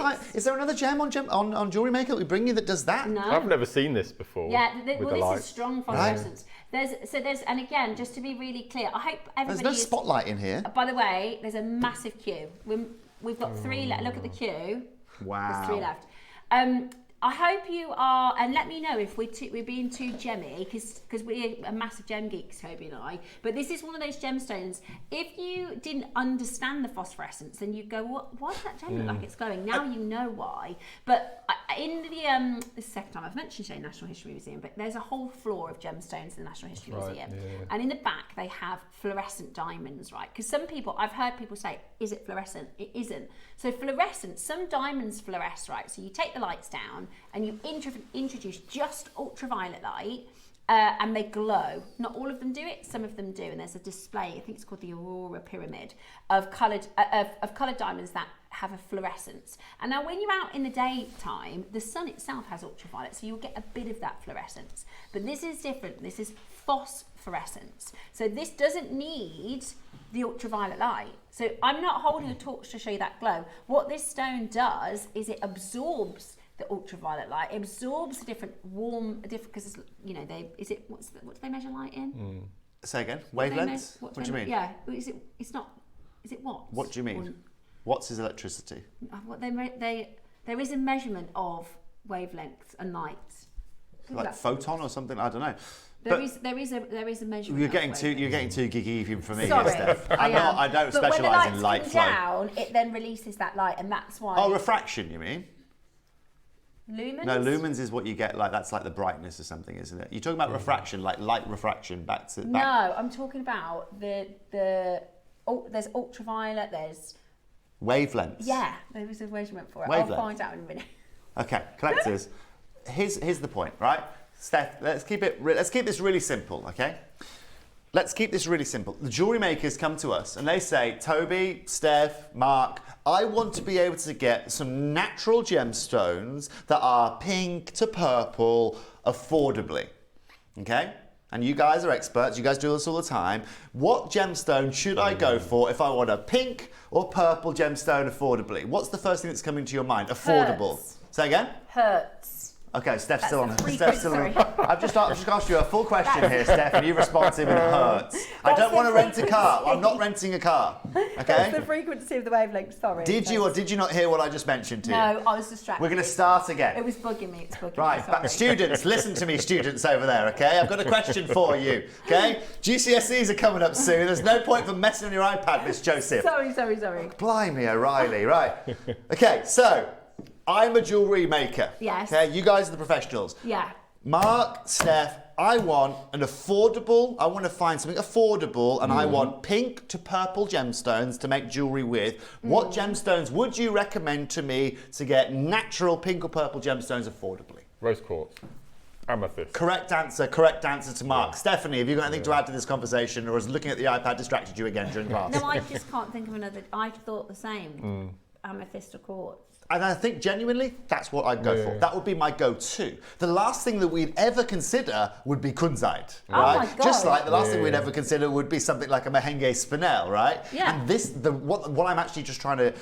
Speaker 10: there another gem on JewelleryMaker that we bring you that does that?
Speaker 2: No.
Speaker 3: I've never seen this before.
Speaker 2: Yeah, this is strong phosphorescence. There's, and again, just to be really clear, I hope everybody.
Speaker 10: There's no spotlight in here.
Speaker 2: By the way, there's a massive queue. We've got 3 left. Look at the queue.
Speaker 10: Wow.
Speaker 2: There's 3 left. I hope you are, and let me know if we're being too gemmy, because we're a massive gem geeks, Toby and I. But this is one of those gemstones. If you didn't understand the phosphorescence, then you'd go, why does that gem look like it's glowing? Now you know why. But in the second time I've mentioned today, National History Museum, but there's a whole floor of gemstones in the National History Museum. And in the back, they have fluorescent diamonds, right? Because I've heard people say, is it fluorescent? It isn't. So fluorescent, some diamonds fluoresce, right? So you take the lights down and you introduce just ultraviolet light and they glow. Not all of them do it, some of them do. And there's a display, I think it's called the Aurora Pyramid, of coloured diamonds that have a fluorescence. And now when you're out in the daytime, the sun itself has ultraviolet, so you'll get a bit of that fluorescence. But this is different. This is phosphorescence. So this doesn't need the ultraviolet light. So I'm not holding a torch to show you that glow. What this stone does is it absorbs the ultraviolet light. It absorbs the different because what do they measure light in?
Speaker 10: Say again. Wavelengths? What do you mean?
Speaker 2: Yeah. Is it watts?
Speaker 10: What do you mean? Watts is electricity.
Speaker 2: There is a measurement of wavelengths and light.
Speaker 10: Like photon or something? I don't know.
Speaker 2: There is a measurement.
Speaker 10: You're getting too geeky even for me.
Speaker 2: Sorry,
Speaker 10: Steph. I don't specialise in light flow.
Speaker 2: But when the lights come down, it then releases that light, and that's why.
Speaker 10: Oh, refraction, you mean?
Speaker 2: Lumens?
Speaker 10: No, lumens is what you get. That's like the brightness or something, isn't it? You're talking about refraction, like light refraction back to.
Speaker 2: No, I'm talking about there's ultraviolet. There's
Speaker 10: wavelengths.
Speaker 2: Yeah, there was a measurement for it.
Speaker 10: Wavelength.
Speaker 2: I'll find out in a minute.
Speaker 10: Okay, collectors. Here's the point, right? Steph, let's keep this really simple, okay? let's keep this really simple. The jewellery makers come to us and they say, Toby, Steph, Mark, I want to be able to get some natural gemstones that are pink to purple affordably. Okay? And you guys are experts, you guys do this all the time. What gemstone should I go for if I want a pink or purple gemstone affordably? What's the first thing that's coming to your mind? Affordable.
Speaker 2: Hertz.
Speaker 10: Say again?
Speaker 2: Hertz.
Speaker 10: Okay, Steph's
Speaker 2: That's
Speaker 10: still on.
Speaker 2: a free
Speaker 10: Steph's still on. I've just asked you a full question here, Steph, and you responded with Hertz. I don't want to rent a car. I'm not renting a car. Okay?
Speaker 2: That's the frequency of the wavelength, sorry.
Speaker 10: Did you or did you not hear what I just mentioned to you?
Speaker 2: No, I was distracted.
Speaker 10: We're going to start again.
Speaker 2: It was bugging me, it's bugging
Speaker 10: Right,
Speaker 2: me, sorry.
Speaker 10: but students, listen to me, students over there, okay? I've got a question for you, okay? GCSEs are coming up soon. There's no point for messing on your iPad, Miss Joseph.
Speaker 2: Sorry.
Speaker 10: Blimey, O'Reilly, right. Okay, so I'm a jewellery maker.
Speaker 2: Yes.
Speaker 10: Okay, you guys are the professionals.
Speaker 2: Yeah.
Speaker 10: Mark, Steph, I want an affordable, I want to find something affordable, and I want pink to purple gemstones to make jewellery with. What gemstones would you recommend to me to get natural pink or purple gemstones affordably?
Speaker 3: Rose quartz. Amethyst.
Speaker 10: Correct answer to Mark. Yeah. Stephanie, have you got anything to add to this conversation, or has looking at the iPad distracted you again during class?
Speaker 2: No, I just can't think of another. I thought the same. Amethyst or quartz.
Speaker 10: And I think genuinely, that's what I'd go for. That would be my go-to. The last thing that we'd ever consider would be Kunzite, right?
Speaker 2: Oh my God.
Speaker 10: Just like the last thing we'd ever consider would be something like a Mahenge Spinel, right?
Speaker 2: Yeah.
Speaker 10: And this, what I'm actually just trying to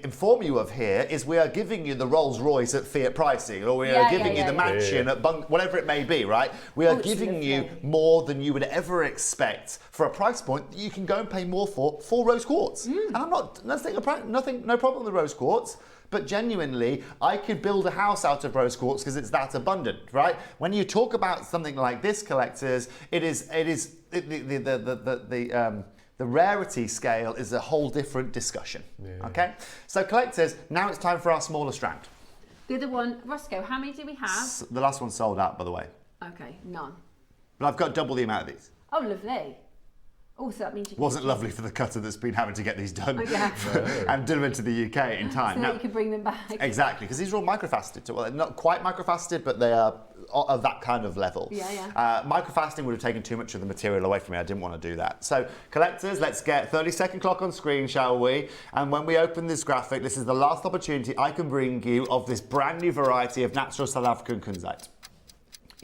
Speaker 10: inform you of here is we are giving you the Rolls Royce at Fiat pricing, or we are giving you the mansion at whatever it may be, right? We are giving you more than you would ever expect for a price point that you can go and pay more for rose quartz. And I'm not, no problem with rose quartz. But genuinely, I could build a house out of rose quartz because it's that abundant, right? When you talk about something like this, collectors, the rarity scale is a whole different discussion. Okay, so collectors, now it's time for our smaller strand.
Speaker 2: The other one, Roscoe, how many do we have?
Speaker 10: The last one's sold out, by the way.
Speaker 2: Okay, none.
Speaker 10: But I've got double the amount of these.
Speaker 2: Oh, lovely. Also, that means you can...
Speaker 10: Wasn't lovely for the cutter that's been having to get these done
Speaker 2: Okay.
Speaker 10: and delivered to the UK in time.
Speaker 2: So
Speaker 10: now,
Speaker 2: that you can bring them back.
Speaker 10: Exactly, because these are all microfaceted. Well, they're not quite microfaceted, but they are of that kind of level. Microfaceting would have taken too much of the material away from me. I didn't want to do that. So, collectors, let's get 30-second clock on screen, shall we? And when we open this graphic, this is the last opportunity I can bring you of this brand new variety of natural South African Kunzite.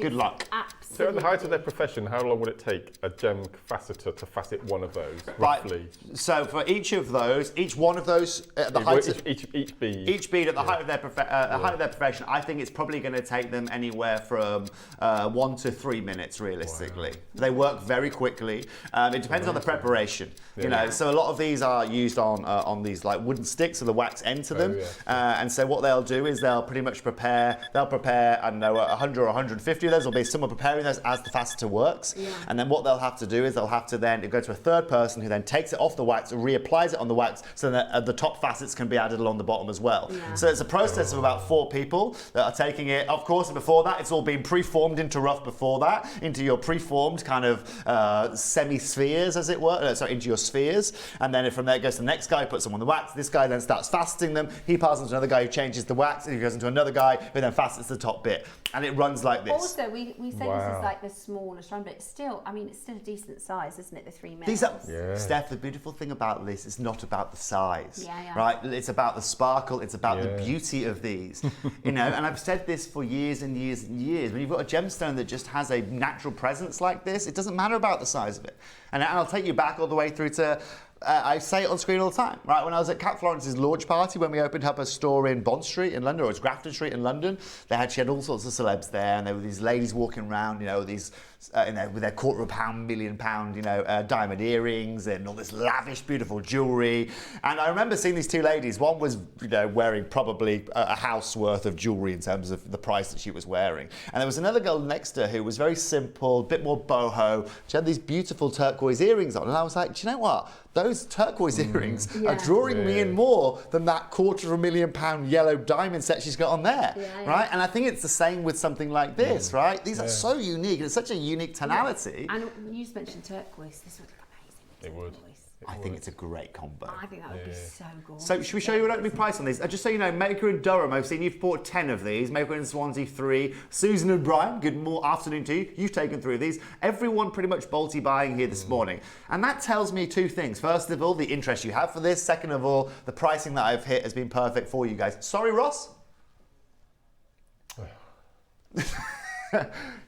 Speaker 10: Good luck.
Speaker 3: So at the height of their profession, how long would it take a gem faceter to facet one of those, roughly?
Speaker 10: Right. So for each of those, each one of those at the height of
Speaker 3: each bead.
Speaker 10: Each bead at the height of their profession, I think it's probably going to take them anywhere from 1 to 3 minutes, realistically. Wow. They work very quickly. It depends on the preparation. You know, so a lot of these are used on these like wooden sticks with a wax end to them. And so what they'll do is they'll pretty much prepare. They'll prepare, I don't know, 100 or 150 of those. There'll be someone preparing those as the faceter works. And then what they'll have to do is they'll have to then go to a third person who then takes it off the wax and reapplies it on the wax so that the top facets can be added along the bottom as well. So it's a process of about 4 people that are taking it. Of course, before that, it's all been preformed into rough before that, into your preformed kind of semi-spheres, as it were, into your spheres. And then from there it goes to the next guy, puts them on the wax. This guy then starts faceting them. He passes them to another guy who changes the wax, and he goes into another guy who then facets the top bit. And it runs like this.
Speaker 2: Also, we say this is like the smaller strand, but it's still, I mean, it's still a decent size, isn't it? The 3 mils.
Speaker 10: These are, Steph, the beautiful thing about this is not about the size, right? It's about the sparkle, it's about the beauty of these, you know, and I've said this for years and years and years. When you've got a gemstone that just has a natural presence like this, it doesn't matter about the size of it. And I'll take you back all the way through to I say it on screen all the time, right? When I was at Cat Florence's launch party, when we opened up a store in Bond Street in London, or it's Grafton Street in London, she had all sorts of celebs there, and there were these ladies walking around, you know, these, with their £250,000, £1 million, diamond earrings and all this lavish, beautiful jewellery. And I remember seeing these 2 ladies. One was, you know, wearing probably a house worth of jewellery in terms of the price that she was wearing. And there was another girl next to her who was very simple, a bit more boho. She had these beautiful turquoise earrings on, and I was like, do you know what? Those turquoise earrings are drawing me in more than that £250,000 yellow diamond set she's got on there, right? And I think it's the same with something like this, right? These are so unique, and it's such a unique tonality.
Speaker 2: And you just mentioned turquoise. This would look amazing.
Speaker 3: It would.
Speaker 10: I think it's a great combo.
Speaker 2: I think that would be so gorgeous.
Speaker 10: So should we show you what opening price on these? Just so you know, Maker in Durham, I've seen you've bought 10 of these. Maker in Swansea, 3. Susan and Brian, good afternoon to you. You've taken 3 of these. Everyone pretty much bulky buying here this morning. And that tells me 2 things. First of all, the interest you have for this. Second of all, the pricing that I've hit has been perfect for you guys. Sorry, Ross?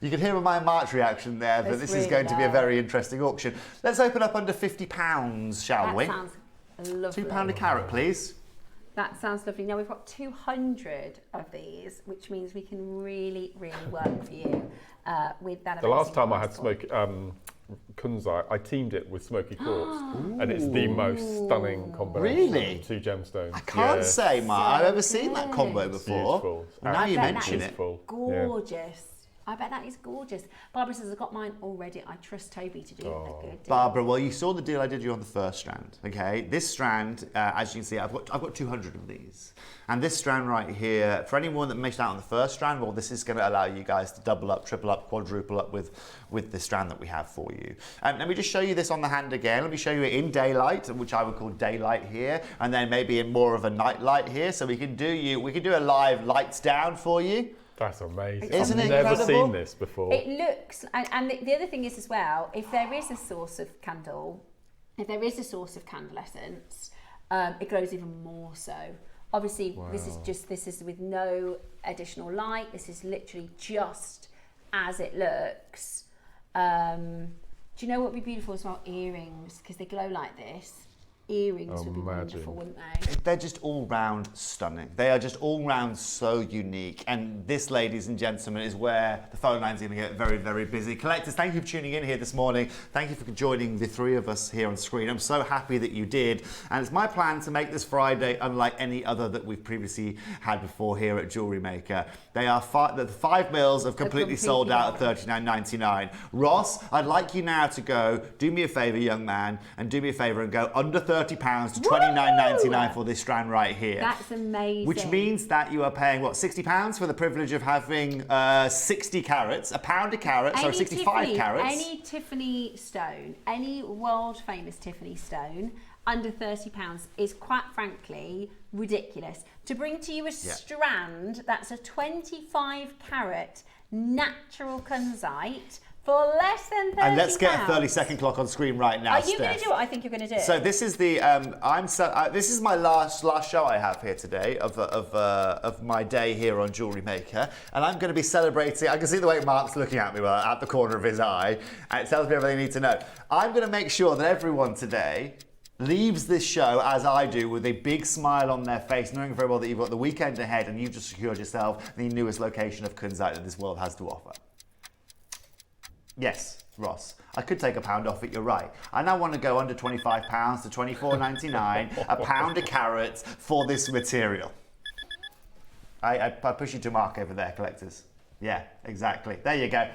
Speaker 10: You can hear my March reaction there, but this is going to be a very interesting auction. Let's open up under £50, shall we?
Speaker 2: That sounds lovely.
Speaker 10: £2 a carat, please.
Speaker 2: That sounds lovely. Now we've got 200 of these, which means we can really, really work for you with that.
Speaker 3: The last time I had Kunzite, I teamed it with smoky quartz, and it's the most stunning combination of 2 gemstones.
Speaker 10: I can't say, Mark, I've ever seen that combo before.
Speaker 3: Beautiful.
Speaker 10: Well, now you mention it.
Speaker 2: Gorgeous. I bet that is gorgeous. Barbara says, I've got mine already. I trust Toby to do a good deal.
Speaker 10: Barbara, well, you saw the deal I did you on the first strand, okay? This strand, as you can see, I've got 200 of these. And this strand right here, for anyone that missed out on the first strand, well, this is going to allow you guys to double up, triple up, quadruple up with the strand that we have for you. Let me just show you this on the hand again. Let me show you it in daylight, which I would call daylight here, and then maybe in more of a night light here. So we can do a live lights down for you.
Speaker 3: That's amazing.
Speaker 10: Isn't it
Speaker 3: I've never
Speaker 10: incredible?
Speaker 3: seen this before.
Speaker 2: It looks, and the other thing is as well, if there is a source of candle, if there is a source of candle essence, it glows even more so. Obviously, this is with no additional light. This is literally just as it looks. Do you know what would be beautiful as well? Earrings, because they glow like this. Earrings would be wonderful, wouldn't they?
Speaker 10: They're just all round stunning. They are just all round so unique. And this, ladies and gentlemen, is where the phone lines are going to get very, very busy. Collectors, thank you for tuning in here this morning. Thank you for joining the 3 of us here on screen. I'm so happy that you did. And it's my plan to make this Friday unlike any other that we've previously had before here at Jewellery Maker. They are the 5 mils have completely sold out at $39.99. Ross, I'd like you now to go, do me a favour, young man, and do me a favour and go under £30 to $29.99 for this strand right here.
Speaker 2: That's amazing.
Speaker 10: Which means that you are paying, what, £60 for the privilege of having 60 carats, £1 a carat, so 65 carats.
Speaker 2: Any Tiffany stone, any world famous Tiffany stone, under £30 is quite frankly ridiculous. To bring to you a strand that's a 25 carat natural Kunzite for less than £30.
Speaker 10: And let's get a 30-second clock on screen right now,
Speaker 2: Are you going to do what I think you're going to do?
Speaker 10: So this is the this is my last show I have here today of my day here on Jewellery Maker, and I'm going to be celebrating. I can see the way Mark's looking at me at the corner of his eye, and it tells me everything I need to know. I'm going to make sure that everyone today leaves this show as I do with a big smile on their face, knowing very well that you've got the weekend ahead and you've just secured yourself the newest location of Kunzite that this world has to offer. Yes, Ross, I could take £1 off it, you're right. I now want to go under £25 to $24.99, £1 a carat for this material. I push you to Mark over there, collectors. Yeah, exactly. There you go.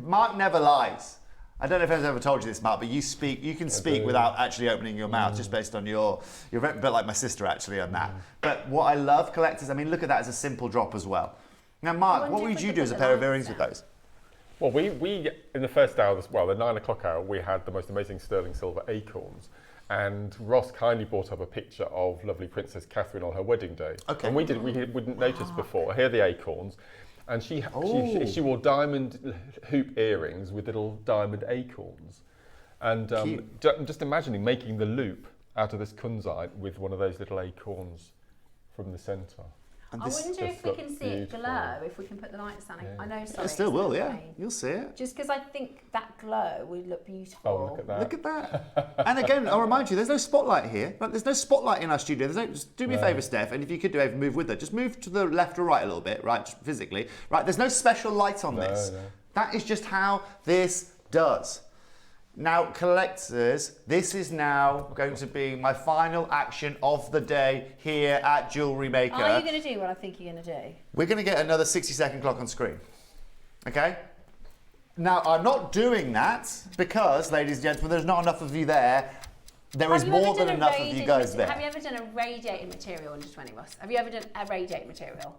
Speaker 10: Mark never lies. I don't know if anyone's ever told you this, Mark, but you can speak without actually opening your mouth, just based on you're a bit like my sister actually on that. But what I love, collectors, I mean, look at that as a simple drop as well. Now, Mark, what would you do as a pair of earrings with those?
Speaker 3: Well, we in the first hour, the 9 o'clock hour, we had the most amazing sterling silver acorns. And Ross kindly brought up a picture of lovely Princess Catherine on her wedding day. Okay. And we wouldn't notice before. Here are the acorns. And she wore diamond hoop earrings with little diamond acorns. And I'm just imagining making the loop out of this Kunzite with one of those little acorns from the centre.
Speaker 2: I wonder if we can see it glow, if we can put the lights on. I know, sorry.
Speaker 10: It still will, yeah. You'll see it.
Speaker 2: Just because I think that glow would look beautiful.
Speaker 10: Oh, look at that. Look at that. And again, I'll remind you, there's no spotlight here. There's no spotlight in our studio. Just do me a favour, Steph, and if you could move with it, just move to the left or right a little bit, right, just physically. Right, there's no special light on this. No. That is just how this does. Now, collectors, this is now going to be my final action of the day here at Jewellery Maker.
Speaker 2: Are you going to do what I think you're going to do?
Speaker 10: We're going to get another 60-second clock on screen. Okay? Now, I'm not doing that because, ladies and gentlemen, there's not enough of you there. There is more than enough of you guys there.
Speaker 2: Have you ever done a radiating material under 20 Ross? Have you ever done a radiating material?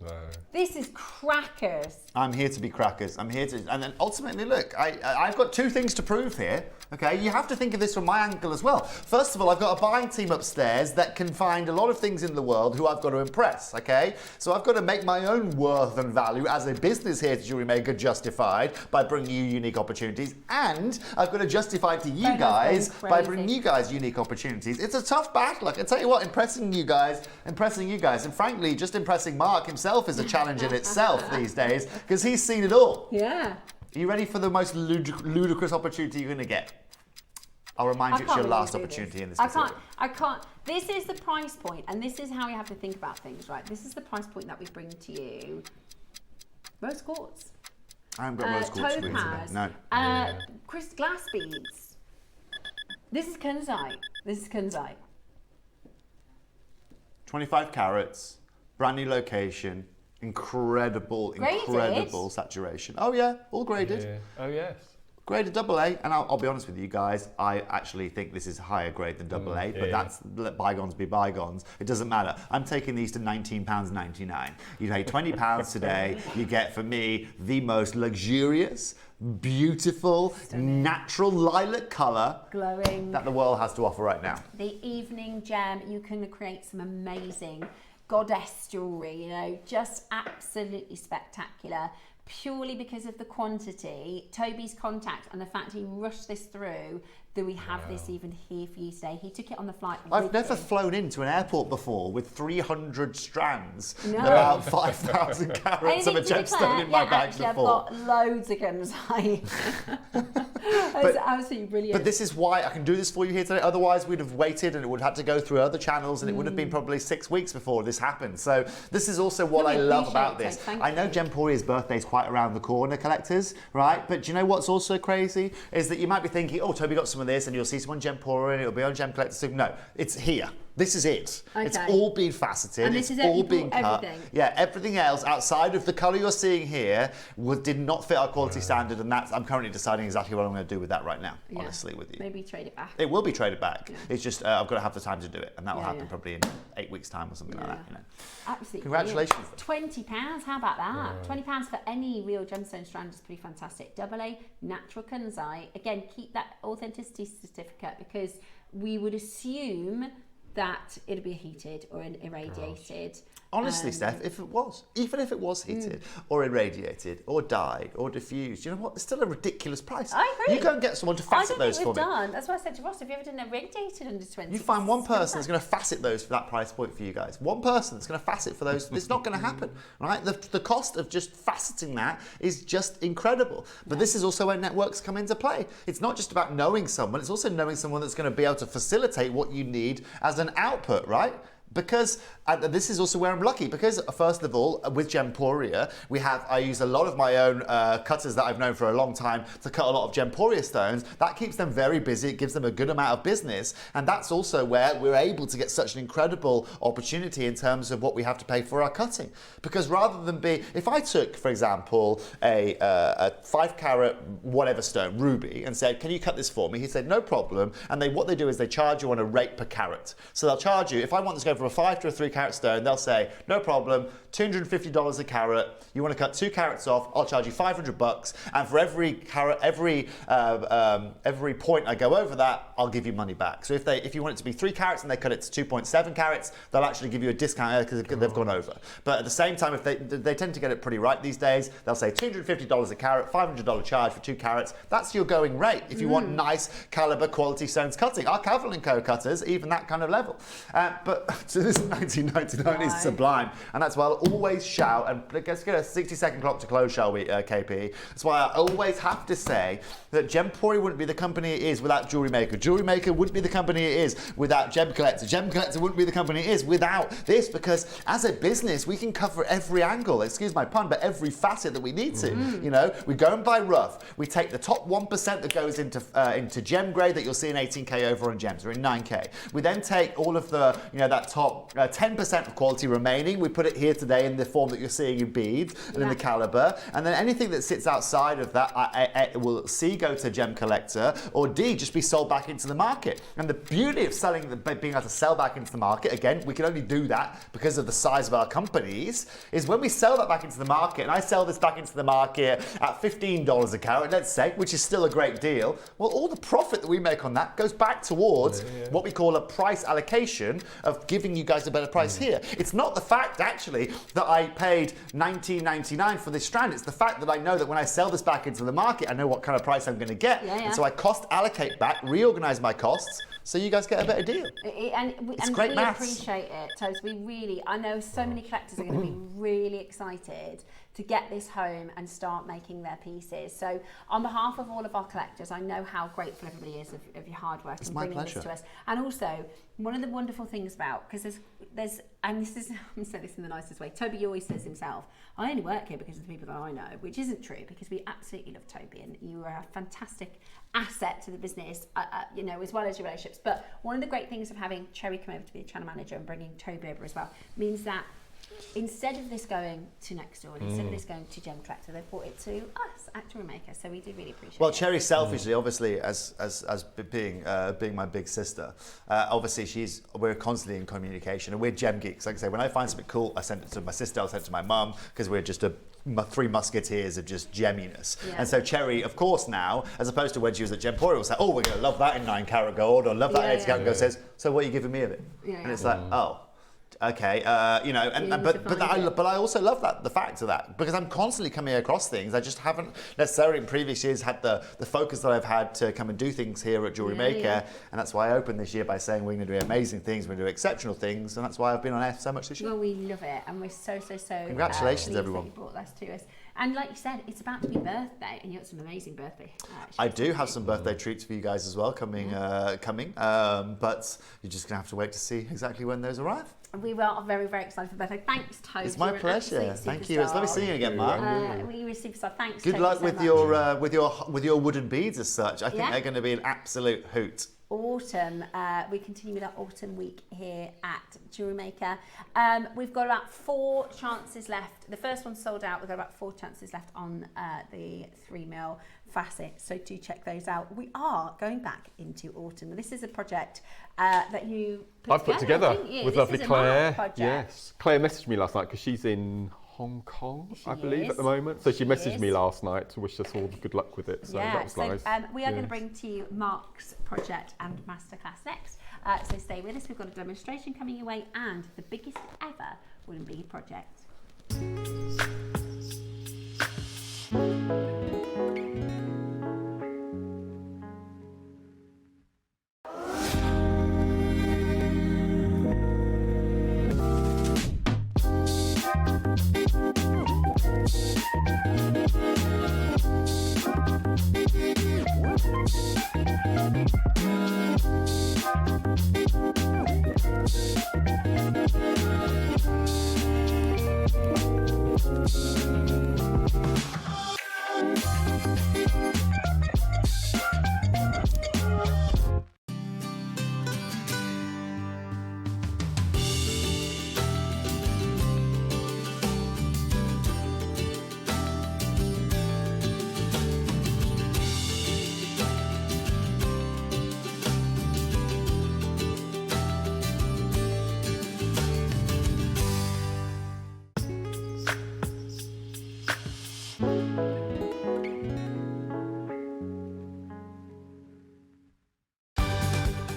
Speaker 3: No.
Speaker 2: This is crackers.
Speaker 10: I'm here to be crackers. I'm here to, and then ultimately, look, I've got two things to prove here. Okay, you have to think of this from my angle as well. First of all, I've got a buying team upstairs that can find a lot of things in the world who I've got to impress. Okay, so I've got to make my own worth and value as a business here to Jewelry Maker justified by bringing you unique opportunities, and I've got to justify to you guys by bringing you guys unique opportunities. It's a tough battle. I can tell you what, impressing you guys, and frankly, just impressing Mark himself is a challenge in itself these days because he's seen it all.
Speaker 2: Yeah.
Speaker 10: Are you ready for the most ludicrous opportunity you're going to get? I'll remind you it's your last opportunity in this facility.
Speaker 2: I can't. This is the price point, and this is how you have to think about things, right? This is the price point that we bring to you. Rose quartz.
Speaker 10: I haven't got rose quartz beads in it. No.
Speaker 2: Crystal glass beads. This is Kunzite.
Speaker 10: 25 carats, brand new location, incredible saturation. Oh yeah, all graded.
Speaker 3: Yeah. Oh yes.
Speaker 10: Graded AA, and I'll be honest with you guys, I actually think this is higher grade than AA, but that's, let bygones be bygones. It doesn't matter. I'm taking these to £19.99. You pay £20 today, you get, for me, the most luxurious, beautiful, natural lilac colour
Speaker 2: glowing
Speaker 10: that the world has to offer right now.
Speaker 2: The evening gem, you can create some amazing goddess jewellery, you know, just absolutely spectacular. Purely because of the quantity, Toby's contact, and the fact he rushed this through, that we have this even here for you today. He took it on the flight.
Speaker 10: I've never flown into an airport before with 300 strands and about 5,000 carats of a gemstone in my bag before.
Speaker 2: I've got loads of Kunzite. It's absolutely brilliant.
Speaker 10: But this is why I can do this for you here today. Otherwise, we'd have waited and it would have had to go through other channels, and it would have been probably 6 weeks before this happened. So this is also what I love about this. I know Gemporia's birthday is quite around the corner, collectors, right? But do you know what's also crazy is that you might be thinking, oh, Toby got some of this, and you'll see some on Gemporia, and it'll be on Gem Collectors. No, it's here. This is it.
Speaker 2: Okay.
Speaker 10: It's all been faceted.
Speaker 2: And this
Speaker 10: it's
Speaker 2: is
Speaker 10: all been cut.
Speaker 2: Everything.
Speaker 10: Yeah, everything else outside of the colour you're seeing here did not fit our quality standard, and I'm currently deciding exactly what I'm going to do with that right now, honestly, with you.
Speaker 2: Maybe trade it back.
Speaker 10: It will be traded back. Yeah. It's just I've got to have the time to do it, and that will happen probably in 8 weeks' time or something like that. You know.
Speaker 2: Absolutely.
Speaker 10: Congratulations.
Speaker 2: £20. How about that? £20 for any real gemstone strand is pretty fantastic. AA natural Kunzite. Again, keep that authenticity certificate because we would assume that it'll be heated or irradiated.
Speaker 10: Honestly, Steph, even if it was heated or irradiated or dyed or diffused, you know what? It's still a ridiculous price.
Speaker 2: I agree.
Speaker 10: You go and get someone to facet those for me.
Speaker 2: That's why I said to Ross, have you ever done irradiated under 20?
Speaker 10: You find one person that's going to facet those for that price point for you guys. One person that's going to facet for those. It's not going to happen, right? The cost of just faceting that is just incredible. But this is also where networks come into play. It's not just about knowing someone. It's also knowing someone that's going to be able to facilitate what you need as an output, right? Because this is also where I'm lucky, because first of all, with Gemporia, I use a lot of my own cutters that I've known for a long time to cut a lot of Gemporia stones. That keeps them very busy, it gives them a good amount of business, and that's also where we're able to get such an incredible opportunity in terms of what we have to pay for our cutting. Because rather than if I took, for example, a 5 carat whatever stone, ruby, and said, can you cut this for me? He said, no problem, and what they do is they charge you on a rate per carat. So they'll charge you, if I want this to go from a 5 to a 3 carat stone, they'll say, no problem, $250 a carat. You want to cut 2 carats off, I'll charge you $500, and for every carat, every point I go over that, I'll give you money back. So if you want it to be 3 carats and they cut it to 2.7 carats, they'll actually give you a discount because they've gone over. But at the same time, if they tend to get it pretty right these days, they'll say $250 a carat, $500 charge for 2 carats. That's your going rate if you want nice caliber quality stones cutting. Our Cavill & Co cutters, even that kind of level. So this is 1999 is sublime, and that's why I'll always shout, and let's get a 60-second clock to close, shall we, KP? That's why I always have to say that Gemporia wouldn't be the company it is without Jewelry Maker. Jewelry Maker wouldn't be the company it is without Gem Collector. Gem Collector wouldn't be the company it is without this, because as a business, we can cover every angle, excuse my pun, but every facet that we need to. You know, we go and buy rough. We take the top 1% that goes into gem grade that you'll see in 18K over on gems, or in 9K. We then take all of the, that top top 10% of quality remaining. We put it here today in the form that you're seeing in beads and in the caliber. And then anything that sits outside of that will C, go to Gem Collector, or D, just be sold back into the market. And the beauty of being able to sell back into the market, again, we can only do that because of the size of our companies, is when we sell that back into the market, and I sell this back into the market at $15 a carat, let's say, which is still a great deal, well, all the profit that we make on that goes back towards what we call a price allocation of giving you guys a better price here. It's not the fact, actually, that I paid $19.99 for this strand. It's the fact that I know that when I sell this back into the market, I know what kind of price I'm going to get. And so I cost allocate back, reorganize my costs, so you guys get a better deal. It's great maths.
Speaker 2: We appreciate it, Toes. I know so many collectors are going to be really excited to get this home and start making their pieces. So on behalf of all of our collectors, I know how grateful everybody is of your hard work and bringing this to us. And also, one of the wonderful things about, because there's, and this is, I'm going to say this in the nicest way, Toby always says himself, I only work here because of the people that I know, which isn't true, because we absolutely love Toby and you are a fantastic asset to the business, you know, as well as your relationships. But one of the great things of having Cherry come over to be the channel manager and bringing Toby over as well means that instead of this going to next door and instead of this going to Gem Collector, they brought it to us at JewelleryMaker. So we do really appreciate it.
Speaker 10: Well, Cherry selfishly, obviously, as being my big sister, obviously we're constantly in communication and we're gem geeks. Like I say, when I find something cool, I send it to my sister, I'll send it to my mum, because we're just three musketeers of just gemminess. And so Cherry, of course, now, as opposed to when she was at Gemporia, will say, oh, we're going to love that in 9 karat gold, or love that in 8 karat gold, says, so what are you giving me of it? And it's like, oh. Okay, you know, but I also love the fact of that, because I'm constantly coming across things. I just haven't necessarily in previous years had the focus that I've had to come and do things here at JewelleryMaker, and that's why I opened this year by saying we're going to do amazing things, we're going to do exceptional things, and that's why I've been on air so much this year.
Speaker 2: Well, we love it, and we're so
Speaker 10: congratulations, everyone.
Speaker 2: That you brought this to us. And like you said, it's about to be birthday, and you got some amazing birthday.
Speaker 10: I do have some birthday treats for you guys as well coming, but you're just going to have to wait to see exactly when those arrive.
Speaker 2: We are very, very excited for birthday. Thanks, Toby.
Speaker 10: It's my pleasure. Thank you. It's lovely seeing you again, Mark.
Speaker 2: We were superstar. Thanks.
Speaker 10: Good luck with your wooden beads as such. I think they're going to be an absolute hoot.
Speaker 2: Autumn. We continue with our autumn week here at JewelleryMaker. We've got about 4 chances left. The first one sold out. We've got about 4 chances left on the 3mm facet, so do check those out. We are going back into autumn. This is a project that you
Speaker 3: put together with lovely Claire. Yes, Claire messaged me last night because she's in Hong Kong, I believe, at the moment. So she messaged me last night to wish us all good luck with it. So that was nice.
Speaker 2: We are going to bring to you Mark's project and Masterclass next. So stay with us. We've got a demonstration coming your way and the biggest ever wooden bead project.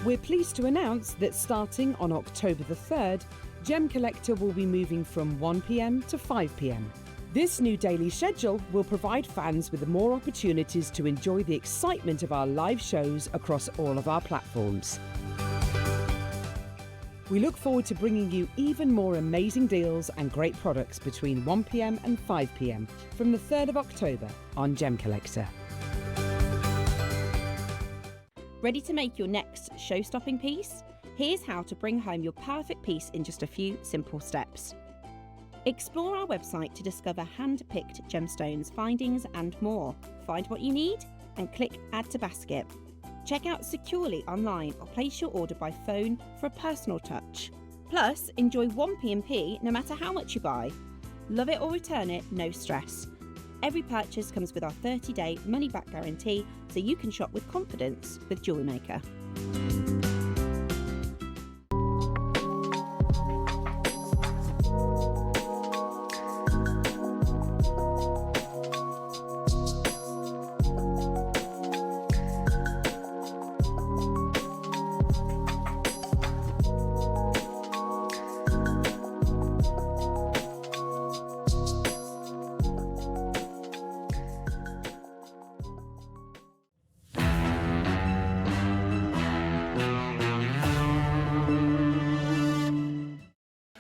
Speaker 4: We're pleased to announce that starting on October the 3rd, Gem Collector will be moving from 1 p.m. to 5 p.m. This new daily schedule will provide fans with more opportunities to enjoy the excitement of our live shows across all of our platforms. We look forward to bringing you even more amazing deals and great products between 1 p.m. and 5 p.m. from the 3rd of October on Gem Collector.
Speaker 8: Ready to make your next show-stopping piece? Here's how to bring home your perfect piece in just a few simple steps. Explore our website to discover hand-picked gemstones, findings and more. Find what you need and click Add to Basket. Check out securely online or place your order by phone for a personal touch. Plus, enjoy 1p&p no matter how much you buy. Love it or return it, no stress. Every purchase comes with our 30-day money-back guarantee, so you can shop with confidence with JewelleryMaker.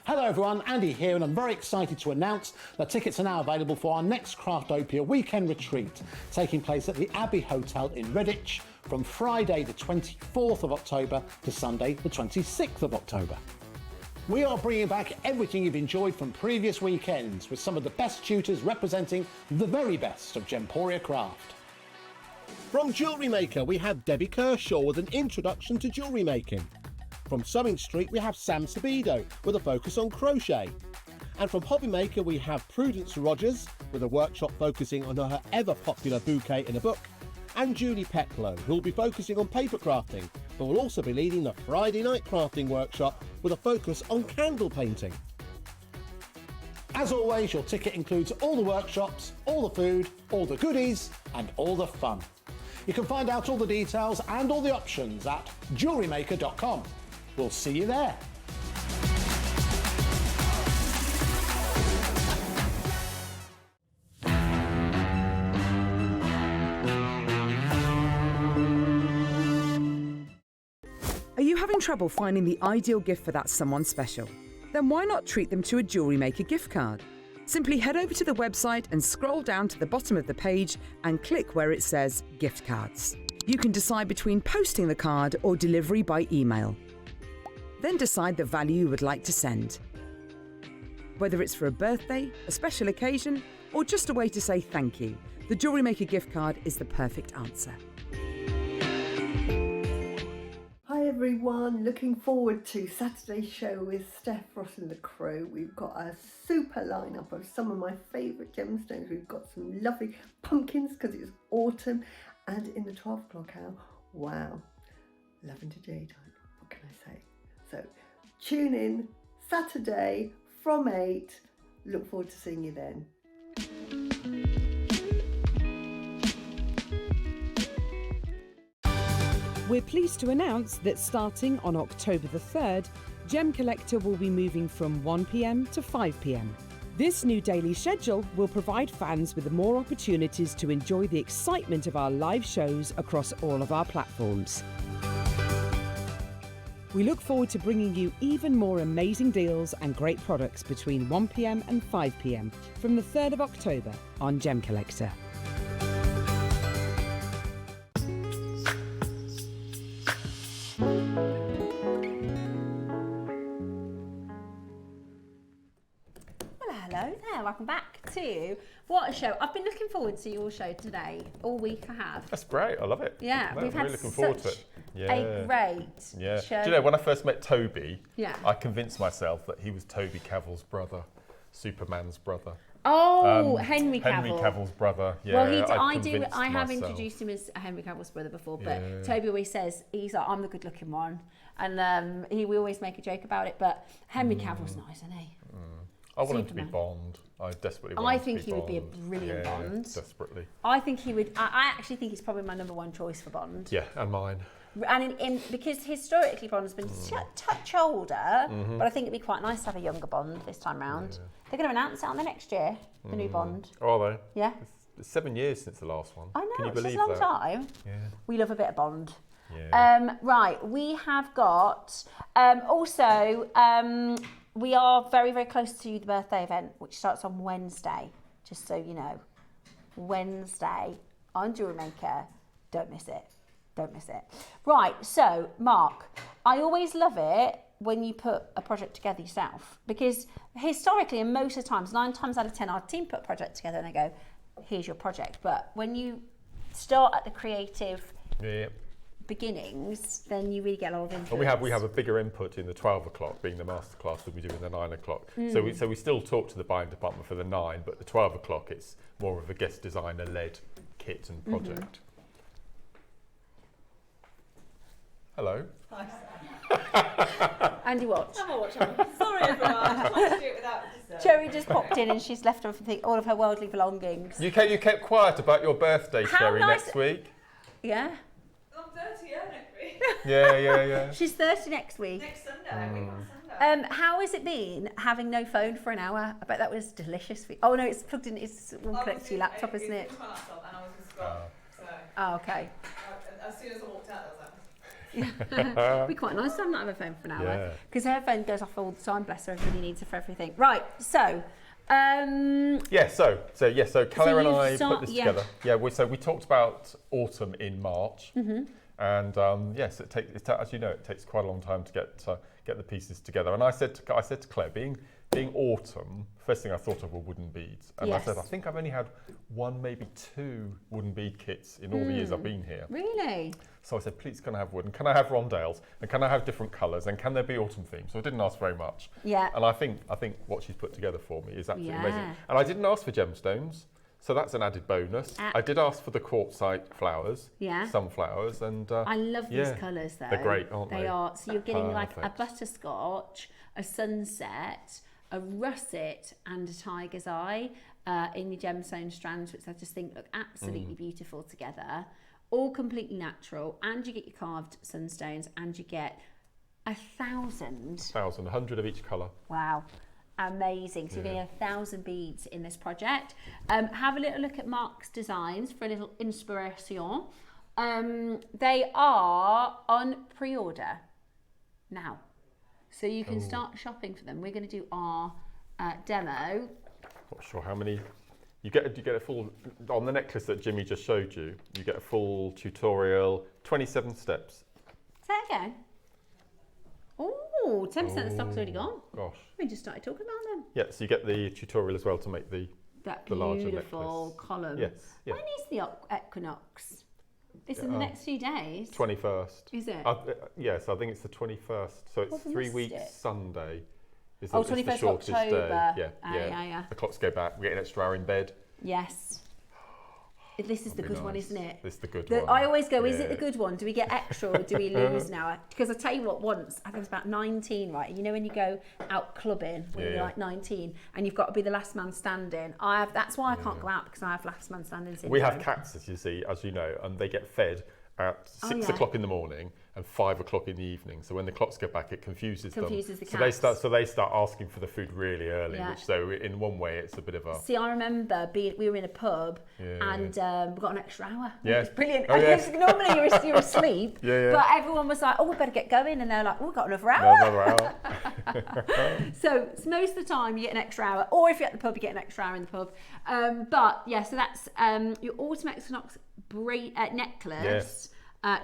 Speaker 11: Hello everyone, Andy here, and I'm very excited to announce that tickets are now available for our next Craftopia weekend retreat, taking place at the Abbey Hotel in Redditch from Friday the 24th of October to Sunday the 26th of October. We are bringing back everything you've enjoyed from previous weekends with some of the best tutors representing the very best of Gemporia craft.
Speaker 12: From JewelleryMaker, we have Debbie Kershaw with an introduction to jewellery making. From Sewing Street, we have Sam Sabido with a focus on crochet. And from Hobbymaker, we have Prudence Rogers with a workshop focusing on her ever-popular bouquet in a book. And Julie Peplow, who will be focusing on paper crafting, but will also be leading the Friday night crafting workshop with a focus on candle painting.
Speaker 11: As always, your ticket includes all the workshops, all the food, all the goodies, and all the fun. You can find out all the details and all the options at jewellerymaker.com. We'll see you there.
Speaker 4: Are you having trouble finding the ideal gift for that someone special? Then why not treat them to a JewelleryMaker gift card? Simply head over to the website and scroll down to the bottom of the page and click where it says gift cards. You can decide between posting the card or delivery by email. Then decide the value you would like to send. Whether it's for a birthday, a special occasion, or just a way to say thank you, the JewelleryMaker gift card is the perfect answer.
Speaker 1: Hi everyone, looking forward to Saturday's show with Steph, Ross and the crew. We've got a super lineup of some of my favourite gemstones. We've got some lovely pumpkins because it's autumn, and in the 12 o'clock hour, wow, lavender daytime, what can I say? So tune in Saturday from 8. Look forward to seeing you then.
Speaker 4: We're pleased to announce that starting on October the 3rd, Gem Collector will be moving from 1 p.m. to 5 p.m. This new daily schedule will provide fans with more opportunities to enjoy the excitement of our live shows across all of our platforms. We look forward to bringing you even more amazing deals and great products between 1 p.m. and 5 p.m. from the 3rd of October on Gem Collector.
Speaker 2: Hello there, welcome back to What a Show. I've been looking forward to your show today. All week I have.
Speaker 3: That's great, I love it.
Speaker 2: Yeah,
Speaker 3: No,
Speaker 2: we've
Speaker 3: I'm
Speaker 2: had
Speaker 3: really looking forward to it.
Speaker 2: a great show.
Speaker 3: Do you know, when I first met Toby,
Speaker 2: Yeah.
Speaker 3: I convinced myself that he was Toby Cavill's brother, Superman's brother.
Speaker 2: Oh, Henry Cavill.
Speaker 3: Henry Cavill's brother. Yeah,
Speaker 2: Well, I have
Speaker 3: myself.
Speaker 2: introduced him as Henry Cavill's brother before, but
Speaker 3: Yeah.
Speaker 2: Toby always says he's like, I'm the good-looking one, and we always make a joke about it. But Henry Cavill's nice, isn't he?
Speaker 3: I want him to be
Speaker 2: Superman.
Speaker 3: Bond. I desperately want
Speaker 2: I
Speaker 3: him to
Speaker 2: think
Speaker 3: be
Speaker 2: he would be a
Speaker 3: Bond.
Speaker 2: brilliant Bond.
Speaker 3: Desperately.
Speaker 2: I think he would. I actually think he's probably my number one choice for Bond.
Speaker 3: Yeah, and mine.
Speaker 2: And because historically Bond's been a touch older, but I think it'd be quite nice to have a younger Bond this time round. They're going to announce it on the next year, the new Bond.
Speaker 3: Oh, are they?
Speaker 2: Yeah.
Speaker 3: It's 7 years since the last one.
Speaker 2: I know,
Speaker 3: Can you
Speaker 2: it's
Speaker 3: believe
Speaker 2: just a long
Speaker 3: that?
Speaker 2: time.
Speaker 3: Yeah.
Speaker 2: We love a bit of Bond.
Speaker 3: Yeah.
Speaker 2: Right, we have got, we are very, very close to the birthday event, which starts on Wednesday, just so you know. Wednesday on JewelleryMaker. Don't miss it. Don't miss it. Right, so, Mark, I always love it when you put a project together yourself, because historically, and most of the times, 9 times out of 10, our team put a project together and they go, here's your project. But when you start at the creative beginnings, then you really get a lot of influence.
Speaker 3: And we have a bigger input in the 12 o'clock, being the masterclass, than we do in the 9 o'clock. So we still talk to the buying department for the 9, but the 12 o'clock it's more of a guest designer led kit and project. Hello.
Speaker 9: Hi.
Speaker 2: Andy, watch.
Speaker 9: I'm watching. Sorry everyone, I'm trying to do it without dessert.
Speaker 2: Cherry just popped in and she's left all of her worldly belongings.
Speaker 3: You kept quiet about your birthday, Cherry, next week.
Speaker 2: Yeah.
Speaker 9: I'm 30 next week.
Speaker 3: Yeah.
Speaker 2: She's 30 next week.
Speaker 9: Next Sunday. Week on Sunday.
Speaker 2: How has it been having no phone for an hour? I bet that was delicious for you. Oh no, it's plugged in. It's all connected to your laptop, isn't it?
Speaker 9: It's my laptop, and I was in Scotland. So.
Speaker 2: Oh, okay.
Speaker 9: As soon as I walked out, there was that.
Speaker 2: It'd be quite nice to not have a phone for an hour because her phone goes off all the time. Bless her, everybody needs it for everything. Right, so.
Speaker 3: So Claire and I put this together. Yeah, we talked about autumn in March, and yes, as you know, it takes quite a long time to get the pieces together. And I said to Claire, being autumn, first thing I thought of were wooden beads, and I said I think I've only had 1, maybe 2 wooden bead kits in all the years I've been here.
Speaker 2: Really?
Speaker 3: So I said, please, can I have wood? And can I have rondelles? And can I have different colours? And can there be autumn themes? So I didn't ask very much.
Speaker 2: Yeah.
Speaker 3: And I think what she's put together for me is absolutely amazing. And I didn't ask for gemstones, so that's an added bonus. I did ask for the quartzite flowers, sunflowers, and
Speaker 2: I love these colours though.
Speaker 3: They're great, aren't they?
Speaker 2: They are. So you're getting like a butterscotch, a sunset, a russet, and a tiger's eye in your gemstone strands, which I just think look absolutely beautiful together. All completely natural, and you get your carved sunstones, and you get
Speaker 3: 100 of each colour.
Speaker 2: Wow, amazing. So you're getting 1,000 beads in this project. Have a little look at Mark's designs for a little inspiration. They are on pre-order now, so you can start shopping for them. We're going to do our demo.
Speaker 3: Not sure how many. You get a full, on the necklace that Jimmy just showed you, you get a full tutorial, 27 steps.
Speaker 2: Say it again. Oh, 10% of the stock's already gone.
Speaker 3: Gosh.
Speaker 2: We just started talking about them.
Speaker 3: Yeah, so you get the tutorial as well to make the larger necklace.
Speaker 2: That beautiful column.
Speaker 3: Yes. Yeah.
Speaker 2: When is the equinox? It's in the next few days.
Speaker 3: 21st.
Speaker 2: Is it?
Speaker 3: Yes, I think it's the 21st. So it's 3 weeks Sunday. It's
Speaker 2: 21st
Speaker 3: the shortest
Speaker 2: October.
Speaker 3: day. Yeah. The clocks go back. We get an extra hour in bed.
Speaker 2: Yes. This is the good one, isn't it?
Speaker 3: This is the good one.
Speaker 2: I always go, is it the good one? Do we get extra or do we lose now? Because I tell you what, once, I was about 19, right? And you know when you go out clubbing when you're like 19 and you've got to be the last man standing? That's why I can't go out, because I have last man standing syndrome.
Speaker 3: We have cats, as you know, and they get fed at 6 o'clock in the morning and 5 o'clock in the evening. So when the clocks go back, it confuses them.
Speaker 2: The cats.
Speaker 3: So they start asking for the food really early, which so in one way it's a bit of a...
Speaker 2: See, I remember we were in a pub and we got an extra hour.
Speaker 3: Yeah.
Speaker 2: It was brilliant. Normally you're asleep, but everyone was like, oh, we better get going. And they're like, oh, we've got another hour. So most of the time you get an extra hour, or if you're at the pub, you get an extra hour in the pub. But yeah, so that's your autumn equinox necklace.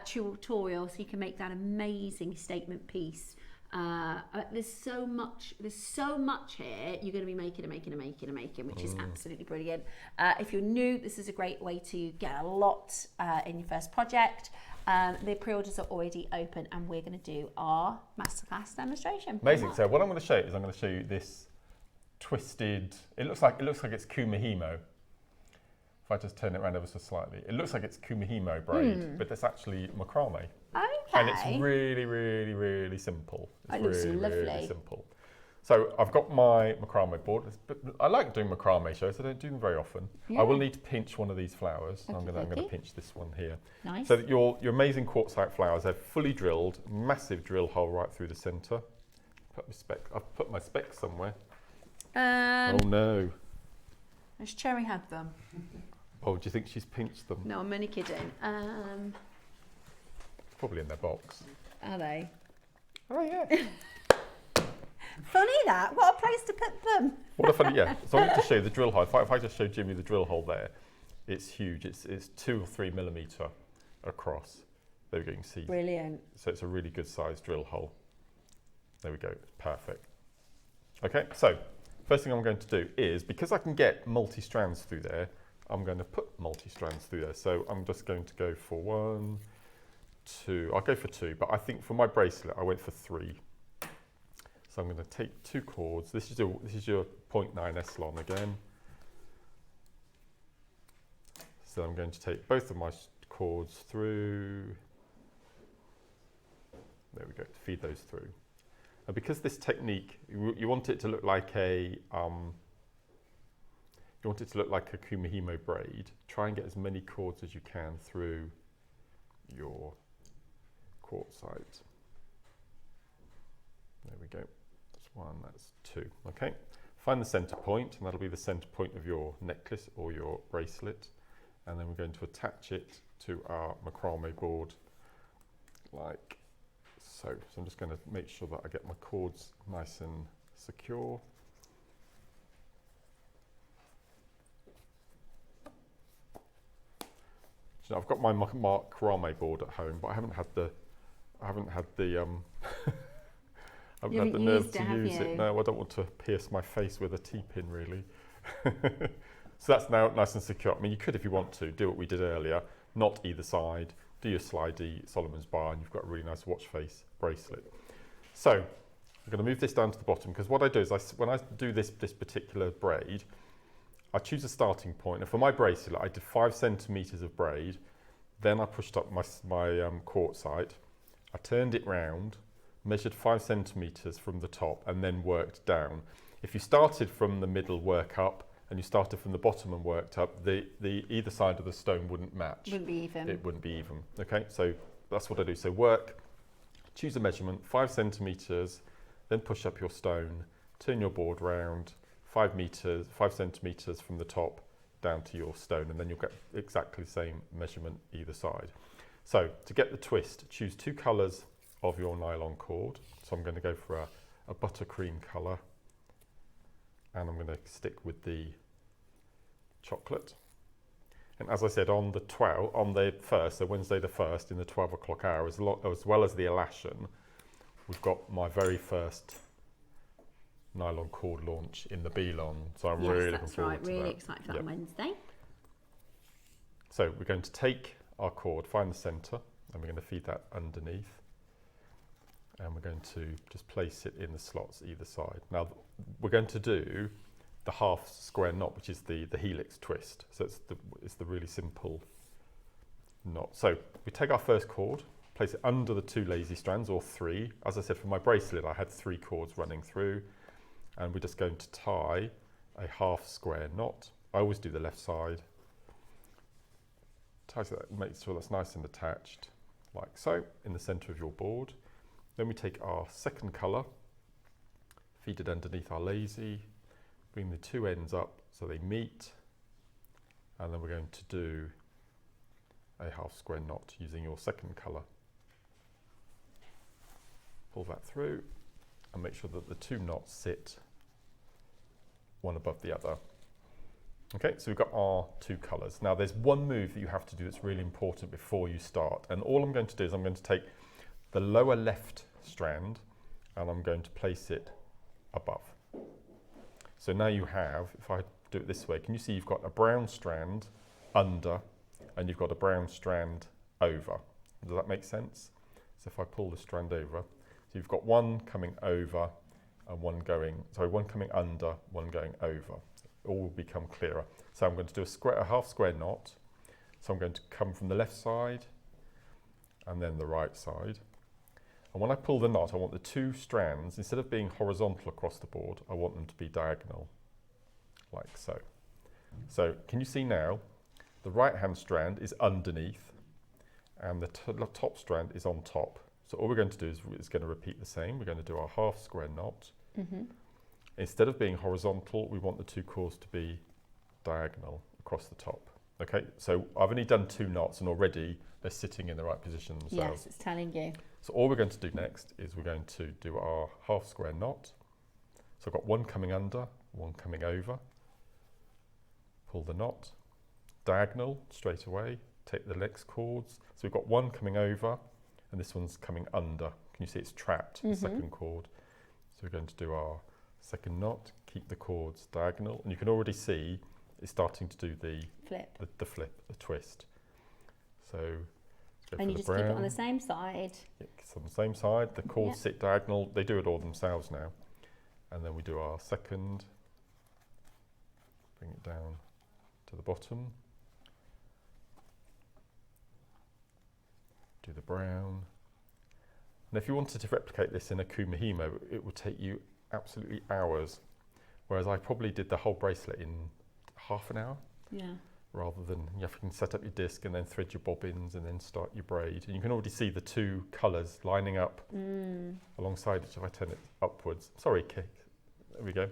Speaker 2: Tutorial, so you can make that amazing statement piece. There's so much here you're going to be making, which is absolutely brilliant. If you're new, this is a great way to get a lot in your first project. The pre-orders are already open, and we're going to do our masterclass demonstration.
Speaker 3: Amazing. So what I'm going to show you is I'm going to show you this twisted. It looks like it's Kumihimo. If I just turn it around ever so slightly, it looks like it's Kumihimo braid, but it's actually macrame.
Speaker 2: Okay.
Speaker 3: And it's really, really, really simple.
Speaker 2: It looks lovely.
Speaker 3: Really simple. So I've got my macrame board. I like doing macrame shows. I don't do them very often. Yeah. I will need to pinch one of these flowers. Okay, I'm going to pinch this one here.
Speaker 2: Nice.
Speaker 3: So that your amazing quartzite flowers, they're fully drilled, massive drill hole right through the centre. I've put my specs somewhere. Oh no.
Speaker 2: Has Cherry had them?
Speaker 3: Oh, do you think she's pinched them?
Speaker 2: No, I'm only kidding.
Speaker 3: Probably in their box.
Speaker 2: Are they?
Speaker 3: Oh yeah.
Speaker 2: Funny that. What a place to put them.
Speaker 3: What a funny, yeah. So I'm going to show you the drill hole. If I just show Jimmy the drill hole there, it's huge. It's 2 or 3 millimetre across. There we go, you can see.
Speaker 2: Brilliant.
Speaker 3: So it's a really good sized drill hole. There we go, it's perfect. Okay, so first thing I'm going to do is, because I can get multi-strands through there, I'm going to put multi-strands through there. So I'm just going to go for 1, 2. I'll go for 2, but I think for my bracelet I went for 3. So I'm going to take 2 cords. This is your 0.9 Eslon again. So I'm going to take both of my cords through. There we go. Feed those through. And because this technique, you want it to look like a kumihimo braid. Try and get as many cords as you can through your quartzite. There we go. That's 1, that's 2. Okay. Find the center point, and that'll be the center point of your necklace or your bracelet. And then we're going to attach it to our macrame board like so. So I'm just going to make sure that I get my cords nice and secure. So I've got my macrame board at home, but I haven't had the nerve to use it. No, I don't want to pierce my face with a T-pin really. So that's now nice and secure. I mean, you could, if you want to, do what we did earlier, knot either side, do your slidey Solomon's bar, and you've got a really nice watch face bracelet. So I'm going to move this down to the bottom, because what I do is when I do this particular braid, I choose a starting point, and for my bracelet I did 5 centimeters of braid, then I pushed up my quartzite, I turned it round, measured 5 centimeters from the top, and then worked down. If you started from the middle, work up, and you started from the bottom and worked up, the either side of the stone wouldn't match.
Speaker 2: Wouldn't be even.
Speaker 3: It wouldn't be even. Okay, so that's what I do. So work, choose a measurement, 5 centimeters, then push up your stone, turn your board round, 5 centimeters from the top down to your stone, and then you'll get exactly the same measurement either side. So to get the twist, choose 2 colours of your nylon cord. So I'm going to go for a buttercream colour, and I'm going to stick with the chocolate. And as I said, on the 1st, so Wednesday the 1st, in the 12 o'clock hour, as well as the Alashan, we've got my very first nylon cord launch in the Belon. So I'm really looking forward to that.
Speaker 2: Really excited for that Wednesday.
Speaker 3: So we're going to take our cord, find the centre, and we're going to feed that underneath. And we're going to just place it in the slots either side. Now we're going to do the half square knot, which is the helix twist. So it's the really simple knot. So we take our first cord, place it under the 2 lazy strands, or 3. As I said, for my bracelet I had 3 cords running through, and we're just going to tie a half square knot. I always do the left side. Tie that, make sure that's nice and attached, like so, in the centre of your board. Then we take our second colour, feed it underneath our lazy, bring the 2 ends up so they meet, and then we're going to do a half square knot using your second colour. Pull that through and make sure that the 2 knots sit one above the other. Okay, so we've got our 2 colours. Now there's one move that you have to do that's really important before you start, and all I'm going to do is I'm going to take the lower left strand and I'm going to place it above. So now you have, if I do it this way, can you see you've got a brown strand under and you've got a brown strand over. Does that make sense? So if I pull the strand over, so you've got one coming over and one coming under, one going over. All will become clearer. So I'm going to do a half square knot. So I'm going to come from the left side and then the right side. And when I pull the knot, I want the 2 strands, instead of being horizontal across the board, I want them to be diagonal, like so. So can you see now, the right-hand strand is underneath and the top strand is on top. So all we're going to do is going to repeat the same. We're going to do our half square knot. Instead of being horizontal, we want the 2 cords to be diagonal across the top. Okay, so I've only done 2 knots and already they're sitting in the right position themselves.
Speaker 2: Yes, it's telling you.
Speaker 3: So all we're going to do next is we're going to do our half square knot. So I've got one coming under, one coming over. Pull the knot, diagonal straight away, take the next cords. So we've got one coming over and this one's coming under. Can you see it's trapped, the second cord? So we're going to do our second knot, keep the cords diagonal, and you can already see it's starting to do the flip, the twist. So
Speaker 2: And you just keep it on the same side.
Speaker 3: It's on the same side. The cords sit diagonal. They do it all themselves now. And then we do our second. Bring it down to the bottom. Do the brown. And if you wanted to replicate this in a kumihimo, it would take you absolutely hours. Whereas I probably did the whole bracelet in half an hour.
Speaker 2: Yeah.
Speaker 3: Rather than you have to set up your disc and then thread your bobbins and then start your braid. And you can already see the two colours lining up alongside each other. If I turn it upwards. Sorry, Kate. There we go.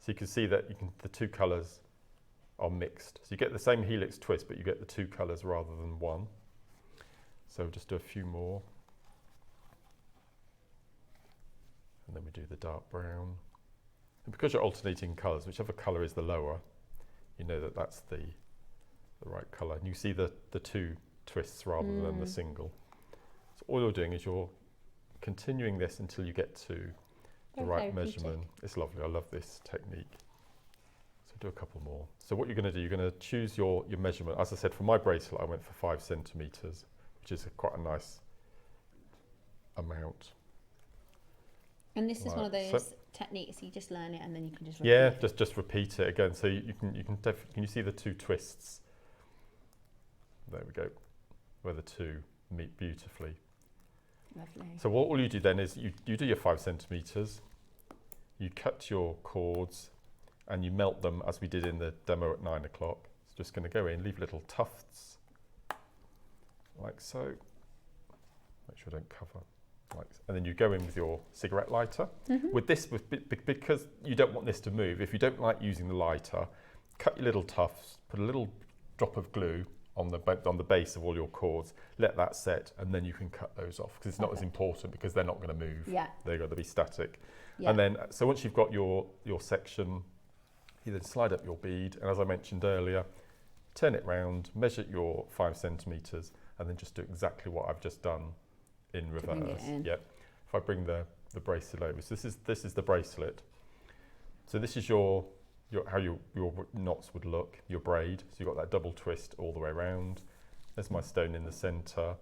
Speaker 3: So you can see that the two colours are mixed. So you get the same helix twist, but you get the two colours rather than one. So just do a few more. And then we do the dark brown. And because you're alternating colours, whichever colour is the lower, you know that that's the right colour. And you see the two twists rather than the single. So all you're doing is you're continuing this until you get to the right measurement. It's lovely. I love this technique. So do a couple more. So what you're going to do, you're going to choose your measurement. As I said, for my bracelet, I went for 5 centimetres, which is quite a nice amount.
Speaker 2: And this is one of those techniques, you just learn it and then you can just repeat it.
Speaker 3: just repeat it again. So can you see the two twists? There we go, where the two meet beautifully.
Speaker 2: Lovely.
Speaker 3: So all you do then is you do your 5 centimetres, you cut your cords and you melt them as we did in the demo at 9 o'clock. It's just going to go in, leave little tufts, like so. Make sure I don't cover. And then you go in with your cigarette lighter. With this, because you don't want this to move, if you don't like using the lighter, cut your little tufts, put a little drop of glue on the base of all your cords, let that set, and then you can cut those off, because it's not as important, because they're not going to move.
Speaker 2: Yeah.
Speaker 3: They're going to be static.
Speaker 2: Yeah.
Speaker 3: And then, so once you've got your section, you then slide up your bead, and as I mentioned earlier, turn it round, measure your 5 centimetres, and then just do exactly what I've just done in reverse. Yep. If I bring the bracelet over, so this is the bracelet. So this is your how your knots would look, your braid. So you've got that double twist all the way around. There's my stone in the centre.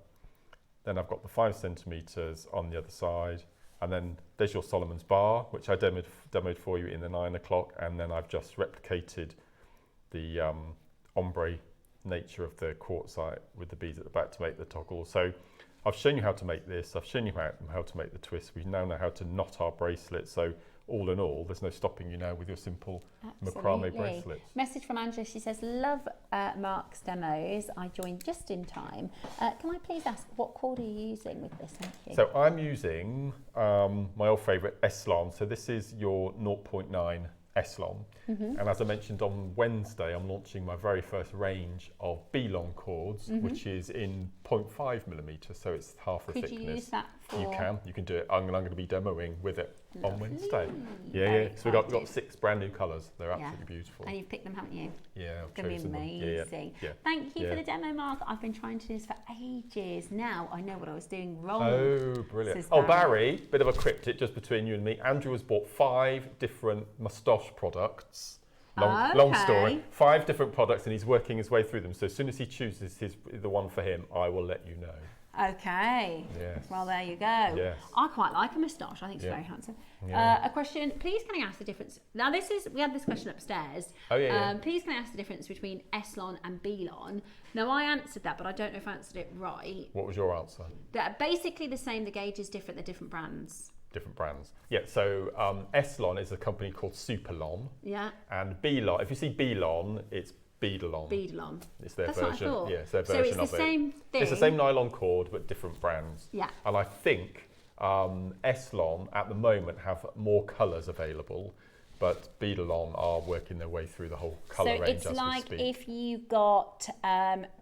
Speaker 3: Then I've got the 5 centimetres on the other side, and then there's your Solomon's bar, which I demoed for you in the 9 o'clock, and then I've just replicated the ombre nature of the quartzite with the beads at the back to make the toggle. So I've shown you how to make this, I've shown you how to make the twist. We now know how to knot our bracelet. So all in all, there's no stopping you now with your simple macrame bracelets.
Speaker 2: Message from Angela, she says, love Mark's demos. I joined just in time. Can I please ask, what cord are you using with this? Thank you.
Speaker 3: So I'm using my old favourite Eslon. So this is your 0.9 Eslon. And as I mentioned on Wednesday, I'm launching my very first range of B-long cords, which is in 0.5 millimetres, so it's half the thickness.
Speaker 2: Could you use that for?
Speaker 3: You can do it. I'm going to be demoing with it on Wednesday.
Speaker 2: Very
Speaker 3: So we've got 6 brand new colours. They're absolutely beautiful.
Speaker 2: And you've picked them, haven't you?
Speaker 3: Yeah, I've
Speaker 2: Going to be
Speaker 3: chosen
Speaker 2: amazing.
Speaker 3: them.
Speaker 2: Thank you for the demo, Mark. I've been trying to do this for ages. Now I know what I was doing wrong.
Speaker 3: Oh, brilliant. Oh, Barry, bit of a cryptic just between you and me. Andrew has bought 5 different moustache products. Long story. 5 different products, and he's working his way through them. So as soon as he chooses the one for him, I will let you know.
Speaker 2: Okay.
Speaker 3: Yes.
Speaker 2: Well, there you go.
Speaker 3: Yes.
Speaker 2: I quite like a moustache. I think it's very handsome. A question. Please can I ask the difference? Now we had this question upstairs. Please can I ask the difference between Eslon and B-long? Now I answered that, but I don't know if I answered it right.
Speaker 3: What was your answer?
Speaker 2: They're basically the same. The gauge is different. They're different brands.
Speaker 3: Different brands. Yeah, so Eslon is a company called Superlon.
Speaker 2: Yeah.
Speaker 3: And B-long, if you see B-long, it's Beadalon.
Speaker 2: Beadalon.
Speaker 3: It's their
Speaker 2: That's
Speaker 3: version.
Speaker 2: What I thought.
Speaker 3: Yeah, it's their version of it.
Speaker 2: So it's the same thing.
Speaker 3: It's the same nylon cord, but different brands.
Speaker 2: Yeah.
Speaker 3: And I think Eslon at the moment have more colours available, but Beadalon are working their way through the whole colour range as we speak.
Speaker 2: So it's like if you got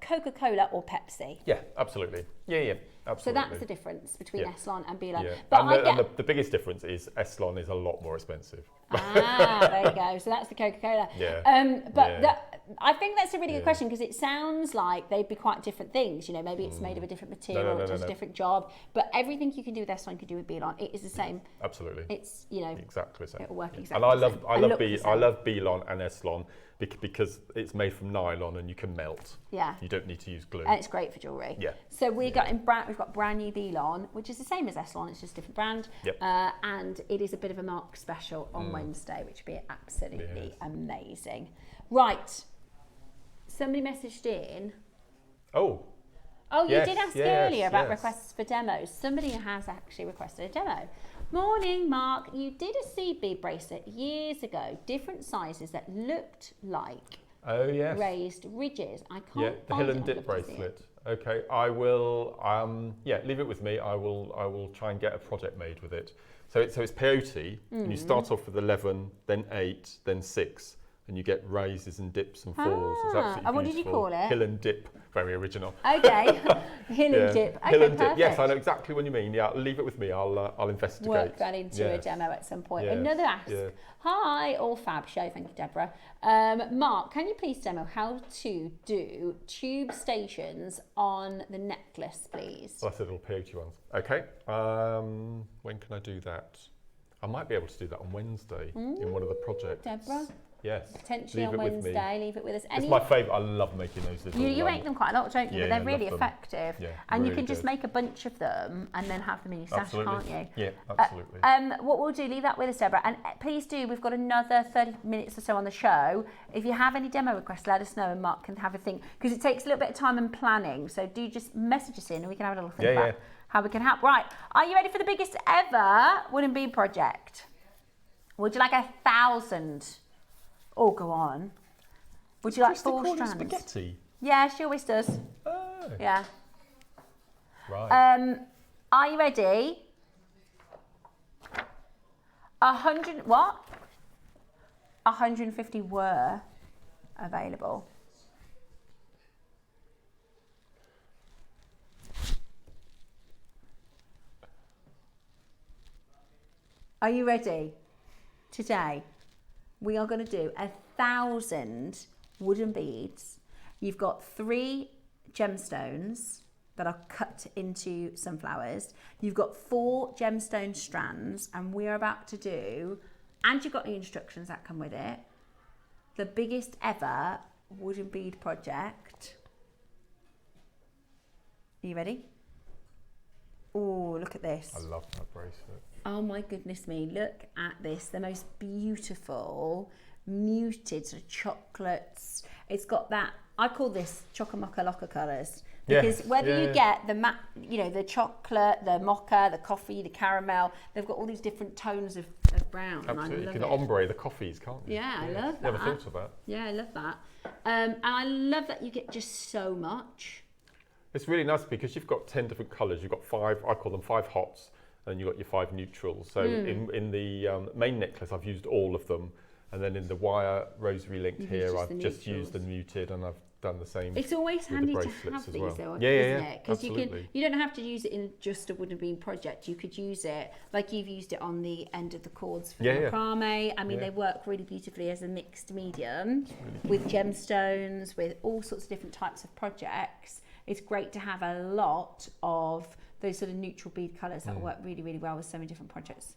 Speaker 2: Coca-Cola or Pepsi.
Speaker 3: Yeah, absolutely. Yeah, absolutely.
Speaker 2: So that's the difference between Eslon and B-long.
Speaker 3: Yeah.
Speaker 2: But
Speaker 3: and the biggest difference is Eslon is a lot more expensive.
Speaker 2: There you go. So that's the Coca-Cola.
Speaker 3: Yeah.
Speaker 2: I think that's a really good question, because it sounds like they'd be quite different things. You know, maybe it's made of a different material, it does a different job. But everything you can do with S-Line, you can do with Belon. It is the same.
Speaker 3: Absolutely.
Speaker 2: It's, you know,
Speaker 3: exactly the same.
Speaker 2: It'll work exactly.
Speaker 3: And
Speaker 2: I
Speaker 3: love Belon and S-Lon because it's made from nylon and you can melt.
Speaker 2: Yeah.
Speaker 3: You don't need to use glue.
Speaker 2: And it's great for jewellery.
Speaker 3: Yeah.
Speaker 2: So we've got brand new Belon, which is the same as S-Lon, it's just a different brand.
Speaker 3: Yep.
Speaker 2: And it is a bit of a Mark special on Wednesday, which would be absolutely amazing. Right. Somebody messaged in.
Speaker 3: Oh,
Speaker 2: you did ask earlier about requests for demos. Somebody has actually requested a demo. Morning, Mark. You did a seed bead bracelet years ago, different sizes that looked like raised ridges. I can't
Speaker 3: the
Speaker 2: find
Speaker 3: Hill and Dip bracelet. Okay, I will. Leave it with me. I will try and get a project made with it. So it's peyote, and you start off with 11, then 8, then 6. And you get raises and dips and falls. It's absolutely
Speaker 2: and what did you call it?
Speaker 3: Hill and Dip. Very original.
Speaker 2: Okay, Hill and Dip. Okay,
Speaker 3: Hill and
Speaker 2: perfect.
Speaker 3: Dip. Yes, I know exactly what you mean. Yeah, leave it with me. I'll investigate.
Speaker 2: Work that into a demo at some point.
Speaker 3: Yeah.
Speaker 2: Another ask. Yeah. Hi, all fab show. Thank you, Deborah. Mark, can you please demo how to do tube stations on the necklace, please?
Speaker 3: Well, that's the little peyote ones. Okay. When can I do that? I might be able to do that on Wednesday in one of the projects.
Speaker 2: Deborah?
Speaker 3: Yes.
Speaker 2: Potentially on Wednesday, leave it with us.
Speaker 3: It's my favourite. I love making those little
Speaker 2: You make them quite a lot, don't you?
Speaker 3: Yeah,
Speaker 2: but they're really effective.
Speaker 3: Yeah,
Speaker 2: and
Speaker 3: really
Speaker 2: you can just
Speaker 3: good.
Speaker 2: make a bunch of them and then have them in your stash, can't you?
Speaker 3: Yeah, absolutely.
Speaker 2: What we'll do, leave that with us, Deborah. And please do, we've got another 30 minutes or so on the show. If you have any demo requests, let us know and Mark can have a think. Because it takes a little bit of time and planning. So do just message us in and we can have a little think about how we can help. Right, are you ready for the biggest ever wooden bead project? Would you like 1,000? Oh, go on. Would you like 4 strands?
Speaker 3: Spaghetti?
Speaker 2: Yeah, she always does.
Speaker 3: Oh.
Speaker 2: Yeah.
Speaker 3: Right.
Speaker 2: Are you ready? 100, what? 150 were available. Are you ready? Today, we are going to do 1,000 wooden beads. You've got 3 gemstones that are cut into sunflowers. You've got 4 gemstone strands, and we're about to do, and you've got the instructions that come with it, the biggest ever wooden bead project. Are you ready? Oh, look at this.
Speaker 3: I love that bracelet.
Speaker 2: Oh my goodness me, look at this. The most beautiful, muted sort of chocolates. It's got that, I call this chocolate mocha colours. Because whether you get the the chocolate, the mocha, the coffee, the caramel, they've got all these different tones of brown.
Speaker 3: Absolutely,
Speaker 2: and I
Speaker 3: you
Speaker 2: love
Speaker 3: can
Speaker 2: it.
Speaker 3: ombre the coffees, can't you?
Speaker 2: Yeah, I love that.
Speaker 3: Never thought of that.
Speaker 2: Yeah, I love that. And I love that you get just so much.
Speaker 3: It's really nice because you've got 10 different colours. You've got 5, I call them 5 hots, and you've got your 5 neutrals. So in the main necklace, I've used all of them. And then in the wire rosary linked here, I've just used the muted, and I've done the same.
Speaker 2: It's always handy to have these though, isn't it? Because you don't have to use it in just a wooden bead project. You could use it like you've used it on the end of the cords for macrame. I mean, they work really beautifully as a mixed medium with gemstones, with all sorts of different types of projects. It's great to have a lot of those sort of neutral bead colours that work really, really well with so many different projects.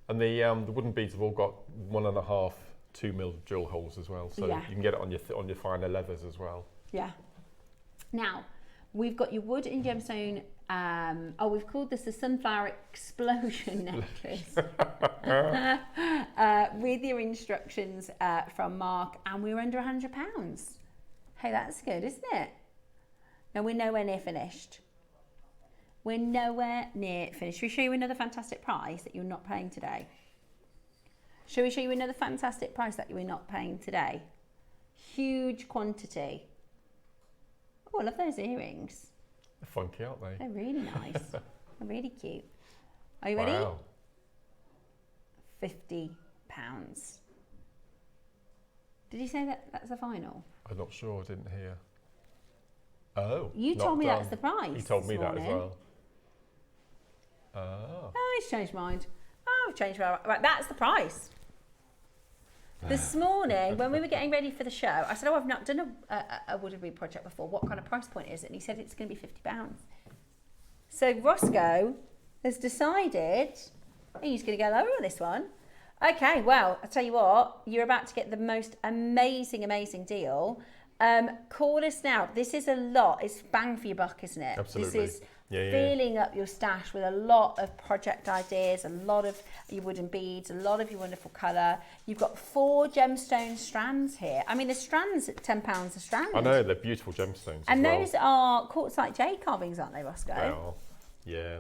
Speaker 3: And the wooden beads have all got 1.5, 2 mil jewel holes as well, so you can get it on your finer levers as well.
Speaker 2: Yeah. Now, we've got your wood and gemstone. We've called this the Sunflower Explosion necklace with your instructions from Mark, and we're under £100. Hey, that's good, isn't it? Now we're nowhere near finished. We're nowhere near finished. Shall we show you another fantastic price that you're not paying today? Shall we show you another fantastic price that you're not paying today? Huge quantity. Oh, I love those earrings.
Speaker 3: They're funky, aren't they?
Speaker 2: They're really nice. They're really cute. Are you ready?
Speaker 3: Wow.
Speaker 2: £50. Did you say that that's the final?
Speaker 3: I'm not sure, I didn't hear. Oh.
Speaker 2: You told me that's the price.
Speaker 3: You told me
Speaker 2: this
Speaker 3: that as
Speaker 2: morning.
Speaker 3: well. Oh.
Speaker 2: Oh, he's changed mind. Oh, I've changed my mind. Right, that's the price. This morning, when we were getting ready for the show, I said, oh, I've not done a wooden bead project before. What kind of price point is it? And he said it's going to be £50. So Roscoe has decided he's going to go lower on this one. Okay, well, I'll tell you what, you're about to get the most amazing, amazing deal. Call us now. This is a lot. It's bang for your buck, isn't it?
Speaker 3: Absolutely.
Speaker 2: This is filling up your stash with a lot of project ideas, a lot of your wooden beads, a lot of your wonderful colour. You've got 4 gemstone strands here. I mean, the strands at £10 a strand.
Speaker 3: I know, they're beautiful gemstones.
Speaker 2: And
Speaker 3: as well.
Speaker 2: those are quartzite jade carvings, aren't they, Roscoe?
Speaker 3: Well, yeah.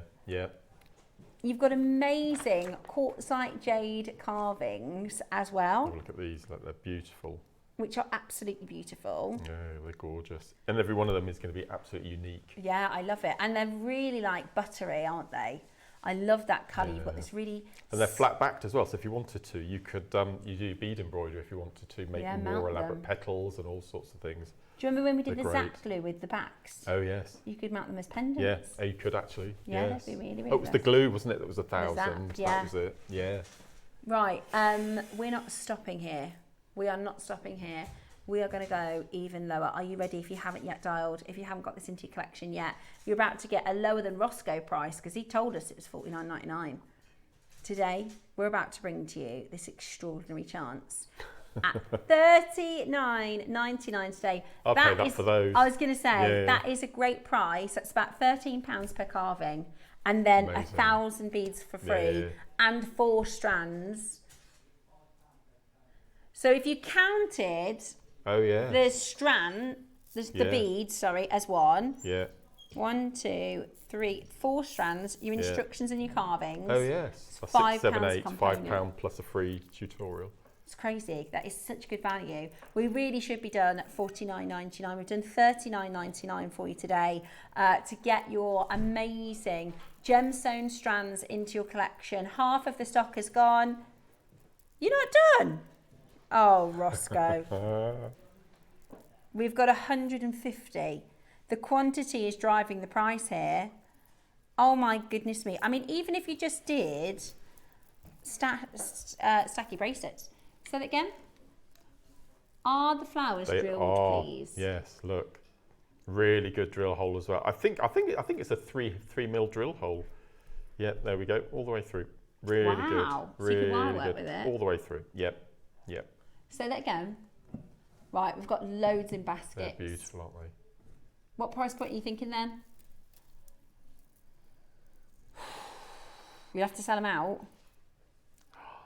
Speaker 2: You've got amazing quartzite jade carvings as well.
Speaker 3: Oh, look at these, like, they're beautiful.
Speaker 2: Which are absolutely beautiful.
Speaker 3: Yeah, they're gorgeous. And every one of them is going to be absolutely unique.
Speaker 2: Yeah, I love it. And they're really like buttery, aren't they? I love that colour. You've got this really...
Speaker 3: And they're flat backed as well, so if you wanted to, you could you do bead embroidery if you wanted to, make more elaborate petals and all sorts of things.
Speaker 2: Do you remember when we did the Zap glue with the backs?
Speaker 3: Oh, yes.
Speaker 2: You could mount them as pendants.
Speaker 3: Yeah, you could actually.
Speaker 2: Yeah,
Speaker 3: yes.
Speaker 2: that'd be really, really
Speaker 3: Oh, it was the glue, wasn't it? That was 1,000.
Speaker 2: That
Speaker 3: was it. Yeah.
Speaker 2: Right, we're not stopping here. We are not stopping here. We are going to go even lower. Are you ready? If you haven't yet dialed, if you haven't got this into your collection yet, you're about to get a lower than Roscoe price because he told us it was $49.99. Today, we're about to bring to you this extraordinary chance at $39.99 today.
Speaker 3: I'll pay that for those.
Speaker 2: I was going to say, that is a great price. That's about £13 per carving. And then 1,000 beads for free and 4 strands. So if you counted... the strand, the beads, as one.
Speaker 3: Yeah.
Speaker 2: 1, 2, 3, 4 strands, your instructions and your carvings.
Speaker 3: Oh, yes.
Speaker 2: £5
Speaker 3: 6, 7, 8,
Speaker 2: component.
Speaker 3: £5 plus a free tutorial.
Speaker 2: It's crazy. That is such good value. We really should be done at $49.99. We've done $39.99 for you today to get your amazing gemstone strands into your collection. Half of the stock is gone. You're not done. Oh, Roscoe. We've got 150. The quantity is driving the price here. Oh my goodness me. I mean, even if you just did stacky bracelets. Say that again. Are the flowers drilled, please?
Speaker 3: Yes, look. Really good drill hole as well. I think it's a 3 mil drill hole. Yeah, there we go. All the way through. Really good.
Speaker 2: So you can wire work with it.
Speaker 3: All the way through. Yep.
Speaker 2: Say that again. Right, we've got loads in baskets.
Speaker 3: They're beautiful, aren't they?
Speaker 2: What price point are you thinking then? You have to sell them out.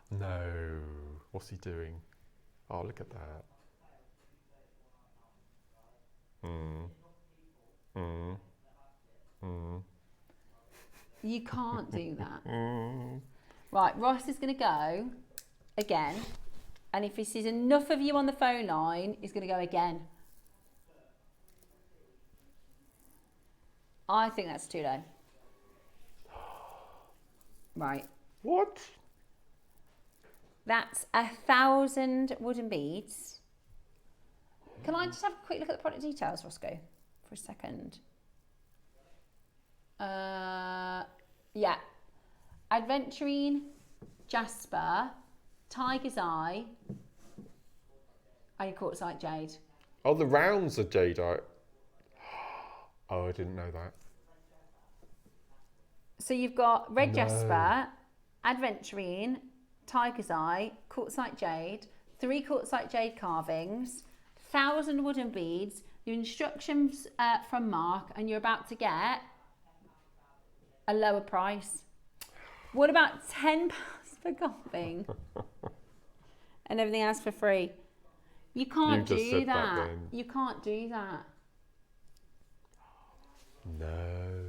Speaker 3: No. What's he doing? Oh, look at that.
Speaker 2: You can't do that. Right, Ross is going to go again. And if he sees enough of you on the phone line, he's going to go again. I think that's too low. Right.
Speaker 3: What?
Speaker 2: That's 1,000 wooden beads. Can I just have a quick look at the product details, Roscoe, for a second? Yeah. Adventurine, jasper, tiger's eye, and quartzite jade.
Speaker 3: Oh, the rounds are jadeite. Oh, I didn't know that.
Speaker 2: So you've got red jasper, adventurine, tiger's eye, quartzite jade, 3 quartzite jade carvings, 1,000 wooden beads, your instructions from Mark, and you're about to get a lower price. What about £10 per carving? And everything else for free. You can't do that. You can't do that.
Speaker 3: No.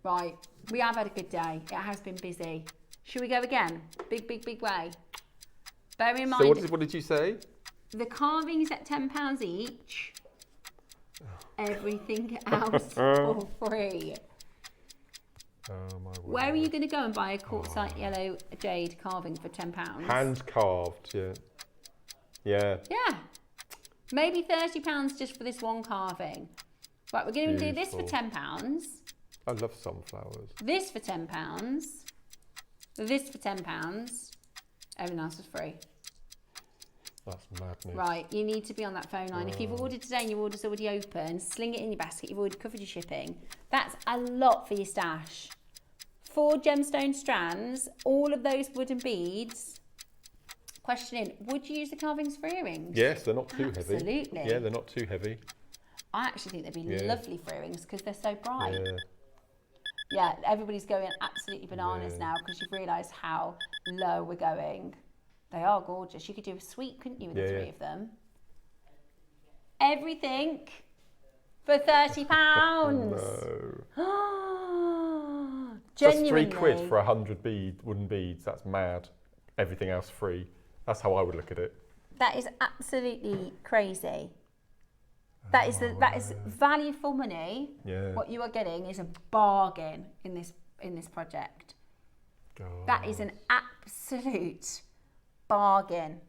Speaker 2: Right, we have had a good day. It has been busy. Should we go again? Big way. Bear in mind.
Speaker 3: So what did you say?
Speaker 2: The carvings at £10 each. Everything else for free.
Speaker 3: Oh my word.
Speaker 2: Where are you going to go and buy a quartzite yellow jade carving for £10?
Speaker 3: Hand carved, yeah.
Speaker 2: Yeah. Maybe £30 just for this one carving. Right, we're going to do this for £10.
Speaker 3: I love sunflowers.
Speaker 2: This for £10. This for £10. Everything else is free.
Speaker 3: That's madness.
Speaker 2: Right, you need to be on that phone line. If you've ordered today and your order's already open, sling it in your basket. You've already covered your shipping. That's a lot for your stash. 4 gemstone strands, all of those wooden beads. Question in, would you use the carvings for earrings?
Speaker 3: Yes, they're not too heavy.
Speaker 2: Absolutely.
Speaker 3: Yeah, they're not too heavy.
Speaker 2: I actually think they'd be lovely for earrings because they're so bright.
Speaker 3: Yeah.
Speaker 2: Yeah, everybody's going absolutely bananas now because you've realised how low we're going. They are gorgeous. You could do a suite, couldn't you, with the 3 of them? Everything for £30.
Speaker 3: No.
Speaker 2: Genuinely.
Speaker 3: Just £3 for 100 wooden beads. That's mad. Everything else free. That's how I would look at it.
Speaker 2: That is absolutely crazy. That is value for money.
Speaker 3: Yeah.
Speaker 2: What you are getting is a bargain in this project.
Speaker 3: God.
Speaker 2: That is an absolute bargain.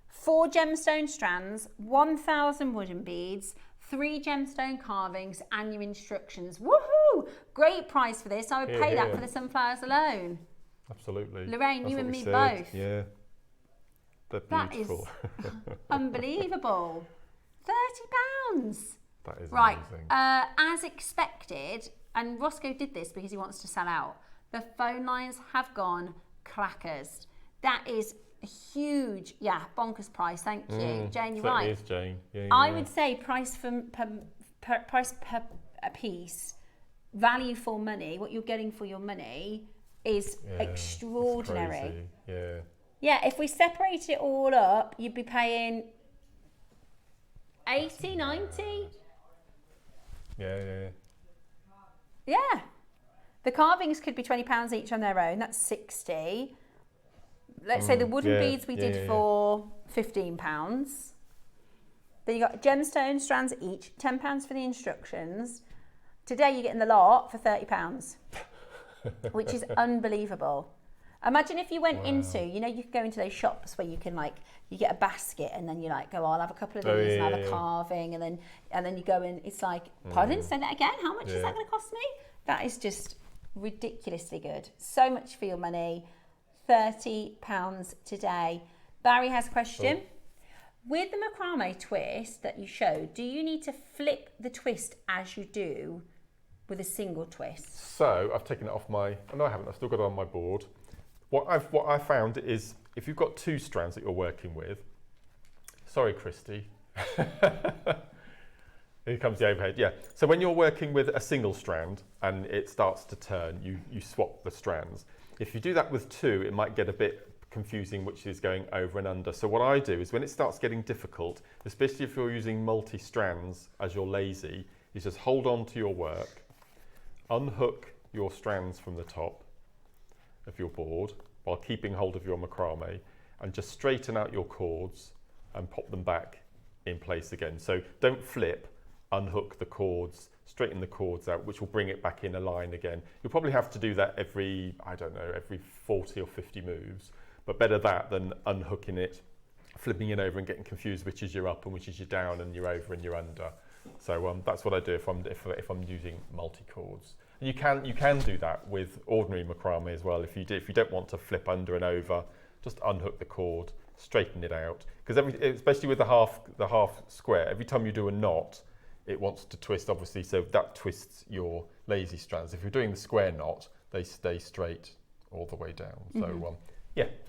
Speaker 2: 4 gemstone strands, 1,000 wooden beads, 3 gemstone carvings, and your instructions. Woohoo! Great price for this. I would pay that for the sunflowers alone.
Speaker 3: Absolutely.
Speaker 2: Lorraine,
Speaker 3: That's
Speaker 2: you
Speaker 3: what
Speaker 2: and
Speaker 3: we
Speaker 2: me
Speaker 3: said.
Speaker 2: both.
Speaker 3: Yeah. They're
Speaker 2: That
Speaker 3: beautiful.
Speaker 2: is unbelievable. £30.
Speaker 3: That is
Speaker 2: right.
Speaker 3: amazing.
Speaker 2: As expected, and Roscoe did this because he wants to sell out, the phone lines have gone clackers. That is a huge, bonkers price. Thank you. Jane, you're right.
Speaker 3: It is, Jane. Yeah,
Speaker 2: I would say price per a piece, value for money, what you're getting for your money is extraordinary.
Speaker 3: Yeah.
Speaker 2: Yeah, if we separated it all up, you'd be paying 80, 90.
Speaker 3: Yeah.
Speaker 2: Yeah. The carvings could be £20 each on their own. That's 60. Let's say the wooden beads we did for £15. Then you got gemstone strands each, £10 for the instructions. Today you're getting the lot for £30, which is unbelievable. Imagine if you went into, you could go into those shops where you can you get a basket and then you go, I'll have a couple of these and I'll have a carving and then you go in, it's like, pardon, say that again? How much is that going to cost me? That is just ridiculously good. So much for your money. £30 today. Barry has a question. With the macrame twist that you showed, do you need to flip the twist as you do with a single twist?
Speaker 3: So I've taken it off my, no I haven't, I've still got it on my board. What I found is if you've got 2 strands that you're working with, sorry Christy, here comes the overhead, yeah. So when you're working with a single strand and it starts to turn, you swap the strands. If you do that with 2, it might get a bit confusing which is going over and under. So what I do is when it starts getting difficult, especially if you're using multi-strands as you're lazy, is just hold on to your work, unhook your strands from the top of your board while keeping hold of your macrame and just straighten out your cords and pop them back in place again. So don't flip, unhook the cords, straighten the cords out, which will bring it back in a line again. You'll probably have to do that every 40 or 50 moves, but better that than unhooking it, flipping it over and getting confused which is your up and which is your down and your over and your under. So that's what I do if I'm using multi-cords. And you can do that with ordinary macrame as well. If you don't want to flip under and over, just unhook the cord, straighten it out. Because especially with the half square, every time you do a knot, it wants to twist obviously, so that twists your lazy strands. If you're doing the square knot, they stay straight all the way down. So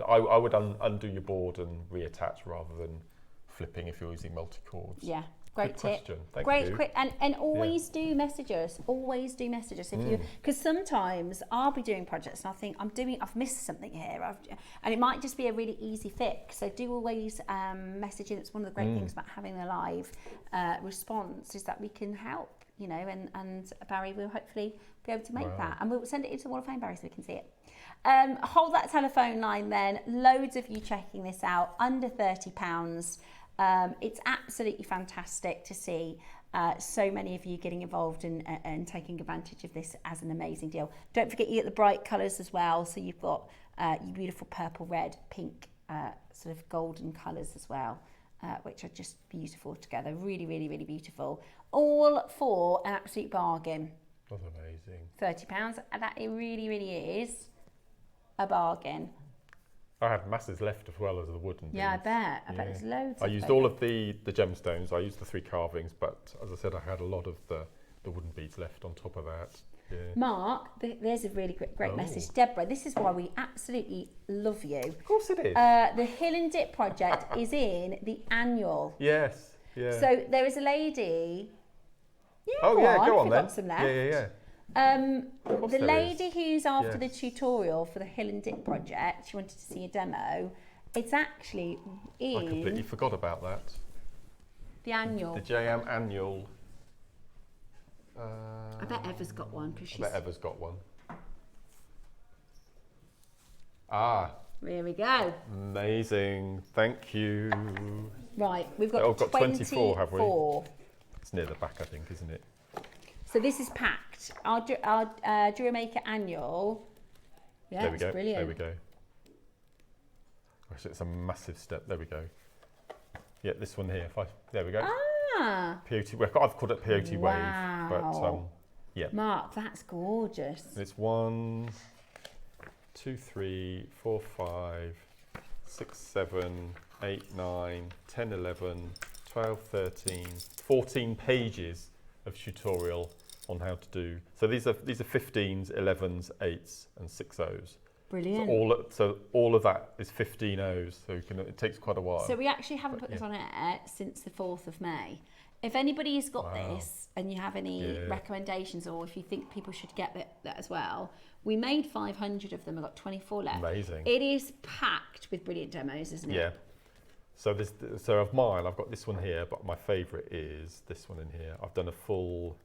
Speaker 3: I would undo your board and reattach rather than flipping if you're using multi-cords.
Speaker 2: Yeah. Great tip.
Speaker 3: Thank
Speaker 2: Great
Speaker 3: you.
Speaker 2: quick and always do message us. Always do message us if you, because sometimes I'll be doing projects and I think I've missed something here, and it might just be a really easy fix. So do always message in. It's one of the great things about having a live response is that we can help, and Barry will hopefully be able to make that, and we'll send it into the Wall of Fame, Barry, so we can see it. Hold that telephone line then. Loads of you checking this out, under £30. It's absolutely fantastic to see so many of you getting involved and taking advantage of this as an amazing deal. Don't forget you get the bright colours as well. So you've got your beautiful purple, red, pink, sort of golden colours as well, which are just beautiful together. Really, really, really beautiful. All for an absolute bargain.
Speaker 3: That's amazing.
Speaker 2: £30. That it really, really is a bargain.
Speaker 3: I had masses left as well as the wooden beads.
Speaker 2: Yeah, I bet. I bet there's loads.
Speaker 3: I used all of the gemstones. I used the 3 carvings, but as I said, I had a lot of the wooden beads left on top of that. Yeah.
Speaker 2: Mark, there's a really great message. Deborah, this is why we absolutely love you.
Speaker 3: Of course it is.
Speaker 2: The Hill and Dip project is in the annual.
Speaker 3: Yes. Yeah.
Speaker 2: So there is a lady. Yeah,
Speaker 3: go on
Speaker 2: we've
Speaker 3: then.
Speaker 2: got some left.
Speaker 3: Yeah.
Speaker 2: The lady who's after the tutorial for the Hill and Dip project, she wanted to see a demo. It's actually in...
Speaker 3: I completely forgot about that.
Speaker 2: The annual.
Speaker 3: The JM annual.
Speaker 2: I bet Eva's got one. Cause she's...
Speaker 3: I bet Eva's got one. Ah.
Speaker 2: There we go.
Speaker 3: Amazing. Thank you.
Speaker 2: Right, we've got,
Speaker 3: we've got 24, have we? It's near the back, I think, isn't it?
Speaker 2: So this is packed. Our JewelleryMaker annual. Yeah,
Speaker 3: there we go.
Speaker 2: Brilliant.
Speaker 3: There we go. Gosh, it's a massive step. There we go. Yeah, this one here. There we go.
Speaker 2: Ah.
Speaker 3: POT. I've called it POT
Speaker 2: Wow.
Speaker 3: wave, but yeah.
Speaker 2: Mark, that's gorgeous.
Speaker 3: It's 1, 2, 3, 4, 5, 6, 7, 8, 9, 10, 11, 12, 13, 14 pages of tutorial on how to do. So these are 15s, 11s, 8s, and 6Os.
Speaker 2: Brilliant.
Speaker 3: So all of that is 15 O's. So it takes quite a while.
Speaker 2: So we actually haven't put this on air since the 4th of May. If anybody's got this and you have any recommendations, or if you think people should get that as well, we made 500 of them. I've got 24 left.
Speaker 3: Amazing.
Speaker 2: It is packed with brilliant demos, isn't it?
Speaker 3: Yeah. So of mine, I've got this one here, but my favourite is this one in here. I've done a full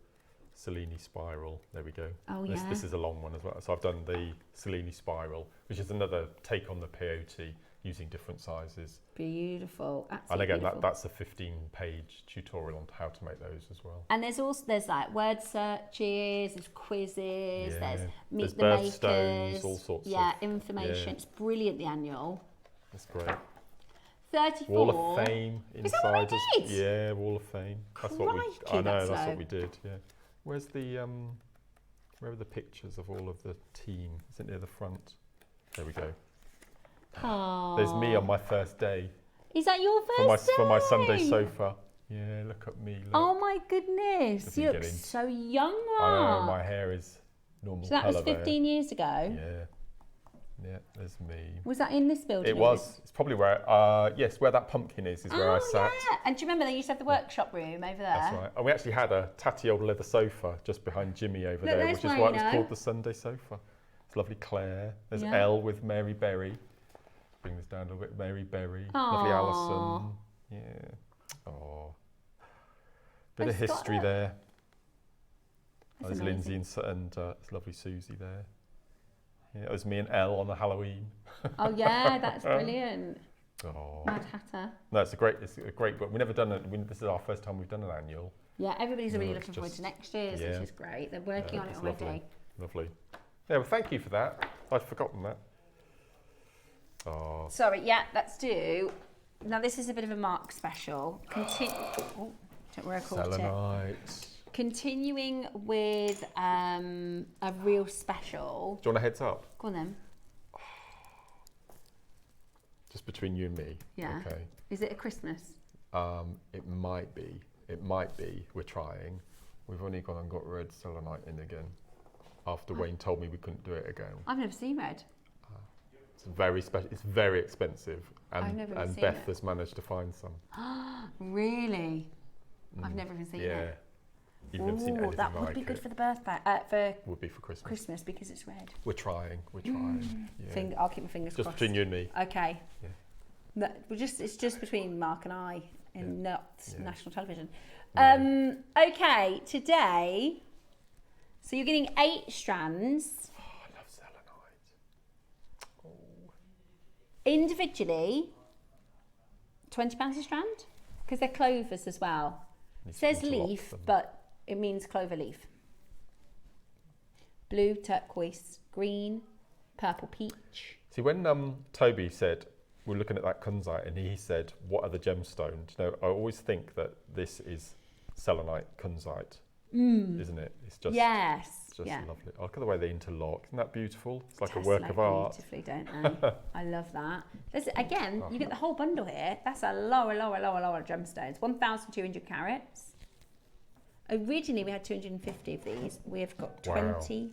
Speaker 3: Cellini spiral. There we go.
Speaker 2: Oh, yeah.
Speaker 3: This is a long one as well. So I've done the Cellini spiral, which is another take on the POT using different sizes.
Speaker 2: Beautiful. Absolutely
Speaker 3: and again,
Speaker 2: beautiful.
Speaker 3: that's a 15-page tutorial on how to make those as well.
Speaker 2: And there's like word searches, there's quizzes, there's meet the
Speaker 3: birthstones,
Speaker 2: makers,
Speaker 3: all sorts
Speaker 2: of
Speaker 3: Yeah.
Speaker 2: information. It's brilliant, the annual.
Speaker 3: That's great.
Speaker 2: 34.
Speaker 3: Wall of Fame inside.
Speaker 2: Is that what we did?
Speaker 3: Yeah, Wall of Fame. That's what we. I know. That's what we did. Yeah. Where's the where are the pictures of all of the team? Is it near the front? There we go.
Speaker 2: Aww.
Speaker 3: There's me on my first day.
Speaker 2: Is that your first day?
Speaker 3: For my Sunday sofa. Yeah, look at me. Look.
Speaker 2: Oh my goodness, you look so young, Mark.
Speaker 3: I know, my hair is normal
Speaker 2: So that was
Speaker 3: colour
Speaker 2: 15
Speaker 3: there.
Speaker 2: years ago?
Speaker 3: Yeah, there's me.
Speaker 2: Was that in this building?
Speaker 3: It was. It's probably where, yes, where that pumpkin is where I sat.
Speaker 2: Yeah. And do you remember they used to have the workshop room over there?
Speaker 3: That's right. And we actually had a tatty old leather sofa just behind Jimmy over there, which is why it was called the Sunday sofa. It's lovely Claire. There's Elle with Mary Berry. Let's bring this down a little bit. Mary Berry. Lovely Alison. Yeah. Oh. Bit of history there. There's Lindsay and it's lovely Susie there. Yeah, it was me and Elle on the Halloween.
Speaker 2: Oh yeah, that's brilliant.
Speaker 3: Oh.
Speaker 2: Mad Hatter.
Speaker 3: No, it's a great book. We've never done it. This is our first time we've done an annual.
Speaker 2: Yeah, everybody's really looking forward to next year's, which is great. They're working on it already.
Speaker 3: Lovely. Yeah, well, thank you for that. I'd forgotten that. Oh.
Speaker 2: Sorry, yeah, let's do. Now this is a bit of a Mark special. Oh, don't worry, I caught
Speaker 3: Selenite.
Speaker 2: Continuing with a real special.
Speaker 3: Do you want a heads up?
Speaker 2: Go on then.
Speaker 3: Just between you and me.
Speaker 2: Yeah.
Speaker 3: Okay.
Speaker 2: Is it a Christmas?
Speaker 3: It might be. It might be. We're trying. We've only gone and got red selenite in again. After Wayne told me we couldn't do it again.
Speaker 2: I've never seen red.
Speaker 3: It's very special. It's very expensive. And Beth has managed to find some.
Speaker 2: Really? I've never even seen it.
Speaker 3: Yeah. You've never seen anything
Speaker 2: that would
Speaker 3: like
Speaker 2: be good
Speaker 3: it.
Speaker 2: for the birthday.
Speaker 3: Would be for Christmas.
Speaker 2: Christmas because it's red.
Speaker 3: We're trying. Yeah.
Speaker 2: I'll keep my fingers crossed.
Speaker 3: Just between you and me.
Speaker 2: Okay.
Speaker 3: Yeah.
Speaker 2: No, it's just between Mark and I in national television.
Speaker 3: No.
Speaker 2: Okay, today. So you're getting 8 strands.
Speaker 3: Oh, I love selenite. Oh.
Speaker 2: Individually, £20 a strand because they're clovers as well. It says leaf, but it means clover leaf. Blue, turquoise, green, purple peach.
Speaker 3: See, when Toby said, we're looking at that Kunzite, and he said, what are the gemstones? You know, I always think that this is selenite Kunzite, isn't it? It's just just lovely. Look at the way they interlock. Isn't that beautiful? It's like a work of
Speaker 2: Tessellate
Speaker 3: art.
Speaker 2: beautifully, don't they? I love that. Listen, again, you get the whole bundle here. That's a lower gemstones. 1,200 carats. Originally, we had 250 of these. We've got 20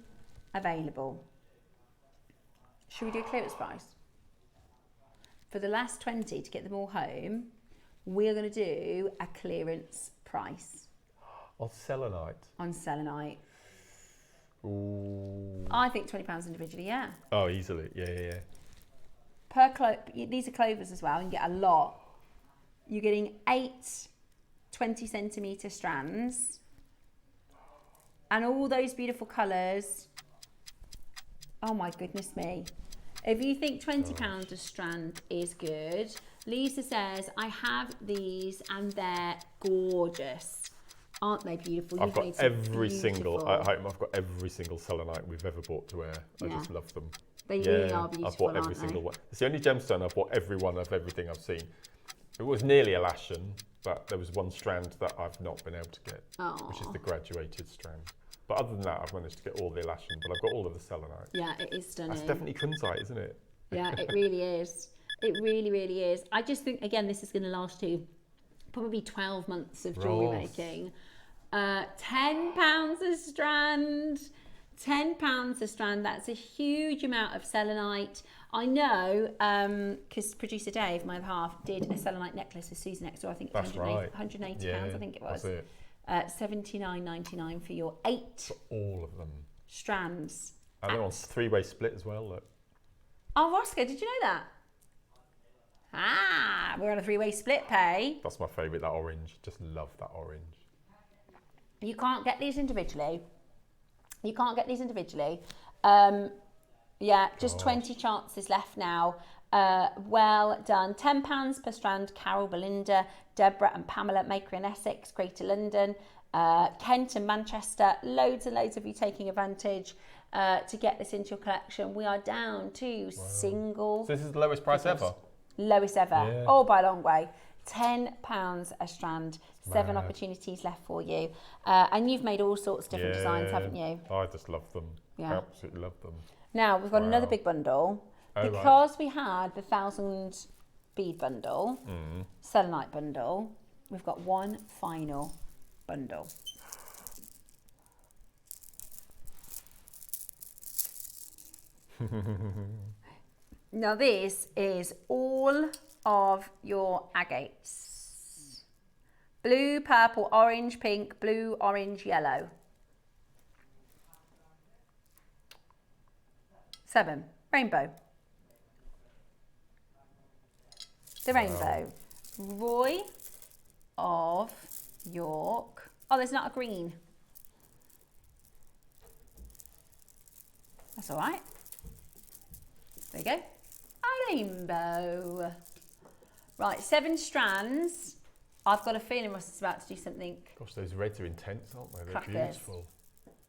Speaker 2: available. Should we do a clearance price? For the last 20 to get them all home, we're going to do a clearance price.
Speaker 3: On selenite?
Speaker 2: On selenite.
Speaker 3: Ooh.
Speaker 2: I think £20 individually, yeah.
Speaker 3: Oh, easily. Yeah.
Speaker 2: These are clovers as well. You can get a lot. You're getting 8 20cm strands. And all those beautiful colours. Oh my goodness me. If you think £20 a strand is good, Lisa says, I have these and they're gorgeous. Aren't they beautiful?
Speaker 3: I've got every single, I've got every single selenite we've ever bought to wear. I just love them.
Speaker 2: They really are beautiful,
Speaker 3: I've bought every single one. It's the only gemstone I've bought every one of everything I've seen. It was nearly Alashan, but there was one strand that I've not been able to get, which is the graduated strand. But other than that, I've managed to get all the Alashan, but I've got all of the selenite.
Speaker 2: Yeah, it is stunning.
Speaker 3: That's definitely Kunzite, isn't it?
Speaker 2: Yeah, it really is. It really, really is. I just think, again, this is going to last you probably 12 months of jewellery making. £10 a strand. £10 a strand. That's a huge amount of selenite. I know, because producer Dave, my other half, did a selenite necklace with Susan next door. I think it was £180, I think it was.
Speaker 3: That's it.
Speaker 2: $79.99 for your 8
Speaker 3: for all of them
Speaker 2: strands.
Speaker 3: And they're on 3-way split as well, look.
Speaker 2: Oh, Roscoe, did you know that? Ah, we're on a 3-way split pay.
Speaker 3: That's my favourite, that orange. Just love that orange.
Speaker 2: You can't get these individually. Yeah, just 20 chances left now. Well done. £10 per strand. Carol, Belinda, Deborah and Pamela, Maker in Essex, Greater London, Kent and Manchester. Loads and loads of you taking advantage to get this into your collection. We are down to single.
Speaker 3: So this is the lowest price ever?
Speaker 2: Lowest ever. Oh, by a long way. £10 a strand. 7 opportunities left for you. And you've made all sorts of different designs, haven't you?
Speaker 3: I just love them. Yeah. Absolutely love them.
Speaker 2: Now, we've got another big bundle. Because we had the 1,000 bead bundle, selenite bundle, we've got one final bundle. Now this is all of your agates. Blue, purple, orange, pink, blue, orange, yellow. 7. Rainbow. The rainbow. Roy of York. Oh, there's not a green. That's all right. There you go. A rainbow. Right, 7 strands. I've got a feeling Ross is about to do something.
Speaker 3: Gosh, those reds are intense, aren't they? They're beautiful.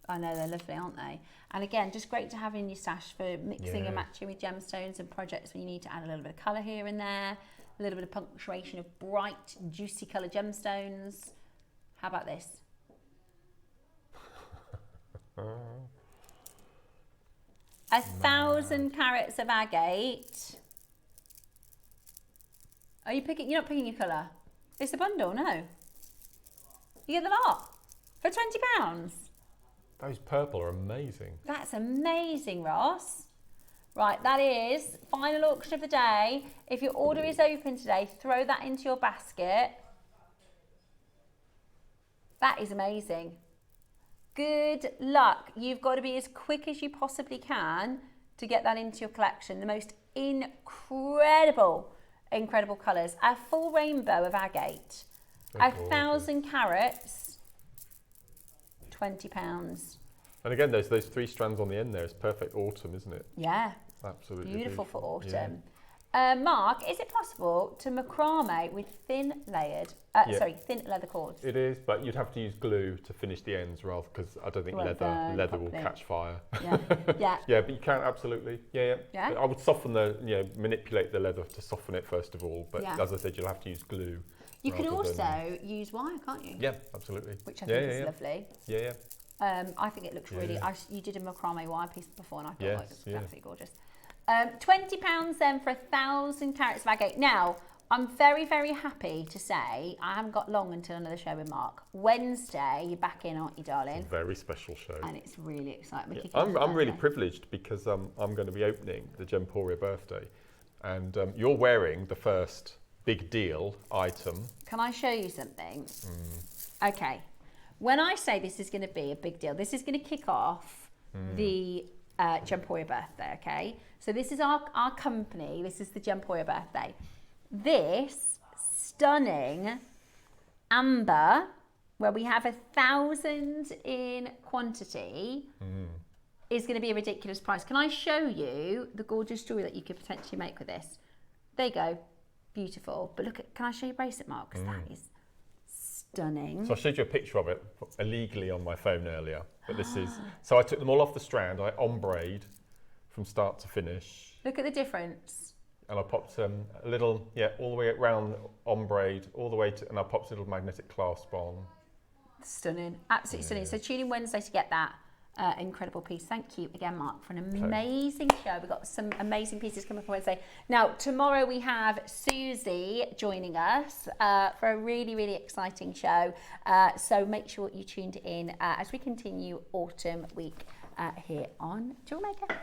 Speaker 2: I know, they're lovely, aren't they? And again, just great to have in your stash for mixing and matching with gemstones and projects when you need to add a little bit of colour here and there, a little bit of punctuation of bright, juicy colour gemstones. How about this? 1,000 carats of agate. Are you picking? You're not picking your colour. It's a bundle, no. You get the lot for £20.
Speaker 3: Those purple are amazing.
Speaker 2: That's amazing, Ross. Right, that is final auction of the day. If your order is open today, throw that into your basket. That is amazing. Good luck. You've got to be as quick as you possibly can to get that into your collection. The most incredible colours. A full rainbow of agate. 1,000 carats, £20.
Speaker 3: And again, there's those 3 strands on the end there. It's perfect autumn, isn't it?
Speaker 2: Yeah.
Speaker 3: Absolutely
Speaker 2: Beautiful for autumn.
Speaker 3: Yeah.
Speaker 2: Mark, is it possible to macrame with thin leather cords?
Speaker 3: It is, but you'd have to use glue to finish the ends rather, because I don't think leather will catch fire.
Speaker 2: Yeah, yeah.
Speaker 3: Yeah, but you can absolutely. Yeah. I would soften manipulate the leather to soften it first of all. But as I said, you'll have to use glue.
Speaker 2: You can also use wire, can't you?
Speaker 3: Yeah, absolutely.
Speaker 2: Which I think is lovely.
Speaker 3: Yeah.
Speaker 2: I think it looks really. You did a macrame wire piece before, and I thought it was absolutely gorgeous. £20 then for 1,000 carats of agate. Now, I'm very, very happy to say I haven't got long until another show with Mark. Wednesday, you're back in, aren't you, darling?
Speaker 3: It's a very special show.
Speaker 2: And it's really exciting.
Speaker 3: Yeah. I'm really privileged because I'm going to be opening the Gemporia birthday, and you're wearing the first big deal item.
Speaker 2: Can I show you something? Okay. When I say this is going to be a big deal, this is going to kick off the Gemporia birthday, okay? So this is our company. This is the Gemporia birthday. This stunning amber, where we have 1,000 in quantity, is going to be a ridiculous price. Can I show you the gorgeous jewellery that you could potentially make with this? There you go. Beautiful. But look at, can I show you a bracelet, Mark? Because that is stunning.
Speaker 3: So I showed you a picture of it illegally on my phone earlier. But this is, so I took them all off the strand. I ombrayed from start to finish.
Speaker 2: Look at the difference.
Speaker 3: And I popped a little, all the way around ombrayed, all the way to, and I popped a little magnetic clasp on.
Speaker 2: Stunning, absolutely stunning. So tune in Wednesday to get that incredible piece. Thank you again, Mark, for an amazing show. We've got some amazing pieces coming up on Wednesday. Now, tomorrow we have Susie joining us for a really, really exciting show. So make sure you tuned in as we continue Autumn Week here on JewelleryMaker.